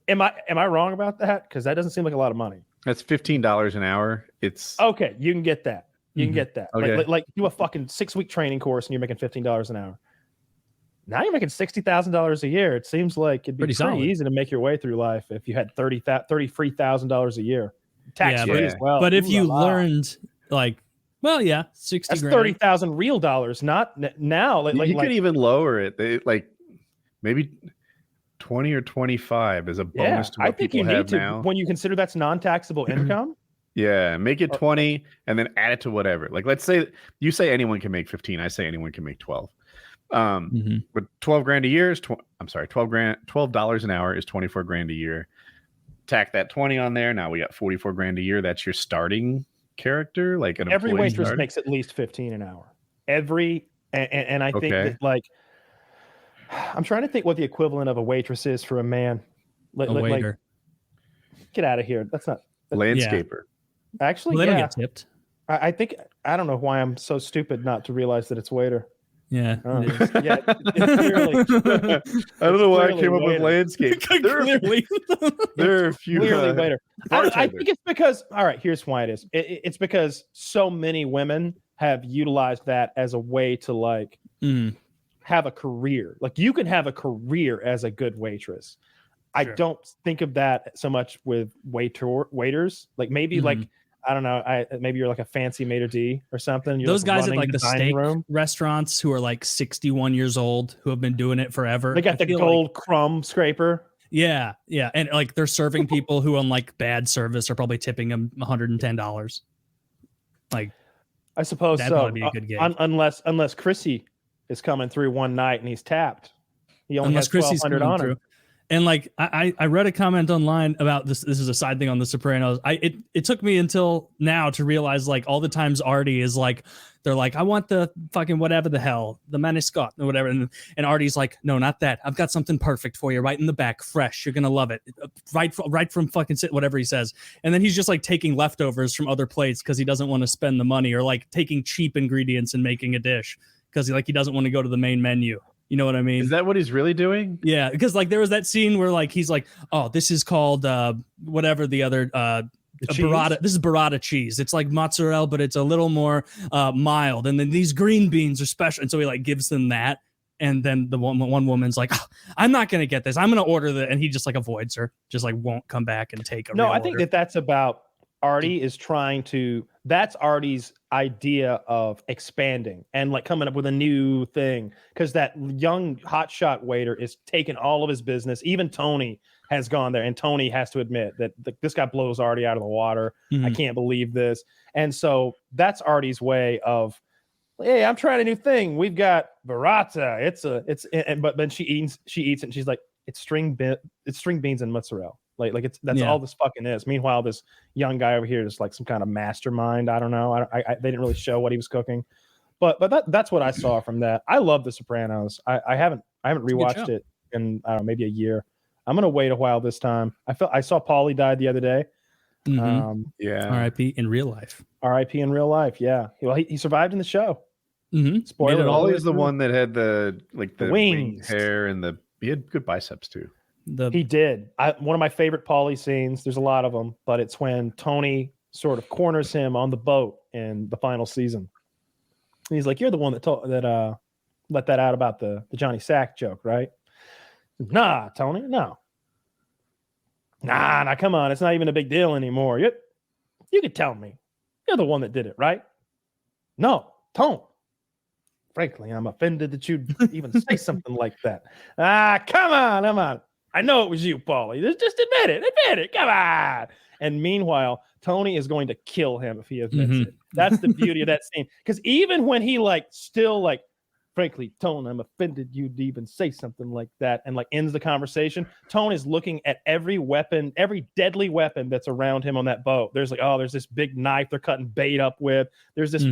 Am I wrong about that? Because that doesn't seem like a lot of money. That's $15 an hour. It's okay. You can get that. You can get that. Okay. Like do a fucking 6-week training course and you're making $15 an hour. Now you're making $60,000 a year. It seems like it'd be pretty easy to make your way through life if you had $30 free $1,000 a year, tax free as well. But if you learned like, well, yeah, 60 that's grand. 30,000 real dollars, not now. You could even lower it. Like maybe 20 or 25 is a bonus to what people have now. When you consider that's non-taxable income. Yeah, make it 20 and then add it to whatever. Like let's say you say anyone can make 15. I say anyone can make 12. But 12 grand a year is $12 an hour is 24 grand a year. Tack that 20 on there. Now we got 44 grand a year. That's your starting character. Like every waitress makes at least 15 an hour. And I think that like I'm trying to think what the equivalent of a waitress is for a man. A waiter. Like, get out of here. That's not landscaper. Actually, they don't get tipped. I think I don't know why I'm so stupid not to realize that it's waiter. Yeah. It's clearly, I don't know why I came up with landscape. There are a few. Clearly waiter. I think it's because, all right, here's why it is. It's because so many women have utilized that as a way to like have a career. Like you can have a career as a good waitress. I don't think of that so much with waiters. Like maybe like I don't know. Maybe you're like a fancy maitre d' or something. You're those like guys at like the steak restaurants who are like 61 years old who have been doing it forever. They got the gold crumb scraper. Yeah, and like they're serving people who on like bad service are probably tipping them $110. Like, I suppose that'd so. probably be a good gig. Unless Chrissy is coming through one night and he's tapped. He only has $1,200 on him. And like I read a comment online about this. This is a side thing on The Sopranos. It took me until now to realize like all the times Artie is like, they're like, I want the fucking whatever the hell, the Maniscot or whatever, and Artie's like, no, not that. I've got something perfect for you, right in the back, fresh. You're gonna love it, right from fucking whatever he says. And then he's just like taking leftovers from other plates because he doesn't want to spend the money, or like taking cheap ingredients and making a dish because he doesn't want to go to the main menu. You know what I mean? Is that what he's really doing? Yeah, because like there was that scene where like he's like, oh, this is called whatever the other burrata. This is burrata cheese. It's like mozzarella, but it's a little more mild. And then these green beans are special. And so he like gives them that. And then the one woman's like, oh, I'm not gonna get this. I'm gonna order that. And he just like avoids her, just like won't come back and take a. No, I think that's about Artie is trying to. That's Artie's idea of expanding and like coming up with a new thing, because that young hotshot waiter is taking all of his business. Even Tony has gone there, and Tony has to admit that this guy blows Artie out of the water. I can't believe this. And so that's Artie's way of, hey, I'm trying a new thing. We've got burrata. But then she eats it and she's like, it's string beans and mozzarella. Like that's all this fucking is. Meanwhile, this young guy over here is like some kind of mastermind. I don't know. They didn't really show what he was cooking, but that's what I saw from that. I love The Sopranos. I haven't rewatched it in I don't know, maybe a year. I'm gonna wait a while this time. I saw Paulie died the other day. R.I.P. in real life. R.I.P. in real life. Yeah. Well, he survived in the show. Spoiler. Paulie's the one that had the wings, hair, and he had good biceps too. He did. One of my favorite Paulie scenes, there's a lot of them, but it's when Tony sort of corners him on the boat in the final season. And he's like, you're the one that let that out about the Johnny Sack joke, right? Nah, Tony, no. Nah, come on. It's not even a big deal anymore. You could tell me. You're the one that did it, right? No, Tone. Frankly, I'm offended that you'd even say something like that. Come on. I know it was you, Paulie. Just admit it. Come on. And meanwhile, Tony is going to kill him if he admits it. That's the beauty of that scene. Because even when he frankly, Tone, I'm offended you'd even say something like that, and like ends the conversation, Tone is looking at every weapon, every deadly weapon that's around him on that boat. There's there's this big knife they're cutting bait up with. There's this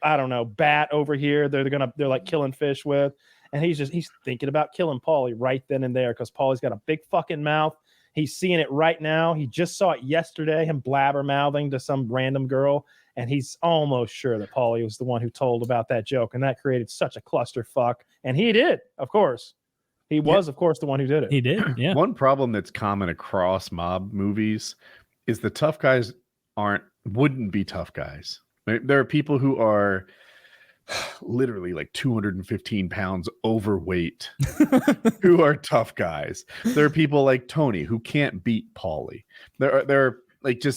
I don't know, bat over here they're like killing fish with. And he's thinking about killing Paulie right then and there, because Paulie's got a big fucking mouth. He's seeing it right now. He just saw it yesterday, him blabber-mouthing to some random girl, and he's almost sure that Paulie was the one who told about that joke, and that created such a clusterfuck. And he did, of course. He was, of course, the one who did it. He did, yeah. One problem that's common across mob movies is the tough guys wouldn't be tough guys. There are people who are literally like 215 pounds overweight who are tough guys. There are people like Tony who can't beat Paulie. There are like Joe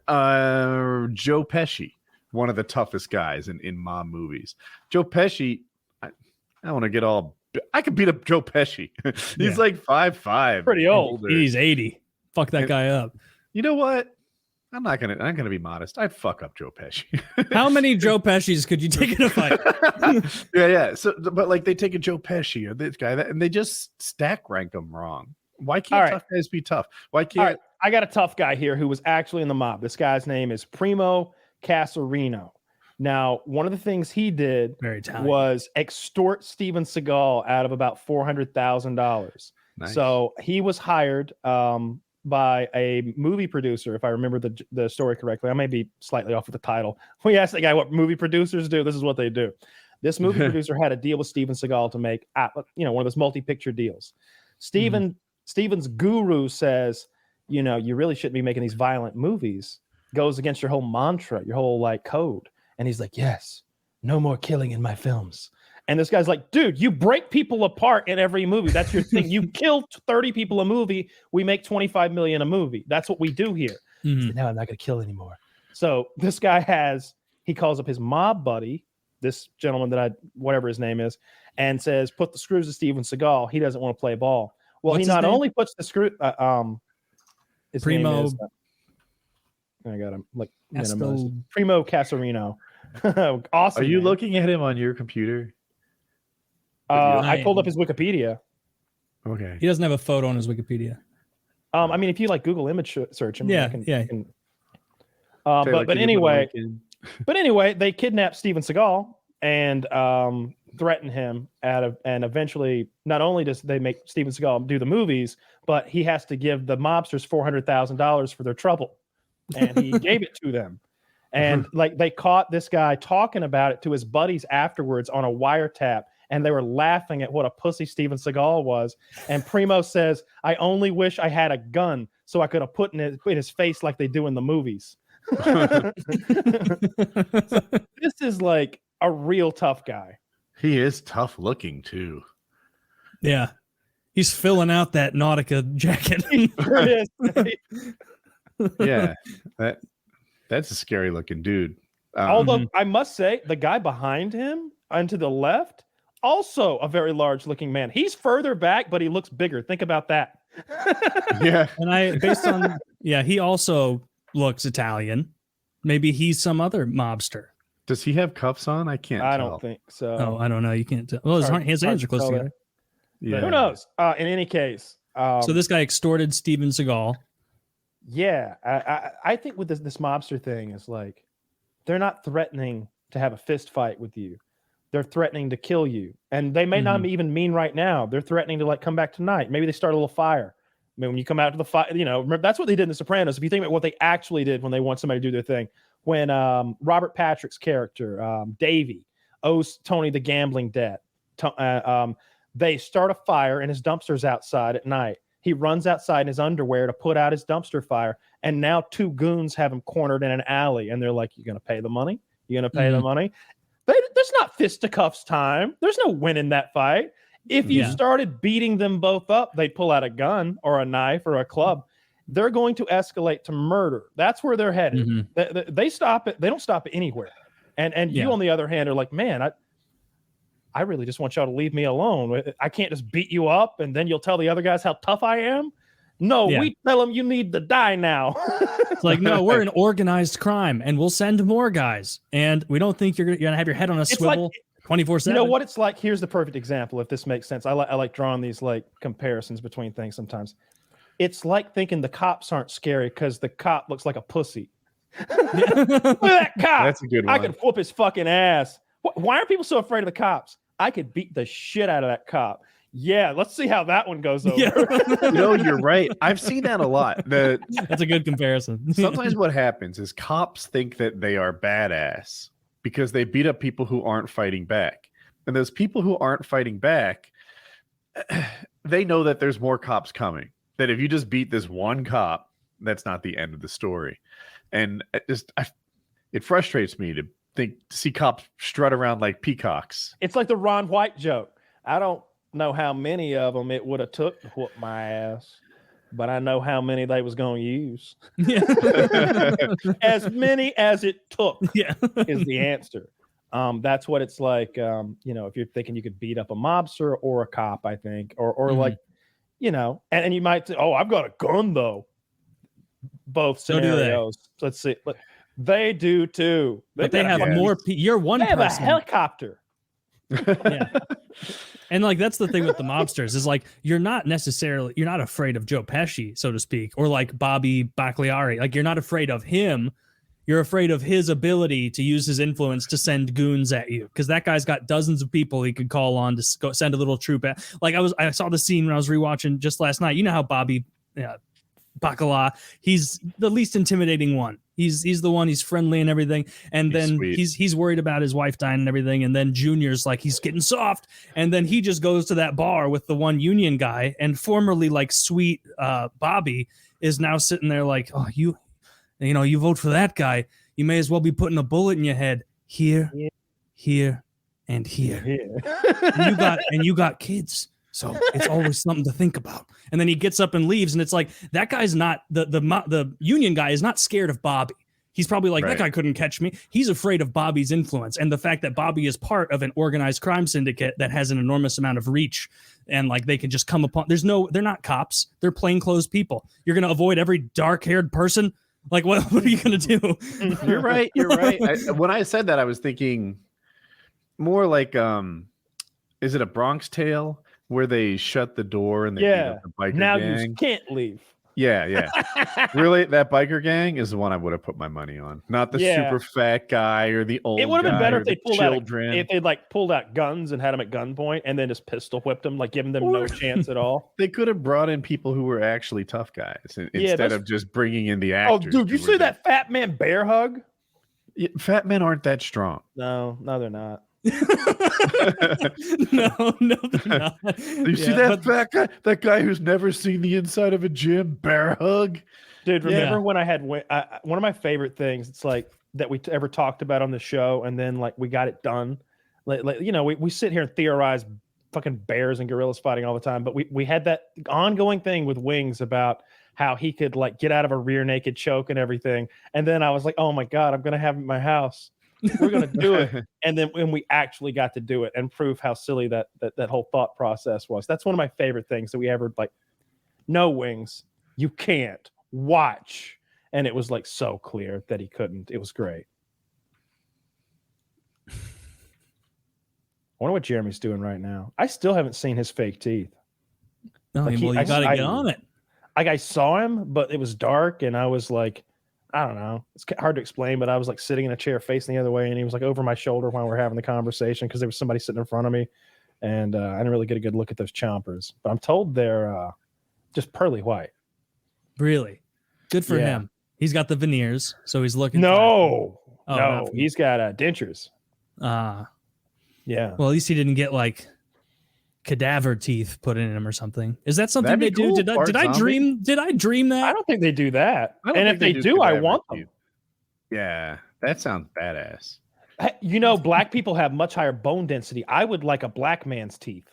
Pesci, one of the toughest guys in mob movies. Joe Pesci, I want to get all. I could beat up Joe Pesci. He's like 5'5", pretty old. older. He's 80. Fuck that guy up. You know what? I'm not gonna be modest. I'd fuck up Joe Pesci. How many Joe Pescis could you take in a fight? Yeah. So, but like they take a Joe Pesci or this guy, and they just stack rank them wrong. Why can't tough guys be tough? Why can't? All right. I got a tough guy here who was actually in the mob. This guy's name is Primo Casarino. Now, one of the things he did was extort Steven Seagal out of about $400,000. Nice. So he was hired by a movie producer, if I remember the story correctly. I may be slightly off with the title. We asked the guy what movie producers do. This is what they do. This movie producer had a deal with Steven Seagal to make, one of those multi-picture deals. Steven's guru says, you really shouldn't be making these violent movies. Goes against your whole mantra, your whole code. And he's like, yes, no more killing in my films. And this guy's like, dude, you break people apart in every movie. That's your thing. You kill 30 people a movie. We make 25 million a movie. That's what we do here. Mhm. No, I'm not going to kill anymore. So this guy he calls up his mob buddy, this gentleman whatever his name is, and says, put the screws to Steven Seagal. He doesn't want to play ball. Well, What's he his not name? only puts the screw, his Primo. name is, I got him like Estel- Primo Casarino. Awesome. Are you man. looking at him on your computer? I pulled up his Wikipedia. Okay. He doesn't have a photo on his Wikipedia. I mean, if you like Google image search him, Yeah. But anyway, they kidnap Steven Seagal and threaten him and eventually, not only does they make Steven Seagal do the movies, but he has to give the mobsters $400,000 for their trouble, and he gave it to them. And like they caught this guy talking about it to his buddies afterwards on a wiretap. And they were laughing at what a pussy Steven Seagal was. And Primo says, I only wish I had a gun so I could have put in his face like they do in the movies. So this is like a real tough guy. He is tough looking too. Yeah. He's filling out that Nautica jacket. There it is. Yeah. That's a scary looking dude. Although I must say, the guy behind him and to the left, also a very large looking man. He's further back, but he looks bigger. Think about that. Yeah. And he also looks Italian. Maybe he's some other mobster. Does he have cuffs on? I can't I tell. don't think so. Oh, I don't know. You can't tell. Well, his hands are close together. Yeah. Who knows? In any case. So this guy extorted Steven Seagal. Yeah. I think with this mobster thing is like, they're not threatening to have a fist fight with you. They're threatening to kill you. And they may not even mean right now. They're threatening to like come back tonight. Maybe they start a little fire. I mean, when you come out to the fire, remember, that's what they did in The Sopranos. If you think about what they actually did when they want somebody to do their thing, when Robert Patrick's character, Davey, owes Tony the gambling debt, they start a fire and his dumpster's outside at night. He runs outside in his underwear to put out his dumpster fire. And now two goons have him cornered in an alley. And they're like, you're going to pay the money? You're going to pay the money? There's not fisticuffs time. There's no winning that fight. If you started beating them both up, they'd pull out a gun or a knife or a club. They're going to escalate to murder. That's where they're headed. They stop it. They don't stop it anywhere. And you, on the other hand, are like, man, I really just want y'all to leave me alone. I can't just beat you up and then you'll tell the other guys how tough I am. No, we tell them you need to die now. It's like, no, we're an organized crime and we'll send more guys. And we don't think you're going to have your head on a swivel 24/7. You know what it's like? Here's the perfect example, if this makes sense. I like drawing these like comparisons between things sometimes. It's like thinking the cops aren't scary because the cop looks like a pussy. Look at that cop. That's a good one. I could whoop his fucking ass. Why are people so afraid of the cops? I could beat the shit out of that cop. Yeah, let's see how that one goes over. You're right. I've seen that a lot. That's a good comparison. Sometimes what happens is cops think that they are badass because they beat up people who aren't fighting back. And those people who aren't fighting back, they know that there's more cops coming. That if you just beat this one cop, that's not the end of the story. And it frustrates me to see cops strut around like peacocks. It's like the Ron White joke. I don't know how many of them it would have took to whoop my ass, but I know how many they was going to use. As many as it took is the answer. That's what it's like. If you're thinking you could beat up a mobster or a cop, I think, or like, and you might say, oh, I've got a gun though. Both scenarios. Let's see. But they do too. But they have more. You're one person. They have a helicopter. And like that's the thing with the mobsters is like you're not afraid of Joe Pesci, so to speak, or like Bobby Bagliari. Like you're not afraid of him. You're afraid of his ability to use his influence to send goons at you, because that guy's got dozens of people he could call on to go send a little troop at. Like I saw the scene when I was rewatching just last night. You know how Bobby Bacala, he's the least intimidating one. He's the one, he's friendly and everything. And then he's worried about his wife dying and everything. And then Junior's like, he's getting soft. And then he just goes to that bar with the one union guy, and formerly like sweet Bobby is now sitting there like, oh, you vote for that guy, you may as well be putting a bullet in your head. here, here, and here. And you got kids. So it's always something to think about. And then he gets up and leaves, and it's like that guy's not the union guy is not scared of Bobby. He's probably like, that guy couldn't catch me. He's afraid of Bobby's influence and the fact that Bobby is part of an organized crime syndicate that has an enormous amount of reach. And like they can just come upon. They're not cops. They're plainclothes people. You're gonna avoid every dark-haired person. Like what are you gonna do? You're right. When I said that, I was thinking more like is it a Bronx Tale where they shut the door and they beat up the biker gang? You can't leave. Yeah. Really, that biker gang is the one I would have put my money on. Not the super fat guy or the old guy. It would have been better if they pulled children. If they like pulled out guns and had them at gunpoint and then just pistol whipped them, like giving them no chance at all. They could have brought in people who were actually tough guys instead of just bringing in the actors. Oh, dude, you see that fat man bear hug? Yeah, fat men aren't that strong. No, they're not. no, they're not. You see that fat guy? That guy who's never seen the inside of a gym? Bear hug? Dude, remember when I had one of my favorite things, it's like that we ever talked about on the show, and then like we got it done. Like you know, we sit here and theorize fucking bears and gorillas fighting all the time, but we had that ongoing thing with Wings about how he could like get out of a rear naked choke and everything. And then I was like, oh my God, I'm gonna have it in my house. We're gonna do it. And then when we actually got to do it and prove how silly that whole thought process was. That's one of my favorite things that we ever like. No, Wings, you can't watch. And it was like so clear that he couldn't. It was great. I wonder what Jeremy's doing right now. I still haven't seen his fake teeth. No, well, you gotta get on it. Like I saw him, but it was dark, and I was like, I don't know. It's hard to explain, but I was like sitting in a chair facing the other way, and he was like over my shoulder while we were having the conversation because there was somebody sitting in front of me, and I didn't really get a good look at those chompers. But I'm told they're just pearly white. Really? Good for him. He's got the veneers, so he's looking. No, he's got dentures. Yeah. Well, at least he didn't get like cadaver teeth put in him or something. Is that something they do? Did I dream that? I don't think they do that. And if they do, I want them. Yeah, that sounds badass. You know, black people have much higher bone density. I would like a black man's teeth.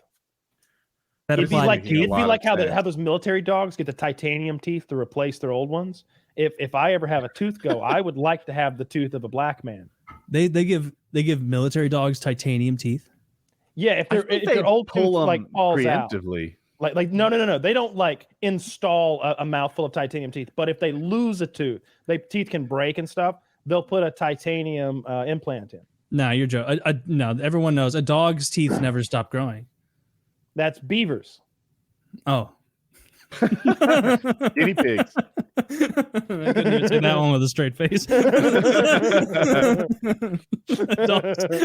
It'd be like how those military dogs get the titanium teeth to replace their old ones. If I ever have a tooth go, I would like to have the tooth of a black man. They give military dogs titanium teeth. Yeah, if their old tooth like falls preemptively. Out. Like no. They don't like install a mouthful of titanium teeth. But if they lose a tooth, teeth can break and stuff. They'll put a titanium implant in. No, you're joking. No, everyone knows a dog's teeth never stop growing. That's beavers. Oh. Guinea pigs. I couldn't even say that one with a straight face. a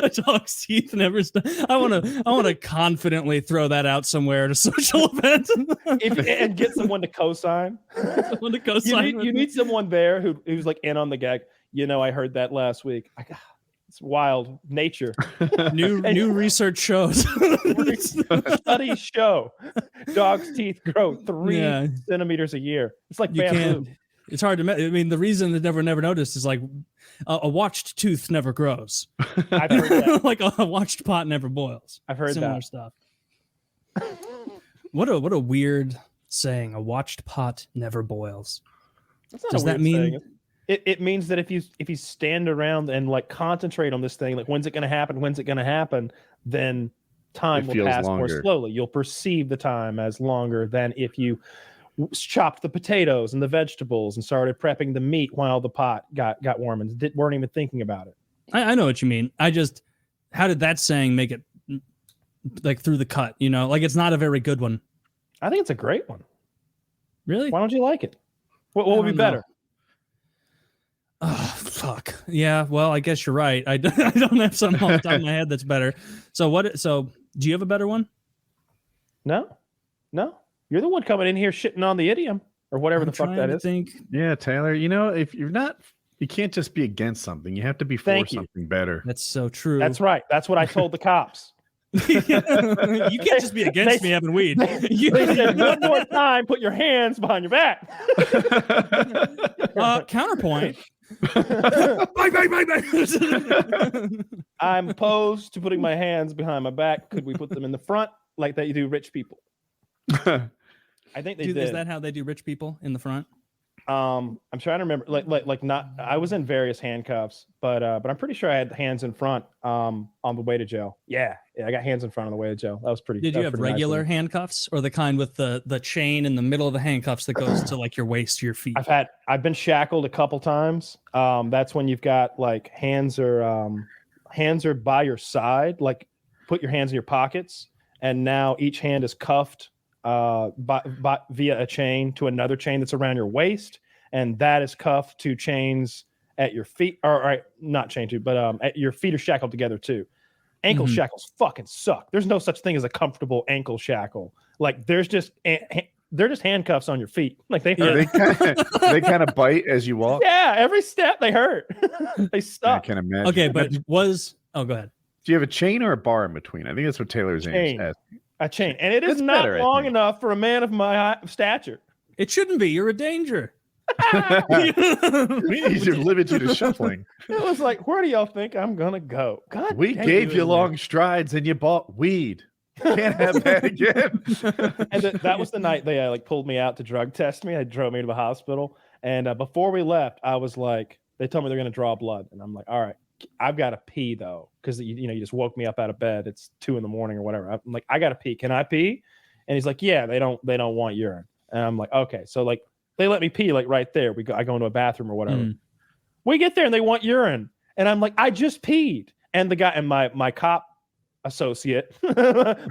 dog's teeth never stop. I want to confidently throw that out somewhere at a social event and get someone to co-sign. You need someone there who's like in on the gag. You know, I heard that last week. It's wild nature. New research shows. Studies show dogs' teeth grow 3 centimeters a year. It's like bamboo. It's hard to. I mean, the reason that never noticed is like a watched tooth never grows. I've heard that. Like a watched pot never boils. I've heard similar stuff. What a weird saying. A watched pot never boils. Does that mean? Saying. It means that if you stand around and like concentrate on this thing, like when's it going to happen, then time will pass more slowly. You'll perceive the time as longer than if you chopped the potatoes and the vegetables and started prepping the meat while the pot got warm and weren't even thinking about it. I know what you mean. How did that saying make it like through the cut? You know, like it's not a very good one. I think it's a great one. Really? Why don't you like it? What would be better? Oh, fuck. Yeah, well, I guess you're right. I don't have something off the top of my head that's better. So do you have a better one? No. You're the one coming in here shitting on the idiom or whatever the fuck that is. Yeah, Taylor, you know, if you're not, you can't just be against something. You have to be for something better. That's so true. That's right. That's what I told the cops. You can't just be against me having weed. They said, one more time, put your hands behind your back. Counterpoint. Bang, bang, bang, bang. I'm opposed to putting my hands behind my back. Could we put them in the front like that you do rich people? I think they did. Is that how they do rich people in the front? I'm trying to remember. Like not. I was in various handcuffs, but I'm pretty sure I had hands in front. On the way to jail. Yeah, I got hands in front on the way to jail. That was pretty. Did you have regular handcuffs or the kind with the chain in the middle of the handcuffs that goes to like your waist to your feet? I've been shackled a couple times. That's when you've got like hands are by your side. Like put your hands in your pockets, and now each hand is cuffed via a chain to another chain that's around your waist, and that is cuffed to chains at your feet, or not chained to, but at your feet are shackled together too. Ankle shackles fucking suck. There's no such thing as a comfortable ankle shackle. Like they're just handcuffs on your feet. Like they hurt. They kind of bite as you walk. Yeah, every step they hurt. They suck. I can imagine. Okay, but go ahead. Do you have a chain or a bar in between? I think that's what Taylor's asking. A chain, and it is not long enough for a man of my stature. It shouldn't be. You're a danger. We need to limit you to shuffling. It was like, where do y'all think I'm gonna go? God, we gave you long strides and you bought weed. Can't have that again. And that was the night they pulled me out to drug test me. They drove me to the hospital, and before we left, I was like, they told me they're gonna draw blood, and I'm like, all right, I've got to pee though, because you just woke me up out of bed. It's 2 a.m. or whatever. I'm like, I got to pee. Can I pee? And he's like, yeah, they don't want urine. And I'm like, okay, so like they let me pee like right there. I go into a bathroom or whatever. We get there and they want urine, and I'm like, I just peed. And the guy and my cop associate,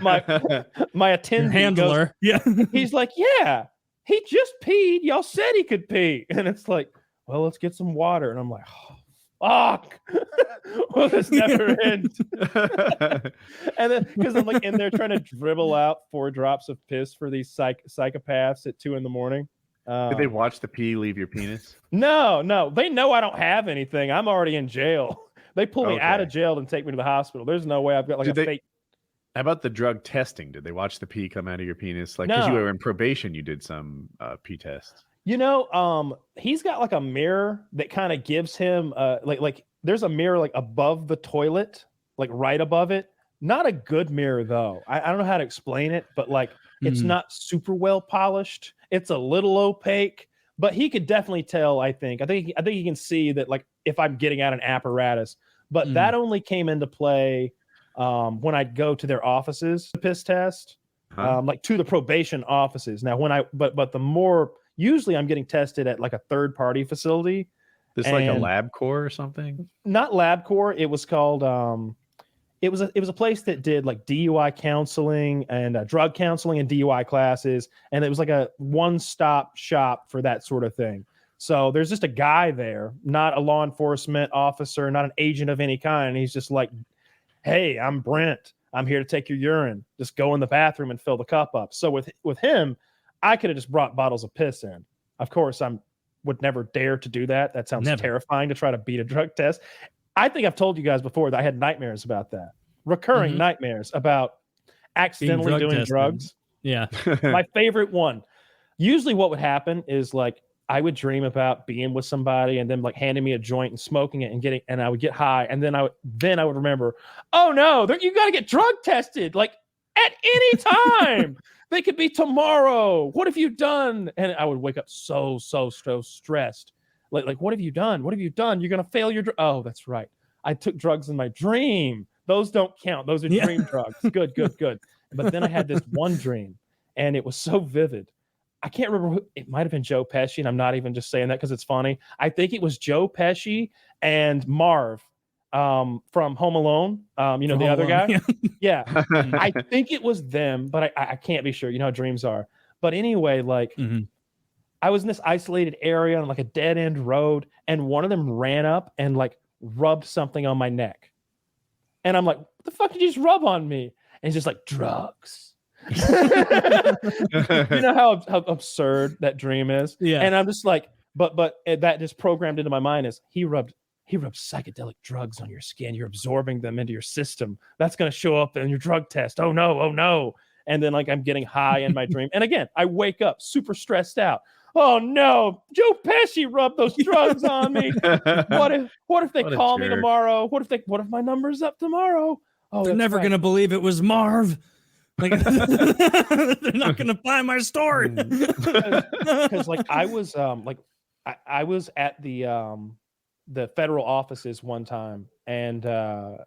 my attendant handler, he's like, yeah, he just peed. Y'all said he could pee, and it's like, well, let's get some water. And I'm like, oh, fuck. Will this never end? And then because I'm like in there trying to dribble out 4 drops of piss for these psychopaths at 2 a.m. Did they watch the pee leave your penis? No. They know I don't have anything. I'm already in jail. They pull me out of jail and take me to the hospital. There's no way I've got like fake. How about the drug testing? Did they watch the pee come out of your penis? Like, because you were in probation, you did some pee tests. He's got like a mirror that kind of gives him like there's a mirror like above the toilet, like right above it. Not a good mirror though. I don't know how to explain it, but like it's not super well polished. It's a little opaque, but he could definitely tell. I think he can see that like if I'm getting out an apparatus. But that only came into play when I'd go to their offices to piss test, like to the probation offices. Now but the more usually I'm getting tested at like a third party facility. This like a LabCorp or something? Not LabCorp. It was called it was a place that did like DUI counseling and drug counseling and DUI classes, and it was like a one-stop shop for that sort of thing. So there's just a guy there, not a law enforcement officer, not an agent of any kind. And he's just like, hey, I'm Brent. I'm here to take your urine. Just go in the bathroom and fill the cup up. So with him, I could have just brought bottles of piss in. Of course, would never dare to do that. That sounds terrifying to try to beat a drug test. I think I've told you guys before that I had nightmares about that. Recurring nightmares about accidentally doing drugs. Yeah. My favorite one. Usually what would happen is like I would dream about being with somebody and then like handing me a joint and smoking it and I would get high, and then I would remember, oh no, you got to get drug tested like at any time. They could be tomorrow. What have you done? And I would wake up so stressed. Like what have you done? What have you done? You're gonna fail your oh, that's right. I took drugs in my dream. Those don't count. Those are dream drugs. Good. But then I had this one dream, and it was so vivid. I can't remember it might have been Joe Pesci, and I'm not even just saying that because it's funny. I think it was Joe Pesci and Marv from Home Alone. The other guy. Yeah. I think it was them, but I can't be sure. You know how dreams are. But anyway, like I was in this isolated area on like a dead end road, and one of them ran up and like rubbed something on my neck. And I'm like, what the fuck did you just rub on me? And he's just like, drugs. You know how absurd that dream is? Yeah. And I'm just like, but that just programmed into my mind is he rubbed psychedelic drugs on your skin. You're absorbing them into your system. That's going to show up in your drug test. Oh no. And then like I'm getting high in my dream. And again, I wake up super stressed out. oh no, Joe Pesci rubbed those drugs on me. What if they call me tomorrow? What if my number's up tomorrow? Oh, they're never gonna believe it was Marv. Like they're not gonna find my story. Because like I was I was at the federal offices one time, and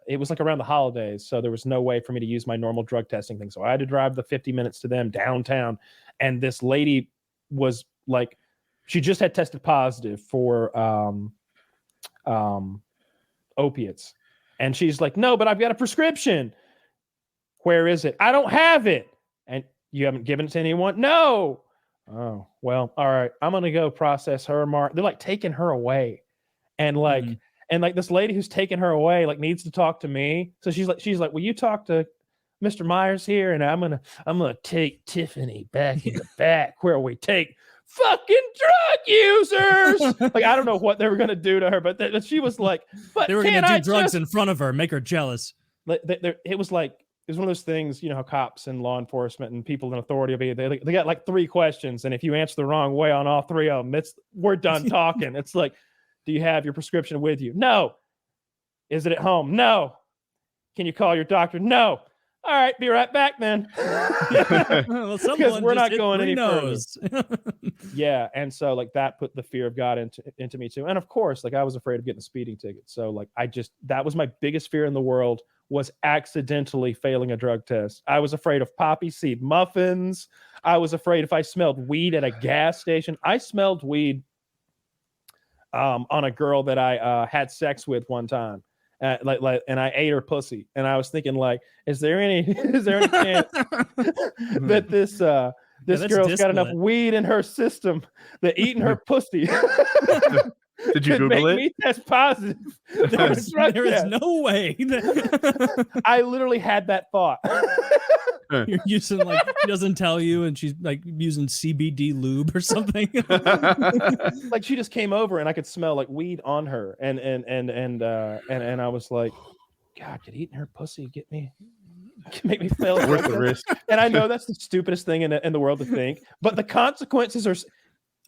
it was like around the holidays, so there was no way for me to use my normal drug testing thing. So I had to drive the 50 minutes to them downtown, and this lady was like, she just had tested positive for opiates, and she's like, no, but I've got a prescription. Where is it? I don't have it. And you haven't given it to anyone? No. Oh, well, all right. I'm going to go process her. They're like taking her away. And like, and like this lady who's taking her away, like needs to talk to me. So she's like, will you talk to Mr. Myers here? And I'm going to take Tiffany back in the back where we take fucking drug users. Like, I don't know what they were going to do to her, but she was like, but they were going to do drugs in front of her, make her jealous. It was like, it was one of those things, you know, how cops and law enforcement and people in authority, they got like 3 questions. And if you answer the wrong way on all 3 of them, we're done talking. It's like, do you have your prescription with you? No. Is it at home? No. Can you call your doctor? No. All right, be right back then. Well, because we're not going any further. Yeah, and so like that put the fear of God into me too. And of course, like I was afraid of getting a speeding ticket. So like that was my biggest fear in the world, was accidentally failing a drug test. I was afraid of poppy seed muffins. I was afraid if I smelled weed at a gas station. I smelled weed on a girl that I had sex with one time. And I ate her pussy, and I was thinking, like, is there any chance that this girl's got enough weed in her system that eating her pussy did you Google it? Me test positive? There is no way. I literally had that thought. You're using like, she doesn't tell you, and she's like using CBD lube or something. Like she just came over, and I could smell like weed on her, and I was like, God, could eating her pussy make me feel worth the risk? And I know that's the stupidest thing in the world to think, but the consequences are.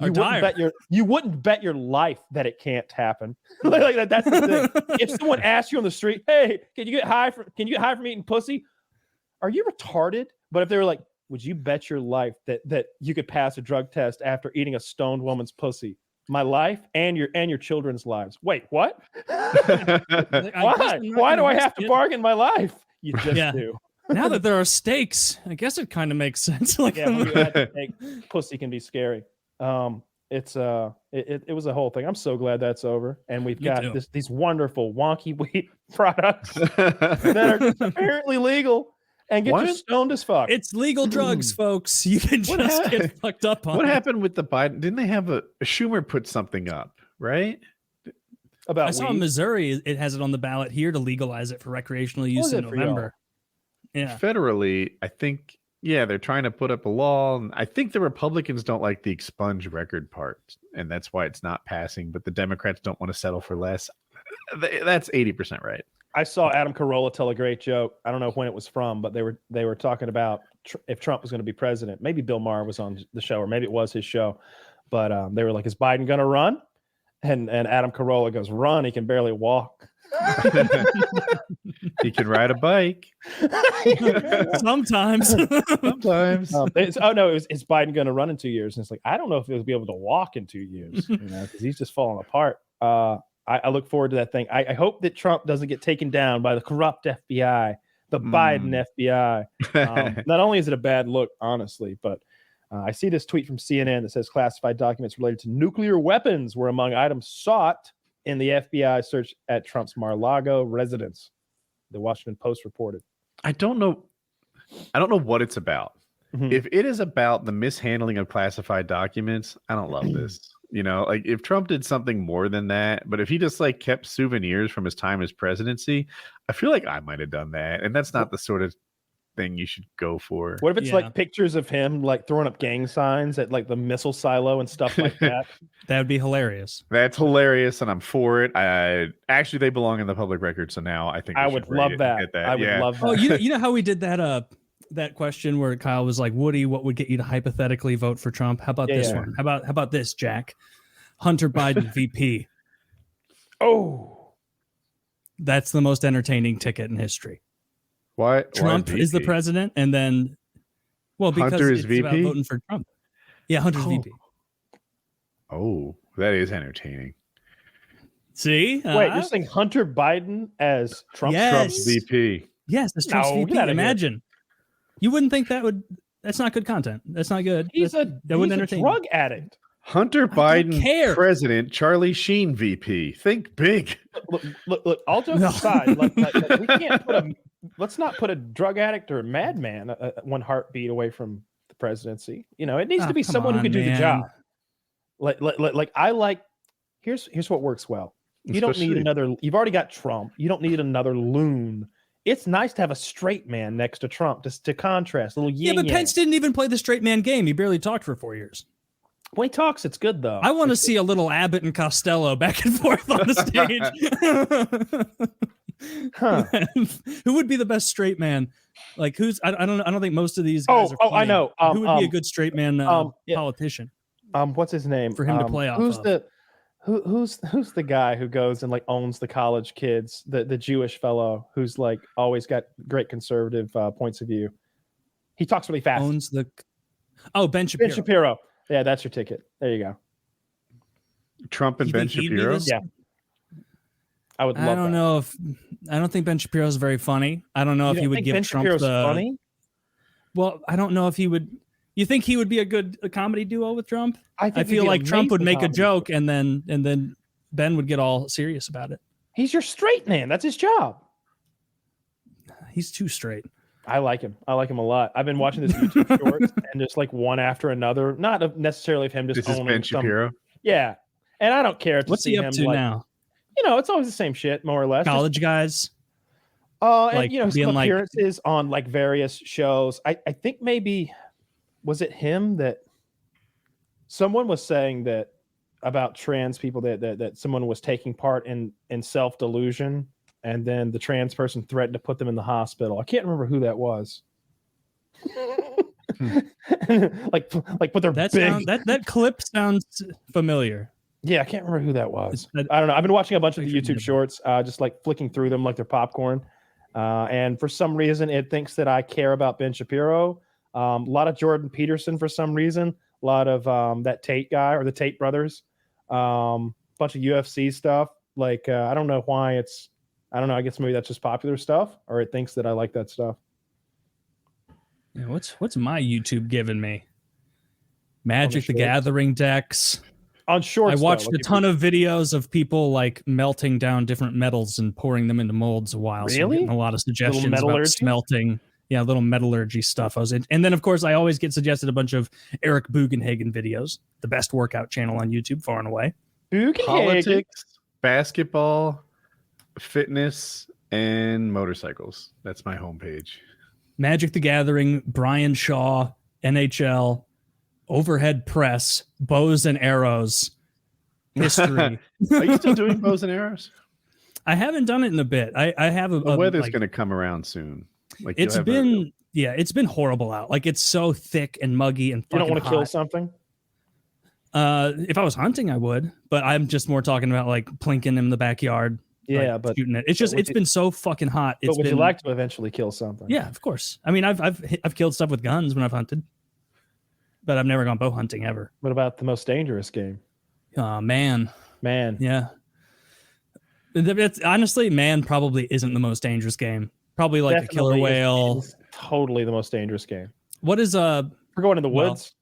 You wouldn't bet your life that it can't happen. Like that's the thing. If someone asks you on the street, "Hey, can you get high from eating pussy?" Are you retarded? But if they were like, "Would you bet your life that you could pass a drug test after eating a stoned woman's pussy?" My life and your children's lives. Wait, what? Why? Why do I have to bargain my life? You just do. Now that there are stakes, I guess it kind of makes sense. Like, yeah, when you had to take, pussy can be scary. It was a whole thing. I'm so glad that's over, and we've got these wonderful wonky weed products that are apparently legal and get you stoned as fuck. It's legal drugs, folks. You can just get fucked up on. What happened with the Biden? Didn't they have a Schumer put something up, right? About I saw in Missouri, it has it on the ballot here to legalize it for recreational use in November. Yeah, federally, I think. Yeah, they're trying to put up a law. And I think the Republicans don't like the expunge record part, and that's why it's not passing. But the Democrats don't want to settle for less. That's 80% right. I saw Adam Carolla tell a great joke. I don't know when it was from, but they were talking about if Trump was going to be president. Maybe Bill Maher was on the show, or maybe it was his show. But they were like, "Is Biden going to run?" And Adam Carolla goes, "Run? He can barely walk." He can ride a bike. Sometimes. Is Biden going to run in 2 years? And it's like, I don't know if he'll be able to walk in 2 years, because he's just falling apart. I look forward to that thing. I hope that Trump doesn't get taken down by the corrupt FBI, the Biden FBI. Not only is it a bad look, honestly, but I see this tweet from CNN that says classified documents related to nuclear weapons were among items sought in the FBI search at Trump's Mar-a-Lago residence. The Washington Post reported. I don't know what it's about. Mm-hmm. If it is about the mishandling of classified documents, I don't love this. Like if Trump did something more than that, but if he just like kept souvenirs from his time as presidency, I feel like I might have done that. And that's not the sort of thing you should go for. What if it's like pictures of him like throwing up gang signs at like the missile silo and stuff like that? That would be hilarious. That's hilarious, and I'm for it. Actually, they belong in the public record, so now I think I would love that. I would love that. Oh, you know how we did that that question where Kyle was like, Woody, what would get you to hypothetically vote for Trump? How about this one? How about this, Jack? Hunter Biden VP. Oh, that's the most entertaining ticket in history. Why Trump is the president, and then because Hunter is it's VP? about voting for Trump. Yeah, Hunter's VP. Oh, that is entertaining. See? Wait, you're saying Hunter Biden as Trump? Yes. Trump's VP. Yes, as Trump's VP. Imagine. You wouldn't think that's not good content. That's not good. He's a drug addict. Hunter Biden president, Charlie Sheen VP. Think big. Look. All jokes aside, like we can't let's not put a drug addict or a madman one heartbeat away from the presidency. You know, it needs to be someone who can do the job. Here's what works well. You don't need another. You've already got Trump. You don't need another loon. It's nice to have a straight man next to Trump to contrast. A little yin. Yeah, but Pence didn't even play the straight man game. He barely talked for 4 years. When he talks, it's good though. I want to see a little Abbott and Costello back and forth on the stage. Who would be the best straight man? Like who's? I don't think most of these guys are funny. I know. Who would be a good straight man politician? What's his name for him to play off? Who's the guy who goes and like owns the college kids? The Jewish fellow who's like always got great conservative points of view. He talks really fast. Ben Shapiro. Ben Shapiro. Yeah, that's your ticket. There you go. Trump and Ben Shapiro. Yeah. I would love I don't know if I don't think Ben Shapiro is very funny. I don't know if he would give Ben Trump Shapiro's the funny. Well, I don't know if he would. You think he would be a comedy duo with Trump? I feel like Trump would make a joke and then Ben would get all serious about it. He's your straight man. That's his job. He's too straight. I like him. I like him a lot. I've been watching this YouTube shorts and just like one after another. Not necessarily of him just owning Ben Shapiro. Yeah, and I don't care. What's he up to now? You know, it's always the same shit, more or less. College guys. And you know, some appearances on like various shows. I think maybe was it him that someone was saying that about trans people that someone was taking part in self-delusion, and then the trans person threatened to put them in the hospital. I can't remember who that was. like put their that clip sounds familiar. Yeah, I can't remember who that was. I don't know. I've been watching a bunch of the YouTube shorts, just like flicking through them like they're popcorn. And for some reason, it thinks that I care about Ben Shapiro. A lot of Jordan Peterson for some reason. A lot of that Tate guy or the Tate brothers. Bunch of UFC stuff. Like I don't know why it's. I don't know. I guess maybe that's just popular stuff, or it thinks that I like that stuff. Yeah, what's my YouTube giving me? Magic the Gathering decks. On shorts, I watched a ton of videos of people like melting down different metals and pouring them into molds a while. Really? So I'm getting a lot of suggestions about smelting. Yeah, little metallurgy stuff. And then of course I always get suggested a bunch of Eric Bugenhagen videos, the best workout channel on YouTube, far and away. Politics, basketball, fitness, and motorcycles. That's my homepage. Magic the Gathering, Brian Shaw, NHL, overhead press, bows and arrows, history. Are you still doing bows and arrows? I haven't done it in a bit. I have the weather's going to come around soon. Like it's been horrible out. Like it's so thick and muggy and you don't want to kill something. If I was hunting, I would, but I'm just more talking about like plinking in the backyard. Yeah, like, but shooting it. It's been so fucking hot. But would you like to eventually kill something? Yeah, of course. I mean, I've killed stuff with guns when I've hunted, but I've never gone bow hunting ever. What about the most dangerous game? Man. Yeah. Honestly, man probably isn't the most dangerous game. Probably like definitely a killer whale. It's totally the most dangerous game. What is We're going in the woods.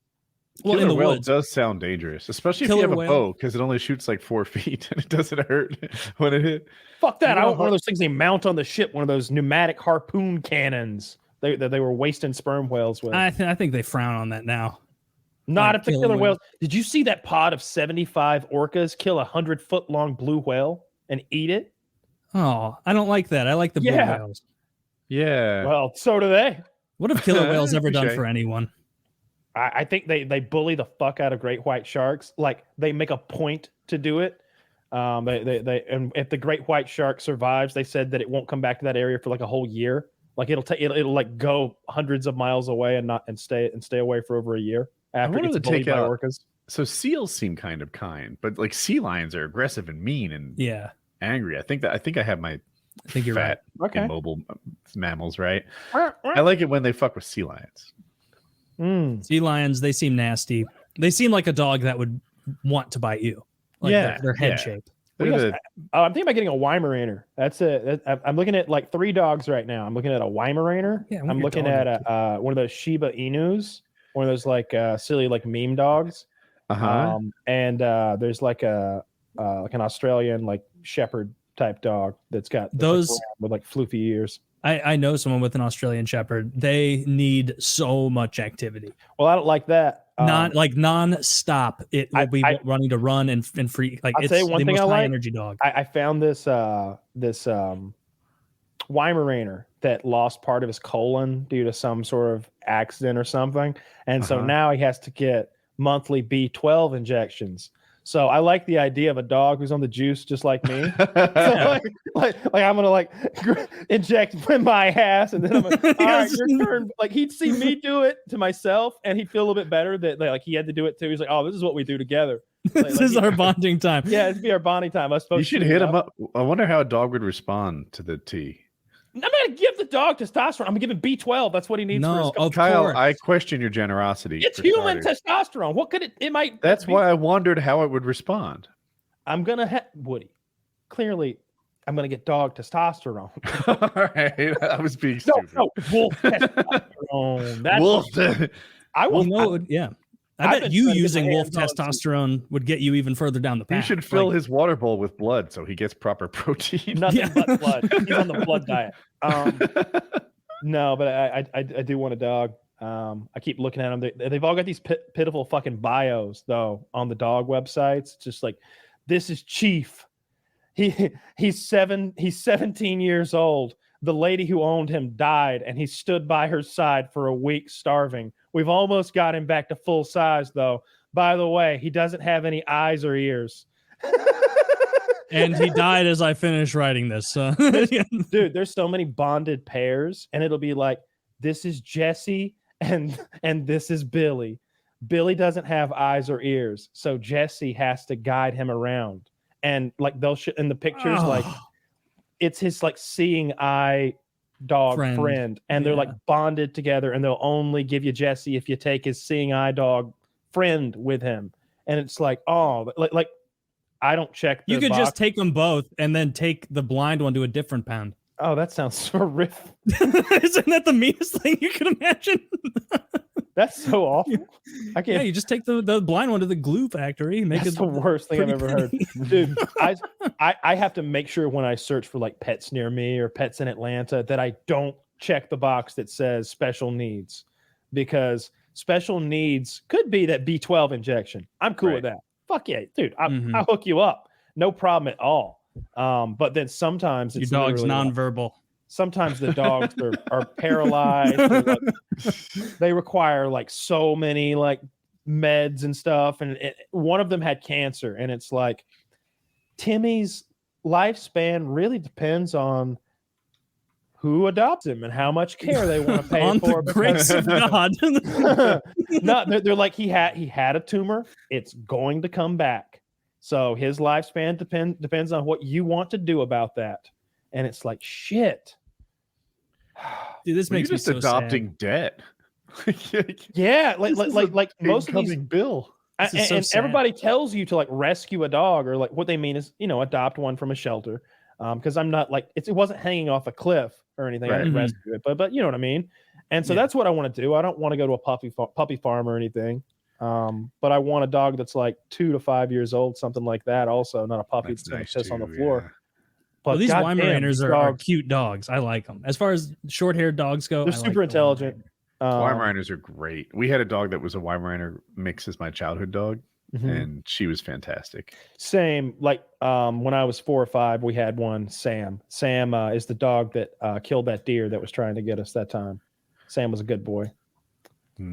Well, killer in the whale woods does sound dangerous, especially if you have a bow, because it only shoots like 4 feet and it doesn't hurt when it hit. Fuck that! I want one of those things they mount on the ship. One of those pneumatic harpoon cannons they were wasting sperm whales with. I think they frown on that now. Not if the killer whales. Did you see that pod of 75 orcas kill a 100-foot-long blue whale and eat it? Oh, I don't like that. I like the blue whales. Yeah. Well, so do they. What have killer whales ever done for anyone? I think they bully the fuck out of great white sharks. Like they make a point to do it. They and if the great white shark survives, they said that it won't come back to that area for like a whole year. Like it'll like go hundreds of miles away and stay away for over a year after it gets bullied by orcas. So seals seem kind of kind, but like sea lions are aggressive and mean and angry. I think I have my you're fat immobile mammals right. I like it when they fuck with sea lions. Sea lions, they seem nasty. They seem like a dog that would want to bite you. Like their head shape. I'm thinking about getting a Weimaraner. That's it. I'm looking at like 3 dogs right now. I'm looking at a Weimaraner. Yeah, I'm looking at one of those Shiba Inus, one of those like silly like meme dogs. And there's like an Australian like shepherd type dog that's got those with like floofy ears. I know someone with an Australian shepherd. They need so much activity. Well, I don't like that. Non-stop. It will be running to run and free. Like I'll it's say one the thing most I like. energy dog. I found this Weimaraner that lost part of his colon due to some sort of accident or something, and so now he has to get monthly B12 injections. So I like the idea of a dog who's on the juice just like me. So like I'm gonna like inject my ass, and then I'm like, all right, your turn. Like he'd see me do it to myself, and he'd feel a little bit better that like he had to do it too. He's like, oh, this is what we do together. This is our bonding time. Yeah, it'd be our bonding time. You should hit him up. I wonder how a dog would respond to the tea. I'm gonna give the dog testosterone. I'm gonna give him B12. That's what he needs. No, for his Kyle, I question your generosity. It's human testosterone. What could it might? That's why I wondered how it would respond. I'm gonna Woody. Clearly, I'm gonna get dog testosterone. All right, I was being stupid. No, wolf testosterone. That's wolf. I will know. Yeah. I bet you using wolf testosterone would get you even further down the path. You should fill his water bowl with blood so he gets proper protein. Nothing but blood. He's on the blood diet. No, but I do want a dog. I keep looking at them. They've all got these pitiful fucking bios though on the dog websites. It's just like, this is Chief. He's 17 years old. The lady who owned him died, and he stood by her side for a week starving. We've almost got him back to full size, though. By the way, he doesn't have any eyes or ears. And he died as I finished writing this. Dude, there's so many bonded pairs, and it'll be like, this is Jesse and this is Billy. Billy doesn't have eyes or ears, so Jesse has to guide him around. And like they'll in the pictures, like it's his like seeing eye dog friend, and they're like bonded together, and they'll only give you Jesse if you take his seeing eye dog friend with him. And it's like, oh, like I don't check. You could just take them both and then take the blind one to a different pound. Oh, that sounds horrific. Isn't that the meanest thing you could imagine? That's so awful. I can't. Yeah, you just take the blind one to the glue factory. That's the worst thing I've ever heard. Dude, I have to make sure when I search for like pets near me or pets in Atlanta that I don't check the box that says special needs, because special needs could be that B12 injection. I'm cool with that. Fuck yeah, dude. I'll hook you up. No problem at all. But then sometimes it's your dog's nonverbal. Sometimes the dogs are paralyzed. They require like so many like meds and stuff. And one of them had cancer. And it's like, Timmy's lifespan really depends on who adopts him and how much care they want to pay on for. The grace of God. No, they're like, he had a tumor. It's going to come back. So his lifespan depends on what you want to do about that. And it's like, shit. Dude, this makes me so adopting debt. Yeah, like most of these bill. And everybody tells you to like rescue a dog, or like what they mean is, adopt one from a shelter. Because I'm not like it wasn't hanging off a cliff or anything. I didn't rescue it, but you know what I mean. And so that's what I want to do. I don't want to go to a puppy farm or anything. But I want a dog that's like 2 to 5 years old, something like that. Also, not a puppy that's going to piss on the floor. Yeah. But these Weimaraners are cute dogs. I like them. As far as short-haired dogs go, they're super intelligent. Weimaraners are great. We had a dog that was a Weimaraner mix as my childhood dog, and she was fantastic. Same. Like when I was 4 or 5, we had one, Sam. Sam is the dog that killed that deer that was trying to get us that time. Sam was a good boy.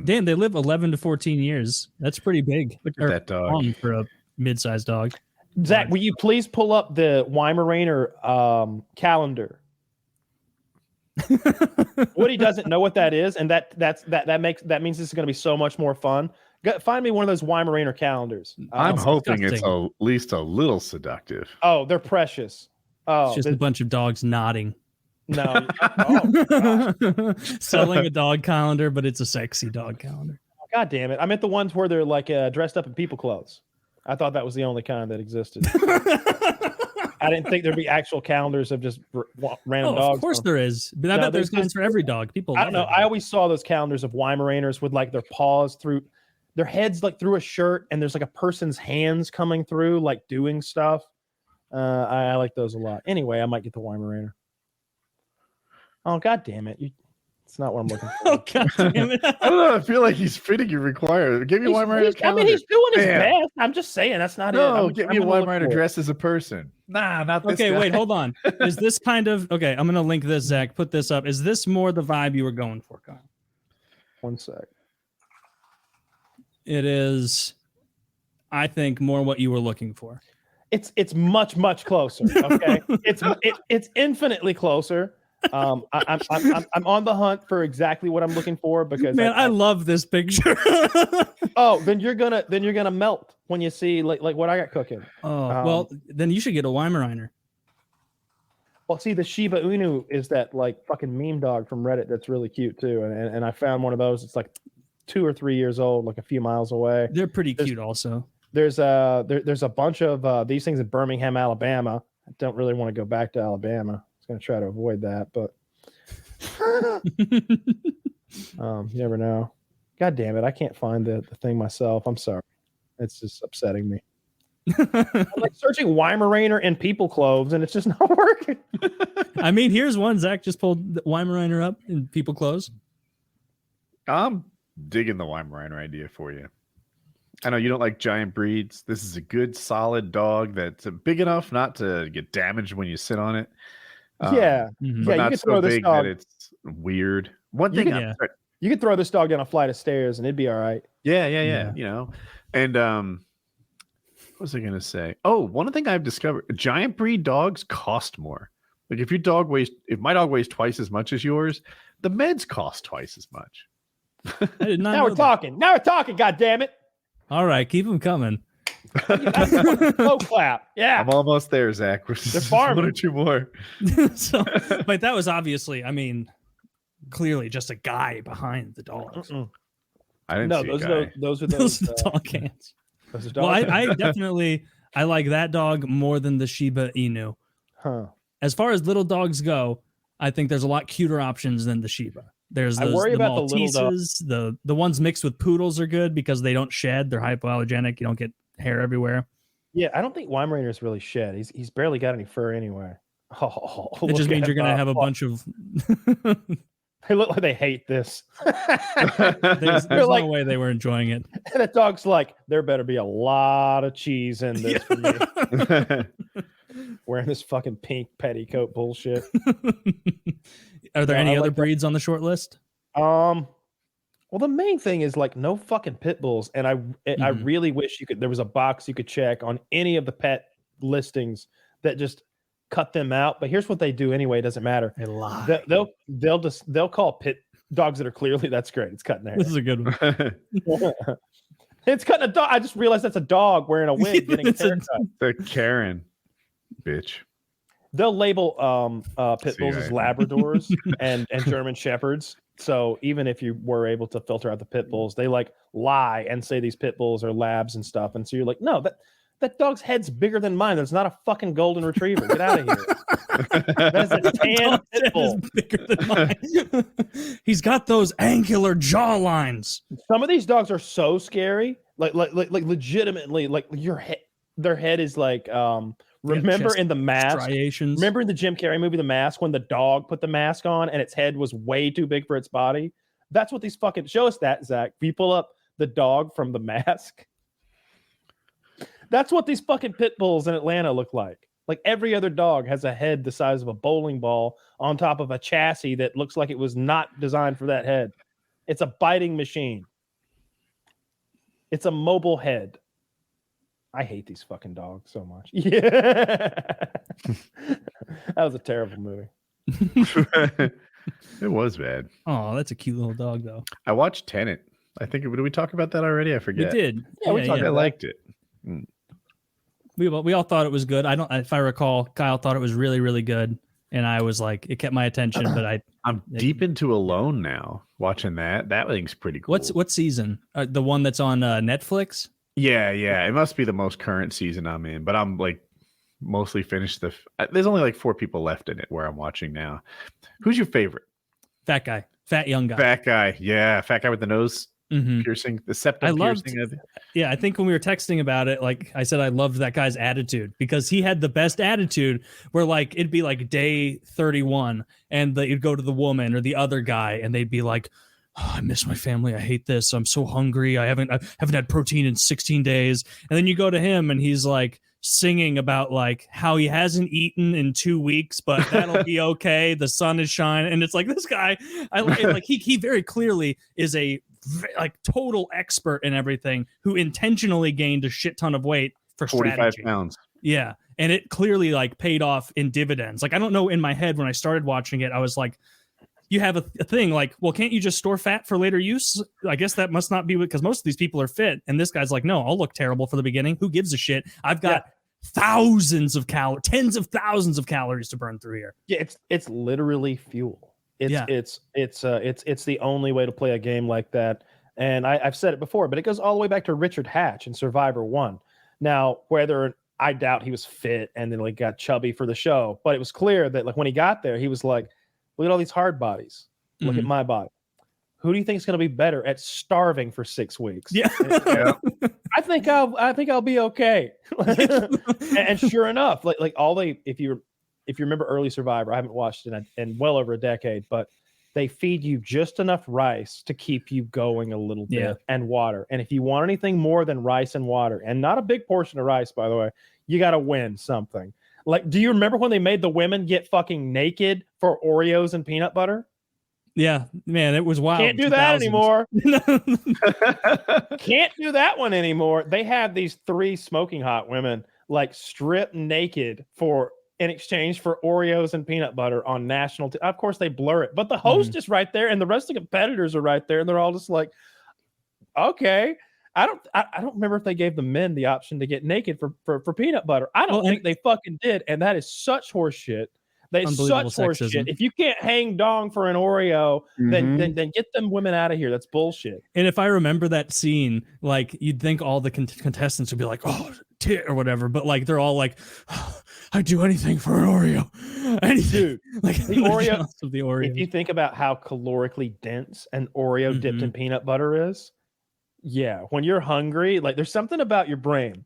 Damn, they live 11 to 14 years. That's pretty big. Look at that dog. For a mid-sized dog. Zach, will you please pull up the Weimaraner calendar? Woody doesn't know what that is, and that means this is going to be so much more fun. Find me one of those Weimaraner calendars. I'm hoping it's disgusting. at least a little seductive. Oh, they're precious. Oh, It's just a bunch of dogs nodding. no. Oh, Selling a dog calendar, but it's a sexy dog calendar. God damn it! I meant the ones where they're like dressed up in people clothes. I thought that was the only kind that existed. I didn't think there'd be actual calendars of just random dogs. Of course there is. But I bet there's kinds for every dog. People. I don't know. I always saw those calendars of Weimaraners with like their paws through, their heads like through a shirt, and there's like a person's hands coming through, like doing stuff. I like those a lot. Anyway, I might get the Weimaraner. Oh, God damn it. It's not what I'm looking for. Oh, God damn it. I don't know. I feel like he's fitting your requirement. Give me Weimaraner. I mean, he's doing his best. I'm just saying that's not it. No, get me a Weimaraner dressed as a person. Nah, not this Okay, guy. wait, hold on. Is this kind of okay? I'm gonna link this, Zach. Put this up. Is this more the vibe you were going for, Kyle? One sec. It is, I think, more what you were looking for. It's much closer. Okay, it's infinitely closer. I'm on the hunt for exactly what I'm looking for because Man, I love this picture. Oh, then you're gonna melt when you see like what I got cooking. Oh, well, then you should get a Weimaraner. Well, see, the Shiba Inu is that like fucking meme dog from Reddit that's really cute too, and I found one of those. It's like 2 or 3 years old, like a few miles away. They're pretty cute, also. There's a bunch of these things in Birmingham, Alabama. I don't really want to go back to Alabama. I was going to try to avoid that, but you never know. God damn it! I can't find the thing myself. I'm sorry. It's just upsetting me. I'm like searching Weimaraner in people clothes, and it's just not working. I mean, here's one. Zach just pulled the Weimaraner up in people clothes. I'm digging the Weimaraner idea for you. I know you don't like giant breeds. This is a good, solid dog that's big enough not to get damaged when you sit on it. Yeah, but yeah. not You could so throw this big dog. that it's weird. One thing, You could throw this dog down a flight of stairs, and it'd be all right. Yeah. You know, and what was I gonna say? Oh, one thing I've discovered: giant breed dogs cost more. Like if my dog weighs twice as much as yours, the meds cost twice as much. I did not Now know we're that. talking. Now we're talking. God damn it! All right, keep them coming. Slow clap. Yeah. I'm almost there, Zach. We're just one or two more. So, but that was obviously, I mean, clearly just a guy behind the dogs. I didn't see those a are guy. those are Those those are the dog hands. those are dog Well, hands. I definitely I like that dog more than the Shiba Inu. Huh. As far as little dogs go, I think there's a lot cuter options than the Shiba. There's I those, worry the about the little Malteses, the ones mixed with poodles are good because they don't shed. They're hypoallergenic. You don't get hair everywhere. Yeah, I don't think Weimaraners really shed. He's barely got any fur anyway. Oh, It just means you're going to have a bunch of. They look like they hate this. There's no like, way they were enjoying it. And that dog's like, there better be a lot of cheese in this for me. Wearing this fucking pink petticoat bullshit. Are there any other breeds on the short list? Well, the main thing is like no fucking pit bulls, and I really wish there was a box you could check on any of the pet listings that just cut them out. But here's what they do anyway. It doesn't matter. They lie. They'll call pit dogs that are clearly that's great. It's cutting hair. This is a good one. It's cutting a dog. I just realized that's a dog wearing a wig getting a haircut. The Karen, bitch. They'll label pit bulls as Labradors and German Shepherds. So even if you were able to filter out the pit bulls, they like lie and say these pit bulls are labs and stuff. And so you're like, no, that dog's head's bigger than mine. That's not a fucking golden retriever. Get out of here. That's a tan pit bull. Bigger than mine. He's got those angular jaw lines. Some of these dogs are so scary. Like legitimately, like their head is like remember in The Mask? Striations. Remember in the Jim Carrey movie The Mask when the dog put the mask on and its head was way too big for its body? That's what these fucking show us that, Zach. If you pull up the dog from The Mask, that's what these fucking pit bulls in Atlanta look like. Like every other dog has a head the size of a bowling ball on top of a chassis that looks like it was not designed for that head. It's a biting machine. It's a mobile head. I hate these fucking dogs so much. Yeah. That was a terrible movie. It was bad. Oh, that's a cute little dog, though. I watched Tenet. I think, did we talk about that already? I forget. We did. Yeah, we talked I about liked it. We all thought it was good. If I recall, Kyle thought it was really, really good. And I was like, it kept my attention, but I'm deep into Alone now, watching that. That thing's pretty cool. What season? The one that's on Netflix? Yeah. It must be the most current season I'm in, but I'm like mostly finished. There's only like 4 people left in it where I'm watching now. Who's your favorite? Fat guy. Fat young guy. Fat guy. Yeah. Fat guy with the nose piercing, the septum piercing. Yeah, I think when we were texting about it, like I said, I loved that guy's attitude because he had the best attitude where like it'd be like day 31 and you'd go to the woman or the other guy and they'd be like, oh, I miss my family. I hate this. I'm so hungry. I haven't had protein in 16 days. And then you go to him and he's like singing about like how he hasn't eaten in 2 weeks, but that'll be okay. The sun is shining. And it's like this guy, he very clearly is a like total expert in everything who intentionally gained a shit ton of weight for 45 strategy. pounds. Yeah. And it clearly like paid off in dividends. Like, I don't know, in my head when I started watching it, I was like, you have a thing like, well, can't you just store fat for later use? I guess that must not be because most of these people are fit. And this guy's like, no, I'll look terrible for the beginning. Who gives a shit? I've got thousands of calories, tens of thousands of calories to burn through here. Yeah, it's literally fuel. It's the only way to play a game like that. And I've said it before, but it goes all the way back to Richard Hatch in Survivor 1. Now, I doubt he was fit and then like got chubby for the show, but it was clear that like when he got there, he was like, look at all these hard bodies. Look at my body. Who do you think is going to be better at starving for 6 weeks? Yeah. I think I'll be okay. and sure enough, if you remember early Survivor, I haven't watched it in well over a decade, but they feed you just enough rice to keep you going a little bit and water. And if you want anything more than rice and water, and not a big portion of rice, by the way, you got to win something. Like, do you remember when they made the women get fucking naked for Oreos and peanut butter? Yeah, man, it was wild. Can't do that anymore. Can't do that one anymore. They have these 3 smoking hot women like stripped naked in exchange for Oreos and peanut butter on national. Of course, they blur it, but the host is right there, and the rest of the competitors are right there, and they're all just like, "Okay." I don't remember if they gave the men the option to get naked for peanut butter. I don't think they fucking did, and that is such horseshit. That's such horseshit. If you can't hang dong for an Oreo, then get them women out of here. That's bullshit. And if I remember that scene, like you'd think all the contestants would be like, "Oh, tit," or whatever, but like they're all like, oh, "I'd do anything for an Oreo, anything." Dude, like the Oreo. If you think about how calorically dense an Oreo dipped in peanut butter is, yeah, when you're hungry, like there's something about your brain.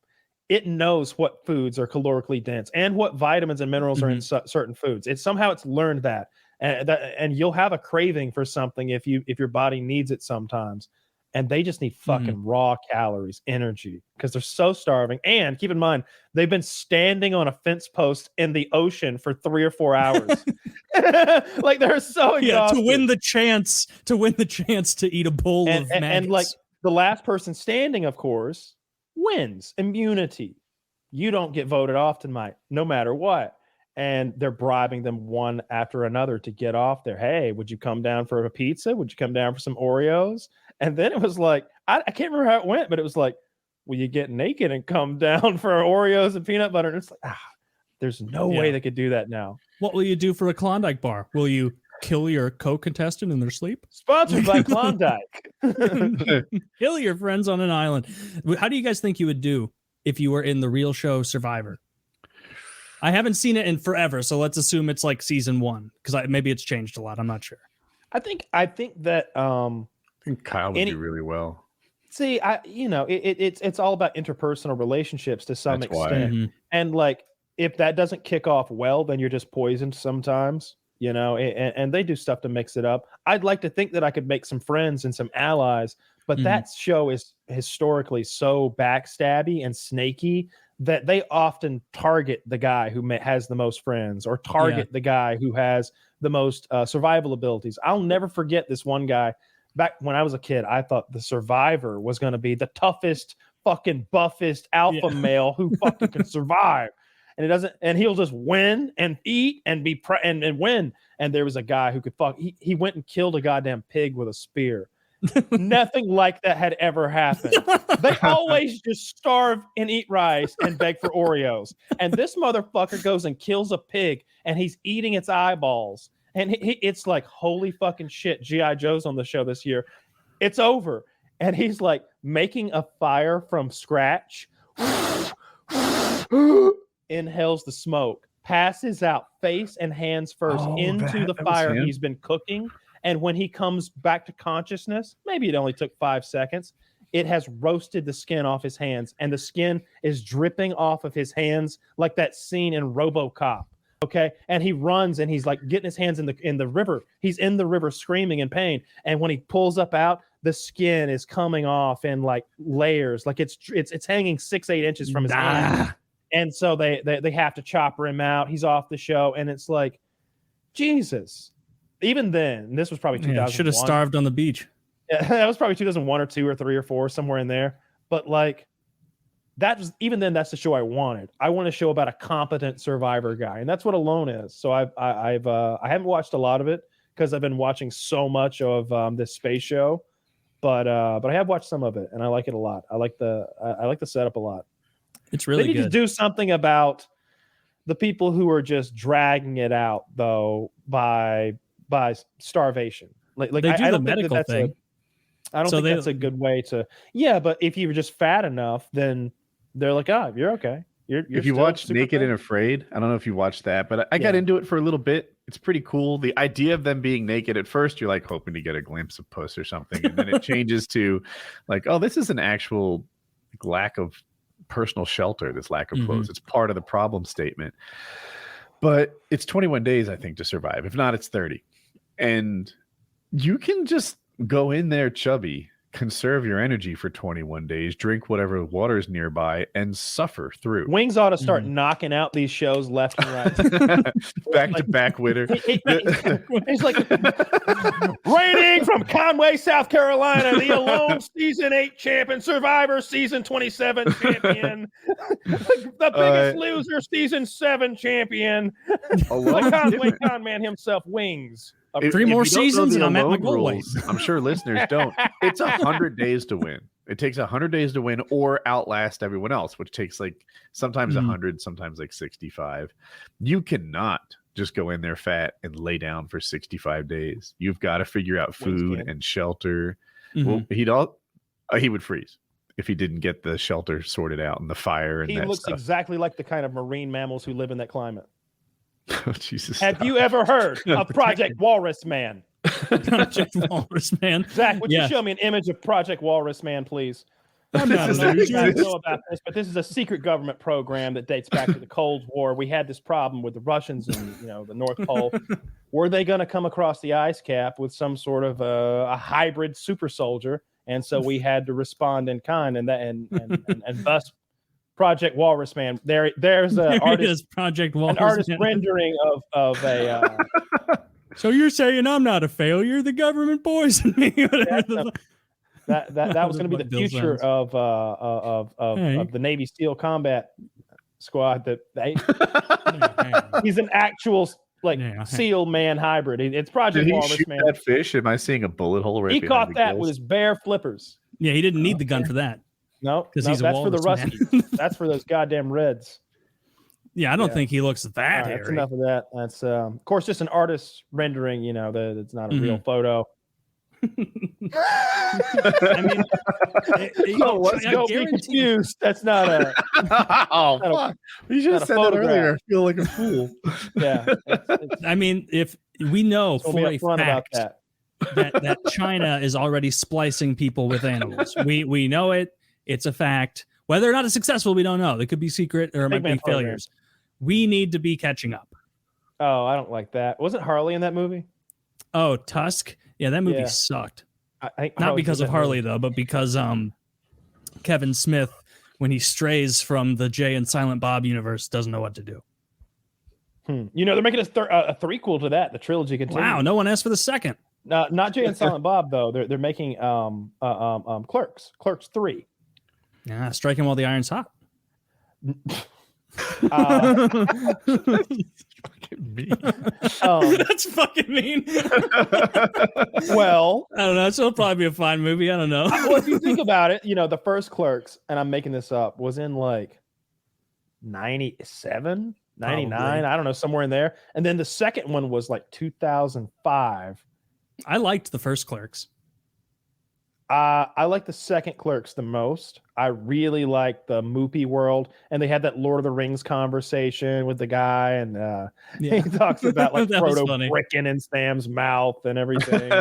It knows what foods are calorically dense and what vitamins and minerals are in certain foods. It's learned that, and you'll have a craving for something if your body needs it sometimes. And they just need fucking raw calories, energy, because they're so starving. And keep in mind, they've been standing on a fence post in the ocean for 3 or 4 hours. Like they're so exhausted. To win the chance to eat a bowl of maggots. And like the last person standing, of course, wins immunity. You don't get voted off tonight, no matter what. And they're bribing them one after another to get off there. Hey, would you come down for a pizza? Would you come down for some Oreos? And then it was like, I can't remember how it went, but it was like, will you get naked and come down for Oreos and peanut butter? And it's like, there's no way they could do that now. What will you do for a Klondike bar? Will you kill your co-contestant in their sleep? Sponsored by Klondike. Kill your friends on an island. How do you guys think you would do if you were in the real show Survivor? I haven't seen it in forever, so let's assume it's like season 1 because maybe it's changed a lot. I'm not sure. I think that I think Kyle would do really well. See, it's all about interpersonal relationships to some extent, and like if that doesn't kick off well, then you're just poisoned sometimes. And they do stuff to mix it up. I'd like to think that I could make some friends and some allies, but that show is historically so backstabby and snaky that they often target the guy who has the most friends or target the guy who has the most survival abilities. I'll never forget this one guy. Back when I was a kid, I thought the Survivor was going to be the toughest, fucking buffest alpha male who fucking could survive. and it doesn't, and he'll just win and eat and be and win. And there was a guy who could fuck. He went and killed a goddamn pig with a spear. Nothing like that had ever happened. They always just starve and eat rice and beg for Oreos. And this motherfucker goes and kills a pig, and he's eating its eyeballs. And it's like, holy fucking shit. G.I. Joe's on the show this year. It's over. And he's like making a fire from scratch. Inhales the smoke, passes out face and hands first into the fire he's been cooking. And when he comes back to consciousness, maybe it only took 5 seconds, it has roasted the skin off his hands, and the skin is dripping off of his hands like that scene in RoboCop. Okay, and he runs and he's like getting his hands in the river. He's in the river screaming in pain, and when he pulls up out, the skin is coming off in like layers, like it's hanging 6-8 inches from his hand. And so they have to chopper him out. He's off the show, and it's like, Jesus. Even then, this was probably 2001. Should have starved on the beach. Yeah, that was probably 2001 or 2 or 3 or 4, somewhere in there. But like, that was, even then, that's the show I wanted. I want a show about a competent survivor guy, and that's what Alone is. So I haven't watched a lot of it because I've been watching so much of this space show, but I have watched some of it, and I like it a lot. I like the setup a lot. It's really good. They need to do something about the people who are just dragging it out though by starvation. Like they do I the don't medical think thing. I don't think that's a good way to. Yeah, but if you were just fat enough, then they're like, "Oh, you're okay." You're if you watch Naked and Afraid, I don't know if you watched that, but I got into it for a little bit. It's pretty cool. The idea of them being naked at first, you're like hoping to get a glimpse of puss or something, and then it changes to like, oh, this is an actual lack of personal shelter. This lack of clothes. It's part of the problem statement. But it's 21 days, I think, to survive. If not, it's 30. And you can just go in there chubby, conserve your energy for 21 days, drink whatever water is nearby, and suffer through. Wings ought to start knocking out these shows left and right. Back to back winner. He's like, reigning from Conway, South Carolina, the Alone Season 8 champion, Survivor Season 27 champion, the biggest loser Season 7 champion, the Conway Conman himself, Wings. 3 more seasons and I'm at my goal weight. I'm sure listeners don't. It's 100 days to win. It takes 100 days to win or outlast everyone else, which takes like sometimes 100, sometimes like 65. You cannot just go in there fat and lay down for 65 days. You've got to figure out food and shelter. Well, he would freeze if he didn't get the shelter sorted out and the fire. And he looks exactly like the kind of marine mammals who live in that climate. Oh, Jesus! Have you ever heard of Project Walrus Man? Project Walrus Man. Zach, would you show me an image of Project Walrus Man, please? I don't know. You guys know about this, but this is a secret government program that dates back to the Cold War. We had this problem with the Russians and the North Pole. Were they going to come across the ice cap with some sort of a hybrid super soldier? And so we had to respond in kind, and thus Project Walrus Man. There's an artist, Project Walrus, an artist rendering of a. So you're saying I'm not a failure? The government poisoned me. That was going to be the future of the Navy SEAL combat squad. He's an actual SEAL man hybrid. It's Project Walrus Man. That fish? Am I seeing a bullet hole right? He caught that with his bare flippers. Yeah, he didn't need the gun for that. No, because that's for the Ruskies. That's for those goddamn Reds. Yeah, I don't think he looks that hairy. That's enough of that. That's of course just an artist rendering. That it's not a real photo. I mean, don't be confused. That's not a. You should have said that earlier. I feel like a fool. Yeah. I mean, if we know for a fact that China is already splicing people with animals, we know it. It's a fact. Whether or not it's successful, we don't know. They could be secret or it might be failures. We need to be catching up. Oh, I don't like that. Wasn't Harley in that movie? Oh, Tusk. Yeah, that movie sucked. Not because of Harley though, but because Kevin Smith, when he strays from the Jay and Silent Bob universe, doesn't know what to do. They're making a threequel to that. The trilogy continues. Wow, no one asked for the second. Not Jay and Silent Bob though. They're making Clerks 3. Yeah, striking while the iron's hot. That's fucking mean. Well, I don't know. It'll probably be a fine movie. I don't know. Well, if you think about it, the first Clerks, and I'm making this up, was in like 97, 99, Probably. I don't know, somewhere in there. And then the second one was like 2005. I liked the first Clerks. I like the second Clerks the most. I really like the Moopy world, and they had that Lord of the Rings conversation with the guy, and he talks about like Frodo bricking in Sam's mouth and everything.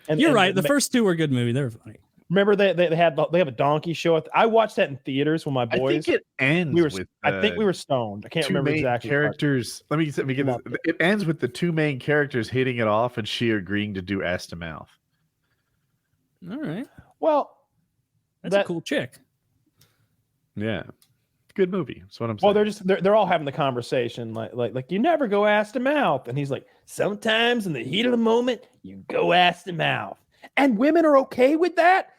And you're right. The first two were good movies. They were funny. Remember they have a donkey show. I watched that in theaters with my boys. I think it ends with. I think we were stoned. I can't remember exactly. Characters. Let me get this. It ends with the two main characters hitting it off, and she agreeing to do ass to mouth. All right. Well, that's a cool chick. Yeah, good movie. That's what I'm saying. Well, they're all having the conversation like you never go ass to mouth, and he's like, sometimes in the heat of the moment you go ass to mouth, and women are okay with that.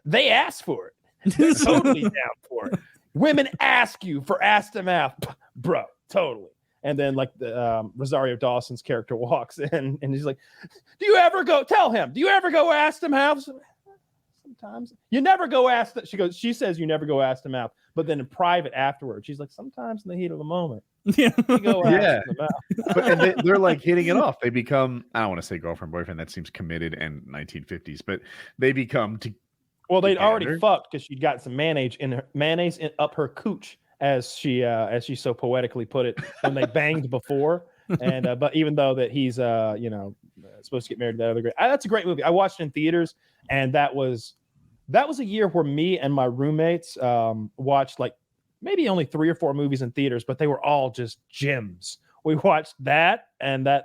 They ask for it. They're totally down for it. Women ask you for ass to mouth, bro. Totally. And then like the Rosario Dawson's character walks in and he's like, do you ever go ass to mouth? Sometimes you never go ass to, she says you never go ass to mouth, but then in private afterwards, she's like, sometimes in the heat of the moment. Yeah. You go ass to the mouth. But they're like hitting it off. They become, I don't want to say girlfriend, boyfriend, that seems committed and 1950s, but they become well, they'd already fucked because she'd got some mayonnaise up her cooch, as she so poetically put it, when they banged before. And but even though that he's supposed to get married to that other girl, that's a great movie. I watched it in theaters, and that was a year where me and my roommates watched like maybe only 3 or 4 movies in theaters, but they were all just gems. We watched that, and that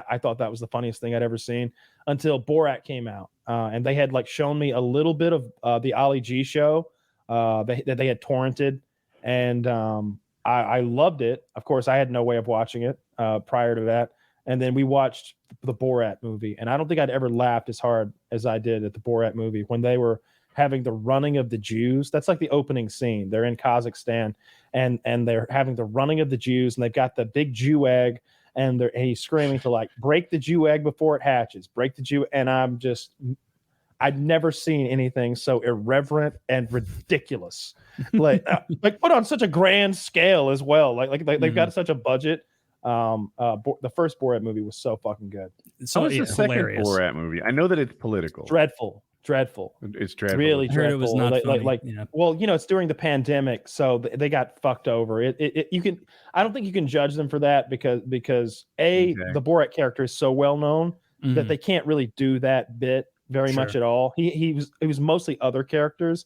I thought that was the funniest thing I'd ever seen until Borat came out. And they had like shown me a little bit of the Ali G show that they had torrented, and I loved it. Of course, I had no way of watching it prior to that. And then we watched the Borat movie, and I don't think I'd ever laughed as hard as I did at the Borat movie when they were having the running of the Jews. That's like the opening scene. They're in Kazakhstan, and they're having the running of the Jews, and they've got the big Jew egg, and he's screaming to like break the Jew egg before it hatches, break the Jew. And I'd never seen anything so irreverent and ridiculous, like put on such a grand scale as well. Like they've got such a budget. The first Borat movie was so fucking good. So it's the second Borat movie. I know that it's political. Dreadful. It's dreadful. Really dreadful. It was not funny. Well, it's during the pandemic, so they got fucked over. I don't think you can judge them for that because the Borat character is so well known that they can't really do that bit very much at all. He was mostly other characters,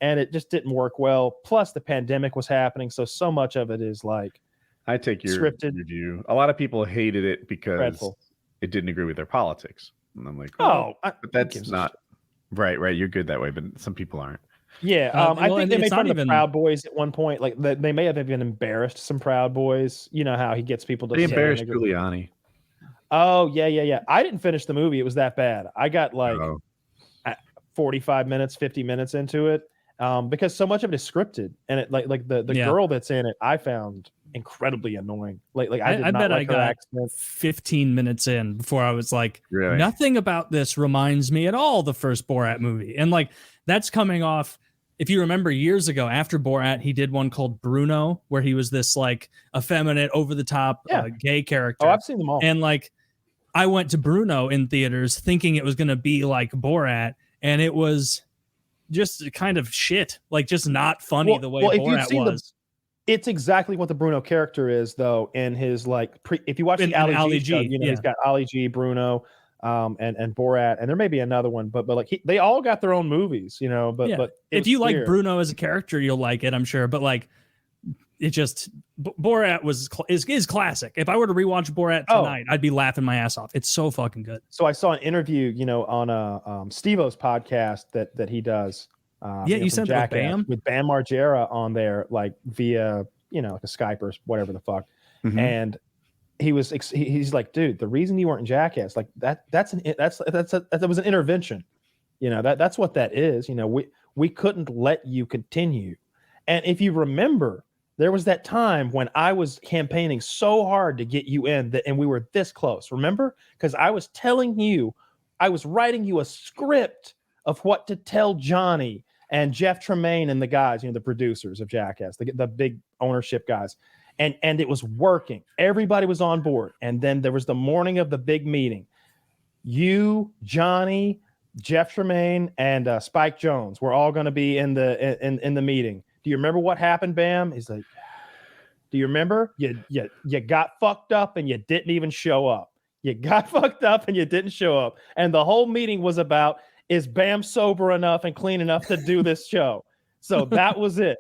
and it just didn't work well. Plus, the pandemic was happening, so much of it is like I take your scripted review. A lot of people hated it because it didn't agree with their politics, and I'm like, but that's not right. You're good that way, but some people aren't. Yeah, I think they made fun of the Proud Boys at one point. Like they may have even embarrassed some Proud Boys. You know how he gets people to. They embarrassed Giuliani. Oh yeah. I didn't finish the movie. It was that bad. I got like 45 minutes, 50 minutes into it, because so much of it is scripted, and it like the girl that's in it, I found incredibly annoying. I bet I got accent. 15 minutes in before I was like, really? Nothing about this reminds me at all the first Borat movie, and like that's coming off. If you remember years ago, after Borat, he did one called Bruno, where he was this like effeminate, over the top gay character. Oh, I've seen them all. And like, I went to Bruno in theaters thinking it was going to be like Borat, and it was just kind of shit, like just not funny the way Borat was. It's exactly what the Bruno character is, though. In his like, if you watch the Ali G show, he's got Ali G, Bruno, and Borat, and there may be another one, but like they all got their own movies, But if you like Bruno as a character, you'll like it, I'm sure. But like, it just Borat is classic. If I were to rewatch Borat tonight, I'd be laughing my ass off. It's so fucking good. So I saw an interview, on Steve-O's podcast that he does. You sent it with Bam Margera on there, like via like a Skype or whatever the fuck, and he's like, dude, the reason you weren't in Jackass, like that was an intervention, that's what that is. We couldn't let you continue, and if you remember, There was that time when I was campaigning so hard to get you in and we were this close. Remember? Because I was telling you, I was writing you a script of what to tell Johnny and Jeff Tremaine and the guys, the producers of Jackass, the big ownership guys. And it was working. Everybody was on board. And then there was the morning of the big meeting. You, Johnny, Jeff Tremaine, and Spike Jones were all going to be in the meeting. Do you remember what happened, Bam? He's like, do you remember? You got fucked up and you didn't even show up. You got fucked up and you didn't show up. And the whole meeting was about, is Bam sober enough and clean enough to do this show? So that was it.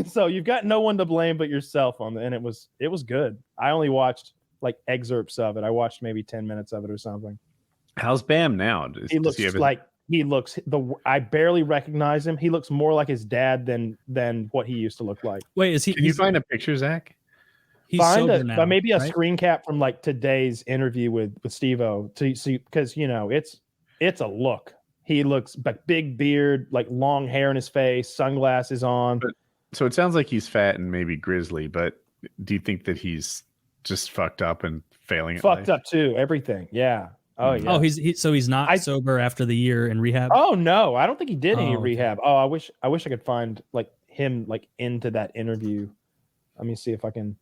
So you've got no one to blame but yourself on it. And it was good. I only watched like excerpts of it. I watched maybe 10 minutes of it or something. How's Bam now? I barely recognize him. He looks more like his dad than what he used to look like. Wait, is he? Can you find a picture, Zach? He's sober now, maybe a right? screen cap from like today's interview with Steve-O to see, because it's a look. He looks like big beard, like long hair in his face, sunglasses on. So it sounds like he's fat and maybe grizzly, but do you think that he's just fucked up and failing at life? Fucked up too, everything. Yeah. Oh yeah. Oh, he's not sober after the year in rehab. Oh no, I don't think he did any rehab. Oh, I wish I could find like him like into that interview. Let me see if I can.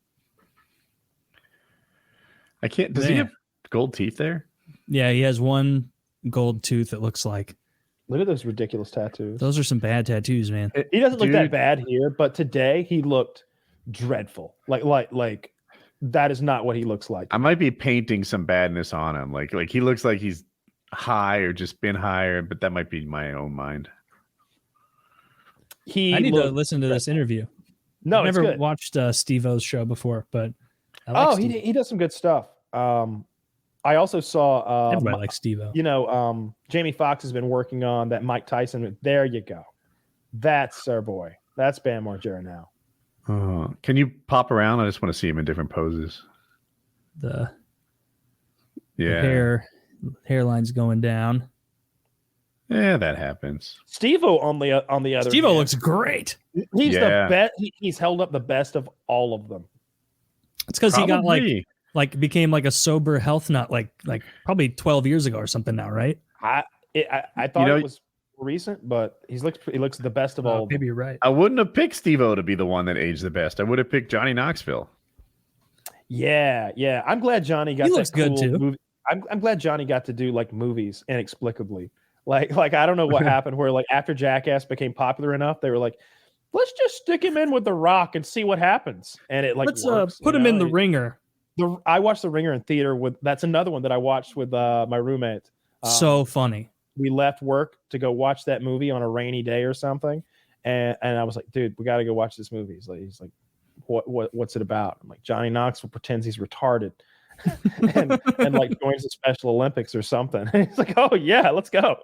I can't. Does he have gold teeth there? Yeah, he has one gold tooth. It looks like. Look at those ridiculous tattoos. Those are some bad tattoos, man. He doesn't look that bad here, but today he looked dreadful. Like that is not what he looks like. I might be painting some badness on him. Like he looks like he's high or just been higher, but that might be my own mind. I need to listen to this interview. No, I've never watched Steve-O's show before, but I like he does some good stuff. I also saw everybody likes Steve-O. Jamie Foxx has been working on that Mike Tyson. There you go. That's our boy. That's Bam Margera now. Can you pop around? I just want to see him in different poses. The hairline's going down. Yeah, that happens. Steve-O on the other. Steve-O looks great. He's the best. He's held up the best of all of them. It's because he got became like a sober health nut like probably 12 years ago or something now, right? I thought it was recent, but he looks the best of all. Maybe you're right. I wouldn't have picked Steve-O to be the one that aged the best. I would have picked Johnny Knoxville. Yeah. I'm glad Johnny got. He looks good too. Movie. I'm glad Johnny got to do like movies inexplicably. Like I don't know what happened where like after Jackass became popular enough, they were like, let's just stick him in with The Rock and see what happens. And it like let's put him in The Ringer. I watched The Ringer in theater that's another one that I watched with my roommate. So funny. We left work to go watch that movie on a rainy day or something, and I was like, dude, we got to go watch this movie. He's like, what's it about? I'm like, Johnny Knoxville pretends he's retarded, and like joins the Special Olympics or something. And he's like, oh yeah, let's go.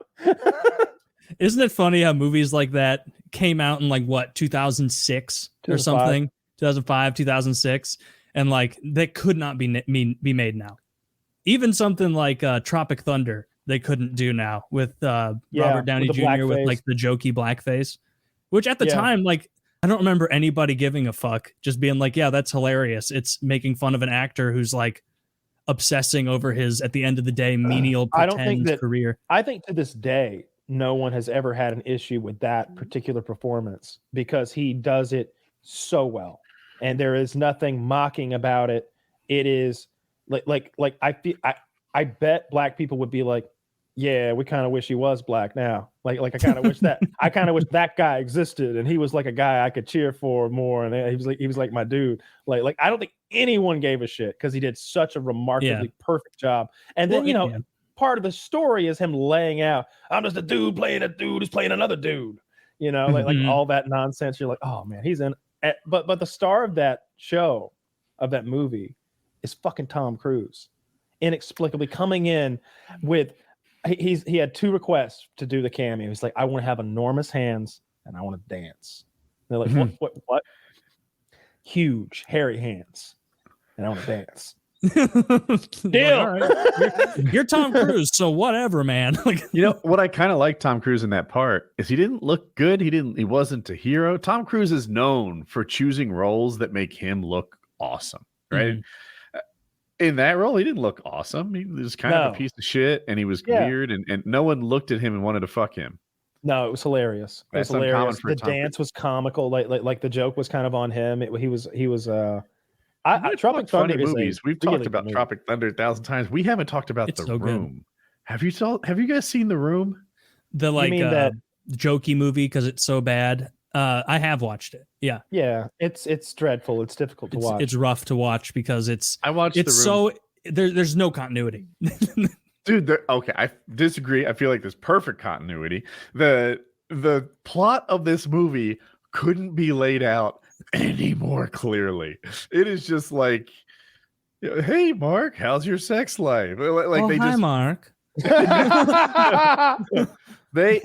Isn't it funny how movies like that came out in like 2006 or something, 2005, 2006, and like they could not be made now. Even something like Tropic Thunder, they couldn't do now with Robert Downey Jr. with like the jokey blackface, which at the time, like, I don't remember anybody giving a fuck, just being like, yeah, that's hilarious. It's making fun of an actor who's like obsessing over his, at the end of the day, menial pretend career. I think to this day, no one has ever had an issue with that particular performance because he does it so well. And there is nothing mocking about it. It is like I bet black people would be like, yeah, we kind of wish he was black now. Like I kind of wish that guy existed and he was like a guy I could cheer for more. And he was like my dude. Like I don't think anyone gave a shit because he did such a remarkably perfect job. And then part of the story is him laying out, I'm just a dude playing a dude who's playing another dude. Like all that nonsense. You're like, oh man, he's in. But the star of that show, of that movie, is fucking Tom Cruise, inexplicably coming in with. He had two requests to do the cameo. He's like, I want to have enormous hands and I want to dance. And they're like, what? Huge, hairy hands, and I want to dance. Deal. All right. You're Tom Cruise, so whatever, man. Like, you know what I kind of like Tom Cruise in that part is he didn't look good. He wasn't a hero. Tom Cruise is known for choosing roles that make him look awesome, right? In that role, he didn't look awesome. He was kind of a piece of shit, and he was weird, and no one looked at him and wanted to fuck him. No, it was hilarious. It was hilarious. The dance was comical. Like the joke was kind of on him. He was. Tropic Thunder movies. We've talked about Tropic Thunder 1,000 times. We haven't talked about The Room. Good. Have you guys seen The Room? The that jokey movie because it's so bad. I have watched it. Yeah. Yeah. It's dreadful. It's difficult to watch. It's rough to watch because I watched The Room. So there's no continuity. Dude, okay, I disagree. I feel like there's perfect continuity. The plot of this movie couldn't be laid out any more clearly. It is just like, hey, Mark, how's your sex life? Like hi, Mark. They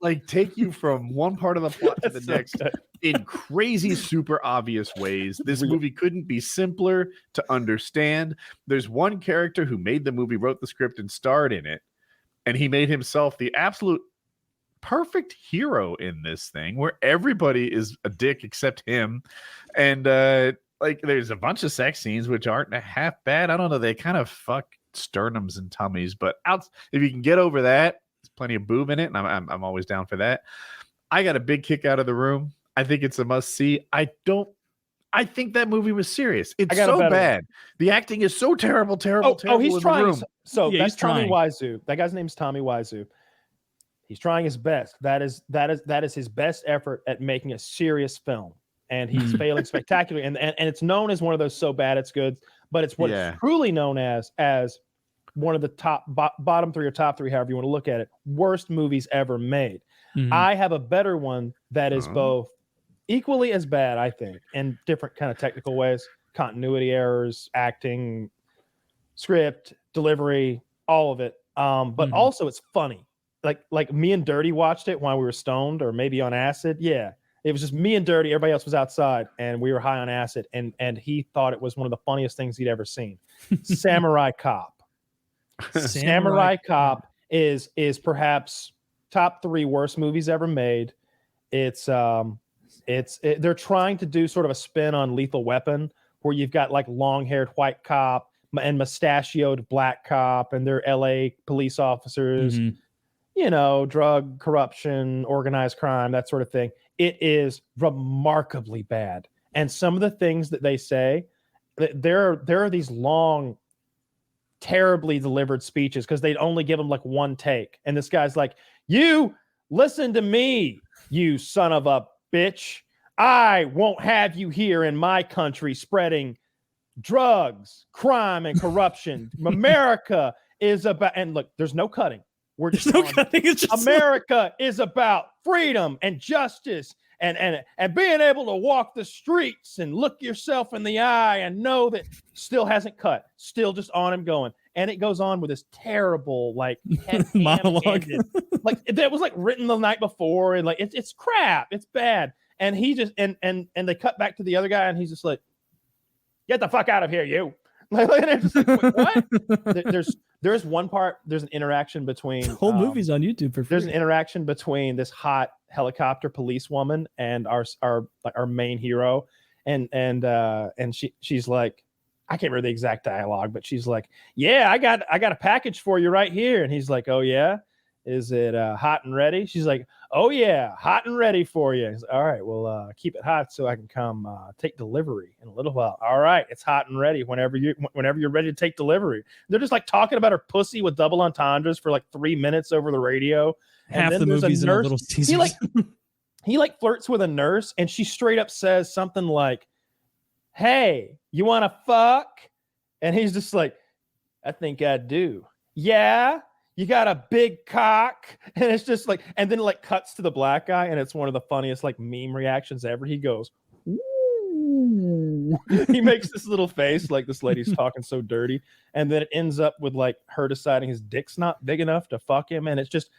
like take you from one part of the plot to the next in crazy, super obvious ways. This movie couldn't be simpler to understand. There's one character who made the movie, wrote the script, and starred in it, and he made himself the absolute perfect hero in this thing, where everybody is a dick except him, and like there's a bunch of sex scenes which aren't half bad. I don't know, they kind of fuck sternums and tummies, but if you can get over that, there's plenty of boob in it, and I'm always down for that. I got a big kick out of The Room. I think it's a must see. I think that movie was serious. It's so bad. The acting is so terrible. Oh, he's trying. So yeah, that's Tommy Wiseau. That guy's name is Tommy Wiseau. He's trying his best. That is his best effort at making a serious film, and he's failing spectacularly. And it's known as one of those so bad it's good, but it's what it's truly known as one of the top bottom three or top three, however you want to look at it, worst movies ever made. I have a better one that is both equally as bad, I think, in different kind of technical ways: continuity errors, acting, script, delivery, all of it. But also it's funny. Like me and Dirty watched it while we were stoned or maybe on acid. Yeah, it was just me and Dirty. Everybody else was outside, and we were high on acid. And he thought it was one of the funniest things he'd ever seen. Samurai Cop. Samurai Cop is perhaps top 3 worst movies ever made. They're trying to do sort of a spin on Lethal Weapon, where you've got like long-haired white cop and mustachioed black cop, and they're LA police officers. You know, drug, corruption, organized crime, that sort of thing. It is remarkably bad. And some of the things that they say, there are these long, terribly delivered speeches because they'd only give them like one take. And this guy's like, you listen to me, you son of a bitch. I won't have you here in my country spreading drugs, crime, and corruption. America is about, and look, there's no cutting. We're just America is about freedom and justice and being able to walk the streets and look yourself in the eye and know that still hasn't cut, still just on and going. And it goes on with this terrible like monologue, like that was like written the night before, and like it's crap, it's bad. And he just and they cut back to the other guy, and he's just like, "Get the fuck out of here, you!" Like, and it's just like, what? There's one part. There's an interaction between the whole movie's on YouTube for free. There's an interaction between this hot helicopter police woman and our main hero, and she's like, I can't remember the exact dialogue, but she's like, "Yeah, I got a package for you right here," and he's like, "Oh yeah, is it hot and ready?" She's like, "Oh yeah, hot and ready for you." He's like, "All right, well keep it hot so I can come take delivery in a little while." "All right, it's hot and ready whenever you're ready to take delivery." They're just like talking about her pussy with double entendres for like 3 minutes over the radio. Half the movie's in a Little Caesars. He flirts with a nurse, and she straight up says something like, "Hey, you want to fuck?" And he's just like, "I think I do." "Yeah, you got a big cock." And it's just like, and then like cuts to the black guy, and it's one of the funniest like meme reactions ever. He goes, "Ooh." He makes this little face like this lady's talking so dirty, and then it ends up with like her deciding his dick's not big enough to fuck him, and it's just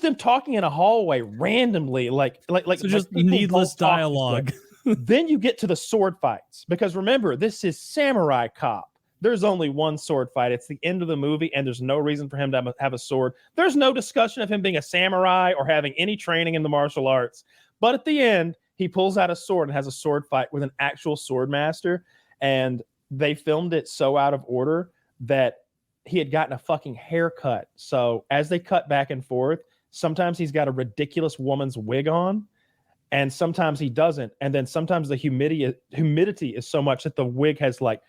them talking in a hallway randomly, like so just needless dialogue. Then you get to the sword fights, because remember, this is Samurai Cop. there's only one sword fight. It's the end of the movie, and there's no reason for him to have a sword. There's no discussion of him being a samurai or having any training in the martial arts. But at the end, he pulls out a sword and has a sword fight with an actual sword master. And they filmed it so out of order that he had gotten a fucking haircut. So as they cut back and forth, sometimes he's got a ridiculous woman's wig on, and sometimes he doesn't. And then sometimes the humidity is so much that the wig has like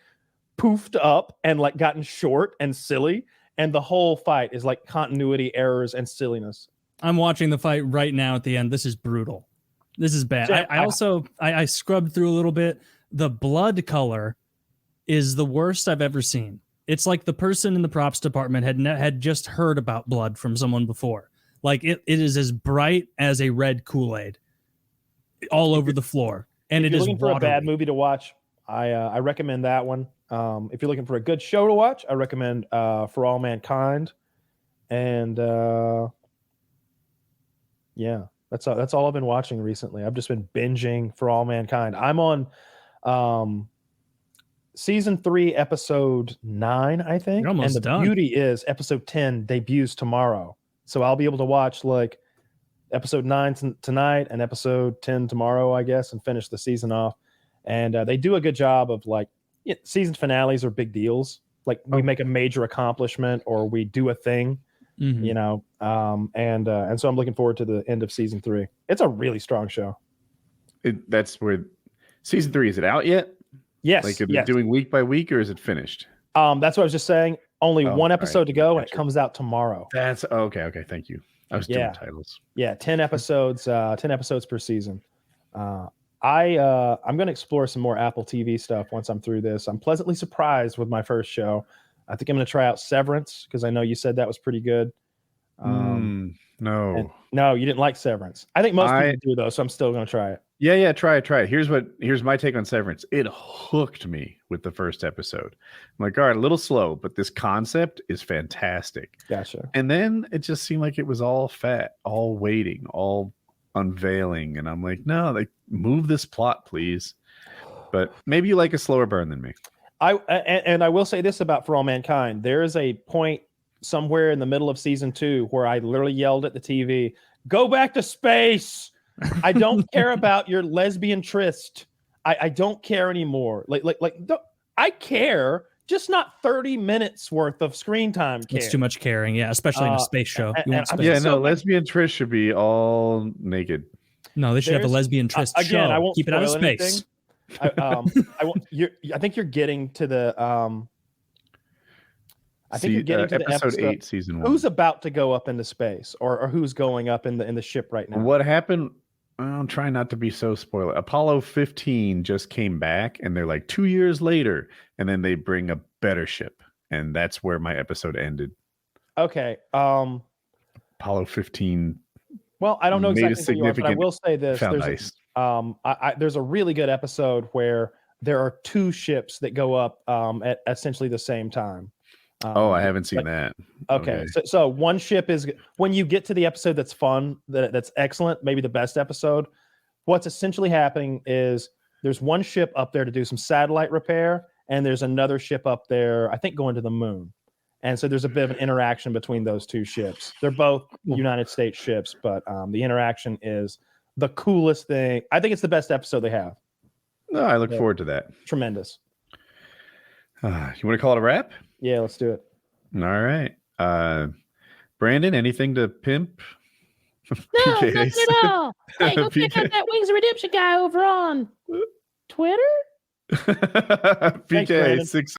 poofed up and like gotten short and silly. And the whole fight is like continuity errors and silliness. I'm watching the fight right now at the end. This is brutal. This is bad. I scrubbed through a little bit. The blood color is the worst I've ever seen. It's like the person in the props department had just heard about blood from someone before. Like it is as bright as a red Kool-Aid all over the floor. And if it you're is looking for a bad movie to watch, I recommend that one. If you're looking for a good show to watch, I recommend For All Mankind. And yeah, that's all I've been watching recently. I've just been binging For All Mankind. I'm on season 3, episode 9, I think. You're almost done. Beauty is episode 10 debuts tomorrow. So I'll be able to watch like episode 9 tonight and episode 10 tomorrow, I guess, and finish the season off. And they do a good job of like, season finales are big deals. Like we make a major accomplishment or we do a thing, you know. And so I'm looking forward to the end of season 3. It's a really strong show. That's where season 3 is it out yet? Yes. Like, are they doing week by week, or is it finished? That's what I was just saying. Only one episode to go, and it comes out tomorrow. That's okay. Thank you. I was doing titles. Yeah, 10 episodes. 10 episodes per season. I'm going to explore some more Apple TV stuff once I'm through this. I'm pleasantly surprised with my first show. I think I'm going to try out Severance because I know you said that was pretty good. No, you didn't like Severance. I think most people do though, so I'm still going to try it. Yeah, try it. Here's my take on Severance. It hooked me with the first episode. I'm like, all right, a little slow, but this concept is fantastic. Gotcha. And then it just seemed like it was all fat, all waiting, all unveiling, and I'm like, no, like move this plot, please. But maybe you like a slower burn than me. I will say this about For All Mankind. There is a point somewhere in the middle of season 2 where I literally yelled at the TV, "Go back to space! I don't care about your lesbian tryst. I don't care anymore. I care, just not 30 minutes worth of screen time. It's too much caring, yeah, especially in a space show. Lesbian tryst should be all naked. No, they should have a lesbian tryst show. Again, I won't keep it out of space. I think you're getting to the you're getting to the episode 8, season 1. Who's about to go up into space, or who's going up in the ship right now? What happened? I'm trying not to be so spoiler. Apollo 15 just came back, and they're like 2 years later, and then they bring a better ship, and that's where my episode ended. Okay. Apollo 15. Well, I don't know exactly what you are, but I will say this: there's a really good episode where there are 2 ships that go up at essentially the same time. I haven't seen that. Okay. So one ship is, when you get to the episode that's fun, that's excellent, maybe the best episode, what's essentially happening is there's one ship up there to do some satellite repair, and there's another ship up there, I think, going to the moon. And so there's a bit of an interaction between those 2 ships. They're both United States ships, but the interaction is the coolest thing. I think it's the best episode they have. No, I look forward to that. Tremendous. You want to call it a wrap? Yeah, let's do it. All right. Brandon, anything to pimp? No, nothing at all. Hey, go check out that Wings of Redemption guy over on Twitter. PKA 6